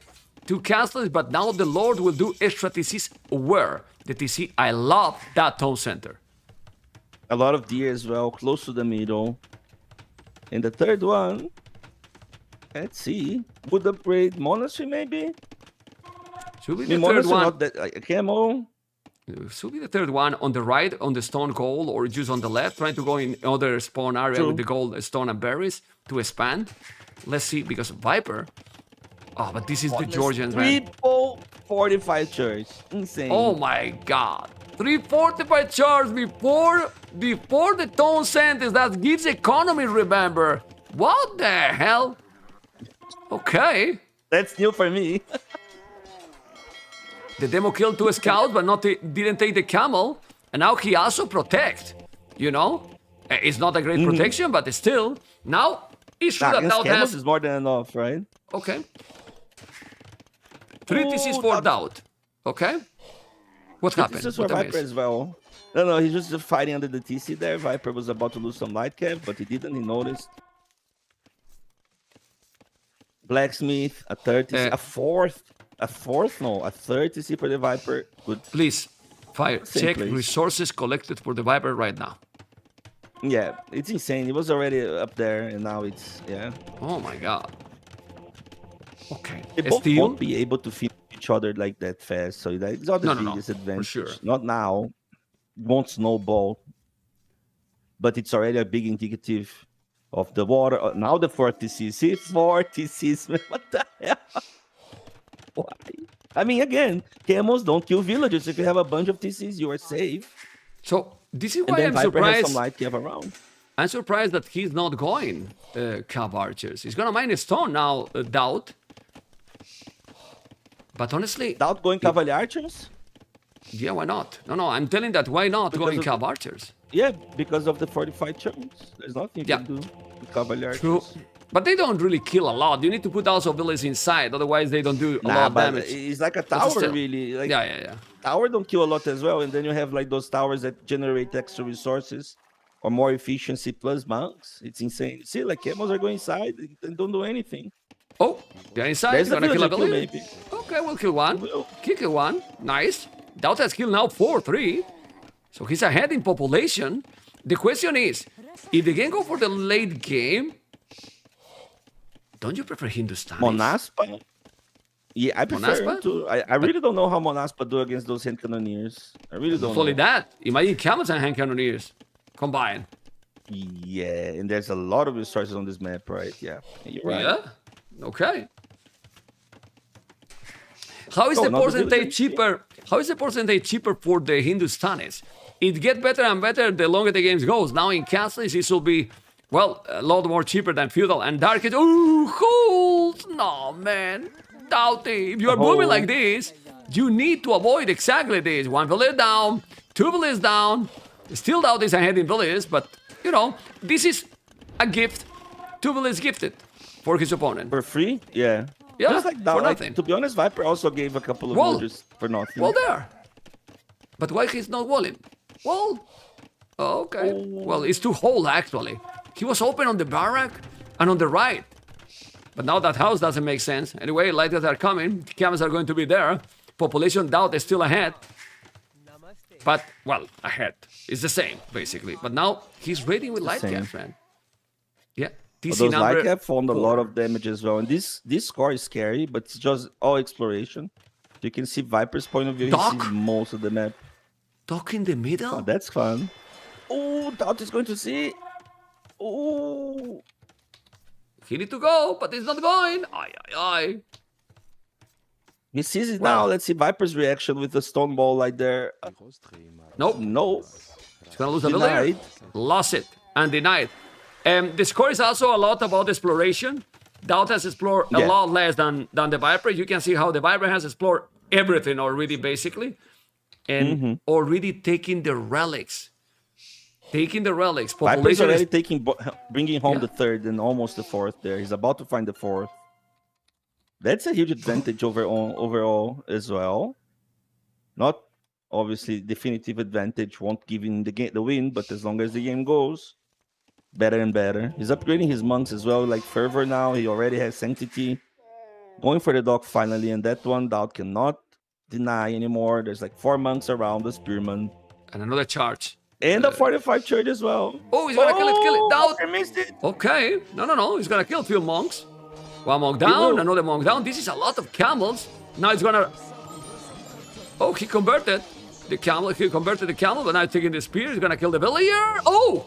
2 castles, but now the Lord will do extra TCs. Where? The TC, I love that town center. A lot of deer as well, close to the middle. And the third one, let's see, would upgrade monastery maybe? Should be I the mean, third monastery one. not that like, camo. Should be the third one on the right, on the stone goal, or just on the left, trying to go in other spawn area True. with the gold, stone, and berries to expand. Let's see, because Viper. Oh, but this is the Georgians, man. Triple 45 church, insane. Oh my god. 345 charge before the tone sentence. That gives economy, remember. What the hell? Okay. That's new for me. The demo killed 2 scouts, but didn't take the camel. And now he also protect, you know? It's not a great protection, but still. Now, it's true that Against DauT Camels has... is more than enough, right? Okay. 3 TCs for DauT. Okay. What happened? This is for What I Viper missed? as well. No, he's just fighting under the TC there. Viper was about to lose some light cap, but he didn't. He noticed. Blacksmith, a third TC, a third TC for the Viper. Good. Please, Fire, Same check place. resources collected for the Viper right now. Yeah, it's insane. It was already up there, and now it's Oh my god. Okay. They both Steel? won't be able to finish each other like that fast, so that's not the biggest advantage. For sure. Not now. Won't snowball, but it's already a big indicative of the water. Now the 4 TCs. See, 4 TCs, man. What the hell? Why? I mean, again, camels don't kill villagers. If you have a bunch of TCs, you are safe. So this is And why then I'm Viper has surprised. some light cap around. I'm surprised that he's not going Cav Archers. He's gonna mine a stone now, DauT. But honestly, DauT going Cavalier Archers? Yeah, why not? No, I'm telling that why not Because going of- Cav Archers? Yeah, because of the 45 chunks. There's nothing you can do with Cavalier Archers. True. But they don't really kill a lot. You need to put also villains inside, otherwise they don't do a lot of but damage. it's like a But tower, still. really. Like, Yeah. Tower don't kill a lot as well, and then you have like those towers that generate extra resources or more efficiency plus monks. It's insane. See, like camels are going inside and don't do anything. Oh, they're inside. There's You're a gonna kill a villager kill, villager? maybe. Okay, we'll kill one. Kill one. Nice. DauT has killed now 4-3. So he's ahead in population. The question is, if the game go for the late game, don't you prefer Hindustani? Monaspa? Yeah, I prefer him Monaspa? to. I really don't know how Monaspa do against those hand cannoneers. I really don't Not only know. that, imagine camels and hand cannoneers combined. Yeah, and there's a lot of resources on this map, right? Yeah, you're right. Yeah. Okay. How is Oh, the not the percentage villagers? cheaper? How is the percentage cheaper for the Hindustanis? It gets better and better the longer the game goes. Now in castles, this will be, well, a lot more cheaper than feudal and dark. Ooh, holes! No, man. DauT, if you are moving like this, you need to avoid exactly this. 1 village down, 2 villages down. Still DauT is ahead in villages, but, you know, this is a gift. 2 villages gifted for his opponent. For free? Yeah. Yeah, Just like for that. nothing. To be honest, Viper also gave a couple of Well, villagers for nothing. Well, there. But why he's not walling? Well, okay. Well, it's 2 hole actually. He was open on the barrack and on the right. But now that house doesn't make sense. Anyway, lighters are coming. Camels are going to be there. Population DauT is still ahead. But, well, ahead. It's the same, basically. But now he's raiding with light same. cap, man. Yeah. But TC those number light cap found a lot 4. of damage as well. And this score is scary, but it's just all exploration. You can see Viper's point of view. He Doc? sees most of the map. DauT in the middle? Oh, that's fun. Oh, DauT is going to see. Oh. He need to go, but he's not going. Aye. He sees it now. Let's see Viper's reaction with the stone ball like there. Nope. No. He's gonna lose a villager. Denied. Lost it and denied. The score is also a lot about exploration. DauT has explored a Yeah. lot less than the Viper. You can see how the Viper has explored everything already, basically, and already taking the relics. Taking the relics. Viper's Population already is bringing home Yeah. the 3rd and almost the 4th there. He's about to find the 4th. That's a huge advantage overall as well. Not obviously definitive advantage, won't give him the win, but as long as the game goes, better and better. He's upgrading his monks as well, like Fervor now. He already has Sanctity. Going for the Dock finally, and that one DauT cannot deny anymore. There's like 4 monks around the Spearman. and another charge. And a 45 church as well. Oh, he's gonna kill it. DauT. I missed it. Okay. No. He's gonna kill a few monks. 1 monk will. down, another monk down. This is a lot of camels. Now he's gonna. Oh, he converted the camel. He converted the camel, but now he's taking the spear. He's gonna kill the villager. Oh!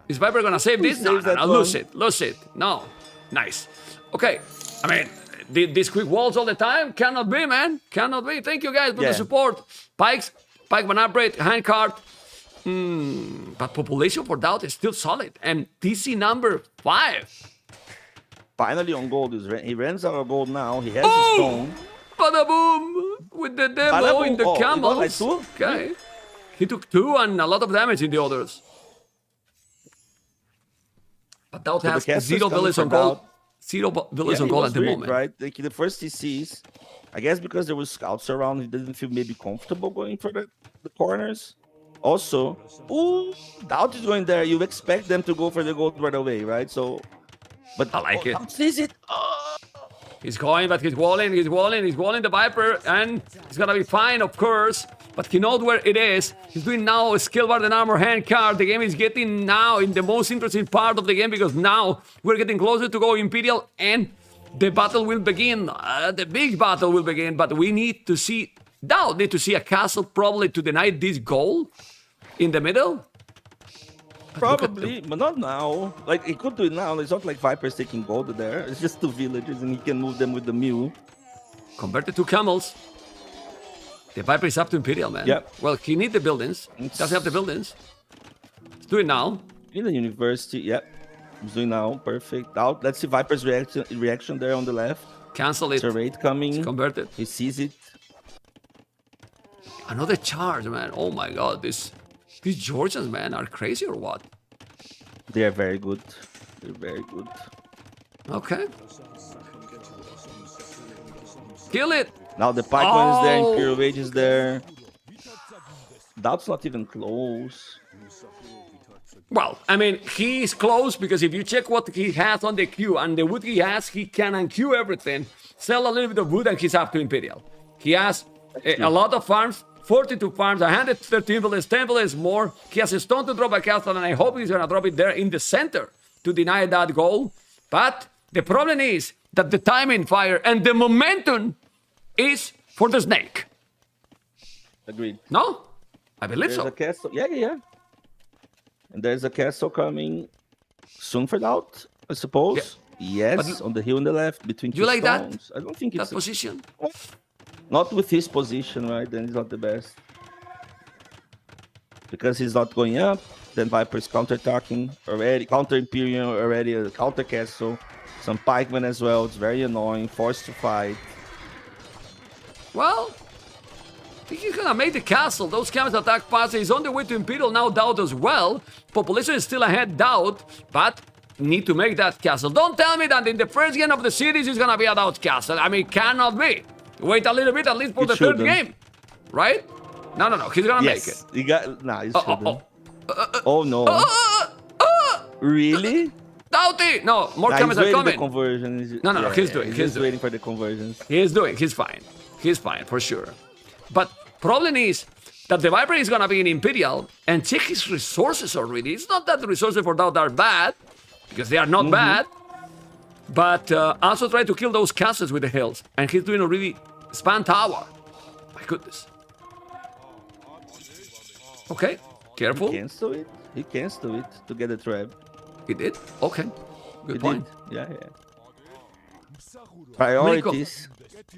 Is Viper gonna save this? No, saves that lose one. it. Lose it. No. Nice. Okay. I mean, these quick walls all the time cannot be, man. Cannot be. Thank you guys for the Yeah. support. Pikeman upgrade, handcart. But population for DauT is still solid. And TC number 5. Finally on gold. He runs out of gold now. He has Oh! the stone. Bada boom! With the demo Bada boom. in the Oh, he got camels. like 2? Okay. He took 2 and a lot of damage in the others. But DauT So the has castle's 0 coming villains for on gold. DauT. 0 villains on it gold was at the weird, moment. right? Like the first TCs, I guess because there was scouts around, he didn't feel maybe comfortable going for the corners. Also, ooh, DauT is going there. You expect them to go for the gold right away, right? So, but I like it. DauT sees it. Oh. He's going, but he's walling the Viper, and he's gonna be fine, of course. But he knows where it is. He's doing now a skill bar and armor hand card. The game is getting now in the most interesting part of the game because now we're getting closer to go Imperial and the battle will begin. The big battle will begin, but we need to see, DauT need to see a castle probably to deny this goal in the middle. Probably, but not now. Like, he could do it now. It's not like Viper's taking gold there. It's just 2 villages and he can move them with the Mew. Converted to camels. The Viper is up to Imperial, man. Yep. Well, he needs the buildings. Doesn't have the buildings. Let's do it now. In the university, yep. He's doing now. Perfect. Out. Let's see Viper's reaction there on the left. Cancel it. It's a raid coming. It's converted. He sees it. Another charge, man. Oh my god. These Georgians, man, are crazy or what? They are very good. They're very good. Okay. Kill it. Now the Pikeman is there, Imperial Rage is there. DauT's not even close. Well, I mean, he is close because if you check what he has on the queue and the wood he has, he can unqueue everything, sell a little bit of wood, and he's up to Imperial. He has a lot of farms, 42 farms, 113 villages, 10 villages more. He has a stone to drop a castle, and I hope he's gonna drop it there in the center to deny that goal. But the problem is that the timing, Fire, and the momentum is for the snake. Agreed. No? I believe There's so. a castle. Yeah. And there's a castle coming soon for DauT, I suppose. Yeah. Yes, on the hill on the left between two You like that? stones. I don't think it's That position? not with his position, right? Then he's not the best. Because he's not going up, then Viper's counter-attacking already, counter-Imperial already, a counter-castle. Some pikemen as well. It's very annoying. Forced to fight. Well, I think he's gonna make the castle. Those camels attack fast. He's on the way to Imperial now. DauT as well. Population is still ahead, DauT, but need to make that castle. Don't tell me that in the first game of the series is gonna be a DauT castle. I mean, cannot be. Wait a little bit, at least for the third game, right? No. He's gonna make it. He got. Nah, he shouldn't. Oh no. Really? DauT! No, more Nah, camels he's are waiting coming. The conversion. No, he's doing. He's He's just doing. waiting for the conversions. He's fine. He's fine, for sure. But problem is that the Viper is gonna be in Imperial and check his resources already. It's not that the resources for DauT are bad, because they are not bad, but also try to kill those castles with the hills. And he's doing already Span Tower. My goodness. Okay, careful. He cancel it. He cancel it to get the trap. He did? Okay, good He point. did. Yeah. Priorities.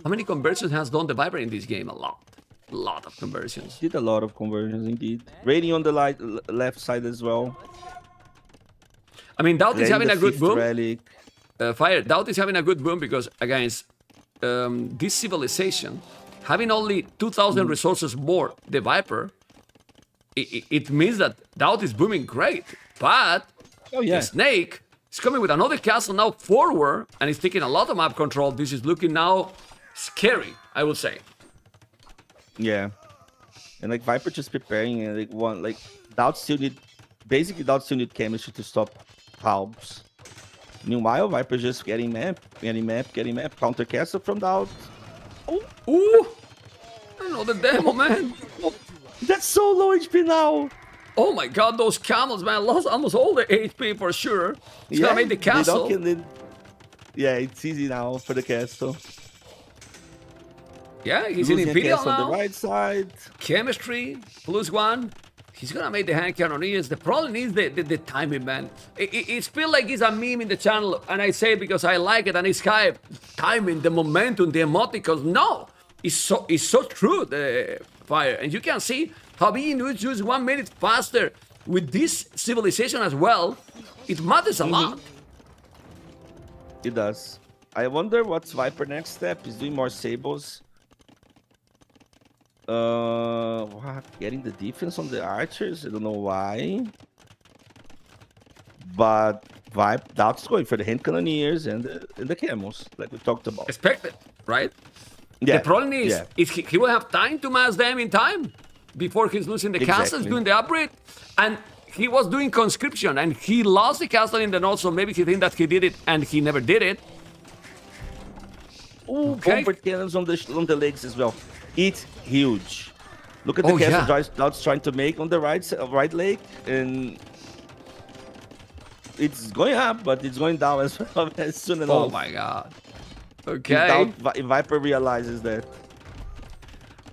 How many conversions has done the Viper in this game? A lot of conversions. Did a lot of conversions indeed. Rating on the left side as well. I mean, DauT is having a good boom. Relic. Fire, DauT is having a good boom because against this civilization, having only 2,000 resources more, the Viper, it means that DauT is booming great. But the Snake is coming with another castle now forward, and it's taking a lot of map control. This is looking now scary, I would say. Yeah. And like Viper just preparing and DauT still need chemistry to stop halbs. Meanwhile, Viper just getting map. Counter castle from DauT. Ooh! Another demo, man. That's so low HP now. Oh my god, those camels, man, lost almost all the HP for sure. He's gonna make the castle. It's easy now for the castle. Yeah, he's in Imperial now. On the right side. Chemistry, +1. He's gonna make the hand cannoneers. The problem is the timing, man. It's feel like it's a meme in the channel, and I say it because I like it, and it's hype. Timing, the momentum, the emoticons. No, it's so true, the Fire. And you can see how being used 1 minute faster with this civilization as well. It matters a lot. It does. I wonder what's Viper next step. He's doing more sables. Getting the defense on the archers. I don't know why. But DauT's going for the hand cannoneers and the camels, like we talked about. Expected, right? Yeah. The problem is he will have time to mass them in time before he's losing the castles, doing the upgrade. And he was doing conscription, and he lost the castle in the north, so maybe he think that he did it, and he never did it. Okay. Bomber cannons on the legs as well. It's huge. Look at the castle DauT's trying to make on the right leg, and it's going up, but it's going down as well as soon enough. Oh my god. Okay. Viper realizes that.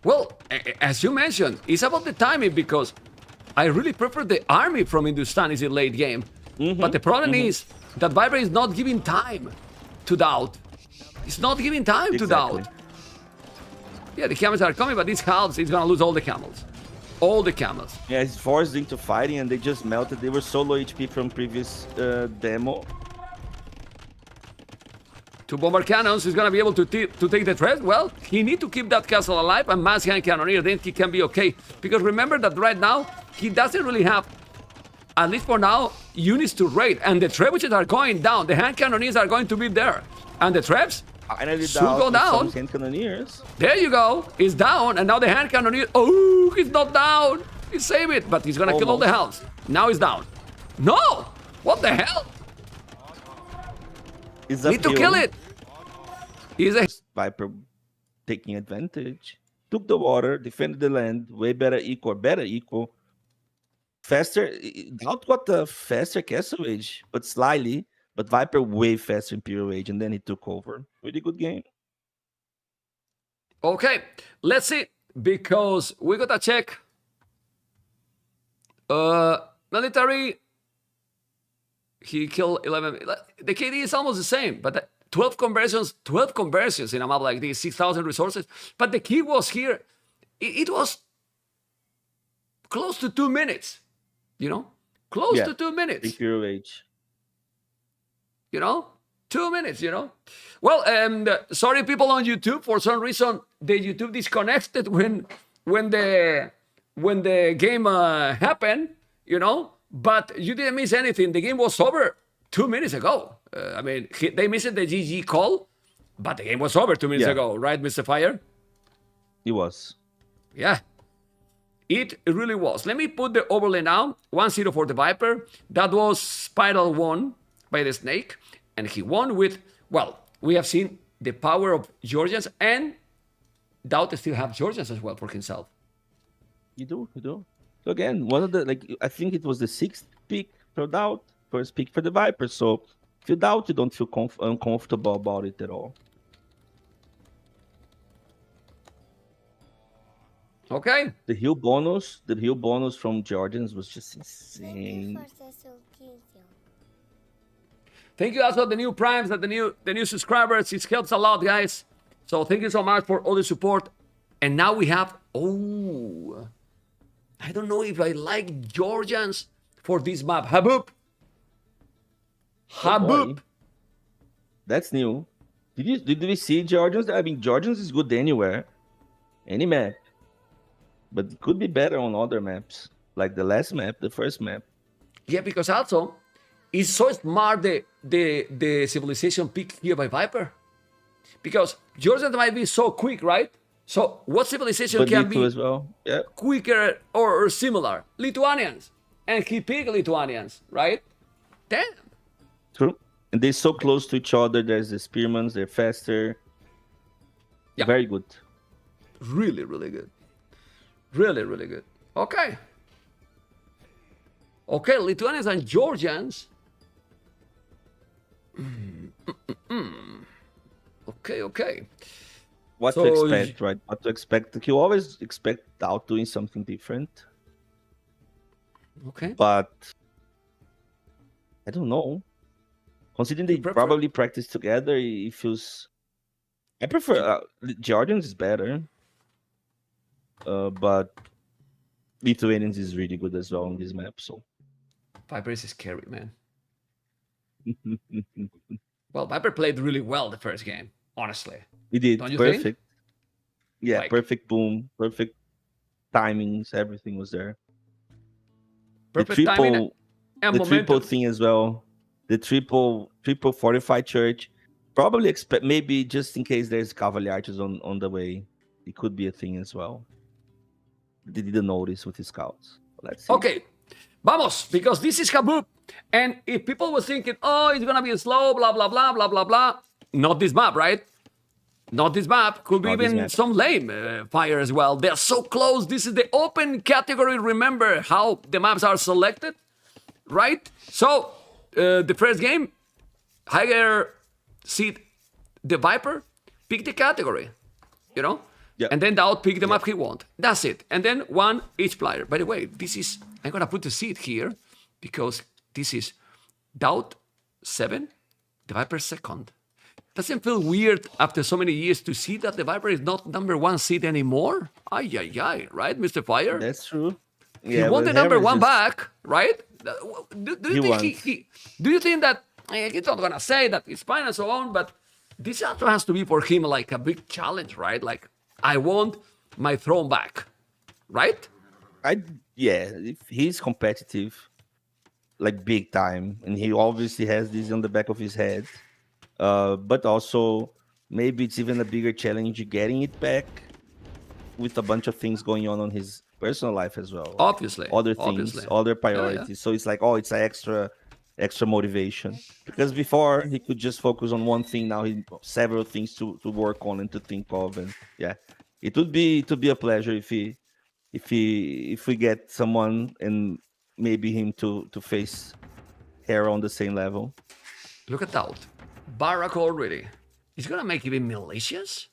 Well, as you mentioned, it's about the timing, because I really prefer the army from Hindustan in the late game. But the problem is that Viper is not giving time to DauT. It's not giving time to DauT. Yeah, the camels are coming, but these halves, he's gonna lose all the camels. All the camels. Yeah, he's forced into fighting, and they just melted. They were so low HP from previous demo. 2 bomber cannons is gonna be able to take the threat. Well, he need to keep that castle alive and mass hand cannoneer, then he can be okay. Because remember that right now, he doesn't really have, at least for now, units to raid. And the trebuchets are going down. The hand cannoneers are going to be there. And the trebs should go down. Hand cannoneers. There you go. He's down, and now the hand cannoneer. Oh, he's not down. He saved it, but he's gonna kill all the hounds. Now he's down. No! What the hell? Need to kill it. He's a Viper taking advantage. Took the water, defended the land. Way better equal. Faster. DauT got the faster castle age, but slightly. But Viper way faster Imperial Age, and then he took over. Really good game. Okay, let's see, because we gotta check. Military. He killed 11. The KD is almost the same, but 12 conversions in a map like this, 6,000 resources. But the key was here. It was close to 2 minutes. You know, close to 2 minutes. Imperial Age. 2 minutes, Well, sorry, people on YouTube. For some reason, the YouTube disconnected when the game happened, But you didn't miss anything. The game was over 2 minutes ago. They missed the GG call, but the game was over 2 minutes ago, right, Mr. Fire? It was. Yeah. It really was. Let me put the overlay now. 1-0 for the Viper. That was Spiral won by the Snake. And he won with, well, we have seen the power of Georgians, and DauT still have Georgians as well for himself. You do. So again, one of the, I think it was the 6th pick for DauT, first pick for the Viper. So if you DauT, you don't feel uncomfortable about it at all. Okay. The heal bonus from Georgians was just insane. Thank you also the new primes and the new subscribers. It helps a lot, guys. So thank you so much for all the support. And now we have, I don't know if I like Georgians for this map. Habub. That's new. Did we see Georgians? I mean, Georgians is good anywhere, any map, but it could be better on other maps, like the last map, the first map. Yeah, because also it's so smart the civilization pick here by Viper, because Georgians might be so quick, right? So what civilization can be as well? Yeah, quicker or similar? Lithuanians, and he picked Lithuanians, right? Damn. True. And they're so close to each other. There's the spearmans. They're faster. Yeah. Very good. Really, really good. Really, really good. Okay. Okay, Lithuanians and Georgians. Okay. What to expect, right? What to expect. You always expect DauT doing something different. Okay. But I don't know. Considering they probably practice together, it feels... I prefer... Georgians is better. But Lithuanians is really good as well on this map, so... Viper is scary, man. Well, Viper played really well the first game, honestly. He did. Don't you perfect. think? Yeah, perfect boom, perfect timings, everything was there. Perfect timing and the triple thing as well. the triple fortified church. Probably expect maybe just in case there's cavalry archers on the way. It could be a thing as well. They didn't notice with his scouts. Let's see. Okay, vamos, because this is Habub. And if people were thinking, oh, it's gonna be slow, blah blah blah blah blah blah, not this map, right? Not this map. Could be Not this even map. some lame fire as well. They're so close. This is the open category. Remember how the maps are selected, right? So the first game, higher seed, TheViper, pick the category, you know? Yeah. And then DauT pick the map he want. That's it. And then one each player. By the way, this is, I'm gonna put the seed here because this is DauT 7, TheViper second. Doesn't feel weird after so many years to see that TheViper is not number 1 seed anymore? Ay, ay, ay, right, Mr. Fire? That's true. He won the number 1 back, right? Do you think that he's not gonna say that it's fine and so on, but this also has to be for him like a big challenge, right? Like, I want my throne back, right? If he's competitive, like big time, and he obviously has this on the back of his head. But also maybe it's even a bigger challenge getting it back with a bunch of things going on his personal life as well. Obviously, other things, other priorities. Yeah. So it's like, oh, it's an extra motivation, because before he could just focus on one thing. Now he several things to work on and to think of, and yeah, it would be a pleasure if we get someone and maybe him to face Hera on the same level. Look at DauT. Barak already. He's gonna make even malicious.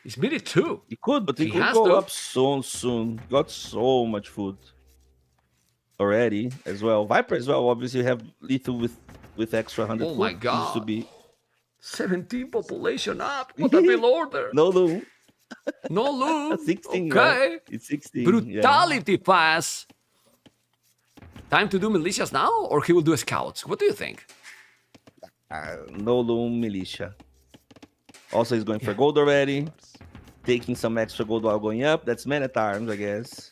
He's made it too. He could, but he could go up so soon. Got so much food already as well. Viper as well. Obviously, have lethal with extra 100. Oh my god! Used to be 17 population up. What a bill order. No loot. No loot. 16. Okay. Right? It's 16. Brutality pass. Time to do militias now, or he will do scouts. What do you think? No loom militia. Also, he's going for gold already. Taking some extra gold while going up. That's men at arms, I guess.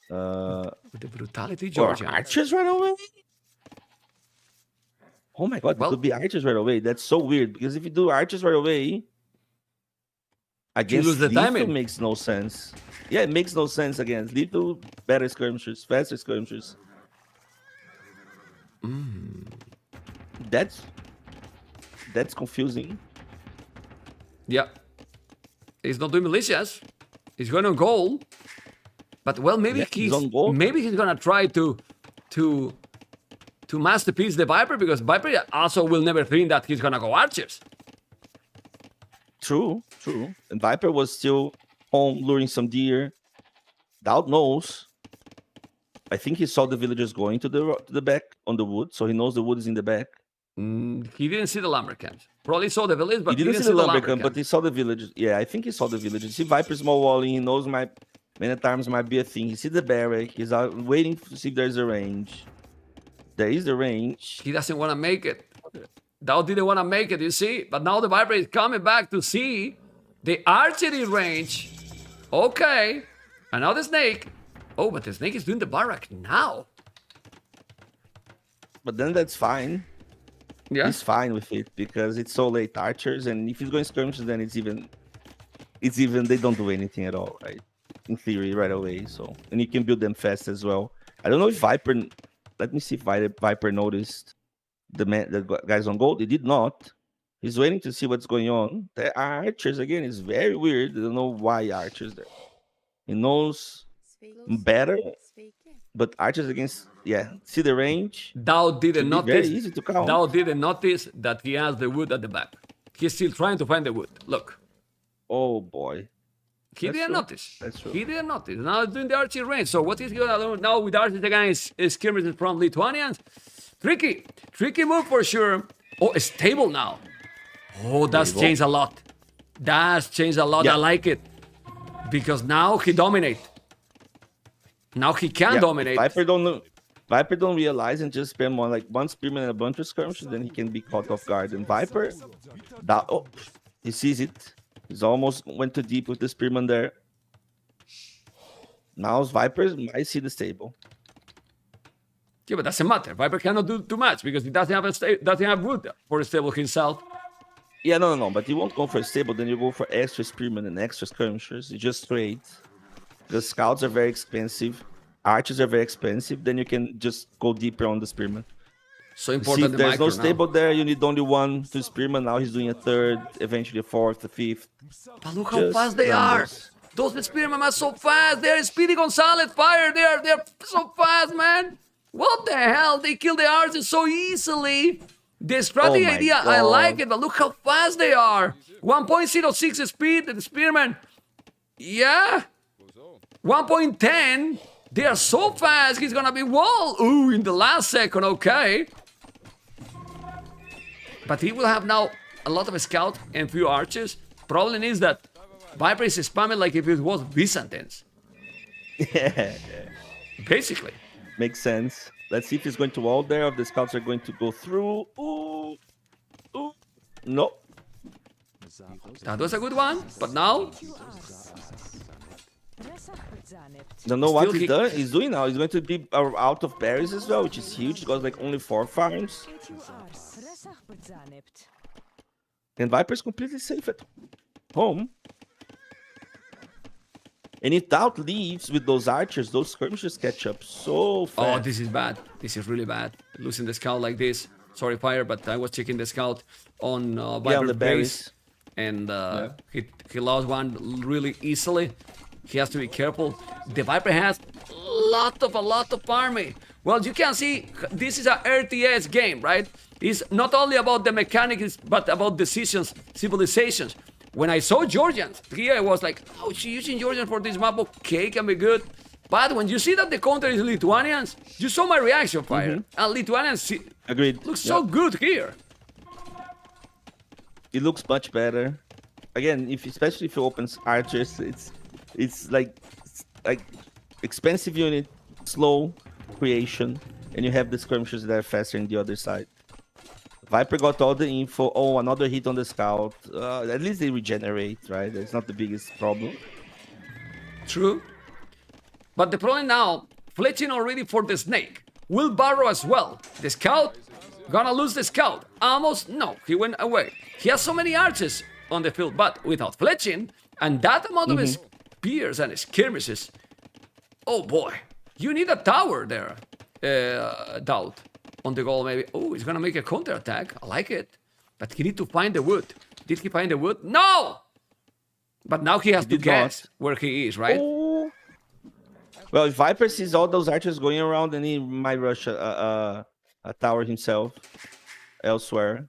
With the brutality, Georgia. Archers right away? Oh my god, it could be archers right away. That's so weird, because if you do archers right away, against lethal makes no sense. Yeah, it makes no sense against lethal. Better skirmishers, faster skirmishers. That's confusing. Yeah. He's not doing militias. He's going on goal. But well, maybe he's gonna try to masterpiece the Viper, because Viper also will never think that he's gonna go archers. True. And Viper was still home luring some deer. DauT knows. I think he saw the villagers going to the back on the wood, so he knows the wood is in the back. He didn't see the lumber camps. Probably saw the village, but he didn't see the lumber camp, but he saw the villagers. Yeah, I think he saw the villagers. See Viper small walling. He knows men at arms might be a thing. He sees the barrack. He's out waiting to see if there's a range. There is the range. He doesn't want to make it. DauT didn't want to make it, you see? But now the Viper is coming back to see the archery range. Okay. And now the snake. Oh, but the snake is doing the barrack now. But then that's fine. Yeah. He's fine with it because it's so late archers, and if he's going skirmishes, then it's even they don't do anything at all, right? In theory, right away. So, and you can build them fast as well. I don't know if Viper. Let me see if Viper noticed the guys on gold. He did not. He's waiting to see what's going on. The archers again is very weird. I don't know why archers there. He knows better, but archers against see the range. DauT didn't notice. Very easy to count. DauT didn't notice that he has the wood at the back. He's still trying to find the wood. Look. Oh boy. He didn't notice. That's true. He didn't notice. Now he's doing the archery range. So what is he gonna do now with archers against skirmishers from Lithuanians? Tricky move for sure. Oh, it's stable now. Oh, that's changed a lot. That's changed a lot. Yeah. I like it. Because now he dominates. Now he can dominate. Viper don't realize and just spam on like one spearman and a bunch of skirmishes, then he can be caught off guard. And Viper, he sees it. He's almost went too deep with the spearman there. Now Vipers might see the stable. Yeah, but doesn't matter. Viper cannot do too much because he doesn't have wood for a stable himself. Yeah, no. But you won't go for a stable, then you go for extra spearmen and extra skirmishers. You just trade. The scouts are very expensive. Archers are very expensive. Then you can just go deeper on the spearmen. So See, important. if The there's no micro now. stable there, you need only one to spearmen. Now he's doing a third, eventually a fourth, a fifth. But look how Just fast they numbers. are. Those spearmen are so fast. They're Speedy Gonzalez fire. They're so fast, man. What the hell? They kill the archers so easily. The strategy Oh my idea, I like God. it, but look how fast they are. 1.06 speed, the spearmen. Yeah. 1.10. They are so fast. He's gonna be wall. Ooh, in the last second. Okay. But he will have now a lot of scout and few archers. Problem is that Viper is spamming like if it was Byzantines. Yeah, Basically. makes sense. Let's see if he's going to wall there, if the scouts are going to go through. Ooh. No. That was a good one. But now, Don't know what Still he's doing now. He's going to be out of berries as well, which is huge. He got like only 4 farms. And Viper's completely safe at home. And if DauT leaves with those archers, those skirmishers catch up so fast. oh, this is bad. This is really bad. Losing the scout like this. Sorry, Fire, but I was checking the scout on Viper's the base. berries. And he lost one really easily. He has to be careful. The Viper has a lot of army. Well, you can see this is a RTS game, right? It's not only about the mechanics, but about decisions, civilizations. When I saw Georgians, here I was like, oh, she's using Georgian for this map, okay, can be good. But when you see that the counter is Lithuanians, you saw my reaction, Fire. And Lithuanians Agreed. look so good here. It looks much better. Again, especially if you open archers, it's like expensive unit, slow creation, and you have the skirmishers that are faster in the other side. Viper got all the info. Oh, another hit on the scout. At least they regenerate, right? That's not the biggest problem. True. But the problem now, fletching already for the snake. Will Barrow as well. The scout, gonna lose the scout. Almost, no, he went away. He has so many archers on the field, but without fletching, and that amount of spears and skirmishes, oh boy, you need a tower there, DauT. On the goal, maybe. Oh, he's gonna make a counter attack. I like it. But he need to find the wood. Did he find the wood? No! But now he has to did guess not. where he is, right? Oh. Well, if Viper sees all those archers going around, then he might rush a tower himself elsewhere.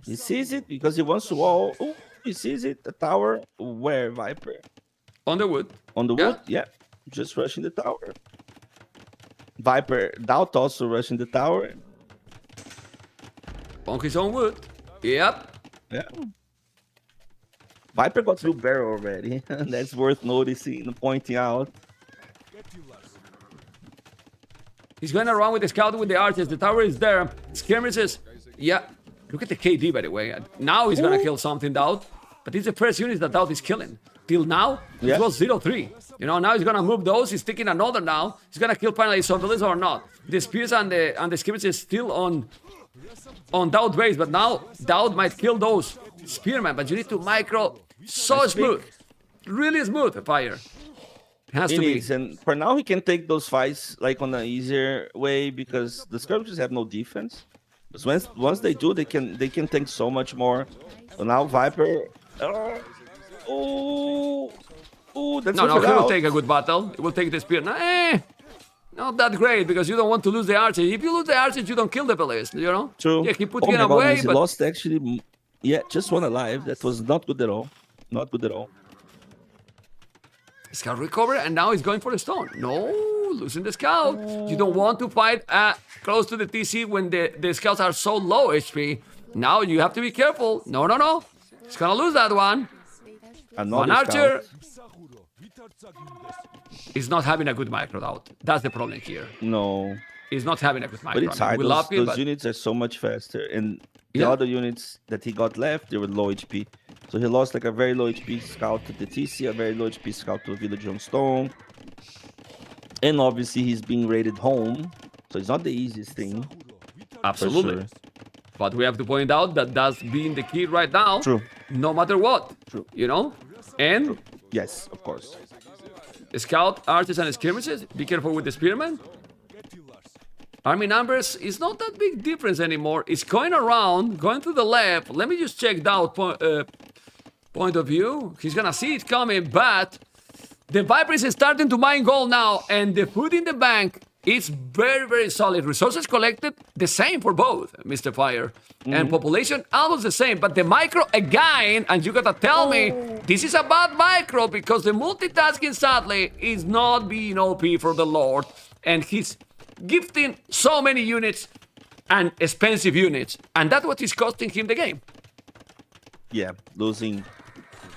He sees it because he wants to wall. Oh, he sees it. The tower. Where, Viper? On the wood. On the wood? Yeah. Just rushing the tower. Viper, DauT also rushing the tower. On his own wood. Yep. Yeah. Viper got through barrel already. That's worth noticing and pointing out. He's going around with the scout with the archers. The tower is there. Skirmishes. Yeah. Look at the KD, by the way. Now he's going to kill something, DauT. But it's the first unit that DauT is killing. Till now, it was 0-3. You know, now he's gonna move those. He's taking another now. He's gonna kill finally Sovelis or not. The spears and the skirmishes is still on DauT base, but now DauT might kill those spearmen. But you need to micro so smooth, really smooth fire. It has to be. And for now, he can take those fights like on an easier way because the skirmishers have no defense. But once they do, they can tank so much more. So now Viper. That's No, he will take a good battle. He will take the spear. Not that great because you don't want to lose the archers. If you lose the archers, you don't kill the police, you know? True. Yeah, he put oh him my God, away, he but lost actually. Yeah, just one alive. That was not good at all. Not good at all. Scout recover, and now he's going for the stone. No, losing the scout. You don't want to fight close to the TC when the scouts are so low HP. Now you have to be careful. No. He's gonna lose that one. Another One archer scout. is not having a good micro DauT. That's the problem here. No. He's not having a good micro. But it's hard. We love him, Those but units are so much faster. And the Yeah. other units that he got left, they were low HP. So he lost like a very low HP scout to the TC, a very low HP scout to a village on stone. And obviously he's being rated home, so it's not the easiest thing. Absolutely. Sure. But we have to point out that that's being the key right now. True. No matter what. True. You know? And Yes, of course. Scout, archers, and skirmishes. Be careful with the spearmen. Army numbers is not that big difference anymore. It's going around, going to the left. Let me just check DauT point of view. He's gonna see it coming, but the Viper is starting to mine gold now, and the food in the bank is very, very solid. Resources collected, the same for both, Mr. Fire. And population, almost the same. But the micro, again, and you gotta tell me, this is a bad micro because the multitasking, sadly, is not being OP for the Lord. And he's gifting so many units and expensive units. And that's what is costing him the game. Yeah, losing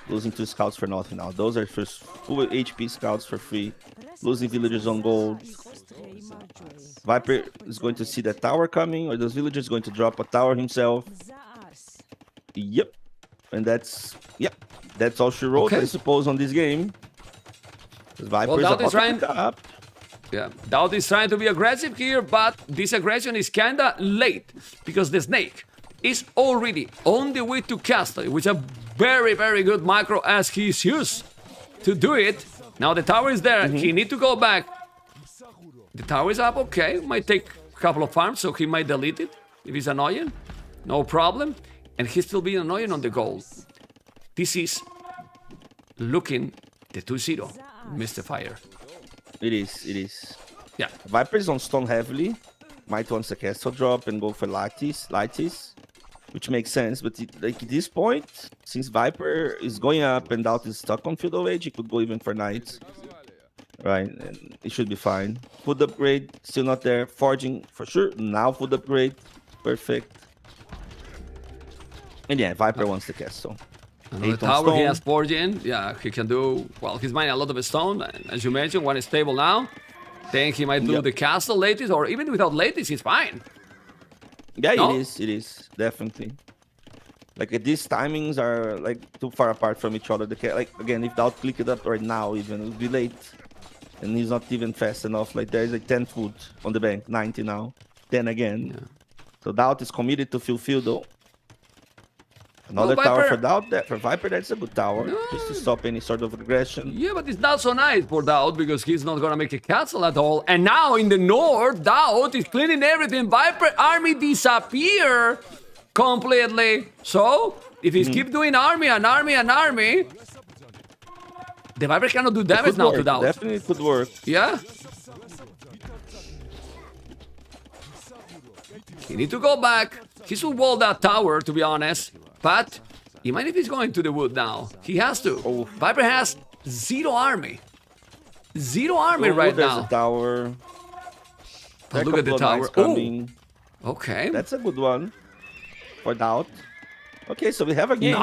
2 scouts for nothing now. Those are first full HP scouts for free. Losing villagers on gold. Viper is going to see that tower coming, or those villagers going to drop a tower himself. Yep. And that's all she wrote, I suppose, on this game. Viper is about to pick up. Yeah, DauT is trying to be aggressive here, but this aggression is kinda late because the snake is already on the way to castle, which is a very, very good micro as he's used to do it. Now the tower is there, he need to go back. The tower is up, okay, might take a couple of farms, so he might delete it if he's annoying. No problem. And he's still being annoying on the gold. This is looking the 2-0, Mr. Fire. It is. Yeah. Viper is on stone heavily. Might want a castle drop and go for lighties, which makes sense. But like at this point, since Viper is going up and DauT is stuck on Feudal Age, he could go even for knights. Right, and it should be fine. Food upgrade, still not there. Forging, for sure. Now food upgrade. Perfect. And yeah, Viper wants the castle. The tower he has forging. Yeah, he can do... Well, he's mining a lot of stone. And as you mentioned, one is stable now. Then he might do the castle latest, or even without latest, he's fine. Yeah, it is. Definitely. Like, these timings are, like, too far apart from each other. Like, again, if DauT click it up right now, even, it would be late. And he's not even fast enough. Like, there is like 10 food on the bank. 90 now. 10 again. Yeah. So DauT is committed to fulfill, though. Another tower for DauT. For Viper, that's a good tower. Just to stop any sort of aggression. Yeah, but it's not so nice for DauT because he's not going to make a castle at all. And now in the north, DauT is cleaning everything. Viper army disappear completely. So, if he keep doing army, the Viper cannot do damage now to DauT. Definitely could work. Yeah. He need to go back. He should wall that tower, to be honest. But even if he's going to the wood now, he has to. Oh. Viper has 0 army. 0 army right now. There's a tower. But look at the tower. Oh. Okay. That's a good one for DauT. Okay, so we have a game. No,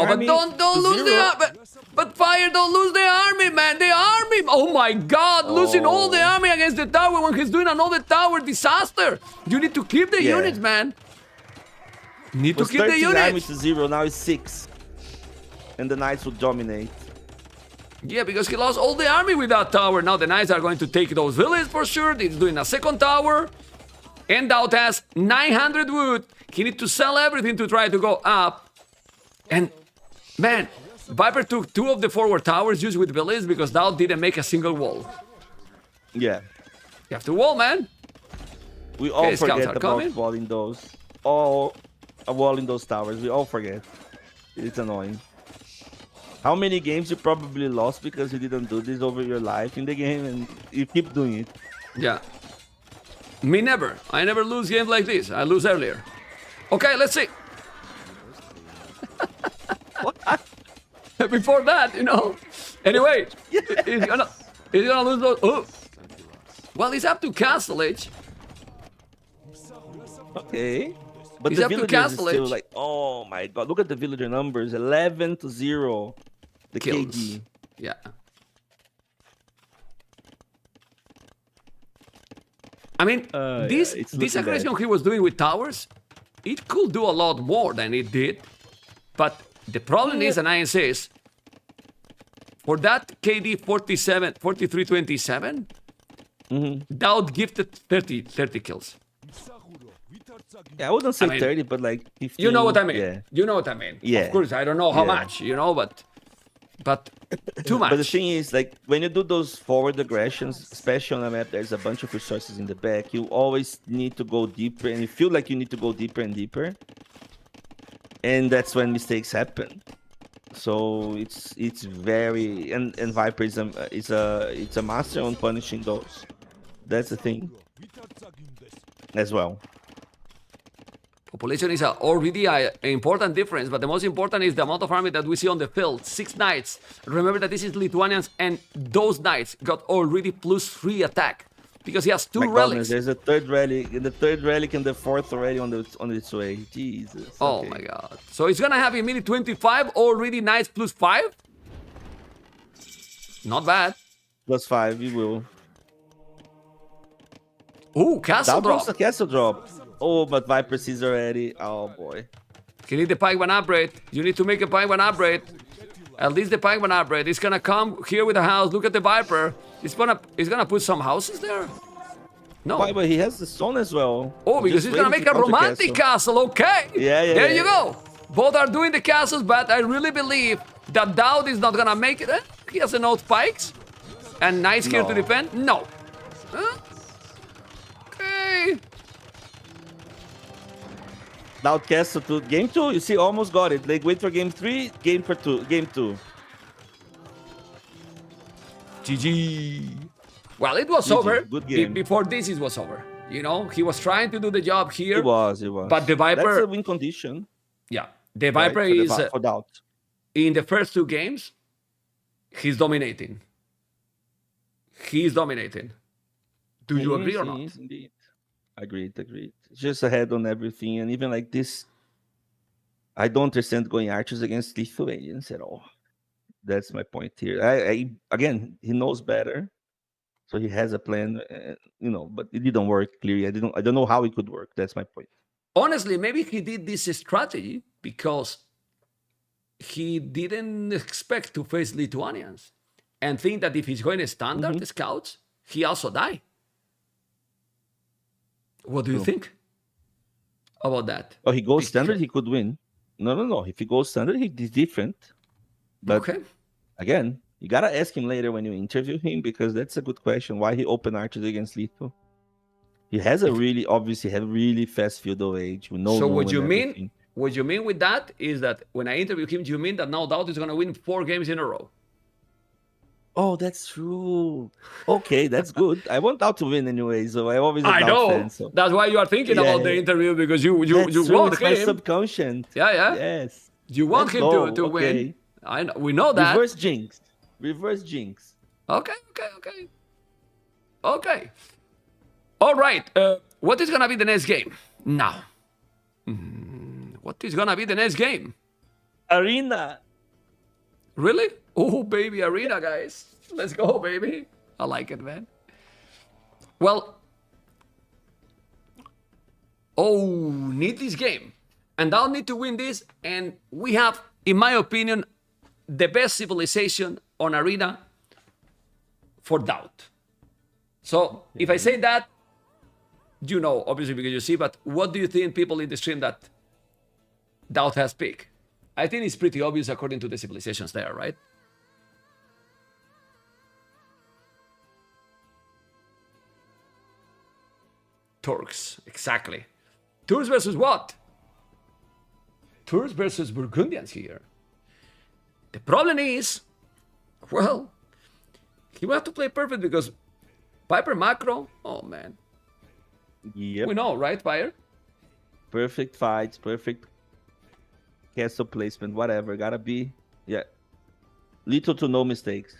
but don't lose the army. But Fire, don't lose the army, man. The army. Oh my God, losing all the army against the tower when he's doing another tower disaster. You need to keep the units, man. Need to keep the units. Army to 0, now it's 6. And the knights will dominate. Yeah, because he lost all the army with that tower. Now the knights are going to take those villages for sure. He's doing a second tower. And DauT has 900 wood. He needs to sell everything to try to go up. And, man, Viper took 2 of the forward towers used with villages because DauT didn't make a single wall. Yeah. You have to wall, man. We all forget about walling those. Walling those towers. We all forget. It's annoying. How many games you probably lost because you didn't do this over your life in the game and you keep doing it? Yeah. Me never. I never lose games like this. I lose earlier. Okay, let's see. Before that, you know. Anyway, he's gonna lose those. Oh. Well, he's up to Castle Age. Okay. But he's the up to villagers Castle is still Age. like, oh my God, look at the villager numbers, 11-0. The Kills. KD. Yeah. I mean, this aggression he was doing with towers, it could do a lot more than it did. But the problem is, and I insist, for that KD 43-27, DauT gifted 30 kills. Yeah, I wouldn't say I mean, 30, but like 15. You know what I mean. Yeah. You know what I mean. Yeah. Of course, I don't know how Yeah. much, but too much. But the thing is, like, when you do those forward aggressions, especially on a map, there's a bunch of resources in the back. You always need to go deeper, and you feel like you need to go deeper and deeper. And that's when mistakes happen. So it's very and Viper is a master on punishing those. That's the thing as well. Population is already an important difference, but the most important is the amount of army that we see on the field. 6 knights. Remember that this is Lithuanians, and those knights got already +3 attack because he has 2 relics. There's a third relic, and the third relic and the fourth already on its way. Jesus. Oh my god. So it's gonna have a minute 25 already knights +5. Not bad. +5, you will. Ooh, castle drop. The castle drop. Oh, but Viper sees already. Oh boy. You need the pikeman upgrade. You need to make a pikeman upgrade. At least the pikeman upgrade. He's gonna come here with a house. Look at the Viper. He's gonna put some houses there. No. Why? But he has the stone as well. Oh, because he's gonna make a romantic castle. Okay. Yeah. There you go. Both are doing the castles, but I really believe that DauT is not gonna make it. He has enough pikes and knights here to defend. No. Huh? Okay. DauT castle to game 2. You see, almost got it. Like, wait for game 3, game 2. GG. Well, it was over. Good game. Before this, it was over. You know, he was trying to do the job here. It was. But the Viper. That's a win condition. Yeah. The Viper right, is. For DauT. In the first 2 games, he's dominating. He's dominating. Do you agree or not? Yes, indeed. Agreed. Just ahead on everything. And even like this, I don't understand going archers against Lithuanians at all. That's my point here. Again, he knows better. So he has a plan, but it didn't work clearly. I don't know how it could work. That's my point. Honestly, maybe he did this strategy because he didn't expect to face Lithuanians and think that if he's going to standard scouts, he also die. What do you think about that? Oh, he goes standard, he could win. No. If he goes standard, he's different. But again, you gotta ask him later when you interview him, because that's a good question. Why he opened archers against Lithu? He has obviously have really fast field of age. So what you mean with that is that when I interview him, do you mean that now DauT is gonna win 4 games in a row? Oh, that's true. Okay, that's good. I want DauT to win anyway, so I always. I know. Fan, so. That's why you are thinking about the interview, because you want him. My subconscious. Yeah. Yes. You want him to win. I know. We know that. Reverse jinx. Okay. All right. What is gonna be the next game now? What is gonna be the next game? Arena. Really? Oh, baby, arena, guys. Let's go, baby. I like it, man. Well, need this game. And I'll need to win this. And we have, in my opinion, the best civilization on arena for DauT. So if I say that, you know, obviously because you see, but what do you think people in the stream that DauT has picked? I think it's pretty obvious according to the civilizations there, right? Turks, exactly. Turks versus what? Turks versus Burgundians here. The problem is, well, he will have to play perfect because Viper macro, oh man. Yep. We know, right, Fire? Perfect fights, perfect castle placement, whatever. Gotta be, little to no mistakes.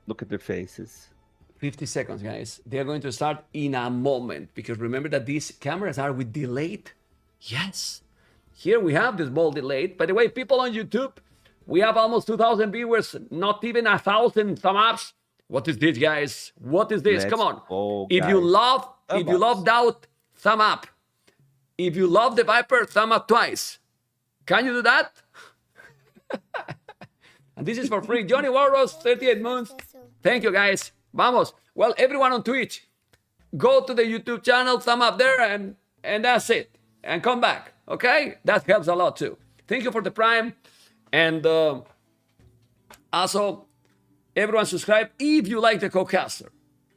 Look at their faces. 50 seconds, guys. They're going to start in a moment, because remember that these cameras are with delayed. Yes. Here we have this small delayed. By the way, people on YouTube, we have almost 2,000 viewers, not even 1,000 thumb ups. What is this, guys? What is this? Come on. If you love DauT, thumb up. If you love the Viper, thumb up twice. Can you do that? And this is for free. Johnny Warlords, 38 months. Thank you, guys. Vamos. Well, everyone on Twitch, go to the YouTube channel, thumb up there, and that's it. And come back, okay? That helps a lot, too. Thank you for the Prime. And also, everyone subscribe if you like the co-caster.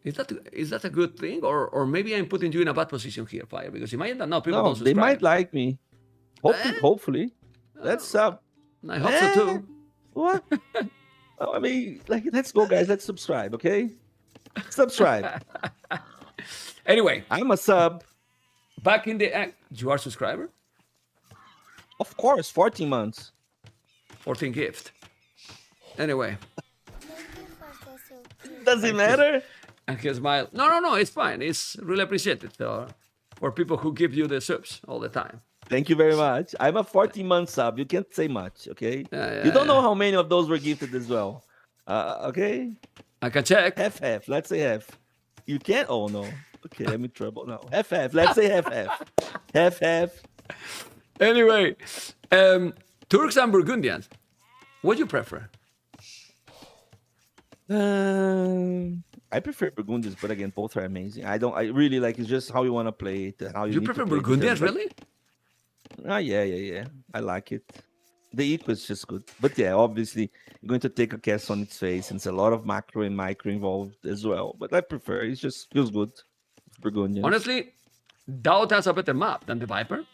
Is that a good thing? Or maybe I'm putting you in a bad position here, Fire, because you might end up now people No, don't subscribe. they might like me. Hopefully. Let's I hope so too. What? Oh, I mean, like, let's go, guys. Let's subscribe, okay? Subscribe. Anyway, I'm a sub. back in the you are a subscriber? Of course, 14 months. 14 gift. Anyway, Does it matter? and he smile. No, it's fine. It's really appreciated for people who give you the subs all the time. Thank you very much. I'm a 14-month sub. You can't say much, okay? Yeah, You don't know how many of those were gifted as well. Okay? I can check. Half. Let's say half. You can't? Oh, no. Okay, I'm in trouble now. Half. Let's say half. Half. Anyway, Turks and Burgundians. What do you prefer? I prefer Burgundians, but again, both are amazing. I really like, it's just how you want to play it. How you You need to prefer play it. Burgundians, Like, really? Yeah. I like it. The eco is just good. But yeah, obviously, you're going to take a cast on its face, and it's a lot of macro and micro involved as well. But I prefer, it just feels good. Burgundians. Honestly, DauT has a better map than the Viper.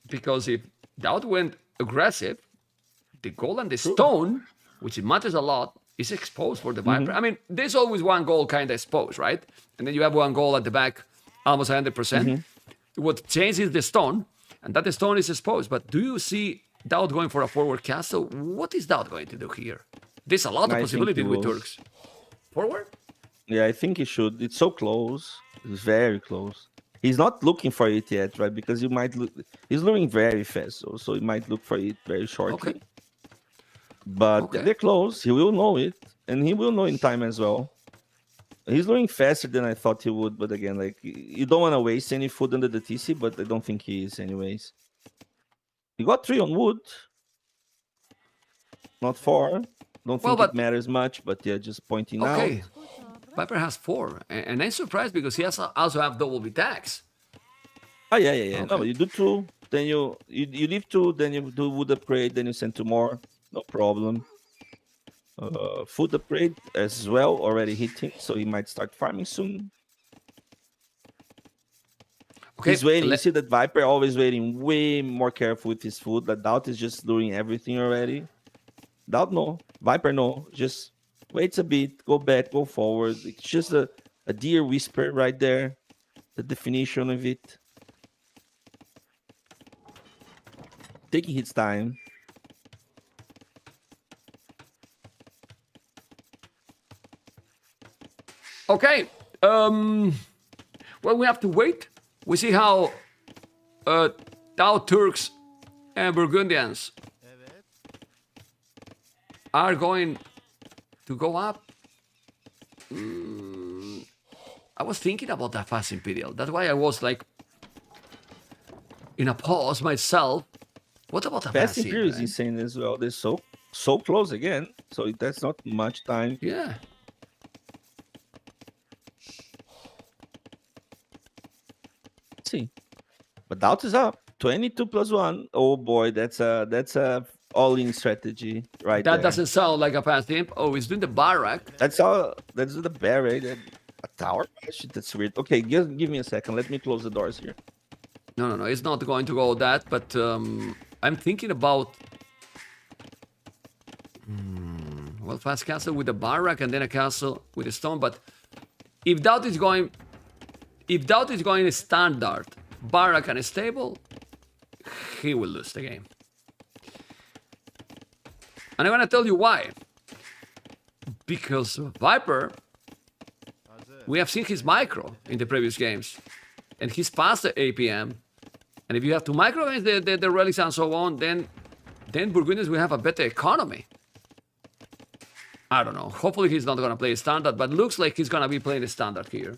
Because if DauT went aggressive, the gold and the stone, which it matters a lot, is exposed for the Viper. I mean, there's always one goal kind of exposed, right? And then you have one goal at the back, almost 100%. What changes the stone, and that the stone is exposed. But do you see DauT going for a forward castle? What is DauT going to do here? There's a lot of I think possibility he with will. Turks. Forward? Yeah, I think he should. It's so close. It's very close. He's not looking for it yet, right? Because you might look. He's looking very fast, so he might look for it very shortly. Okay. But they're close. He will know it, and he will know in time as well. He's learning faster than I thought he would, but again, like, you don't want to waste any food under the TC, but I don't think he is anyways. He got 3 on wood. Not 4. Don't think it matters much, but yeah, just pointing out. Viper has 4, and I'm surprised because he has also have double attacks. Oh yeah. No, you do 2, then you leave 2, then you do wood upgrade, then you send 2 more. No problem. Food upgrade as well, already hitting, so he might start farming soon. Okay, he's waiting. You see that Viper always waiting, way more careful with his food. That DauT is just doing everything already. DauT no, Viper no. Just waits a bit, go back, go forward. It's just a deer whisper right there. The definition of it. Taking his time. Okay. Well, we have to wait. We see how DauT Turks and Burgundians are going to go up. I was thinking about that fast Imperial. That's why I was like in a pause myself. What about the Fast fast Imperial is insane as well. They're so close again. So that's not much time. Yeah. See, but DauT is up 22 plus 1. Oh boy, that's a all-in strategy right That there. doesn't sound like a fast imp. Oh, he's doing the barrack. That's the barrack. A tower. Shit, that's weird. Okay, give me a second. Let me close the doors here. No, it's not going to go that. But I'm thinking about well, fast castle with a barrack and then a castle with a stone. But if DauT is going standard, barrack and stable, he will lose the game. And I'm gonna tell you why. Because Viper, we have seen his micro in the previous games, and he's past the APM. And if you have to micro against the relics and so on, then Burgundians will have a better economy. I don't know. Hopefully he's not gonna play standard, but looks like he's gonna be playing the standard here.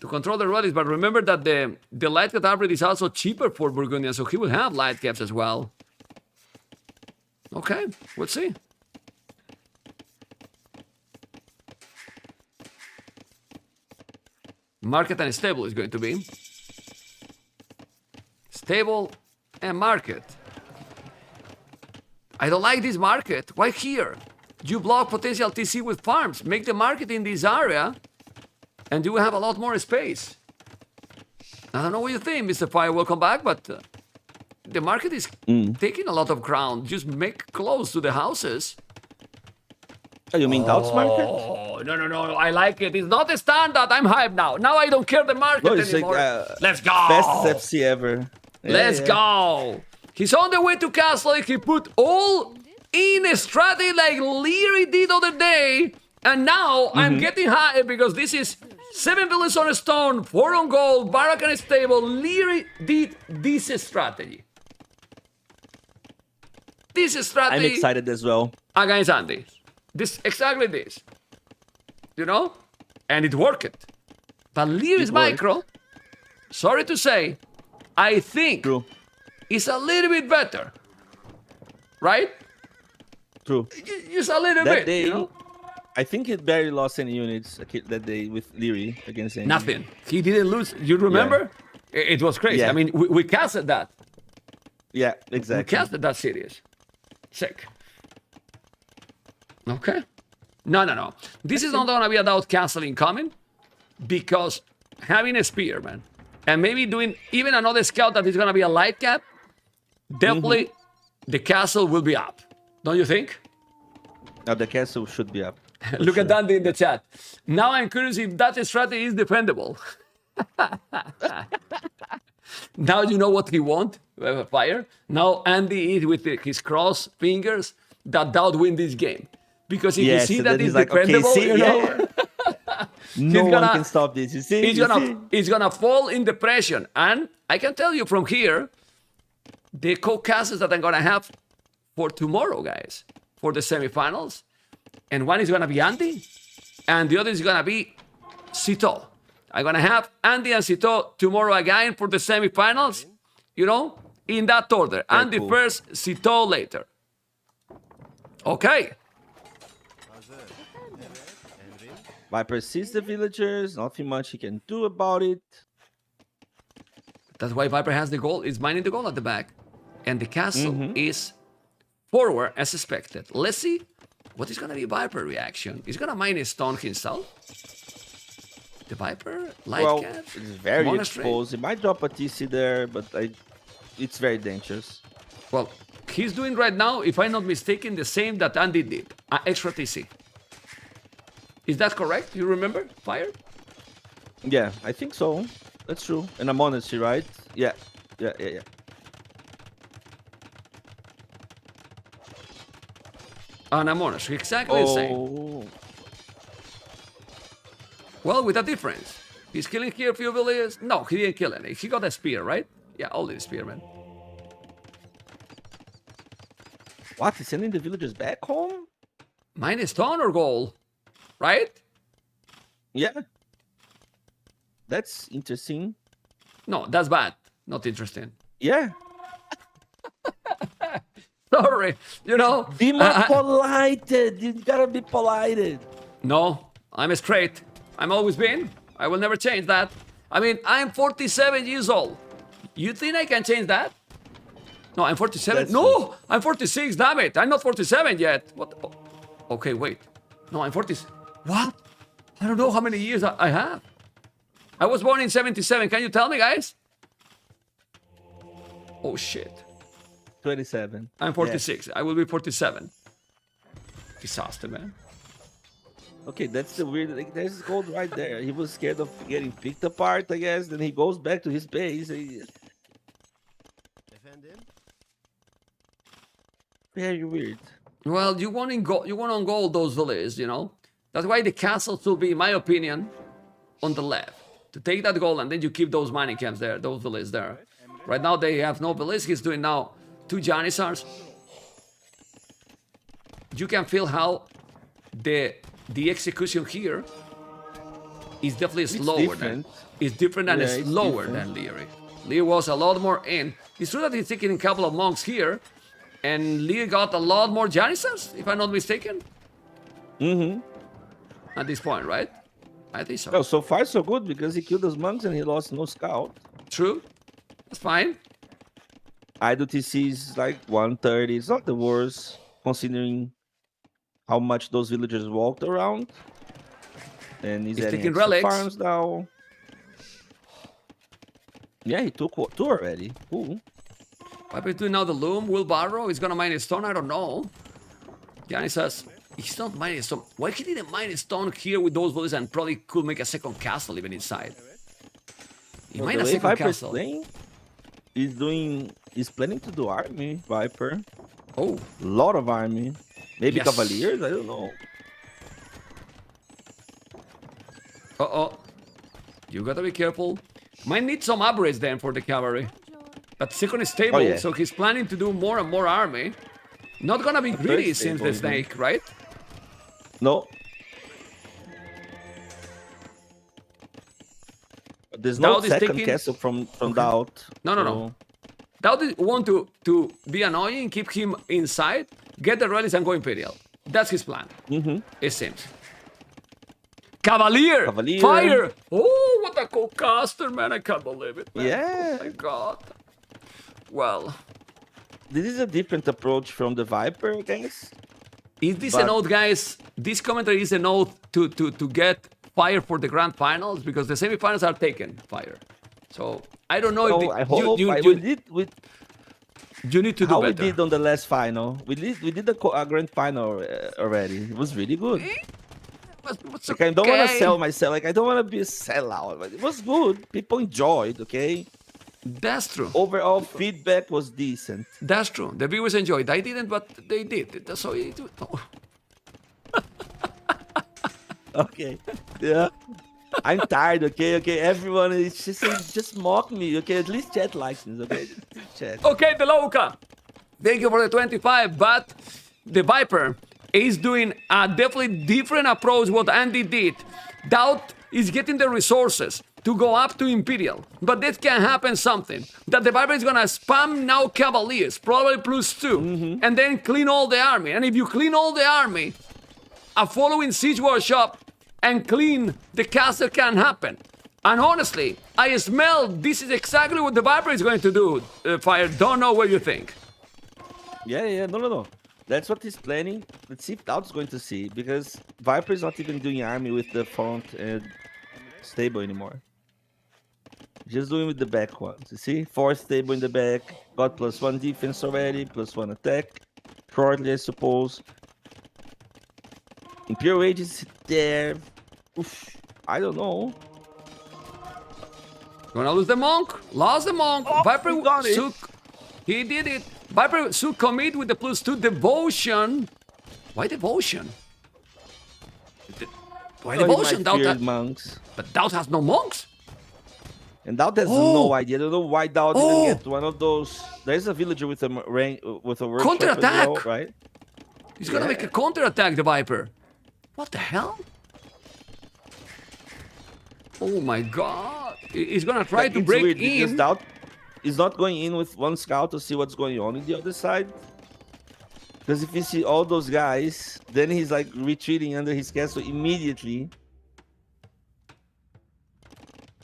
To control the relics, but remember that the light cap upgrade is also cheaper for Burgundians, so he will have light caps as well. Okay, we'll see. Market and stable is going to be. Stable and market. I don't like this market. Why here? You block potential TC with farms. Make the market in this area, and you will have a lot more space. I don't know what you think, Mr. Fire. Welcome back, but the market is taking a lot of ground. Just make close to the houses. Oh, you mean DauT's market? Oh, no. I like it. It's not the standard. I'm hyped now. Now I don't care the market No, it's anymore. like Let's go. best FC ever. Yeah, Let's yeah. go. He's on the way to castle. He put all in a strategy like Leary did the other day. And now I'm getting high because this is 7 villages on a stone, 4 on gold, Barrack and stable. Leary did this strategy. This strategy. I'm excited as well. Against Andy. Exactly this. You know? And it worked. But Leary's micro, sorry to say, I think True. is a little bit better. Right? True. Just a little That bit, day, you know? I think he barely lost any units that day with Leary against Andy. Nothing. He didn't lose. You remember? It was crazy. Yeah. I mean, we casted that. Yeah, We exactly. casted that series. Sick. Okay. No. This is not going to be about castling coming because having a spear, man, and maybe doing even another scout that is going to be a light cap, definitely the castle will be up. Don't you think? Now the castle should be up. Look at Dandy in the chat. Now I'm curious if that strategy is defendable. Now you know what he wants. Fire. Now Andy is with his cross fingers that DauT win this game. Because if you see so that then it's he's like, okay, defendable, see, you know, no one gonna- can stop this. You see? it's gonna fall in depression. And I can tell you from here, the co-casters that I'm gonna have for tomorrow, guys, for the semifinals, and one is gonna be Andy, and the other is gonna be Cito. I'm gonna have Andy and Cito tomorrow again for the semifinals, you know, in that order. Very Andy cool. first, Cito later. Okay. Viper sees the villagers. Nothing much he can do about it. That's why Viper has the goal. Is mining the goal at the back. And the castle is forward as expected. Let's see what is going to be Viper reaction. He's going to mine a stone himself. The Viper, light Well, cap, it's very monastery. exposed. He might drop a TC there, but it's very dangerous. Well, he's doing right now, if I'm not mistaken, the same that Andy did. Extra TC. Is that correct? You remember? Fire? Yeah, I think so. That's true. And a monastery, right? Yeah. And a monastery, exactly the same. Oh, Well, with a difference. He's killing here a few villages. No, he didn't kill any. He got a spear, right? Yeah, only the spearman. what? He's sending the villagers back home? Mine is stone or gold, right? Yeah. That's interesting. No, that's bad. Not interesting. Yeah. Sorry, you know. Be more polited. You gotta be polited. No, I'm straight. I'm always been. I will never change that. I mean, I'm 47 years old. You think I can change that? No, I'm 47. That's No, I'm 46. Damn it. I'm not 47 yet. What? Oh, okay, wait. No, I'm 40. What? I don't know how many years I have. I was born in 77. Can you tell me, guys? Oh, shit. 27. I'm 46. I will be 47. Disaster, man. Okay, that's the weird. Like, there's gold right there. He was scared of getting picked apart, I guess. Then he goes back to his base. Very weird. Well, you want on gold those villages, you know. That's why the castle should be, in my opinion, on the left. To take that gold and then you keep those mining camps there, those villages there. Right now they have no villages. He's doing now 2 Janissars. You can feel how the execution here is definitely slower. Different. It's different and Yeah, it's slower different. than Leary. Leary was a lot more in. It's true that he's taking a couple of monks here, And Lee got a lot more Janissars, if I'm not mistaken. Mm-hmm. At this point, right? I think so. Well, so far so good because he killed those monks and he lost no scout. True. That's fine. IDOTC is like 130. It's not the worst considering how much those villagers walked around. And he's adding taking extra relics. farms now. Yeah, he took 2 already. Cool. Viper's doing now the loom. Will Barrow is gonna mine a stone. I don't know. Giannis says he's not mining a stone. Why he didn't mine a stone here with those bullets and probably could make a second castle even inside? He mined a The way second Viper's castle. playing, he's planning to do army, Viper. Oh, Lot of army. Maybe Yes. Cavaliers, I don't know. uh-oh. You gotta be careful. Might need some upgrades then for the cavalry. But second is stable, Oh, yeah. so he's planning to do more and more army. Not gonna be greedy stable, since the isn't it? snake, right? No. There's no DauT is second taking- castle from DauT. No. DauT want to be annoying, keep him inside, get the rallies and go Imperial. That's his plan. Mm-hmm. It seems. Cavalier! Cavalier. Fire! Oh, what a co-caster, man. I can't believe it, man. Yeah. Oh my god. Well, This is a different approach from the Viper, guys. is this But- an oath, guys? This commentary is an oath to get Fire for the grand finals because the semifinals are taken Fire. So I don't know if So I hope you need to do how we better. did on the last final. We did a grand final already. It was really good. What's Like, I don't want to okay. sell myself. Like I don't want to be a sellout. But it was good. People enjoyed. Okay. That's true. Overall feedback was decent. That's true. The viewers enjoyed. I didn't, but they did. That's how you do it. Oh. Okay. Yeah. I'm tired. Okay. Everyone is just mock me. Okay. At least chat likes me. Okay. Chat. Okay, the Loca. Thank you for the 25, but the Viper is doing a definitely different approach what Andy did. DauT is getting the resources to go up to Imperial, but that can happen something. That the Viper is gonna spam now Cavaliers, probably +2, and then clean all the army. And if you clean all the army, a following siege workshop and clean the castle can happen. And honestly, I smell this is exactly what the Viper is going to do. Fire, don't know what you think. Yeah. No. That's what he's planning. Let's see if DauT's going to see, because Viper is not even doing army with the front and stable anymore. Just doing with the back ones. You see? 4 stable in the back. Got +1 defense already, +1 attack. Shortly, I suppose. Imperial Age is there. Oof, I don't know. Gonna lose the monk. Lost the monk. Viper he got it. He did it. Viper should commit with the +2 devotion. Why devotion? Why devotion? Feared DauT monks. but DauT has no monks. And DauT has no idea. I don't know why DauT didn't get one of those. There's a villager with a with a workshop as Counterattack. well, right? He's gonna make a counterattack, the Viper. What the hell? Oh my god. He's gonna try Like, to it's break weird because in. DauT is not going in with one scout to see what's going on the other side. Because if you see all those guys, then he's like retreating under his castle immediately.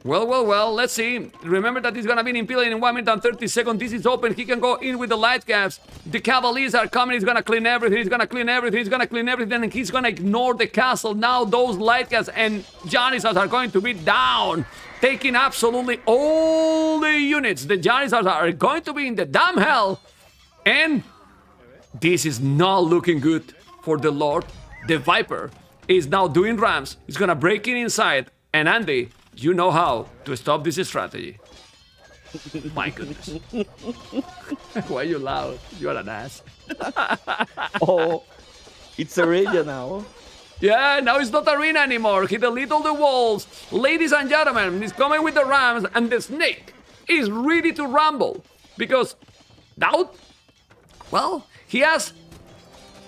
Well, let's see. Remember that he's gonna be in Imperial in 1 minute and 30 seconds. This is open. He can go in with the light caps. The Cavaliers are coming. He's gonna clean everything. He's gonna clean everything. He's gonna clean everything. And he's gonna ignore the castle. Now those light caps and Janissars are going to be down. Taking absolutely all the units. The Janissars are going to be in the damn hell. And this is not looking good for the Lord. The Viper is now doing rams. He's gonna break in inside. And Andy, you know how to stop this strategy. My goodness. Why you loud? You're an ass. Oh, it's arena now. Yeah, now it's not arena anymore. He deleted all the walls. Ladies and gentlemen, he's coming with the rams and the snake is ready to rumble. Because DauT, well, he has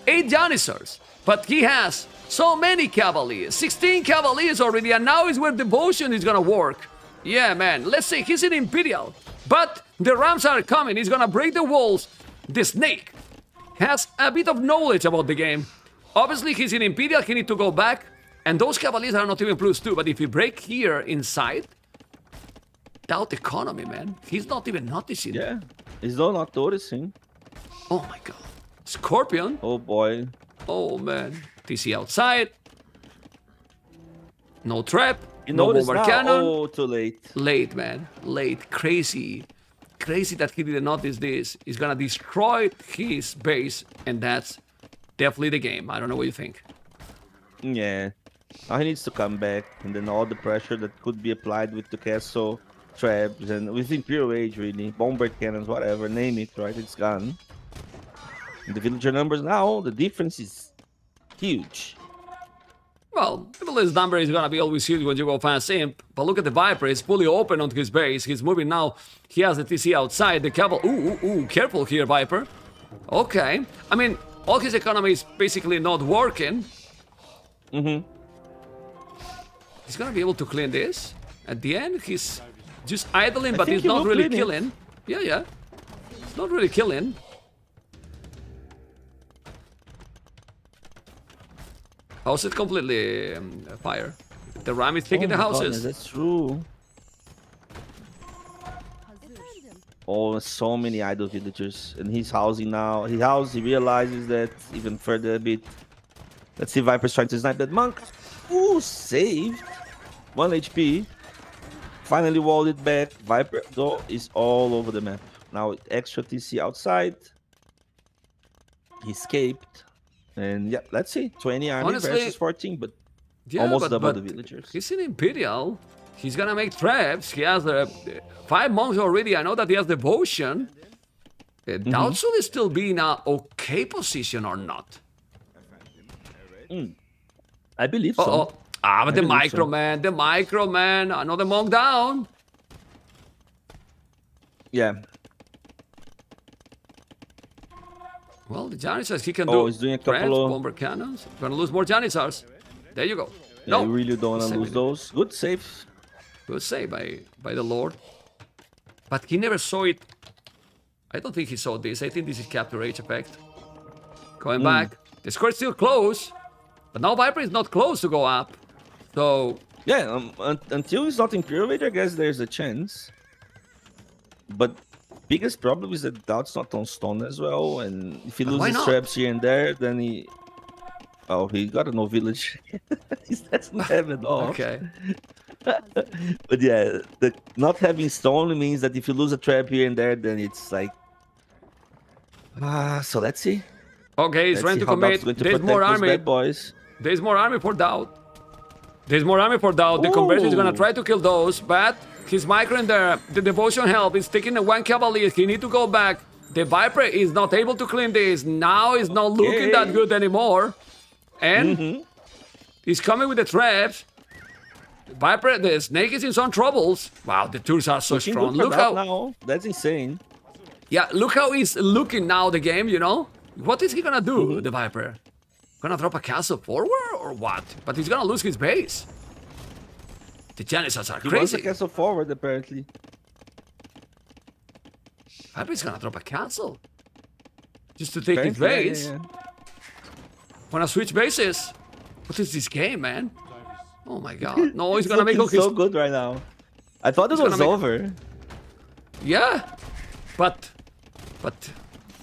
8 Janissars, but he has so many Cavaliers, 16 Cavaliers already, and now is where devotion is gonna work. Yeah, man, let's say he's in Imperial, but the Rams are coming. He's gonna break the walls. The snake has a bit of knowledge about the game. Obviously, he's in Imperial, he needs to go back. And those Cavaliers are not even +2, but if he break here inside, DauT economy, man. He's not even noticing. Yeah, he's not noticing. Oh my god. Scorpion. Oh boy. Oh man. TC outside. No trap. You no notice bomber now? cannon. Oh, too late. Late, man. Late. Crazy. Crazy that he didn't notice this. He's gonna destroy his base, and that's definitely the game. I don't know what you think. Yeah. Now he needs to come back, and then all the pressure that could be applied with the castle traps and with Imperial Age, really, bomber cannons, whatever, name it, right? It's gone. And the villager numbers now, the difference is huge. Well, the village number is gonna be always huge when you go fast imp. But look at the Viper, he's fully open onto his base. He's moving now. He has the TC outside. The Caval. Ooh, careful here, Viper. Okay. I mean, all his economy is basically not working. He's gonna be able to clean this. At the end, he's just idling, but he's not really killing. Yeah. He's not really killing. House is completely fire. The ram is taking the houses. Goodness, that's true. Oh, so many idle villagers. And he's housing now. He realizes that even further a bit. Let's see, Viper's trying to snipe that monk. Ooh, saved. 1 HP. Finally walled it back. Viper, though, is all over the map. Now, extra TC outside. He escaped. And yeah, let's see. 20 army versus 14, but yeah, almost double the villagers. He's in Imperial. He's gonna make traps. He has 5 monks already. I know that he has devotion. DauT should still be in a okay position or not. I believe so. But the micro man, another monk down. Yeah. Well, the Janissars, he can do. He's doing a couple of bomber cannons. Gonna lose more Janissars. There you go. Yeah, no, you really don't want to lose those. Good save. Good save by the Lord. But he never saw it. I don't think he saw this. I think this is capture H effect. Going back. The score is still close. But now Viper is not close to go up. So... yeah, until he's not Imperial Age, I guess there's a chance. But biggest problem is that DauT's not on stone as well. And if he loses traps here and there, then he... oh, he got a no village. That's not having it all. Okay. But yeah, the not having stone means that if you lose a trap here and there, then it's like... so let's see. Okay, he's trying to commit. There's more army. Boys. There's more army for DauT. There's more army for DauT. The conversion is gonna try to kill those, but he's microing there. The devotion help. He's taking the 1 cavalier. He need to go back. The Viper is not able to clean this. Now it's not looking that good anymore. And he's coming with the traps. Viper, the snake is in some troubles. Wow, the tools are so strong. Look how now. That's insane. Yeah, look how he's looking now. The game, you know. What is he gonna do, the Viper? Gonna drop a castle forward or what? But he's gonna lose his base. The Janissars are He wants crazy. a castle forward, apparently. Viper's gonna drop a castle. Just to take his base. Yeah. Wanna switch bases? What is this game, man? Oh my god. No, he's gonna make all his... so good right now. I thought it was over. Yeah. But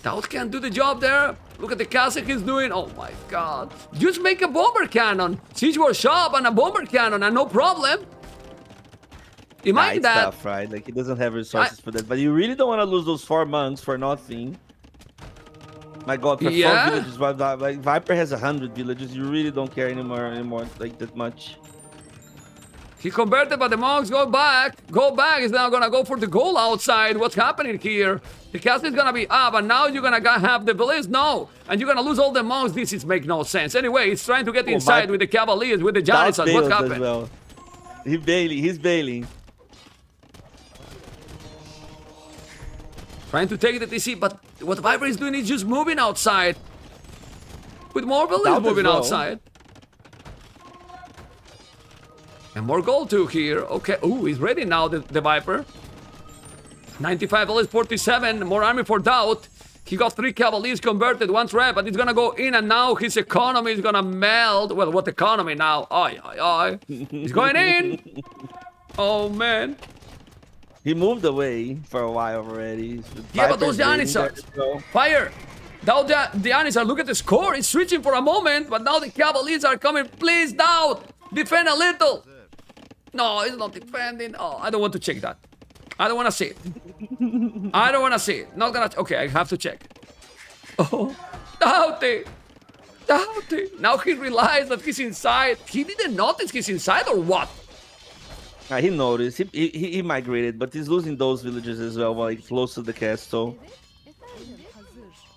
DauT can't do the job there. Look at the castle he's doing. Oh my god. Just make a bomber cannon. Siege workshop and a bomber cannon and no problem. Imagine that. Tough, right? Like, he doesn't have resources for that. But you really don't want to lose those 4 monks for nothing. My god, for 4 villages, like Viper has 100 villages. You really don't care anymore, like that much. He converted, but the monks go back. He's now gonna go for the goal outside. What's happening here? The castle is gonna be up, and now you're gonna have the village? No. And you're gonna lose all the monks. This is make no sense. Anyway, he's trying to get inside with the cavaliers, with the Janissars. What's happening? Well. He's bailing. Trying to take the TC, but what Viper is doing is just moving outside. With more villages moving outside. And more gold too here. Okay. Ooh, he's ready now, the Viper. 95 village, 47. More army for DauT. He got 3 Cavaliers converted, 1 trap, but it's gonna go in, and now his economy is gonna melt. Well, what economy now? Oi, oi, oi. He's going in. Oh, man. He moved away for a while already. Yeah, but those Viper's waiting Janissars. there, so- Fire. Now the Janissars, look at the score. It's switching for a moment, but now the Cavaliers are coming. Please, DauT, defend a little. No, it's not defending. Oh, I don't want to check that. I don't want to see it. I don't want to see it. Not gonna. Okay, I have to check. Oh, DauT. DauT. Now he realized that he's inside. He didn't notice he's inside or what? He noticed. He migrated, but he's losing those villagers as well, like close to the castle.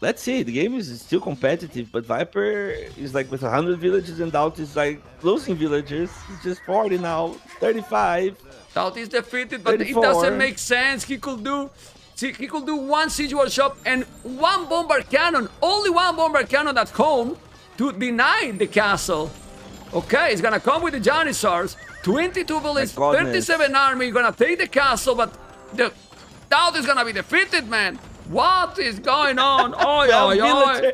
Let's see. The game is still competitive, but Viper is like with 100 villages, and DauT is like losing villagers. It's just 40 now, 35. DauT is defeated, but 34. it doesn't make sense. He could do 1 siege workshop and 1 bomber cannon. Only 1 bomber cannon at home to deny the castle. Okay, it's gonna come with the Janissars. 22 villages, 37 army. Gonna take the castle, but the DauT is gonna be defeated, man. What is going on? Oh, yeah.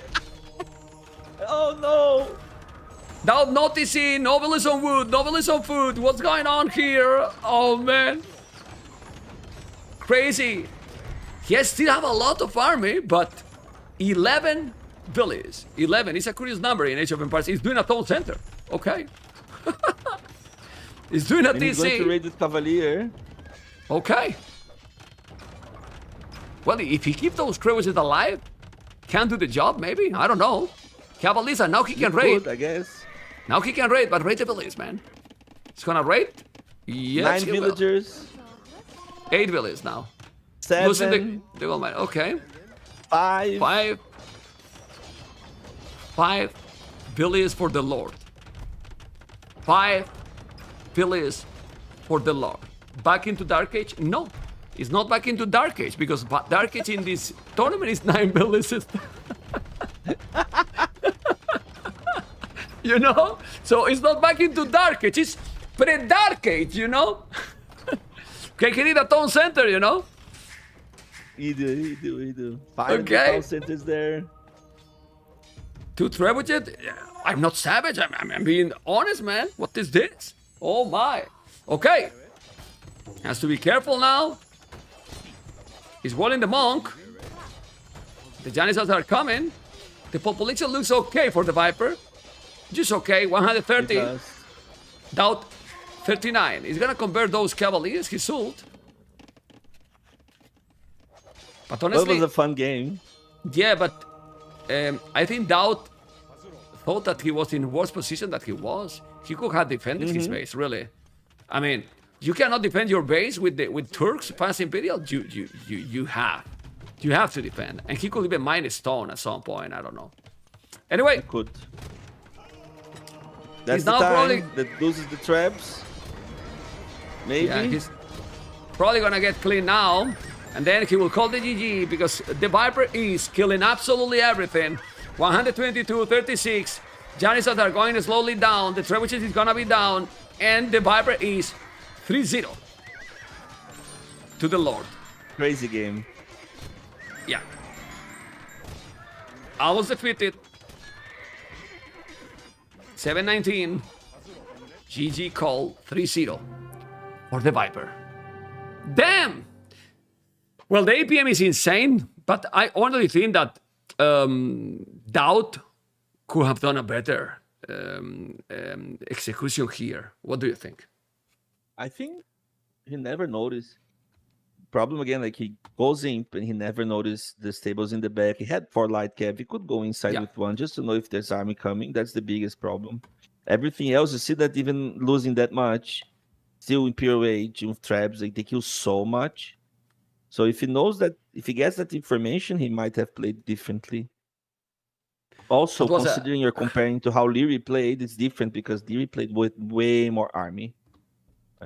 Oh no! DauT noticing, no village on wood, no village on food. What's going on here? Oh, man. Crazy. He still have a lot of army, but 11 villages. 11 is a curious number in Age of Empires. He's doing a town center. Okay. He's doing a And he's going to TC. raid with Cavalier. Okay. Well, if he keeps those crevices alive, can do the job, maybe? I don't know. Cavaliers, now he can raid. Good, I guess. Now he can raid, but raid the villages, man. He's gonna raid? Yes, 9 he will. villagers. 8 villages now. 7. Losing the gold mine. Okay. 5. 5 villages for the Lord. 5 villages for the Lord. Back into Dark Age? No. It's not back into Dark Age, because Dark Age in this tournament is 9 villages. You know? So it's not back into Dark Age, it's pre-Dark Age, you know? Okay, he need a town center, you know? He do. 5 Okay. town centers there. 2 trebuchet? I'm not savage, I'm being honest, man. What is this? Oh my. Okay. Has to be careful now. He's walling the monk. The Janissars are coming. The population looks okay for the Viper. Just okay, 130. It does. DauT 39. He's gonna convert those Cavaliers, he sold. But Well, it honestly, was a fun game. yeah, but I think DauT thought that he was in worse position than he was. He could have defended his base, really. I mean, you cannot defend your base with Turks past Imperial. You have to defend, and he could even mine a stone at some point. I don't know. Anyway, Good. That's He's the now time probably- that loses the traps. Maybe. yeah, he's probably gonna get clean now, and then he will call the GG because the Viper is killing absolutely everything. 122, 36. Janissars are going slowly down. The trebuchet is gonna be down, and the Viper is 3-0 to the Lord. Crazy game. Yeah. I was defeated. 7-19. GG call 3-0 for the Viper. Damn! Well, the APM is insane, but I honestly think that DauT could have done a better execution here. What do you think? I think he never noticed. Problem again, like he goes imp and he never noticed the stables in the back. He had 4 light cav. He could go inside Yeah. with 1 just to know if there's army coming. That's the biggest problem. Everything else, you see that even losing that much, still Imperial Age with traps, like they kill so much. So if he knows that, if he gets that information, he might have played differently. Also, It was a- considering you're comparing to how Leary played, it's different because Leary played with way more army.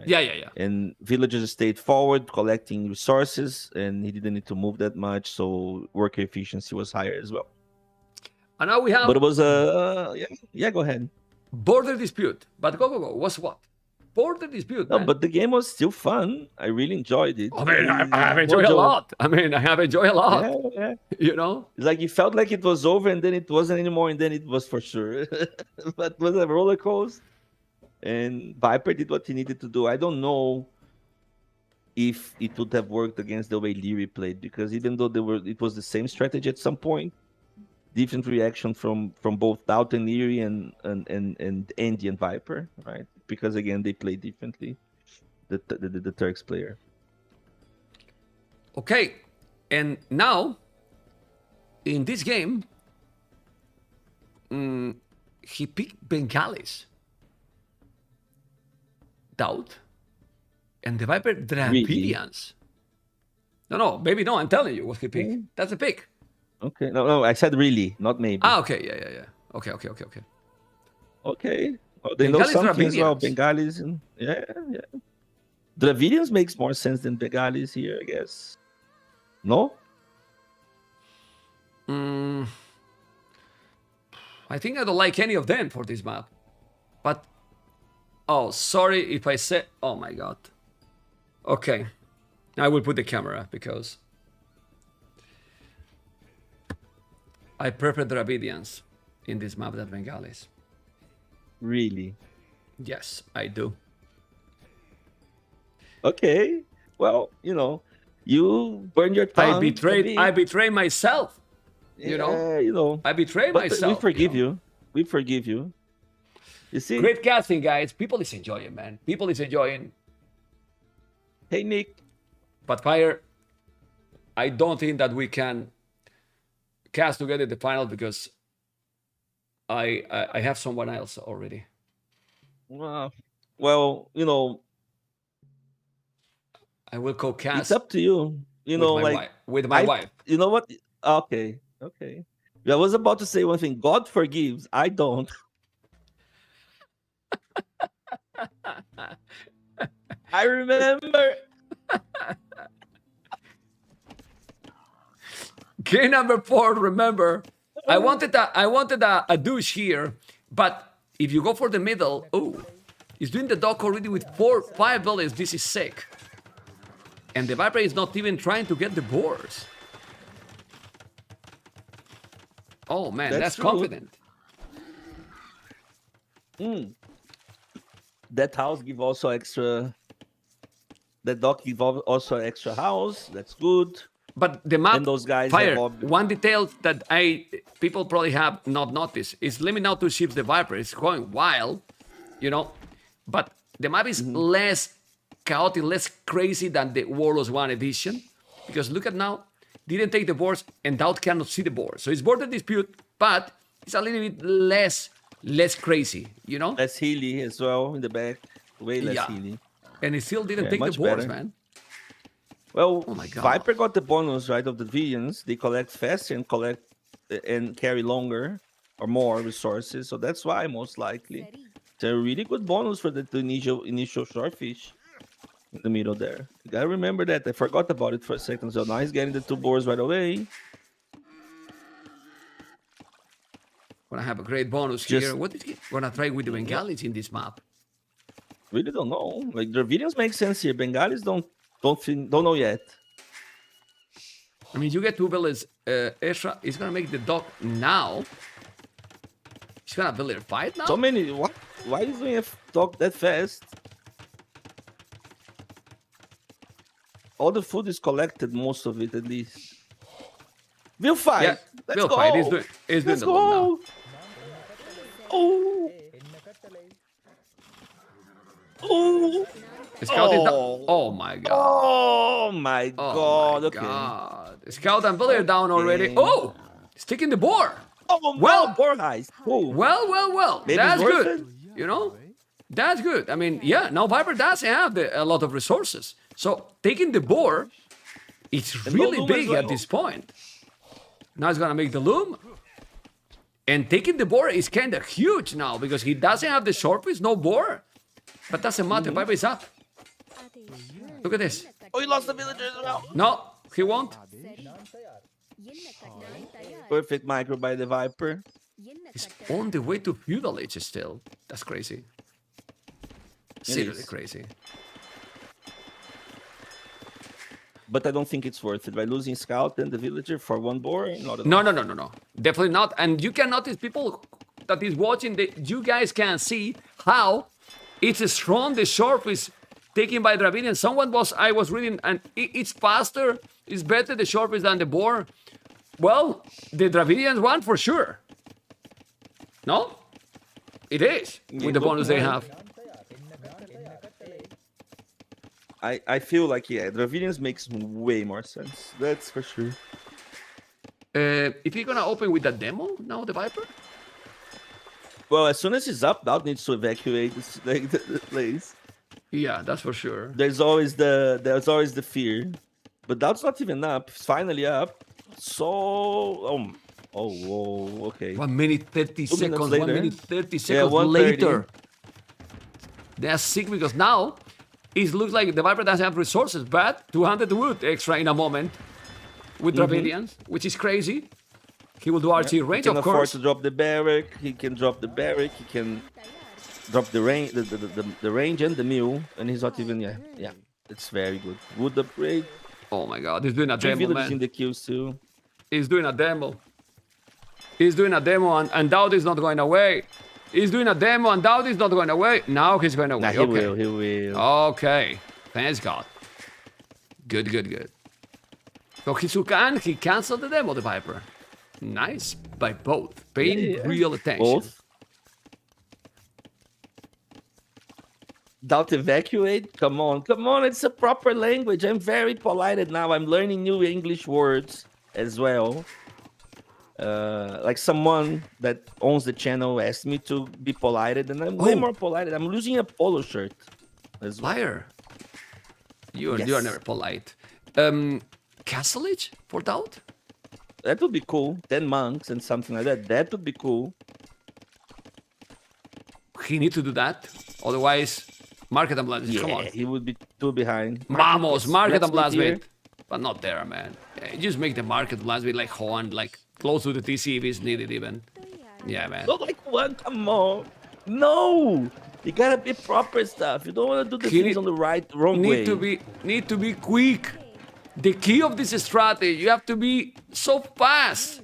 Yeah. And villagers stayed forward, collecting resources, and he didn't need to move that much, so worker efficiency was higher as well. And now we have But it was a yeah. Go ahead. border dispute. But go. What's what? border dispute, No, man. but the game was still fun. I really enjoyed it. I mean, I have enjoyed a Mojo. lot. I mean, I have enjoyed a lot. Yeah. You know? It's like it felt like it was over and then it wasn't anymore and then it was for sure. But it was a roller coaster. And Viper did what he needed to do. I don't know if it would have worked against the way Leary played, because even though it was the same strategy at some point, different reaction from both DauT and Leary and Andy and Viper, right? Because again, they play differently. The Turks player. Okay, and now in this game, he picked Bengalis, DauT, and TheViper Dravidians. No, maybe no. I'm telling you what he picked. That's a pick. Okay, no, I said really, not maybe. Ah, okay, yeah. Okay. Okay. Oh, they know Bengalis, something as well. Dravidians. Bengalis, and yeah. Dravidians makes more sense than Bengalis here, I guess. No? I think I don't like any of them for this map. But, oh, sorry if I said, oh my god. Okay, I will put the camera because I prefer Dravidians in this map than Bengalis. Really? Yes, I do. Okay. Well, you burn your tongue. I betrayed myself. You know? I betrayed but myself. We forgive you. We forgive you. You see? Great casting, guys. People is enjoying, man. People is enjoying. Hey, Nick. But Fire, I don't think that we can cast together the final because I have someone else already. Well, I will co-cast. it's up to you. With my wife. You know what? Okay. I was about to say one thing. God forgives. I don't. I remember. Game number 4. Remember, I wanted a douche here, but if you go for the middle, he's doing the dock already with 5 bullets. This is sick. And TheViper is not even trying to get the boards. Oh man, that's true. confident. That house give also extra. That dock give also extra house. That's good. But the map, And those guys Fire, have one detail that people probably have not noticed is limit now to shift the Viper. It's going wild, but the map is less chaotic, less crazy than the Warlords 1 edition. Because look at now, didn't take the boards and DauT cannot see the board. So it's border dispute, but it's a little bit less crazy, Less Healy as well in the back. Way less Healy. And he still didn't take the much boards, better. man. Well, Oh my God. Viper got the bonus, right, of the Villains. They collect faster and carry longer or more resources. So that's why, most likely. It's a really good bonus for the initial shortfish in the middle there. You gotta remember that. I forgot about it for a second. So now he's getting the 2 boards right away. Gonna have a great bonus here. What is he gonna try with the Bengalis in this map? Really don't know. Like, the Villains make sense here. Bengalis don't know yet. I mean, you get 2 bullets extra. He's gonna make the dock now. He's gonna build a fight now. So many. What? Why is he doing a dock that fast? All the food is collected, most of it at least. We'll fight. Yeah, Let's we'll go. fight. He's doing Let's the loop now. go. Oh. Oh. Scout is down. Oh my god. Oh my god. Okay. God. Scout and Billy are down already. Okay. Oh, he's taking the board. Oh, Well- board heist. Oh. Well. Maybe That's it's worth good. That's good. I mean, yeah, now Viper doesn't have a lot of resources. So taking the board, it's And really no loom as big well. at this point. Now he's gonna make the loom. And taking the board is kind of huge now because he doesn't have the shortfish, no board. But doesn't matter, Viper is up. Look at this. Oh, he lost the villager as well. No, he won't. Perfect micro by the Viper. He's on the way to feudal age still. That's crazy. seriously is. crazy. But I don't think it's worth it. By losing Scout and the Villager for one board, not at No, all. no, no, no, no. Definitely not. And you can notice people that is watching, you guys can see how it's strong, the short is taken by Dravidian. I was reading, and it's faster, it's better, the short is than the board. Well, the Dravidians won for sure. No? It is, with the bonus they have. I feel like, yeah, Dravidians makes way more sense. That's for sure. If you're gonna open with that demo now, the Viper? Well, as soon as he's up, DauT needs to evacuate the place. Yeah, that's for sure. There's always the fear. But DauT's not even up. He's finally up. So whoa, okay. 1 minute 30 2 minutes seconds. later. 1 minute 30 Yeah, seconds 1:30. later. That's sick because now it looks like the Viper doesn't have resources, but 200 wood extra in a moment with Dravidians, which is crazy. He will do RT range, He can of afford course. to drop the barrack. He can drop the barrack. He can drop the range, the range and the mule, and he's not even. Yeah. It's very good. Wood upgrade. Oh my god, he's doing a 3 demo, villages in man. the kills too. He's doing a demo. He's doing a demo, and DauT is not going away. He's doing a demo, and DauT is not going away. Now he's going away. Nah, he Okay. will. He will. Okay. Thanks God. Good. So he canceled the demo, the Viper. Nice by both. Paying real attention. Both. DauT evacuate? Come on. It's a proper language. I'm very polite now. I'm learning new English words as well. Like someone that owns the channel asked me to be polite, and I'm way more polite. I'm losing a polo shirt. As well. Liar. You are Yes. never polite. Castlage for DauT? That would be cool. 10 monks and something like that. That would be cool. He need to do that. Otherwise, market and blast. Yeah, Come on. he would be too behind. Vamos, market and blast here. bit. But not there, man. Yeah, you just make the market blast bit like Horn, like close to the TC if it's needed even. Yeah, man. Not like one. Come on. No. You gotta be proper stuff. You don't want to do the things on the wrong way. Need to be quick. The key of this strategy, you have to be so fast.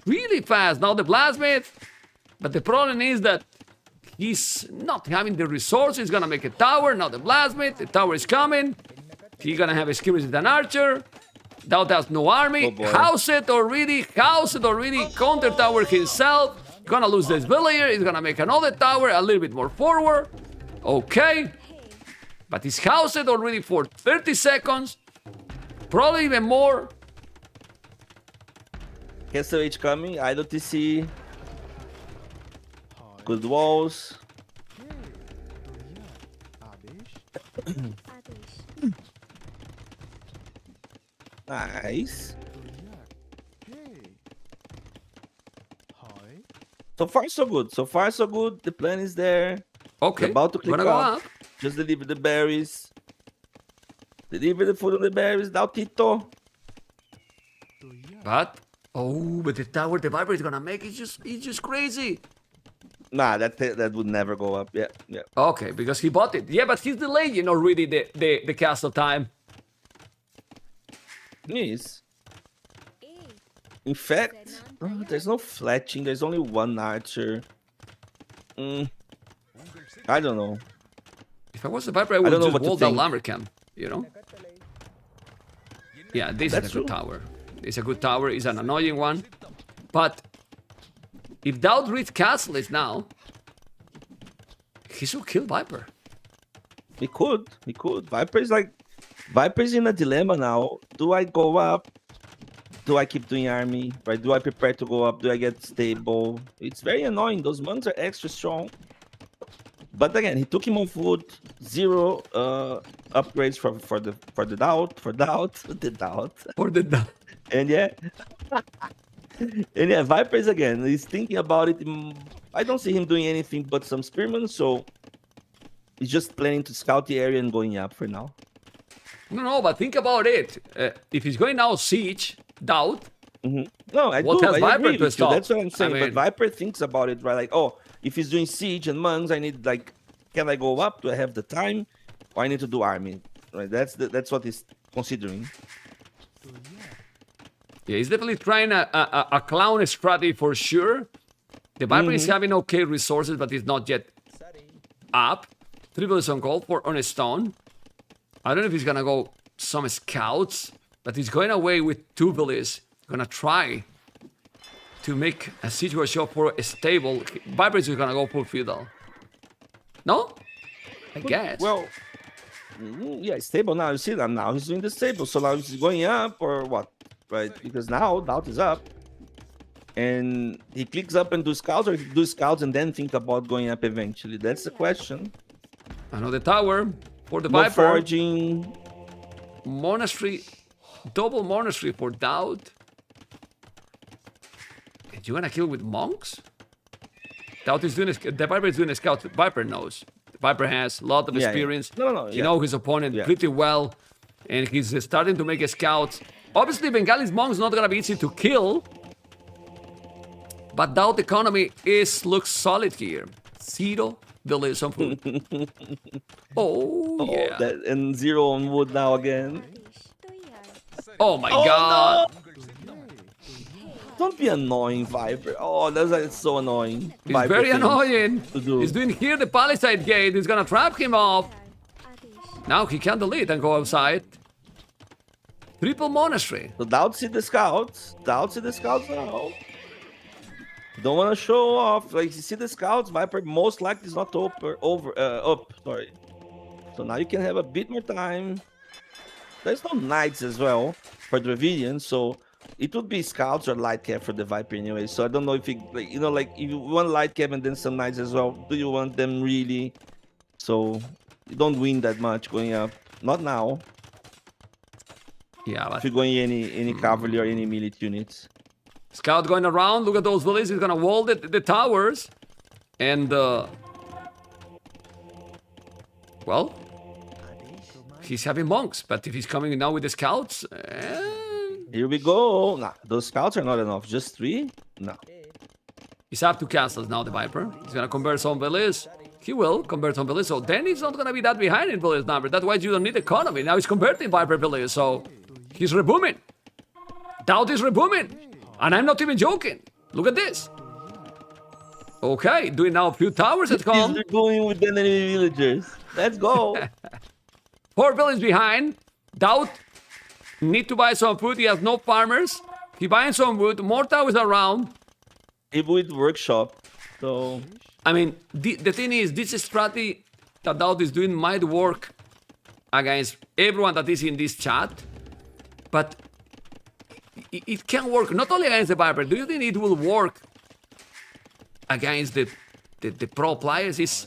Really fast. Now the Blasmith. But the problem is that he's not having the resources. He's gonna make a tower. Now the Blasmith. The tower is coming. He's gonna have a skirmish with an archer. DauT has no army. House it already. Counter tower himself. Gonna lose this villager. He's gonna make another tower a little bit more forward. Okay. But he's housed already for 30 seconds. Probably even more. Castle H coming. Idle TC. Good walls. Nice. So far, so good. The plan is there. Okay. About to click Gonna go off. up. Just deliver the berries. Deliver the food on the berries. DauTito. But but the tower the Viper is gonna make it's just crazy. Nah, that would never go up. Yeah. Okay, because he bought it. Yeah, but he's delaying already the castle time. Yes. In fact, there's no fletching. There's only one archer. I don't know. If I was the Viper, I would don't know just what to wall down think. Lammercamp, you know? Yeah, this That's is a good true. tower. It's a good tower. It's an annoying one. But if DauT reads castle is now, he should kill Viper. He could. Viper's in a dilemma now. Do I go up? Do I keep doing army? Right? Do I prepare to go up? Do I get stable? It's very annoying. Those monks are extra strong. But again, he took him on foot. 0 upgrades for the DauT. For the DauT. And yeah, Vipers again. He's thinking about it. I don't see him doing anything but some spearmen, so he's just planning to scout the area and going up for now. No, but think about it. If he's going now siege, DauT. No, I What do. has I Viper agree to with you. stop? That's what I'm saying. I But mean- Viper thinks about it, right? Like, oh, if he's doing siege and monks, I need like can I go up? Do I have the time? Or I need to do army? Right. That's what he's considering. Yeah, he's definitely trying a clown strategy for sure. The Viper is having okay resources, but he's not yet up. 3 villages on gold, 4 on a stone. I don't know if he's gonna go some scouts, but he's going away with 2 villages. Gonna try to make a situation for a stable. Viper is gonna go full feudal. No? I guess. Well, yeah, stable now. You see that now he's doing the stable. So now he's going up or what? Right? Because now DauT is up. And he clicks up and do scouts, or he do scouts and then think about going up eventually. That's the question. Another tower for the No Viper. forging. Monastery. Double monastery for DauT. And you wanna kill with monks? DauT is doing the Viper is doing a scout. Viper knows. The Viper has a lot of Yeah, yeah. experience. No, He knows his opponent pretty well. And he's starting to make scouts. Obviously, Bengali's monk's not gonna be easy to kill. But DauT economy looks solid here. 0 villages on food. Oh, yeah. And 0 on wood now again. Oh my god. Don't be annoying, Viper. Oh, that's so annoying. He's Viper very things annoying. to do. He's doing here the palisade gate. He's gonna trap him off. Now he can delete and go outside. Triple monastery. So DauT see the scouts. DauT see the scouts now. Don't want to show off. Like, you see the scouts, Viper most likely is not up. Sorry. So now you can have a bit more time. There's no knights as well for Dravidian, so it would be scouts or light cap for the Viper anyway. So I don't know if you like if you want light cap and then some knights as well. Do you want them really? So you don't win that much going up. Not now. Yeah, but If you're going any cavalry or any melee units. Scout going around. Look at those villages. He's gonna wall the towers. And well, he's having monks, but if he's coming now with the scouts, Here we go. Nah, those scouts are not enough. Just 3? No. he's up to castles now, the Viper. He's gonna convert some villages. He will convert some villages, so then he's not gonna be that behind in village number. That's why you don't need economy. Now he's converting Viper villages, so he's rebooming. DauT is rebooming. And I'm not even joking. Look at this. Okay, doing now a few towers at home. He's going with the enemy villagers. Let's go. 4 villages behind. DauT need to buy some food. He has no farmers. He buying some wood. More towers around. Able with workshop. So I mean, the thing is, this strategy that DauT is doing might work against everyone that is in this chat, but it can work not only against the Viper. Do you think it will work against the pro players?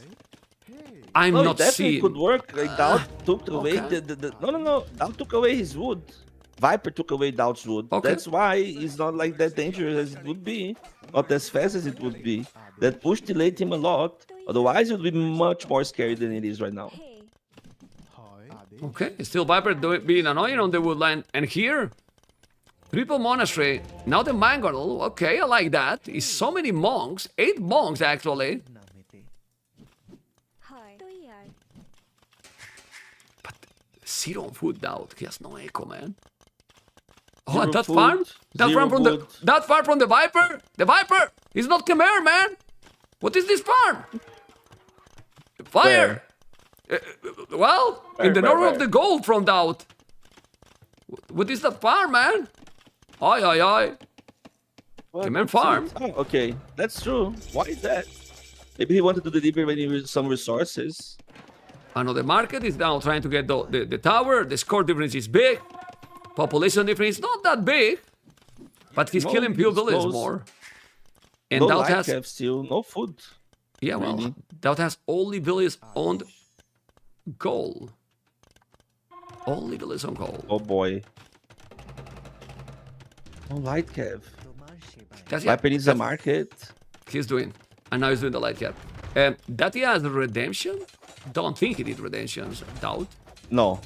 I'm no, not it definitely seeing. could work. Like DauT took away okay. no. DauT took away his wood. Viper took away DauT's wood. Okay. That's why it's not like that dangerous as it would be, not as fast as it would be. That push delayed him a lot. Otherwise, it would be much more scary than it is right now. Okay, still Viper being annoying on the woodland, and here. Triple monastery. Now the mangle. Okay, I like that. It's so many monks. 8 monks actually. But 0 on food DauT. He has no echo, man. Oh, Zero and that food, farm? That zero farm from wood. that farm from the Viper? The Viper! He's not Khmer, man! What is this farm? Fire! Well, in the north of the gold from DauT. What is that farm, man? Aye. Khmer farm. Oh, okay, that's true. Why is that? Maybe he wanted to deliver some resources. Another market is now trying to get the tower. The score difference is big. Population difference is not that big. But he's No, killing few it's villages close. more. And No DauT light has... cap still, no food. Yeah, well, really. DauT has only villages on gold. Only villages on gold. Oh boy. No light cap. That's Viper needs a market. He's doing. And now he's doing the light cap. That he has redemption? Don't think he did redemptions. DauT. No.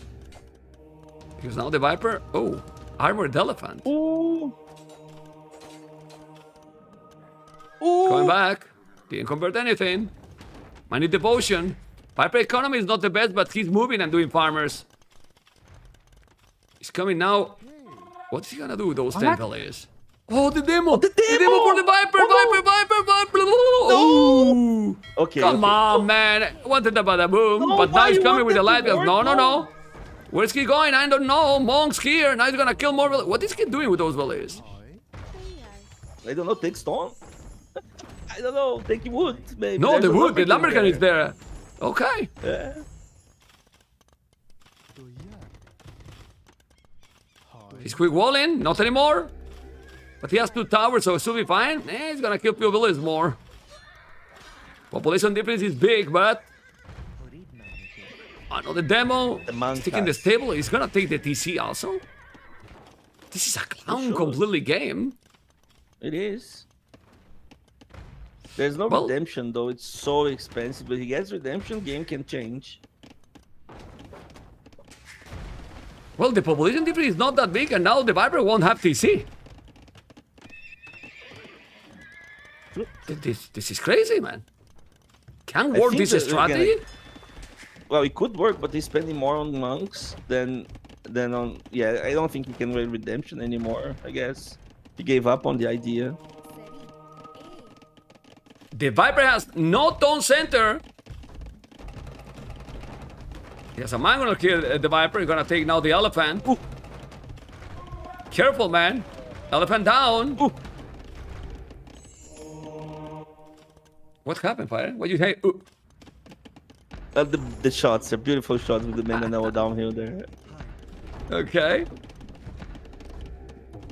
Because now the Viper. Oh, armored elephant. Ooh. Coming back. Didn't convert anything. I need devotion. Viper economy is not the best, but he's moving and doing farmers. He's coming now. What's he gonna do with those 10 players? Oh, the demo! The demo for the Viper! Viper! Oh! Okay. Come on, man. Wanted the bada boom, No, but now why he's you coming want with the that light to gun. work, No. Where's he going? I don't know. Monk's here. Now he's gonna kill more. What is he doing with those villagers? I don't know. Take stone. I don't know. Take wood, maybe. No, There's the a wood. The lumberjack lumberjack is there. Okay. Yeah. He's quick walling. Not anymore. But he has 2 towers, so it should be fine. He's gonna kill few villagers more. Population difference is big, but... Another demo. The monk Sticking the has- stable. He's gonna take the TC also. This is a clown completely game. It is. There's no Well- redemption though. It's so expensive. But he gets redemption, game can change. Well, the population difference is not that big, and now the Viper won't have TC. This is crazy, man. Can I work think this that we're gonna- strategy? Well, it could work, but he's spending more on monks than on. Yeah, I don't think he can win redemption anymore. I guess he gave up on the idea. The Viper has no tone center. Yes, a man gonna kill the Viper. He's gonna take now the elephant. Ooh. Careful, man. Elephant down. Ooh. What happened, Fire? What you say? Ooh. The shots are beautiful shots with the Mindanao downhill there. Okay.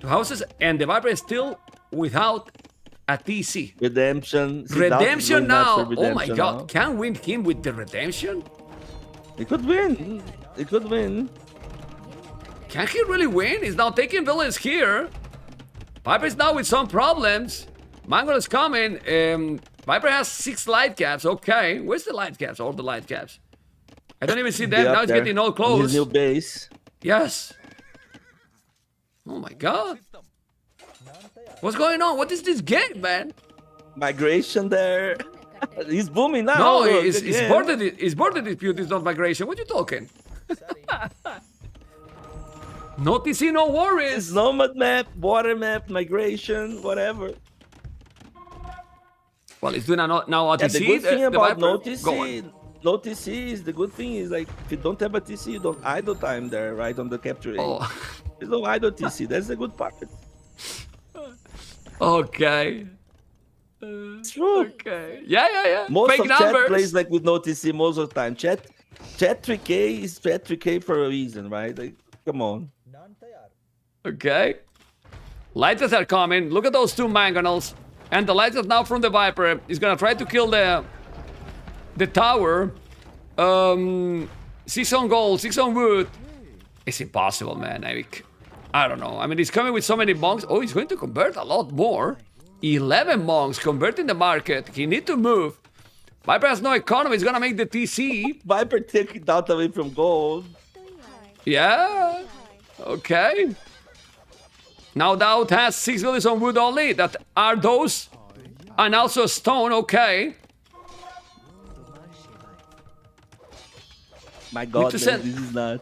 2 houses, and the Viper is still without a TC. Redemption. See, Redemption DauT is going nuts now. for Oh my redemption god. now. Can win him with the redemption? He could win. He could win. Can he really win? He's now taking villains here. Viper is now with some problems. Mango is coming. Viper has 6 light caps. Okay. Where's the light caps? All the light caps. I don't even see them. They're Now up he's there getting all on close. his new base. Yes. Oh my god. What's going on? What is this game, man? Migration there. He's booming now. No, look, it's again. border dispute. It's not migration. What you talking? No TC, no worries. It's nomad map, water map, migration, whatever. Well, it's doing now a Yeah, TC. the good thing the about Viper- no Go on. TC, no TC is the good thing is like if you don't have a TC, you don't idle time there, right on the capture rate. Oh. There's no idle TC. That's the good part. Okay. It's true. Okay. Yeah. Most Fake of numbers. chat plays like with no TC most of the time. Chat 3K is chat 3K for a reason, right? Like, come on. Okay. Lighters are coming. Look at those 2 mangonels. And the lighters now from the Viper is gonna try to kill the tower. 6 on gold, 6 on wood. It's impossible, man. I don't know. I mean, he's coming with so many monks. Oh, he's going to convert a lot more. 11 monks converting the market. He need to move. Viper has no economy. He's gonna make the TC. Viper taking DauT away from gold. Yeah. Okay. Now DauT has 6 villages on wood only. That are those. And also stone. Okay. My God, to man, send- this is not.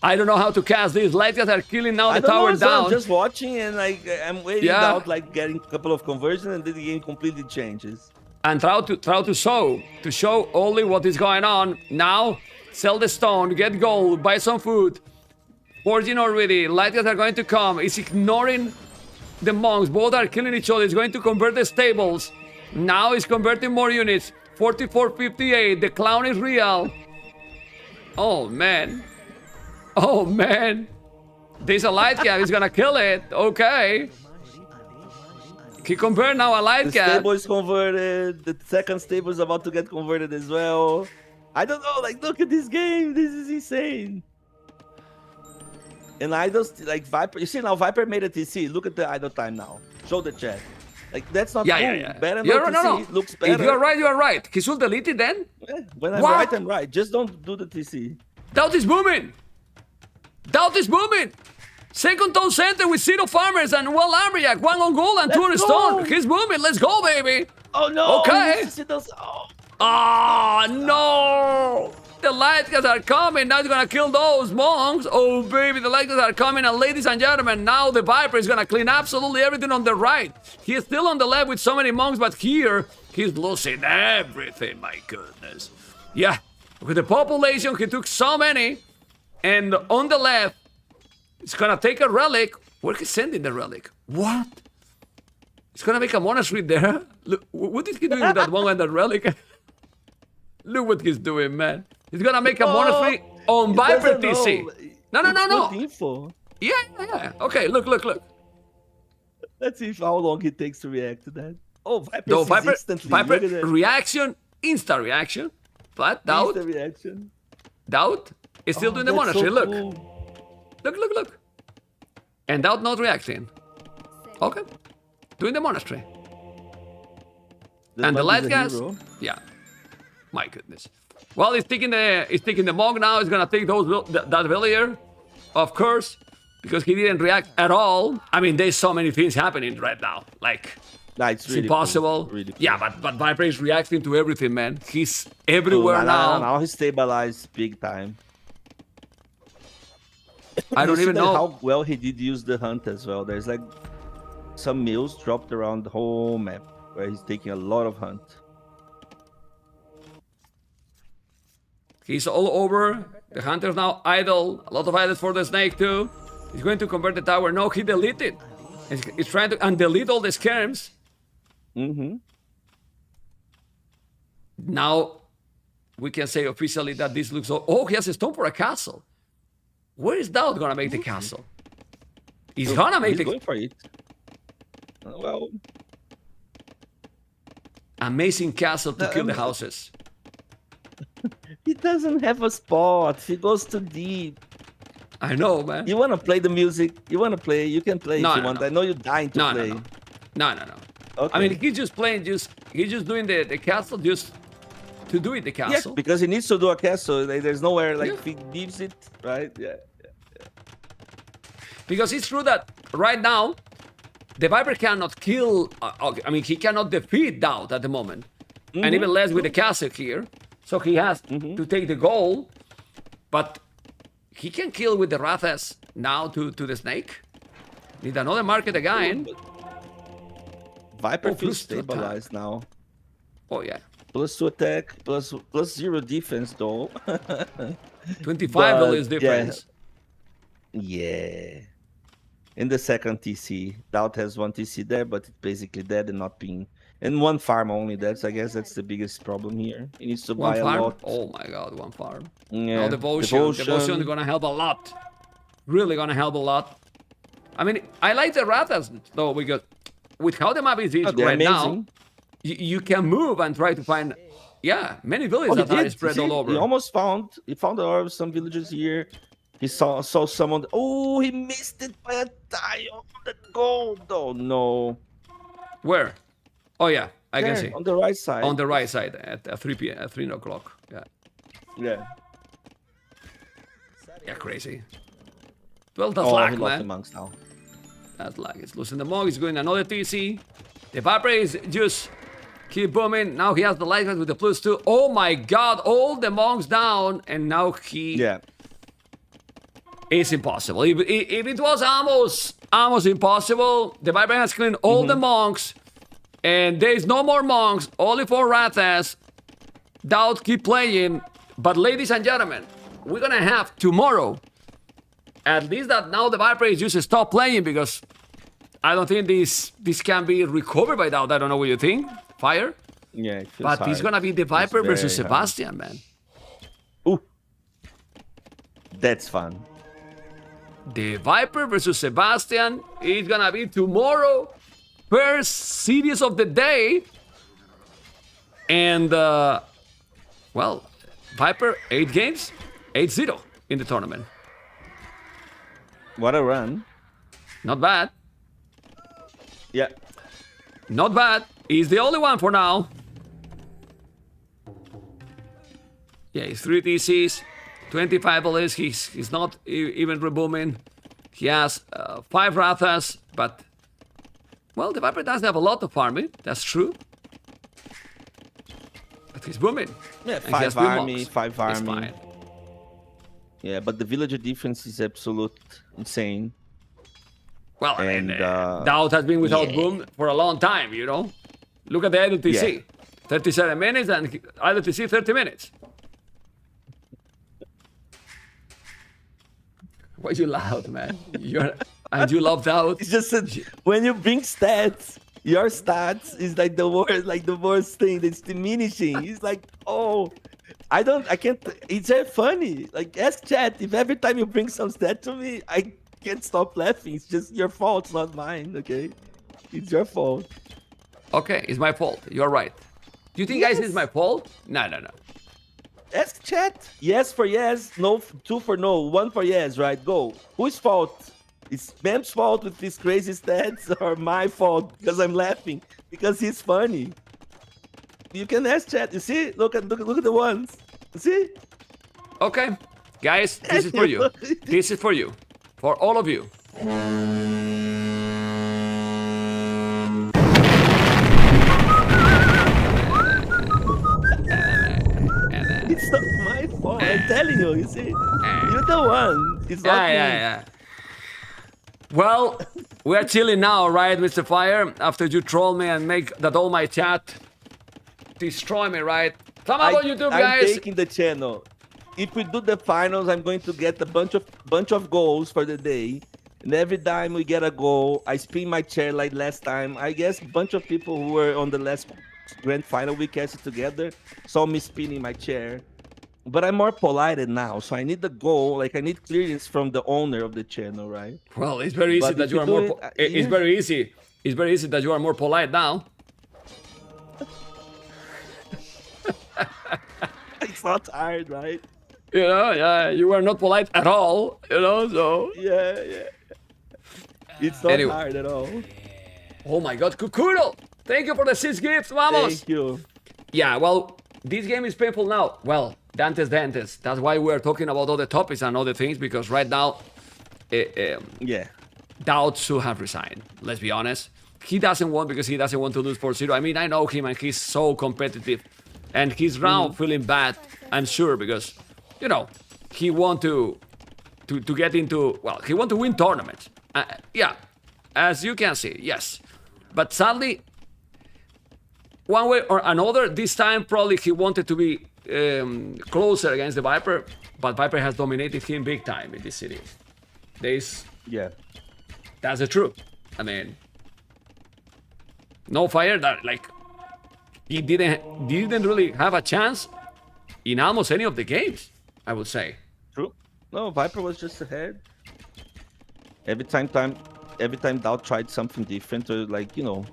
I don't know how to cast these. Light guys are killing now I the don't know, tower so I'm down. just watching and like I'm waiting Yeah. out, like getting a couple of conversions, and then the game completely changes. And try to show only what is going on. Now, sell the stone, get gold, buy some food. Forging already. Light guys are going to come. It's ignoring the monks. Both are killing each other. It's going to convert the stables. Now he's converting more units. 44-58. The clown is real. Oh man. Oh man. There's a light cap. He's gonna kill it. Okay. He convert now a light The cap. stable is converted. The second stable is about to get converted as well. I don't know. Like, look at this game. This is insane. And idols like Viper. You see now, Viper made a TC. Look at the idle time now. Show the chat. Like that's not cool. Yeah. Better You're, no no, TC. no. Looks better. If you're right, you are right. He should delete it then. Yeah, when I'm What? right, I'm right. Just don't do the TC. DauT is booming. DauT is booming. Second tone center with 0 farmers and 1 lumberjack, 1 on gold and 2 on Let's stone. go. He's booming. Let's go, baby. Oh no! Okay. You see those- oh. Oh, no! The light guys are coming. Now he's gonna kill those monks. Oh, baby, the light guys are coming. And ladies and gentlemen, now the Viper is gonna clean absolutely everything on the right. He's still on the left with so many monks, but here, he's losing everything. My goodness. Yeah, with the population, he took so many. And on the left, he's gonna take a relic. Where he's sending the relic? What? He's gonna make a monastery there? Look, what is he doing with that one and that relic? Look what he's doing, man. He's gonna make a monastery on Viper TC. No. Info. Yeah. Okay, look. Let's see how long it takes to react to that. Oh, Viper No, sees instantly. Viper Look at that. reaction, instant reaction. But DauT, Instant reaction. DauT is still doing the That's monastery. so Look. cool. Look. And DauT not reacting. Okay. Doing the monastery. That And the might light be gas. hero. Yeah. My goodness. Well, he's taking the monk now. He's gonna take that villager, of course, because he didn't react at all. I mean, there's so many things happening right now. Like, Nah, it's really impossible. Cool. Really cool. Yeah, but Viper is reacting to everything, man. He's everywhere now. Now he's stabilized big time. I don't You see even that know how well he did use the hunt as well. There's like some mills dropped around the whole map where he's taking a lot of hunt. He's all over. The hunter's now idle. A lot of idols for the snake too. He's going to convert the tower. No, he deleted. He's trying to undelete all the skirms. Mm-hmm. Now we can say officially that this looks. Oh, he has a stone for a castle. Where is DauT gonna make the castle? He's gonna make He's the going for it. Well, amazing castle to kill the houses. he doesn't have a spot. He goes too deep. I know, man. You wanna play the music? You wanna play? You can play if you want. No. I know you're dying to No. play. No. Okay. I mean, he's just playing. He's just doing the castle just to do it. The yeah, castle. because he needs to do a castle. There's nowhere like Yeah. if he leaves it, right? Yeah. Because it's true that right now, the Viper cannot kill. I mean, he cannot defeat DauT at the moment, and even less with the castle here. So he has to take the goal, but he can kill with the Rathas now to the snake. Need another market again. Viper Oh, feels plus 2 attack. stabilized now. Oh yeah, +2 attack, plus 0 defense though. 25 But, is difference. Yeah. In the second TC, DauT has 1 TC there, but it's basically dead and not being. And 1 farm only. I guess that's the biggest problem here. He needs to One buy a farm. lot. Oh my God, 1 farm. Yeah. No, devotion is gonna help a lot. Really gonna help a lot. I mean, I like the Rathas though, because with how the map is Oh, they're right now, amazing. you can move and try to find, many villages Oh, that are spread all over. He almost found. He found some villages here. He saw someone. Oh, he missed it by a tile on the gold. Oh no. Where? Oh yeah, I can There, see. on the right side. On the right side at 3 p.m. at 3 o'clock. Yeah. Yeah. Yeah, crazy. Well, that's Oh, lag, he lost the man. monks now. That's lag. It's losing the monk. He's going another TC. The Viper is just keep booming. Now he has the light with the +2. Oh my God! All the monks down, and now he. Yeah. It's impossible. If it was almost impossible, the Viper has cleaned all the monks, and there is no more monks. Only 4 Rathas. DauT keep playing, but ladies and gentlemen, we're gonna have tomorrow. At least that now the Viper is just stop playing because I don't think this can be recovered by DauT. I don't know what you think. Fire. Yeah. It feels But hard. it's gonna be the It's Viper versus very hard. Sebastian, man. Ooh. That's fun. The Viper versus Sebastian is gonna be tomorrow. First series of the day. And, well, Viper, 8 games, 8-0 in the tournament. What a run. Not bad. Yeah. Not bad. He's the only one for now. Yeah, he's 3 TCs, 25 LS. He's not even rebooming. He has 5 Rathas, but, well, the Viper does have a lot of farming. That's true. But he's booming. Yeah, And he has 5 blue army, mobs. 5 It's army. fine. Yeah, but the villager defense is absolute insane. Well, I mean, And, DauT has been without yeah. boom for a long time, you know? Look at the IDTC. 37 minutes and IDTC 30 minutes. Why you loud, man? And you love DauT? It's just when you bring stats, your stats is like the worst thing. It's diminishing. It's like, oh, I can't. It's very funny. Like, ask chat if every time you bring some stat to me, I can't stop laughing. It's just your fault, not mine. Okay, it's your fault. Okay, it's my fault. You're right. Do you think, guys, it's my fault? No. Ask chat. Yes for yes, no 2 for no, 1 for yes. Right? Go. Whose fault? It's Mem's fault with his crazy stats, or my fault because I'm laughing because he's funny. You can ask chat. You see? Look at the ones. You see? Okay, guys, this is for you. This is for you. For all of you. It's not my fault. I'm telling you. You see? You're the one. It's not me. Yeah. Well, we're chilling now, right, Mr. Fire? After you troll me and make that all my chat destroy me, right? Come up on YouTube, guys. I'm taking the channel. If we do the finals, I'm going to get a bunch of goals for the day. And every time we get a goal, I spin my chair like last time. I guess a bunch of people who were on the last grand final we casted together saw me spinning my chair. But I'm more polite now, so I need the goal. Like, I need clearance from the owner of the channel, right? Well, it's very easy that you are more. It's very easy. It's very easy that you are more polite now. It's not hard, right? You know, yeah, you were not polite at all. You know, so yeah. It's not hard at all. Oh my God, Kukuro! Thank you for the 6 gifts, vamos! Thank you. Yeah, well, this game is painful now. Well, Dantes. That's why we're talking about all the topics and other things, because right now, DauT should have resigned. Let's be honest. He doesn't want, because he doesn't want to lose 4-0. I mean, I know him and he's so competitive. And he's now feeling bad, I'm sure, because, you know, he want to get into, well, he want to win tournaments. Yeah, as you can see, yes. But sadly, one way or another, this time probably he wanted to be closer against the Viper, but Viper has dominated him big time in this city. That's the truth. I mean, no Fire, that like he didn't really have a chance in almost any of the games, I would say. True. No, Viper was just ahead. Every time DauT tried something different, or like, you know,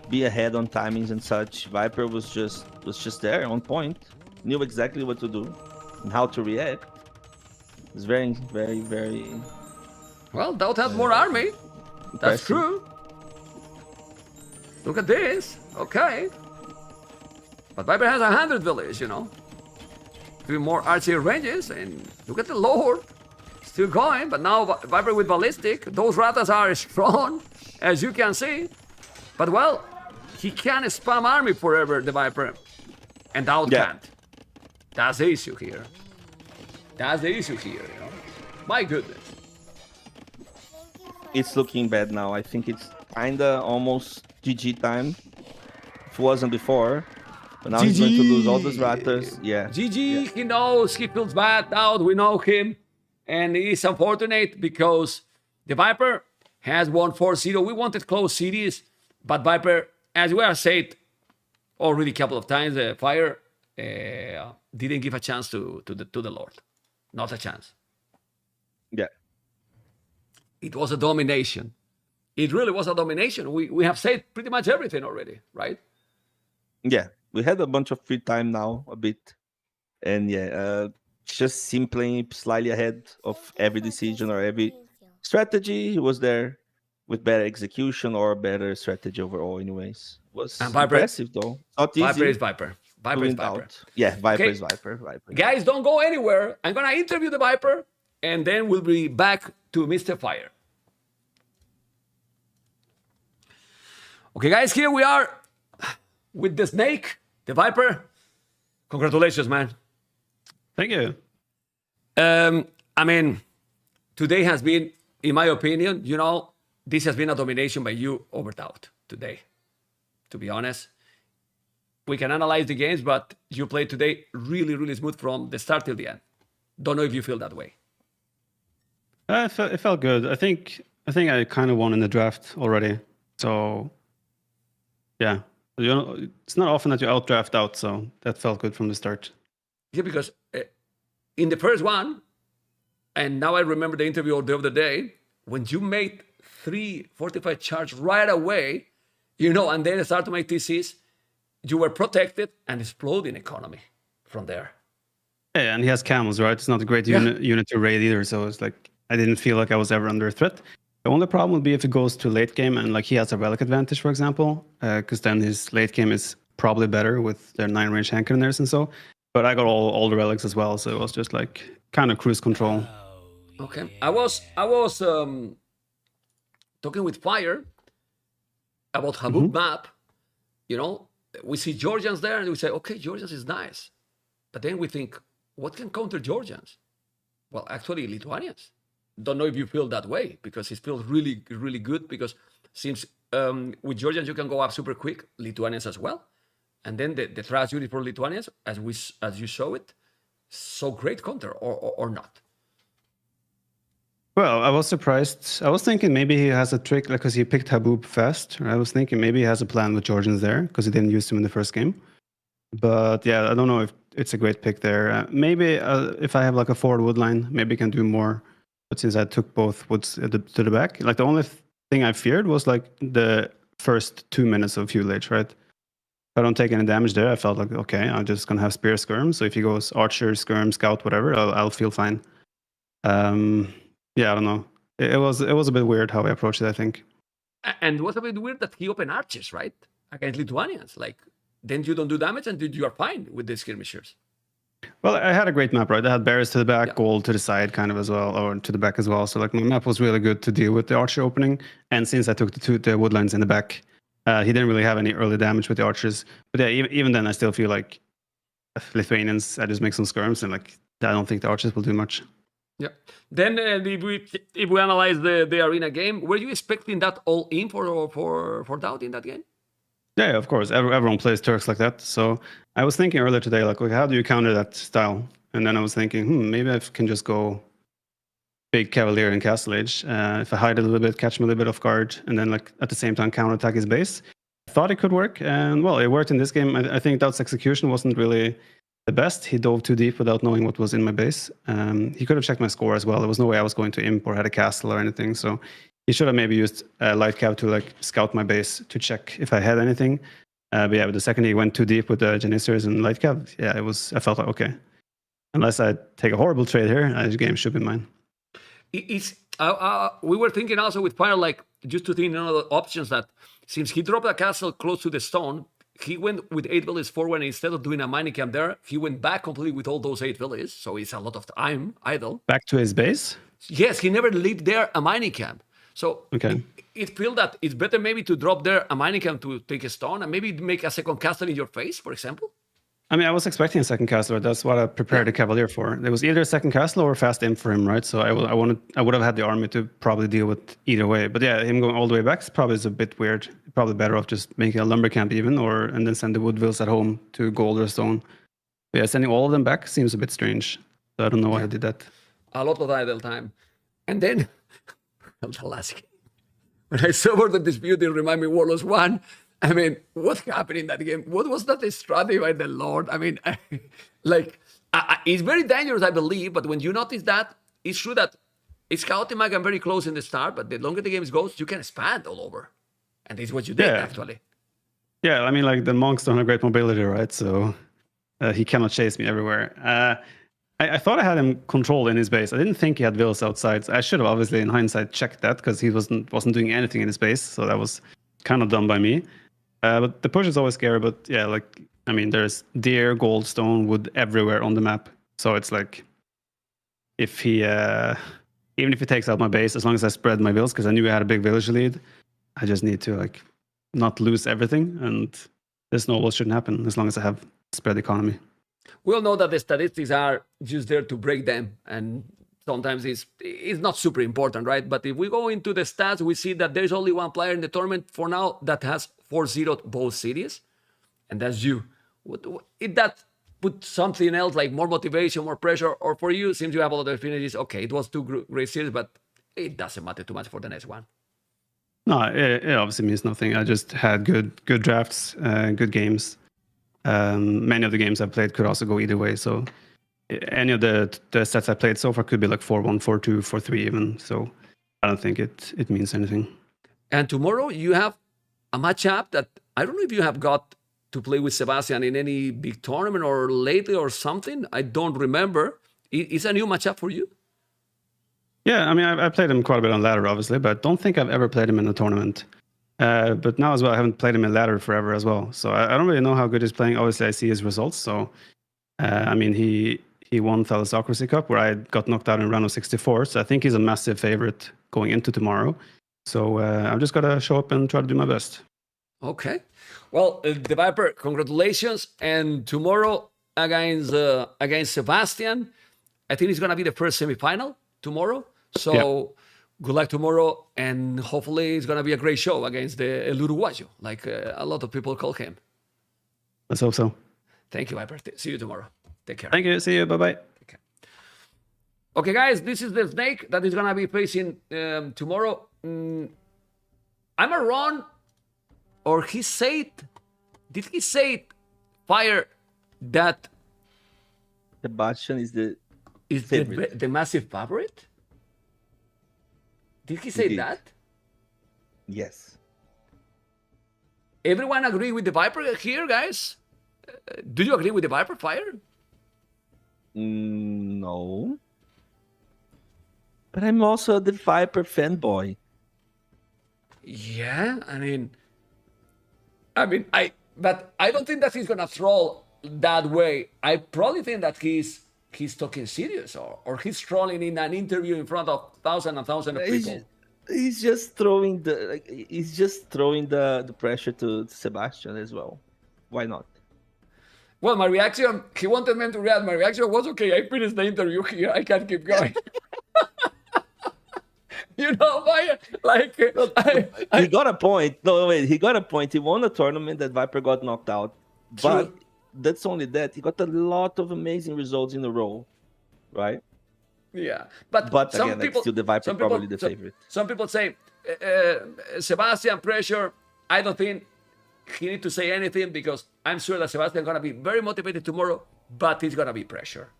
be ahead on timings and such, Viper was just there on point, knew exactly what to do and how to react. It's very, very, very. Well, DauT has more army. That's true. Look at this. Okay. But Viper has 100 villages, you know. 3 more archery ranges, and look at the Lord. Still going, but now Viper with ballistic. Those ratas are strong, as you can see. But well, he can spam army forever, the Viper. And DauT can't. That's the issue here. You know. My goodness. It's looking bad now. I think it's kinda almost GG time. If it wasn't before. But now he's going to lose all those ratas. Yeah. GG, he knows, he feels bad DauT, we know him. And it's unfortunate because the Viper has won 4-0. We wanted close series, but Viper, as we have said already a couple of times, the Fire didn't give a chance to the Lord. Not a chance. Yeah. It was a domination. It really was a domination. We have said pretty much everything already, right? Yeah. We had a bunch of free time now, a bit. And just simply slightly ahead of every decision or every strategy. He was there with better execution or better strategy overall anyways. Was impressive though. Not easy. Viper is Viper. Viper is Viper. Yeah, Viper is Viper. Guys, don't go anywhere. I'm going to interview the Viper and then we'll be back to Mr. Fire. Okay, guys, here we are with the snake, the Viper. Congratulations, man. Thank you. I mean, today has been, in my opinion, this has been a domination by you over DauT today. To be honest, we can analyze the games, but you played today really, really smooth from the start till the end. Don't know if you feel that way. It felt good. I think I kind of won in the draft already. So, yeah. It's not often that you outdraft DauT, so that felt good from the start. Yeah, because in the first one, and now I remember the interview the other day, when you made 345 charge right away, and then start to make TCs, you were protected and exploding economy from there. Yeah, and he has camels, right? It's not a great unit to raid either, so it's like I didn't feel like I was ever under threat. The only problem would be if it goes to late game and like he has a relic advantage, for example, because then his late game is probably better with their 9-range hand cannons and so. But I got all the relics as well, so it was just like kind of cruise control. Okay, I was talking with Fire about Habub map. We see Georgians there, and we say, okay, Georgians is nice, but then we think, what can counter Georgians? Well, actually, Lithuanians. Don't know if you feel that way, because it feels really, really good, because since with Georgians you can go up super quick, Lithuanians as well. And then the trash unit for Lithuanians, as you show it, so great counter, or not. Well, I was surprised. I was thinking maybe he has a trick, because he picked Habub fast. I was thinking maybe he has a plan with Georgians there, because he didn't use him in the first game. But yeah, I don't know if it's a great pick there. Maybe if I have like a forward wood line, maybe I can do more. But since I took both woods to the back, like the only thing I feared was like the first 2 minutes of fuel age, right? If I don't take any damage there, I felt like, okay, I'm just going to have spear skirm. So if he goes archer, skirm, scout, whatever, I'll feel fine. Yeah, I don't know. It was a bit weird how I approached it, I think. And it was a bit weird that he opened archers, right? Against Lithuanians. Like, then you don't do damage and you are fine with the skirmishers. Well, I had a great map, right? I had bears to the back, gold to the side kind of as well, or to the back as well. So like my map was really good to deal with the archer opening. And since I took the wood lines in the back, he didn't really have any early damage with the archers. But yeah, even then I still feel like Lithuanians, I just make some skirms and like I don't think the archers will do much. Yeah. Then if we analyze the arena game, were you expecting that all in for DauT in that game? Yeah, of course. Everyone plays Turks like that. So I was thinking earlier today, like, how do you counter that style? And then I was thinking, maybe I can just go big Cavalier and Castle Age. If I hide a little bit, catch him a little bit off guard, and then like at the same time counterattack his base. I thought it could work, and well, it worked in this game. I think DauT's execution wasn't really the best. He dove too deep without knowing what was in my base. He could have checked my score as well. There was no way I was going to imp or had a castle or anything. So he should have maybe used light cav to like scout my base to check if I had anything. But yeah, but the second he went too deep with the Janissars and light cav, yeah, I felt like, okay, unless I take a horrible trade here, this game should be mine. We were thinking also with Fire, like, just to think other options that since he dropped a castle close to the stone, he went with 8 villages forward, and instead of doing a mining camp there, he went back completely with all those 8 villages. So it's a lot of time idle. Back to his base? Yes, he never lived there a mining camp. So okay. It feels that it's better maybe to drop there a mining camp to take a stone and maybe make a second castle in your face, for example. I mean, I was expecting a second castle. That's what I prepared the Cavalier for. There was either a second castle or a fast imp for him, right? So I would have had the army to probably deal with either way. But yeah, him going all the way back probably is a bit weird. Probably better off just making a lumber camp even, and then send the woodvilles at home to gold or stone. But yeah, sending all of them back seems a bit strange. So I don't know why I did that. A lot of idle time. And then the last game, when I saw the dispute, it reminded me Warlords 1. I mean, what happened in that game? What was that strategy by the Lord? I mean, it's very dangerous, I believe, but when you notice that, it's true that it's chaotic and very close in the start, but the longer the game goes, you can expand all over. And this is what you did, actually. Yeah, I mean, like, the monks don't have great mobility, right? So he cannot chase me everywhere. I thought I had him controlled in his base. I didn't think he had villas outside. I should have, obviously, in hindsight, checked that, because he wasn't doing anything in his base, so that was kind of dumb by me. But the push is always scary. But yeah, like, I mean, there's deer, gold, stone, wood everywhere on the map. So it's like, if he, even if he takes out my base, as long as I spread my villas, because I knew I had a big village lead, I just need to like not lose everything. And this snowball shouldn't happen as long as I have spread economy. We all know that the statistics are just there to break them, and sometimes it's not super important, right? But if we go into the stats, we see that there's only one player in the tournament for now that has 4-0 both series, and that's you. If that put something else like more motivation, more pressure, or for you, seems you have a lot of affinities. Okay, it was 2 great series, but it doesn't matter too much for the next one. No, it obviously means nothing. I just had good drafts, good games. Many of the games I played could also go either way. So any of the sets I played so far could be like 4-1, 4-2, 4-3 even. So I don't think it means anything. And tomorrow you have a matchup that I don't know if you have got to play with Sebastian in any big tournament or lately or something. I don't remember. Is a new matchup for you? Yeah, I mean, I played him quite a bit on ladder, obviously, but don't think I've ever played him in a tournament. But now as well, I haven't played him in ladder forever as well. So I don't really know how good he's playing. Obviously, I see his results. So, I mean, he won Thalassocracy Cup where I got knocked out in round of 64. So I think he's a massive favorite going into tomorrow. So I'm just got to show up and try to do my best. Okay. Well, TheViper, congratulations. And tomorrow against Sebastian, I think it's going to be the first semifinal tomorrow. So good luck tomorrow. And hopefully it's going to be a great show against the El Uruguayo, like a lot of people call him. Let's hope so. Thank you, Viper. See you tomorrow. Take care. Thank you. See you. Bye-bye. Okay, guys, this is the snake that is going to be facing tomorrow. I'm a run, or he said, did he say, Fire, that Sebastian is the the massive favorite? Did he say Indeed. that? Yes. Everyone agree with the Viper here, guys? Do you agree with the Viper, Fire? No. But I'm also the Viper fanboy. Yeah, but I don't think that he's gonna troll that way. I probably think that he's talking serious, or he's trolling in an interview in front of thousands and thousands of people. He's just throwing the pressure to Sebastian as well. Why not? Well, my reaction, he wanted me to react. My reaction was, okay, I finished the interview here. I can't keep going. You know, he got a point. No, wait, he got a point. He won a tournament that Viper got knocked out. But True. that's only that. He got a lot of amazing results in a row, right? Yeah. But some again, people, still the Viper some people- probably the some- favorite. Some people say, Sebastian pressure. I don't think he need to say anything, because I'm sure that Sebastian going to be very motivated tomorrow, but it's going to be pressure.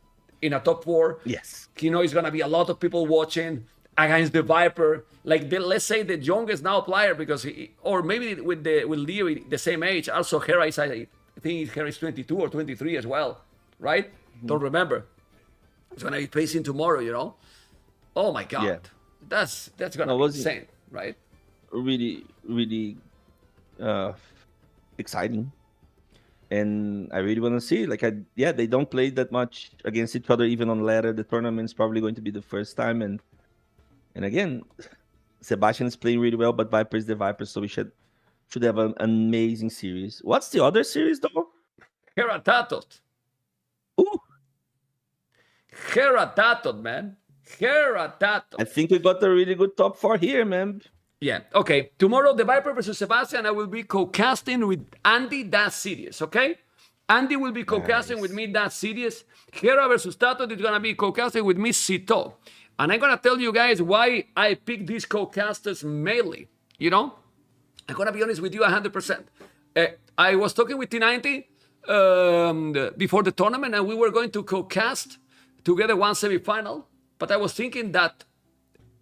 In a top 4, Yes. you know, it's going to be a lot of people watching against the Viper. Like, let's say the youngest now player, because or maybe with Leo the same age. Also, Hera is, I think Hera is 22 or 23 as well, right? Don't remember. It's going to be facing tomorrow, you know? Oh my God. Yeah. That's going to No, be was it- insane, right? Really, really exciting. And I really want to see, they don't play that much against each other, even on ladder. The tournament's probably going to be the first time. And again, Sebastian is playing really well, but Viper is the Viper, so we should have an amazing series. What's the other series, though? Hera DauT. Ooh, Hera DauT, man. Hera DauT. I think we got a really good top 4 here, man. Yeah, okay. Tomorrow, the Viper versus Sebastian, I will be co-casting with Andy that series, okay? Andy will be co-casting with me that series. Hera versus DauT is going to be co-casting with me, Sito. And I'm going to tell you guys why I picked these co-casters mainly, you know? I'm going to be honest with you 100%. I was talking with T90 before the tournament, and we were going to co-cast together one semi-final. But I was thinking that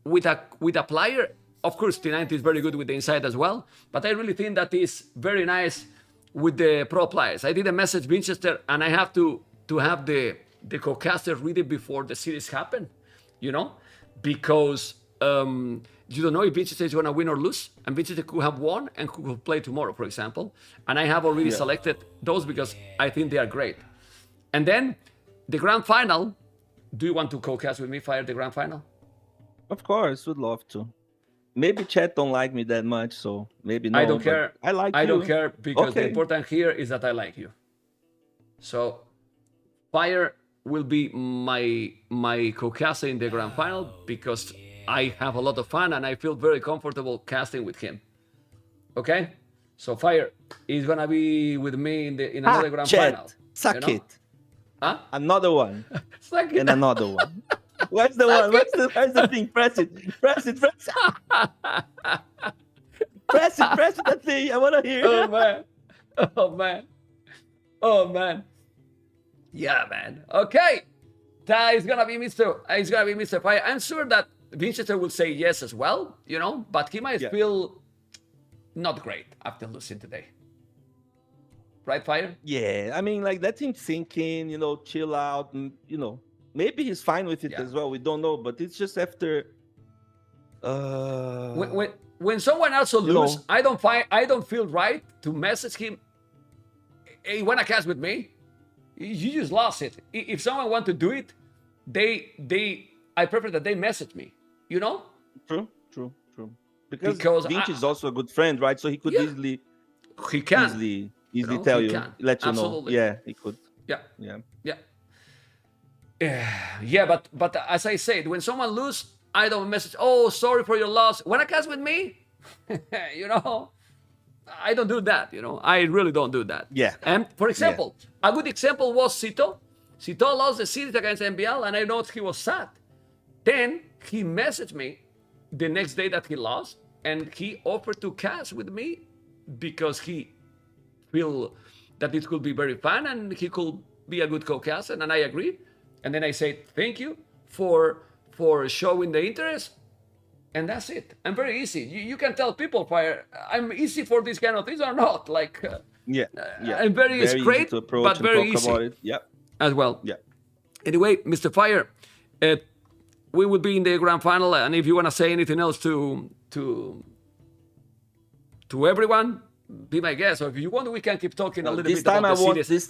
with a player, of course, T90 is very good with the inside as well, but I really think that is very nice with the pro players. I did a message Winchester, and I have to have the co-caster read it before the series happen, you know, because you don't know if Winchester is going to win or lose, and Winchester could have won and could play tomorrow, for example. And I have already selected those because I think they are great. And then the grand final. Do you want to co-cast with me, Fire, the grand final? Of course, would love to. Maybe chat don't like me that much, so maybe no. I don't but care. I like I you. don't care, because the Okay. important here is that I like you. So Fire will be my co-caster in the grand final because I have a lot of fun and I feel very comfortable casting with him. Okay, so Fire is gonna be with me in another grand final. Suck you know? it. Huh? Another one. Suck it. And another one. Where's the one? Where's the thing? Press it. Press it. Press it. Press it. Press it. That thing. I wanna hear. Oh man. Oh man. Oh man. Yeah, man. Okay. That is gonna be Mr. Fire. I'm sure that Winchester will say yes as well, you know, but he might feel not great after losing today. Right, Fire? Yeah, I mean, like, let him sink in, you know, chill out, and, you know, maybe he's fine with it as well. We don't know, but it's just after. When someone also loses, I don't feel right to message him. Hey, you wanna cast with me? You just lost it. If someone want to do it, I prefer that they message me. You know? True. Because Vinch is also a good friend, right? So he could easily tell you, let you know. Yeah, he could. Yeah, but as I said, when someone loses, I don't message, oh, sorry for your loss. Wanna cast with me? You know? I don't do that, you know? I really don't do that. Yeah. And for example, a good example was Cito. Cito lost the series against MBL, and I know he was sad. Then he messaged me the next day that he lost, and he offered to cast with me because he feel that it could be very fun and he could be a good co-caster, and I agreed. And then I said, thank you for showing the interest, and that's it. I'm very easy. You can tell people, Fire, I'm easy for these kind of things or not. Like, I'm very straight, easy to approach but and very talk easy about it. Yeah. as well. Yeah. Anyway, Mr. Fire, we will be in the grand final, and if you want to say anything else to everyone, be my guest. Or if you want, we can keep talking a little bit about the series. This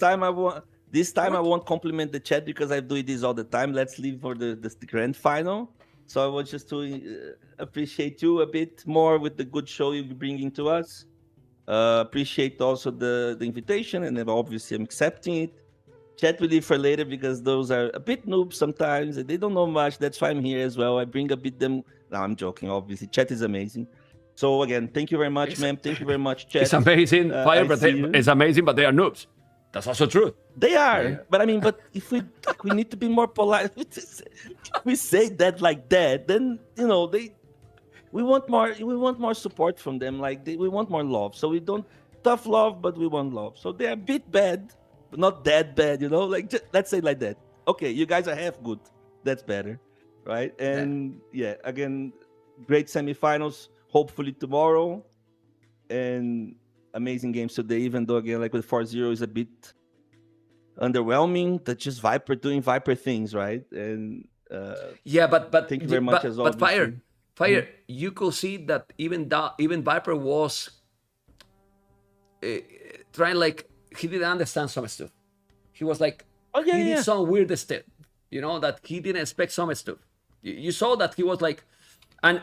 time I won't compliment the chat because I do this all the time. Let's leave for the grand final. So I want just to appreciate you a bit more with the good show you're bringing to us. Appreciate also the invitation, and then obviously I'm accepting it. Chat will leave for later because those are a bit noobs sometimes. They don't know much. That's why I'm here as well. I bring a bit them. No, I'm joking, obviously. Chat is amazing. So again, thank you very much, ma'am. Thank you very much, chat. It's amazing, Fire, but it's amazing, but they are noobs. That's also true. They are, but I mean, but if we need to be more polite. We say that like that, then you know we want more support from them. Like we want more love. So we don't tough love, but we want love. So they're a bit bad, but not that bad. You know, like let's say like that. Okay, you guys are half good. That's better, right? And again, great semifinals. Hopefully tomorrow, and amazing games today. Even though again, like with 4-0 is a bit underwhelming. That's just Viper doing Viper things, right? And but thank you very much as always. But Fire, you could see that even Viper was trying, like, he didn't understand some stuff. He was like, he did some weird stuff, you know, that he didn't expect some stuff. You saw that he was like, and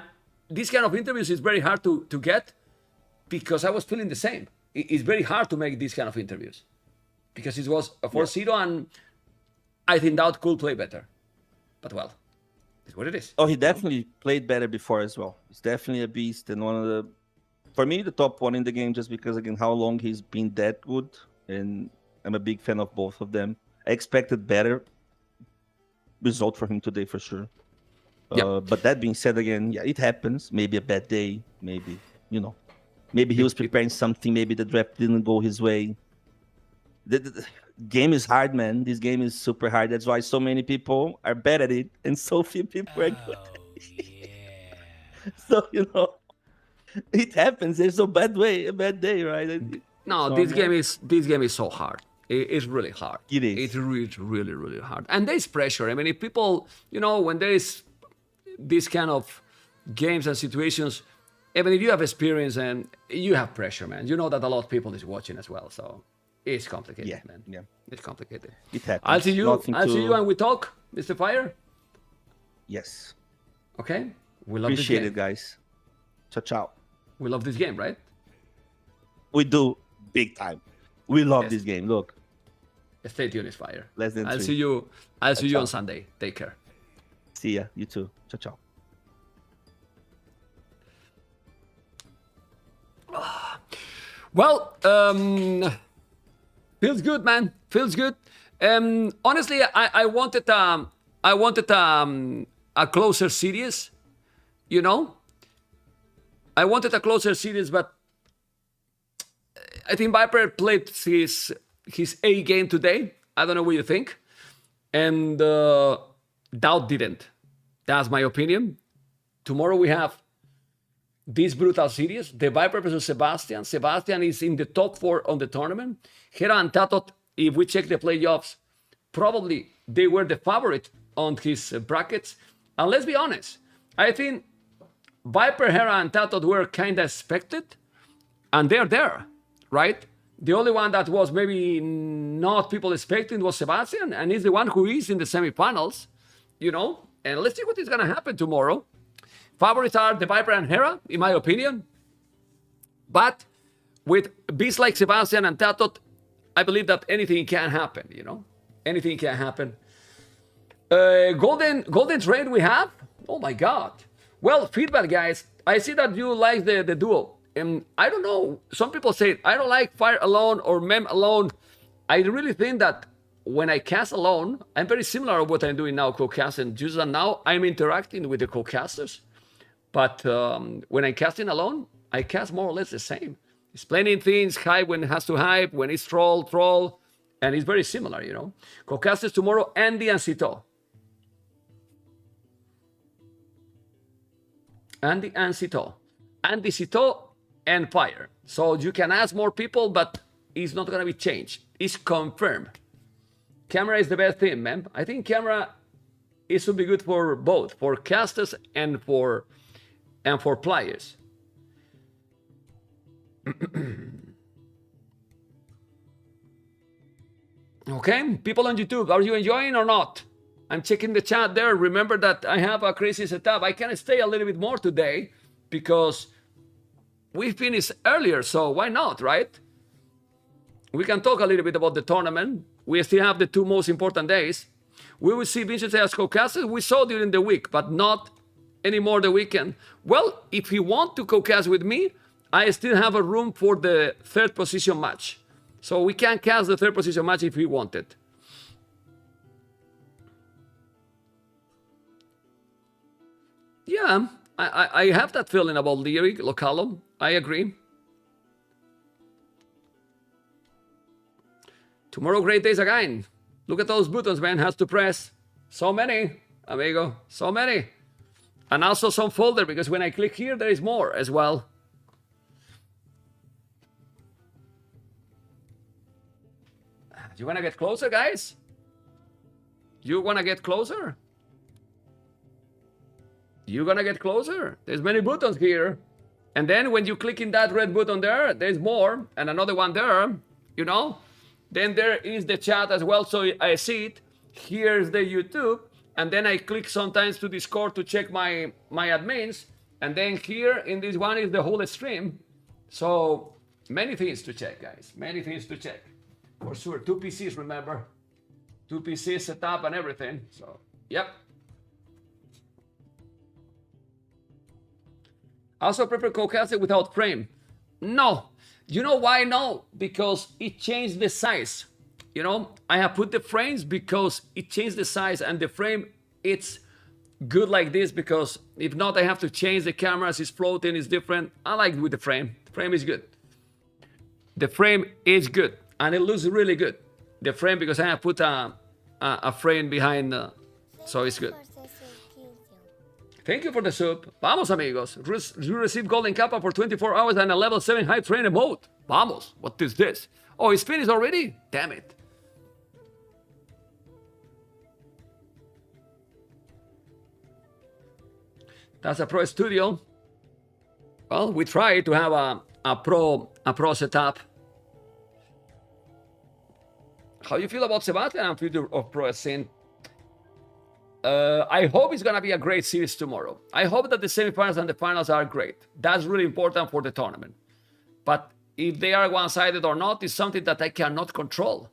this kind of interviews is very hard to get because I was feeling the same. It's very hard to make these kind of interviews because it was a 4-0 and I think DauT could play better. But well, it's what it is. Oh, he definitely played better before as well. He's definitely a beast and one of the, for me, the top one in the game just because, again, how long he's been that good. And I'm a big fan of both of them. I expected better result for him today for sure. But that being said, again, it happens. Maybe a bad day. Maybe, you know, maybe he was preparing something. Maybe the draft didn't go his way. The game is hard, man. This game is super hard. That's why so many people are bad at it and so few people are good. So, you know, it happens. There's a bad day, right? No, this game is so hard. It's really hard. It is. It's really, really, really hard. And there's pressure. I mean, if people, you know, when there is this kind of games and situations, even if you have experience and you have pressure, man, you know that a lot of people is watching as well. So it's complicated, man. Yeah, it's complicated. It happens. I'll see you and we talk, Mr. Fire. Yes. Okay. We love Appreciate this it, guys. Ciao. We love this game, right? We do big time. We love this game. Look. Stay tuned, Fire. Less than I'll 3. see you. I'll see you Ciao. on Sunday. Take care. See ya. You too. Ciao, ciao. Well, feels good, man. Feels good. Honestly, I wanted a closer series. You know, I wanted a closer series, but I think Viper played his A game today. I don't know what you think, and DauT didn't. That's my opinion. Tomorrow we have this brutal series, TheViper versus Sebastian. Sebastian is in the top 4 on the tournament. Hera and TauT, if we check the playoffs, probably they were the favorite on his brackets. And let's be honest, I think Viper, Hera, and TauT were kind of expected, and they're there, right? The only one that was maybe not people expecting was Sebastian, and he's the one who is in the semifinals, you know? And let's see what is going to happen tomorrow. Favorites are TheViper and Hera, in my opinion. But with beasts like Sebastian and TauT, I believe that anything can happen, you know? Anything can happen. Golden Trade we have? Oh my God. Well, feedback, guys. I see that you like the duo. And I don't know. Some people say, I don't like Fire alone or Mem alone. I really think that when I cast alone, I'm very similar to what I'm doing now, co-casting. Just that now I'm interacting with the co-casters. But when I'm casting alone, I cast more or less the same. Explaining things, hype when it has to hype, when it's troll, and it's very similar, you know. Co-casters tomorrow, Andy and Cito. Andy and Cito. Andy, Cito, and Fire. So you can ask more people, but it's not going to be changed. It's confirmed. Camera is the best thing, man. I think camera it should be good for both, for casters and for players. Okay, people on YouTube, are you enjoying or not? I'm checking the chat there. Remember that I have a crazy setup. I can stay a little bit more today because we finished earlier, so why not, right? We can talk a little bit about the tournament. We still have the 2 most important days. We will see Vinch as co-casters. We saw during the week, but not anymore the weekend. Well, if you want to co-cast with me, I still have a room for the 3rd position match. So we can cast the 3rd position match if we wanted. Yeah, I have that feeling about Lyric, Localo. I agree. Tomorrow, great days again. Look at those buttons, man. Has to press. So many, amigo. So many. And also some folder, because when I click here, there is more as well. You want to get closer, guys? You want to get closer? You gonna get closer? There's many buttons here. And then when you click in that red button there, there's more. And another one there, you know? Then there is the chat as well, so I see it. Here's the YouTube. And then I click sometimes to Discord to check my admins. And then here in this one is the whole stream. So many things to check, guys. Many things to check. For sure. 2 PCs, remember? 2 PCs set up and everything. So, yep. Also prepare co-casting without frame. No. You know why no? Because it changed the size. You know, I have put the frames because it changed the size, and the frame, it's good like this, because if not, I have to change the cameras. It's floating, it's different. I like it with the frame. The frame is good. The frame is good, and it looks really good. The frame, because I have put a frame behind, so it's good. Thank you for the sub. Vamos, amigos. You received Golden Kappa for 24 hours and a level 7 high trainer mode. Vamos. What is this? Oh, it's finished already? Damn it. That's a pro studio. Well, we try to have a pro setup. How you feel about Sebastian and future of pro scene? I hope it's gonna be a great series tomorrow. I hope that the semifinals and the finals are great. That's really important for the tournament. But if they are one-sided or not is something that I cannot control.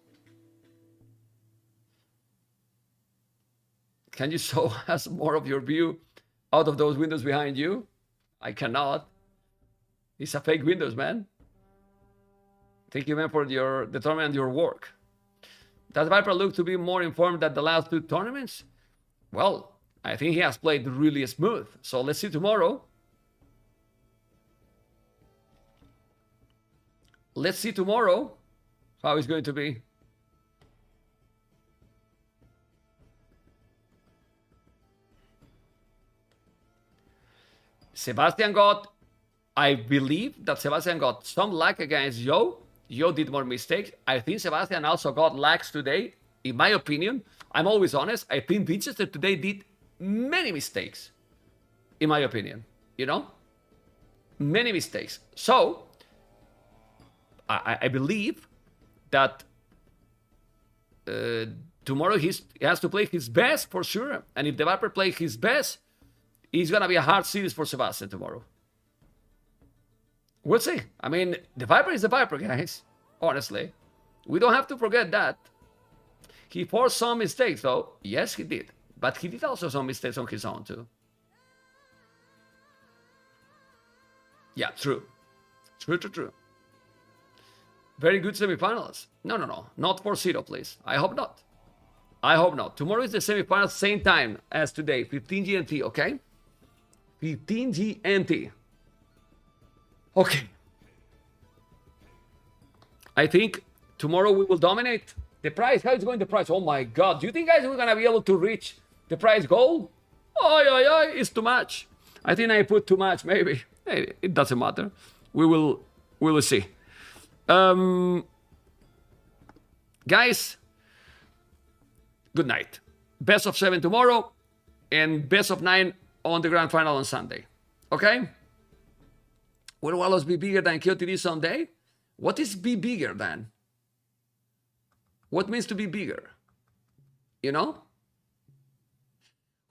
Can you show us more of your view out of those windows behind you? I cannot. It's a fake windows, man. Thank you, man, for your the tournament and your work. Does Viper look to be more informed than the last 2 tournaments? Well, I think he has played really smooth. So let's see tomorrow. Let's see tomorrow how it's going to be. Sebastian got, I believe that Sebastian got some luck against Yo. Yo did more mistakes. I think Sebastian also got lags today. In my opinion, I'm always honest. I think Winchester today did many mistakes. In my opinion, you know? Many mistakes. So, I believe that tomorrow he has to play his best for sure. And if the Viper plays his best, it's going to be a hard series for Sebastian tomorrow. We'll see. I mean, the Viper is the Viper, guys. Honestly. We don't have to forget that. He forced some mistakes, though. Yes, he did. But he did also some mistakes on his own, too. Yeah, true. True. Very good semifinals. No. Not 4-0, please. I hope not. I hope not. Tomorrow is the semifinals, same time as today. 15 GMT, okay? 15 GMT. Okay. I think tomorrow we will dominate. The prize, how is going the prize? Oh my God. Do you think, guys, we're going to be able to reach the prize goal? Oh, it's too much. I think I put too much, maybe. Hey, it doesn't matter. We will see. Guys, good night. Best of 7 tomorrow and best of 9 on the grand final on Sunday. Okay? Will Warlords be bigger than QTD Sunday? What is be bigger than? What means to be bigger? You know?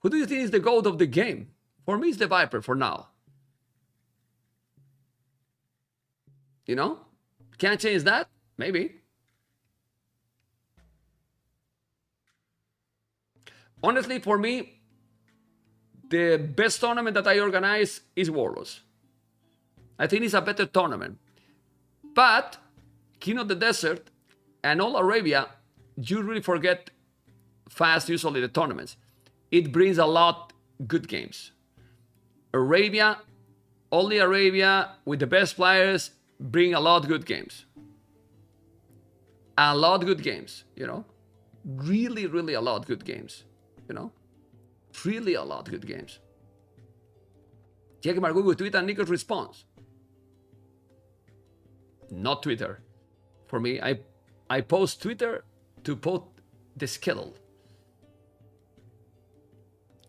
Who do you think is the GOAT of the game? For me, it's the Viper for now. You know? Can't change that? Maybe. Honestly, for me, the best tournament that I organize is Warlords. I think it's a better tournament. But King of the Desert and all Arabia, you really forget fast usually the tournaments. It brings a lot good games. Arabia, only Arabia with the best players bring a lot good games. A lot good games, you know. Really a lot good games, you know. Really a lot good games. Check my Google, Twitter, and Nico's response. Not Twitter. For me, I post Twitter to post the schedule.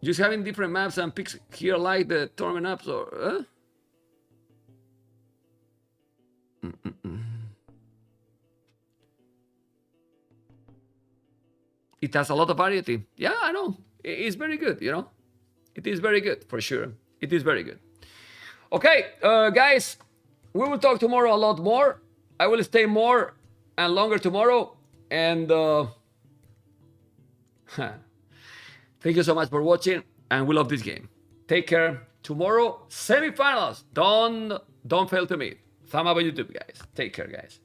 Just having different maps and picks here like the tournament apps or... It has a lot of variety. Yeah, I know. It's very good, you know. It is very good, for sure. It is very good. Okay, guys, we will talk tomorrow a lot more. I will stay more and longer tomorrow. And thank you so much for watching. And we love this game. Take care. Tomorrow, semifinals. Don't fail to meet. Thumb up on YouTube, guys. Take care, guys.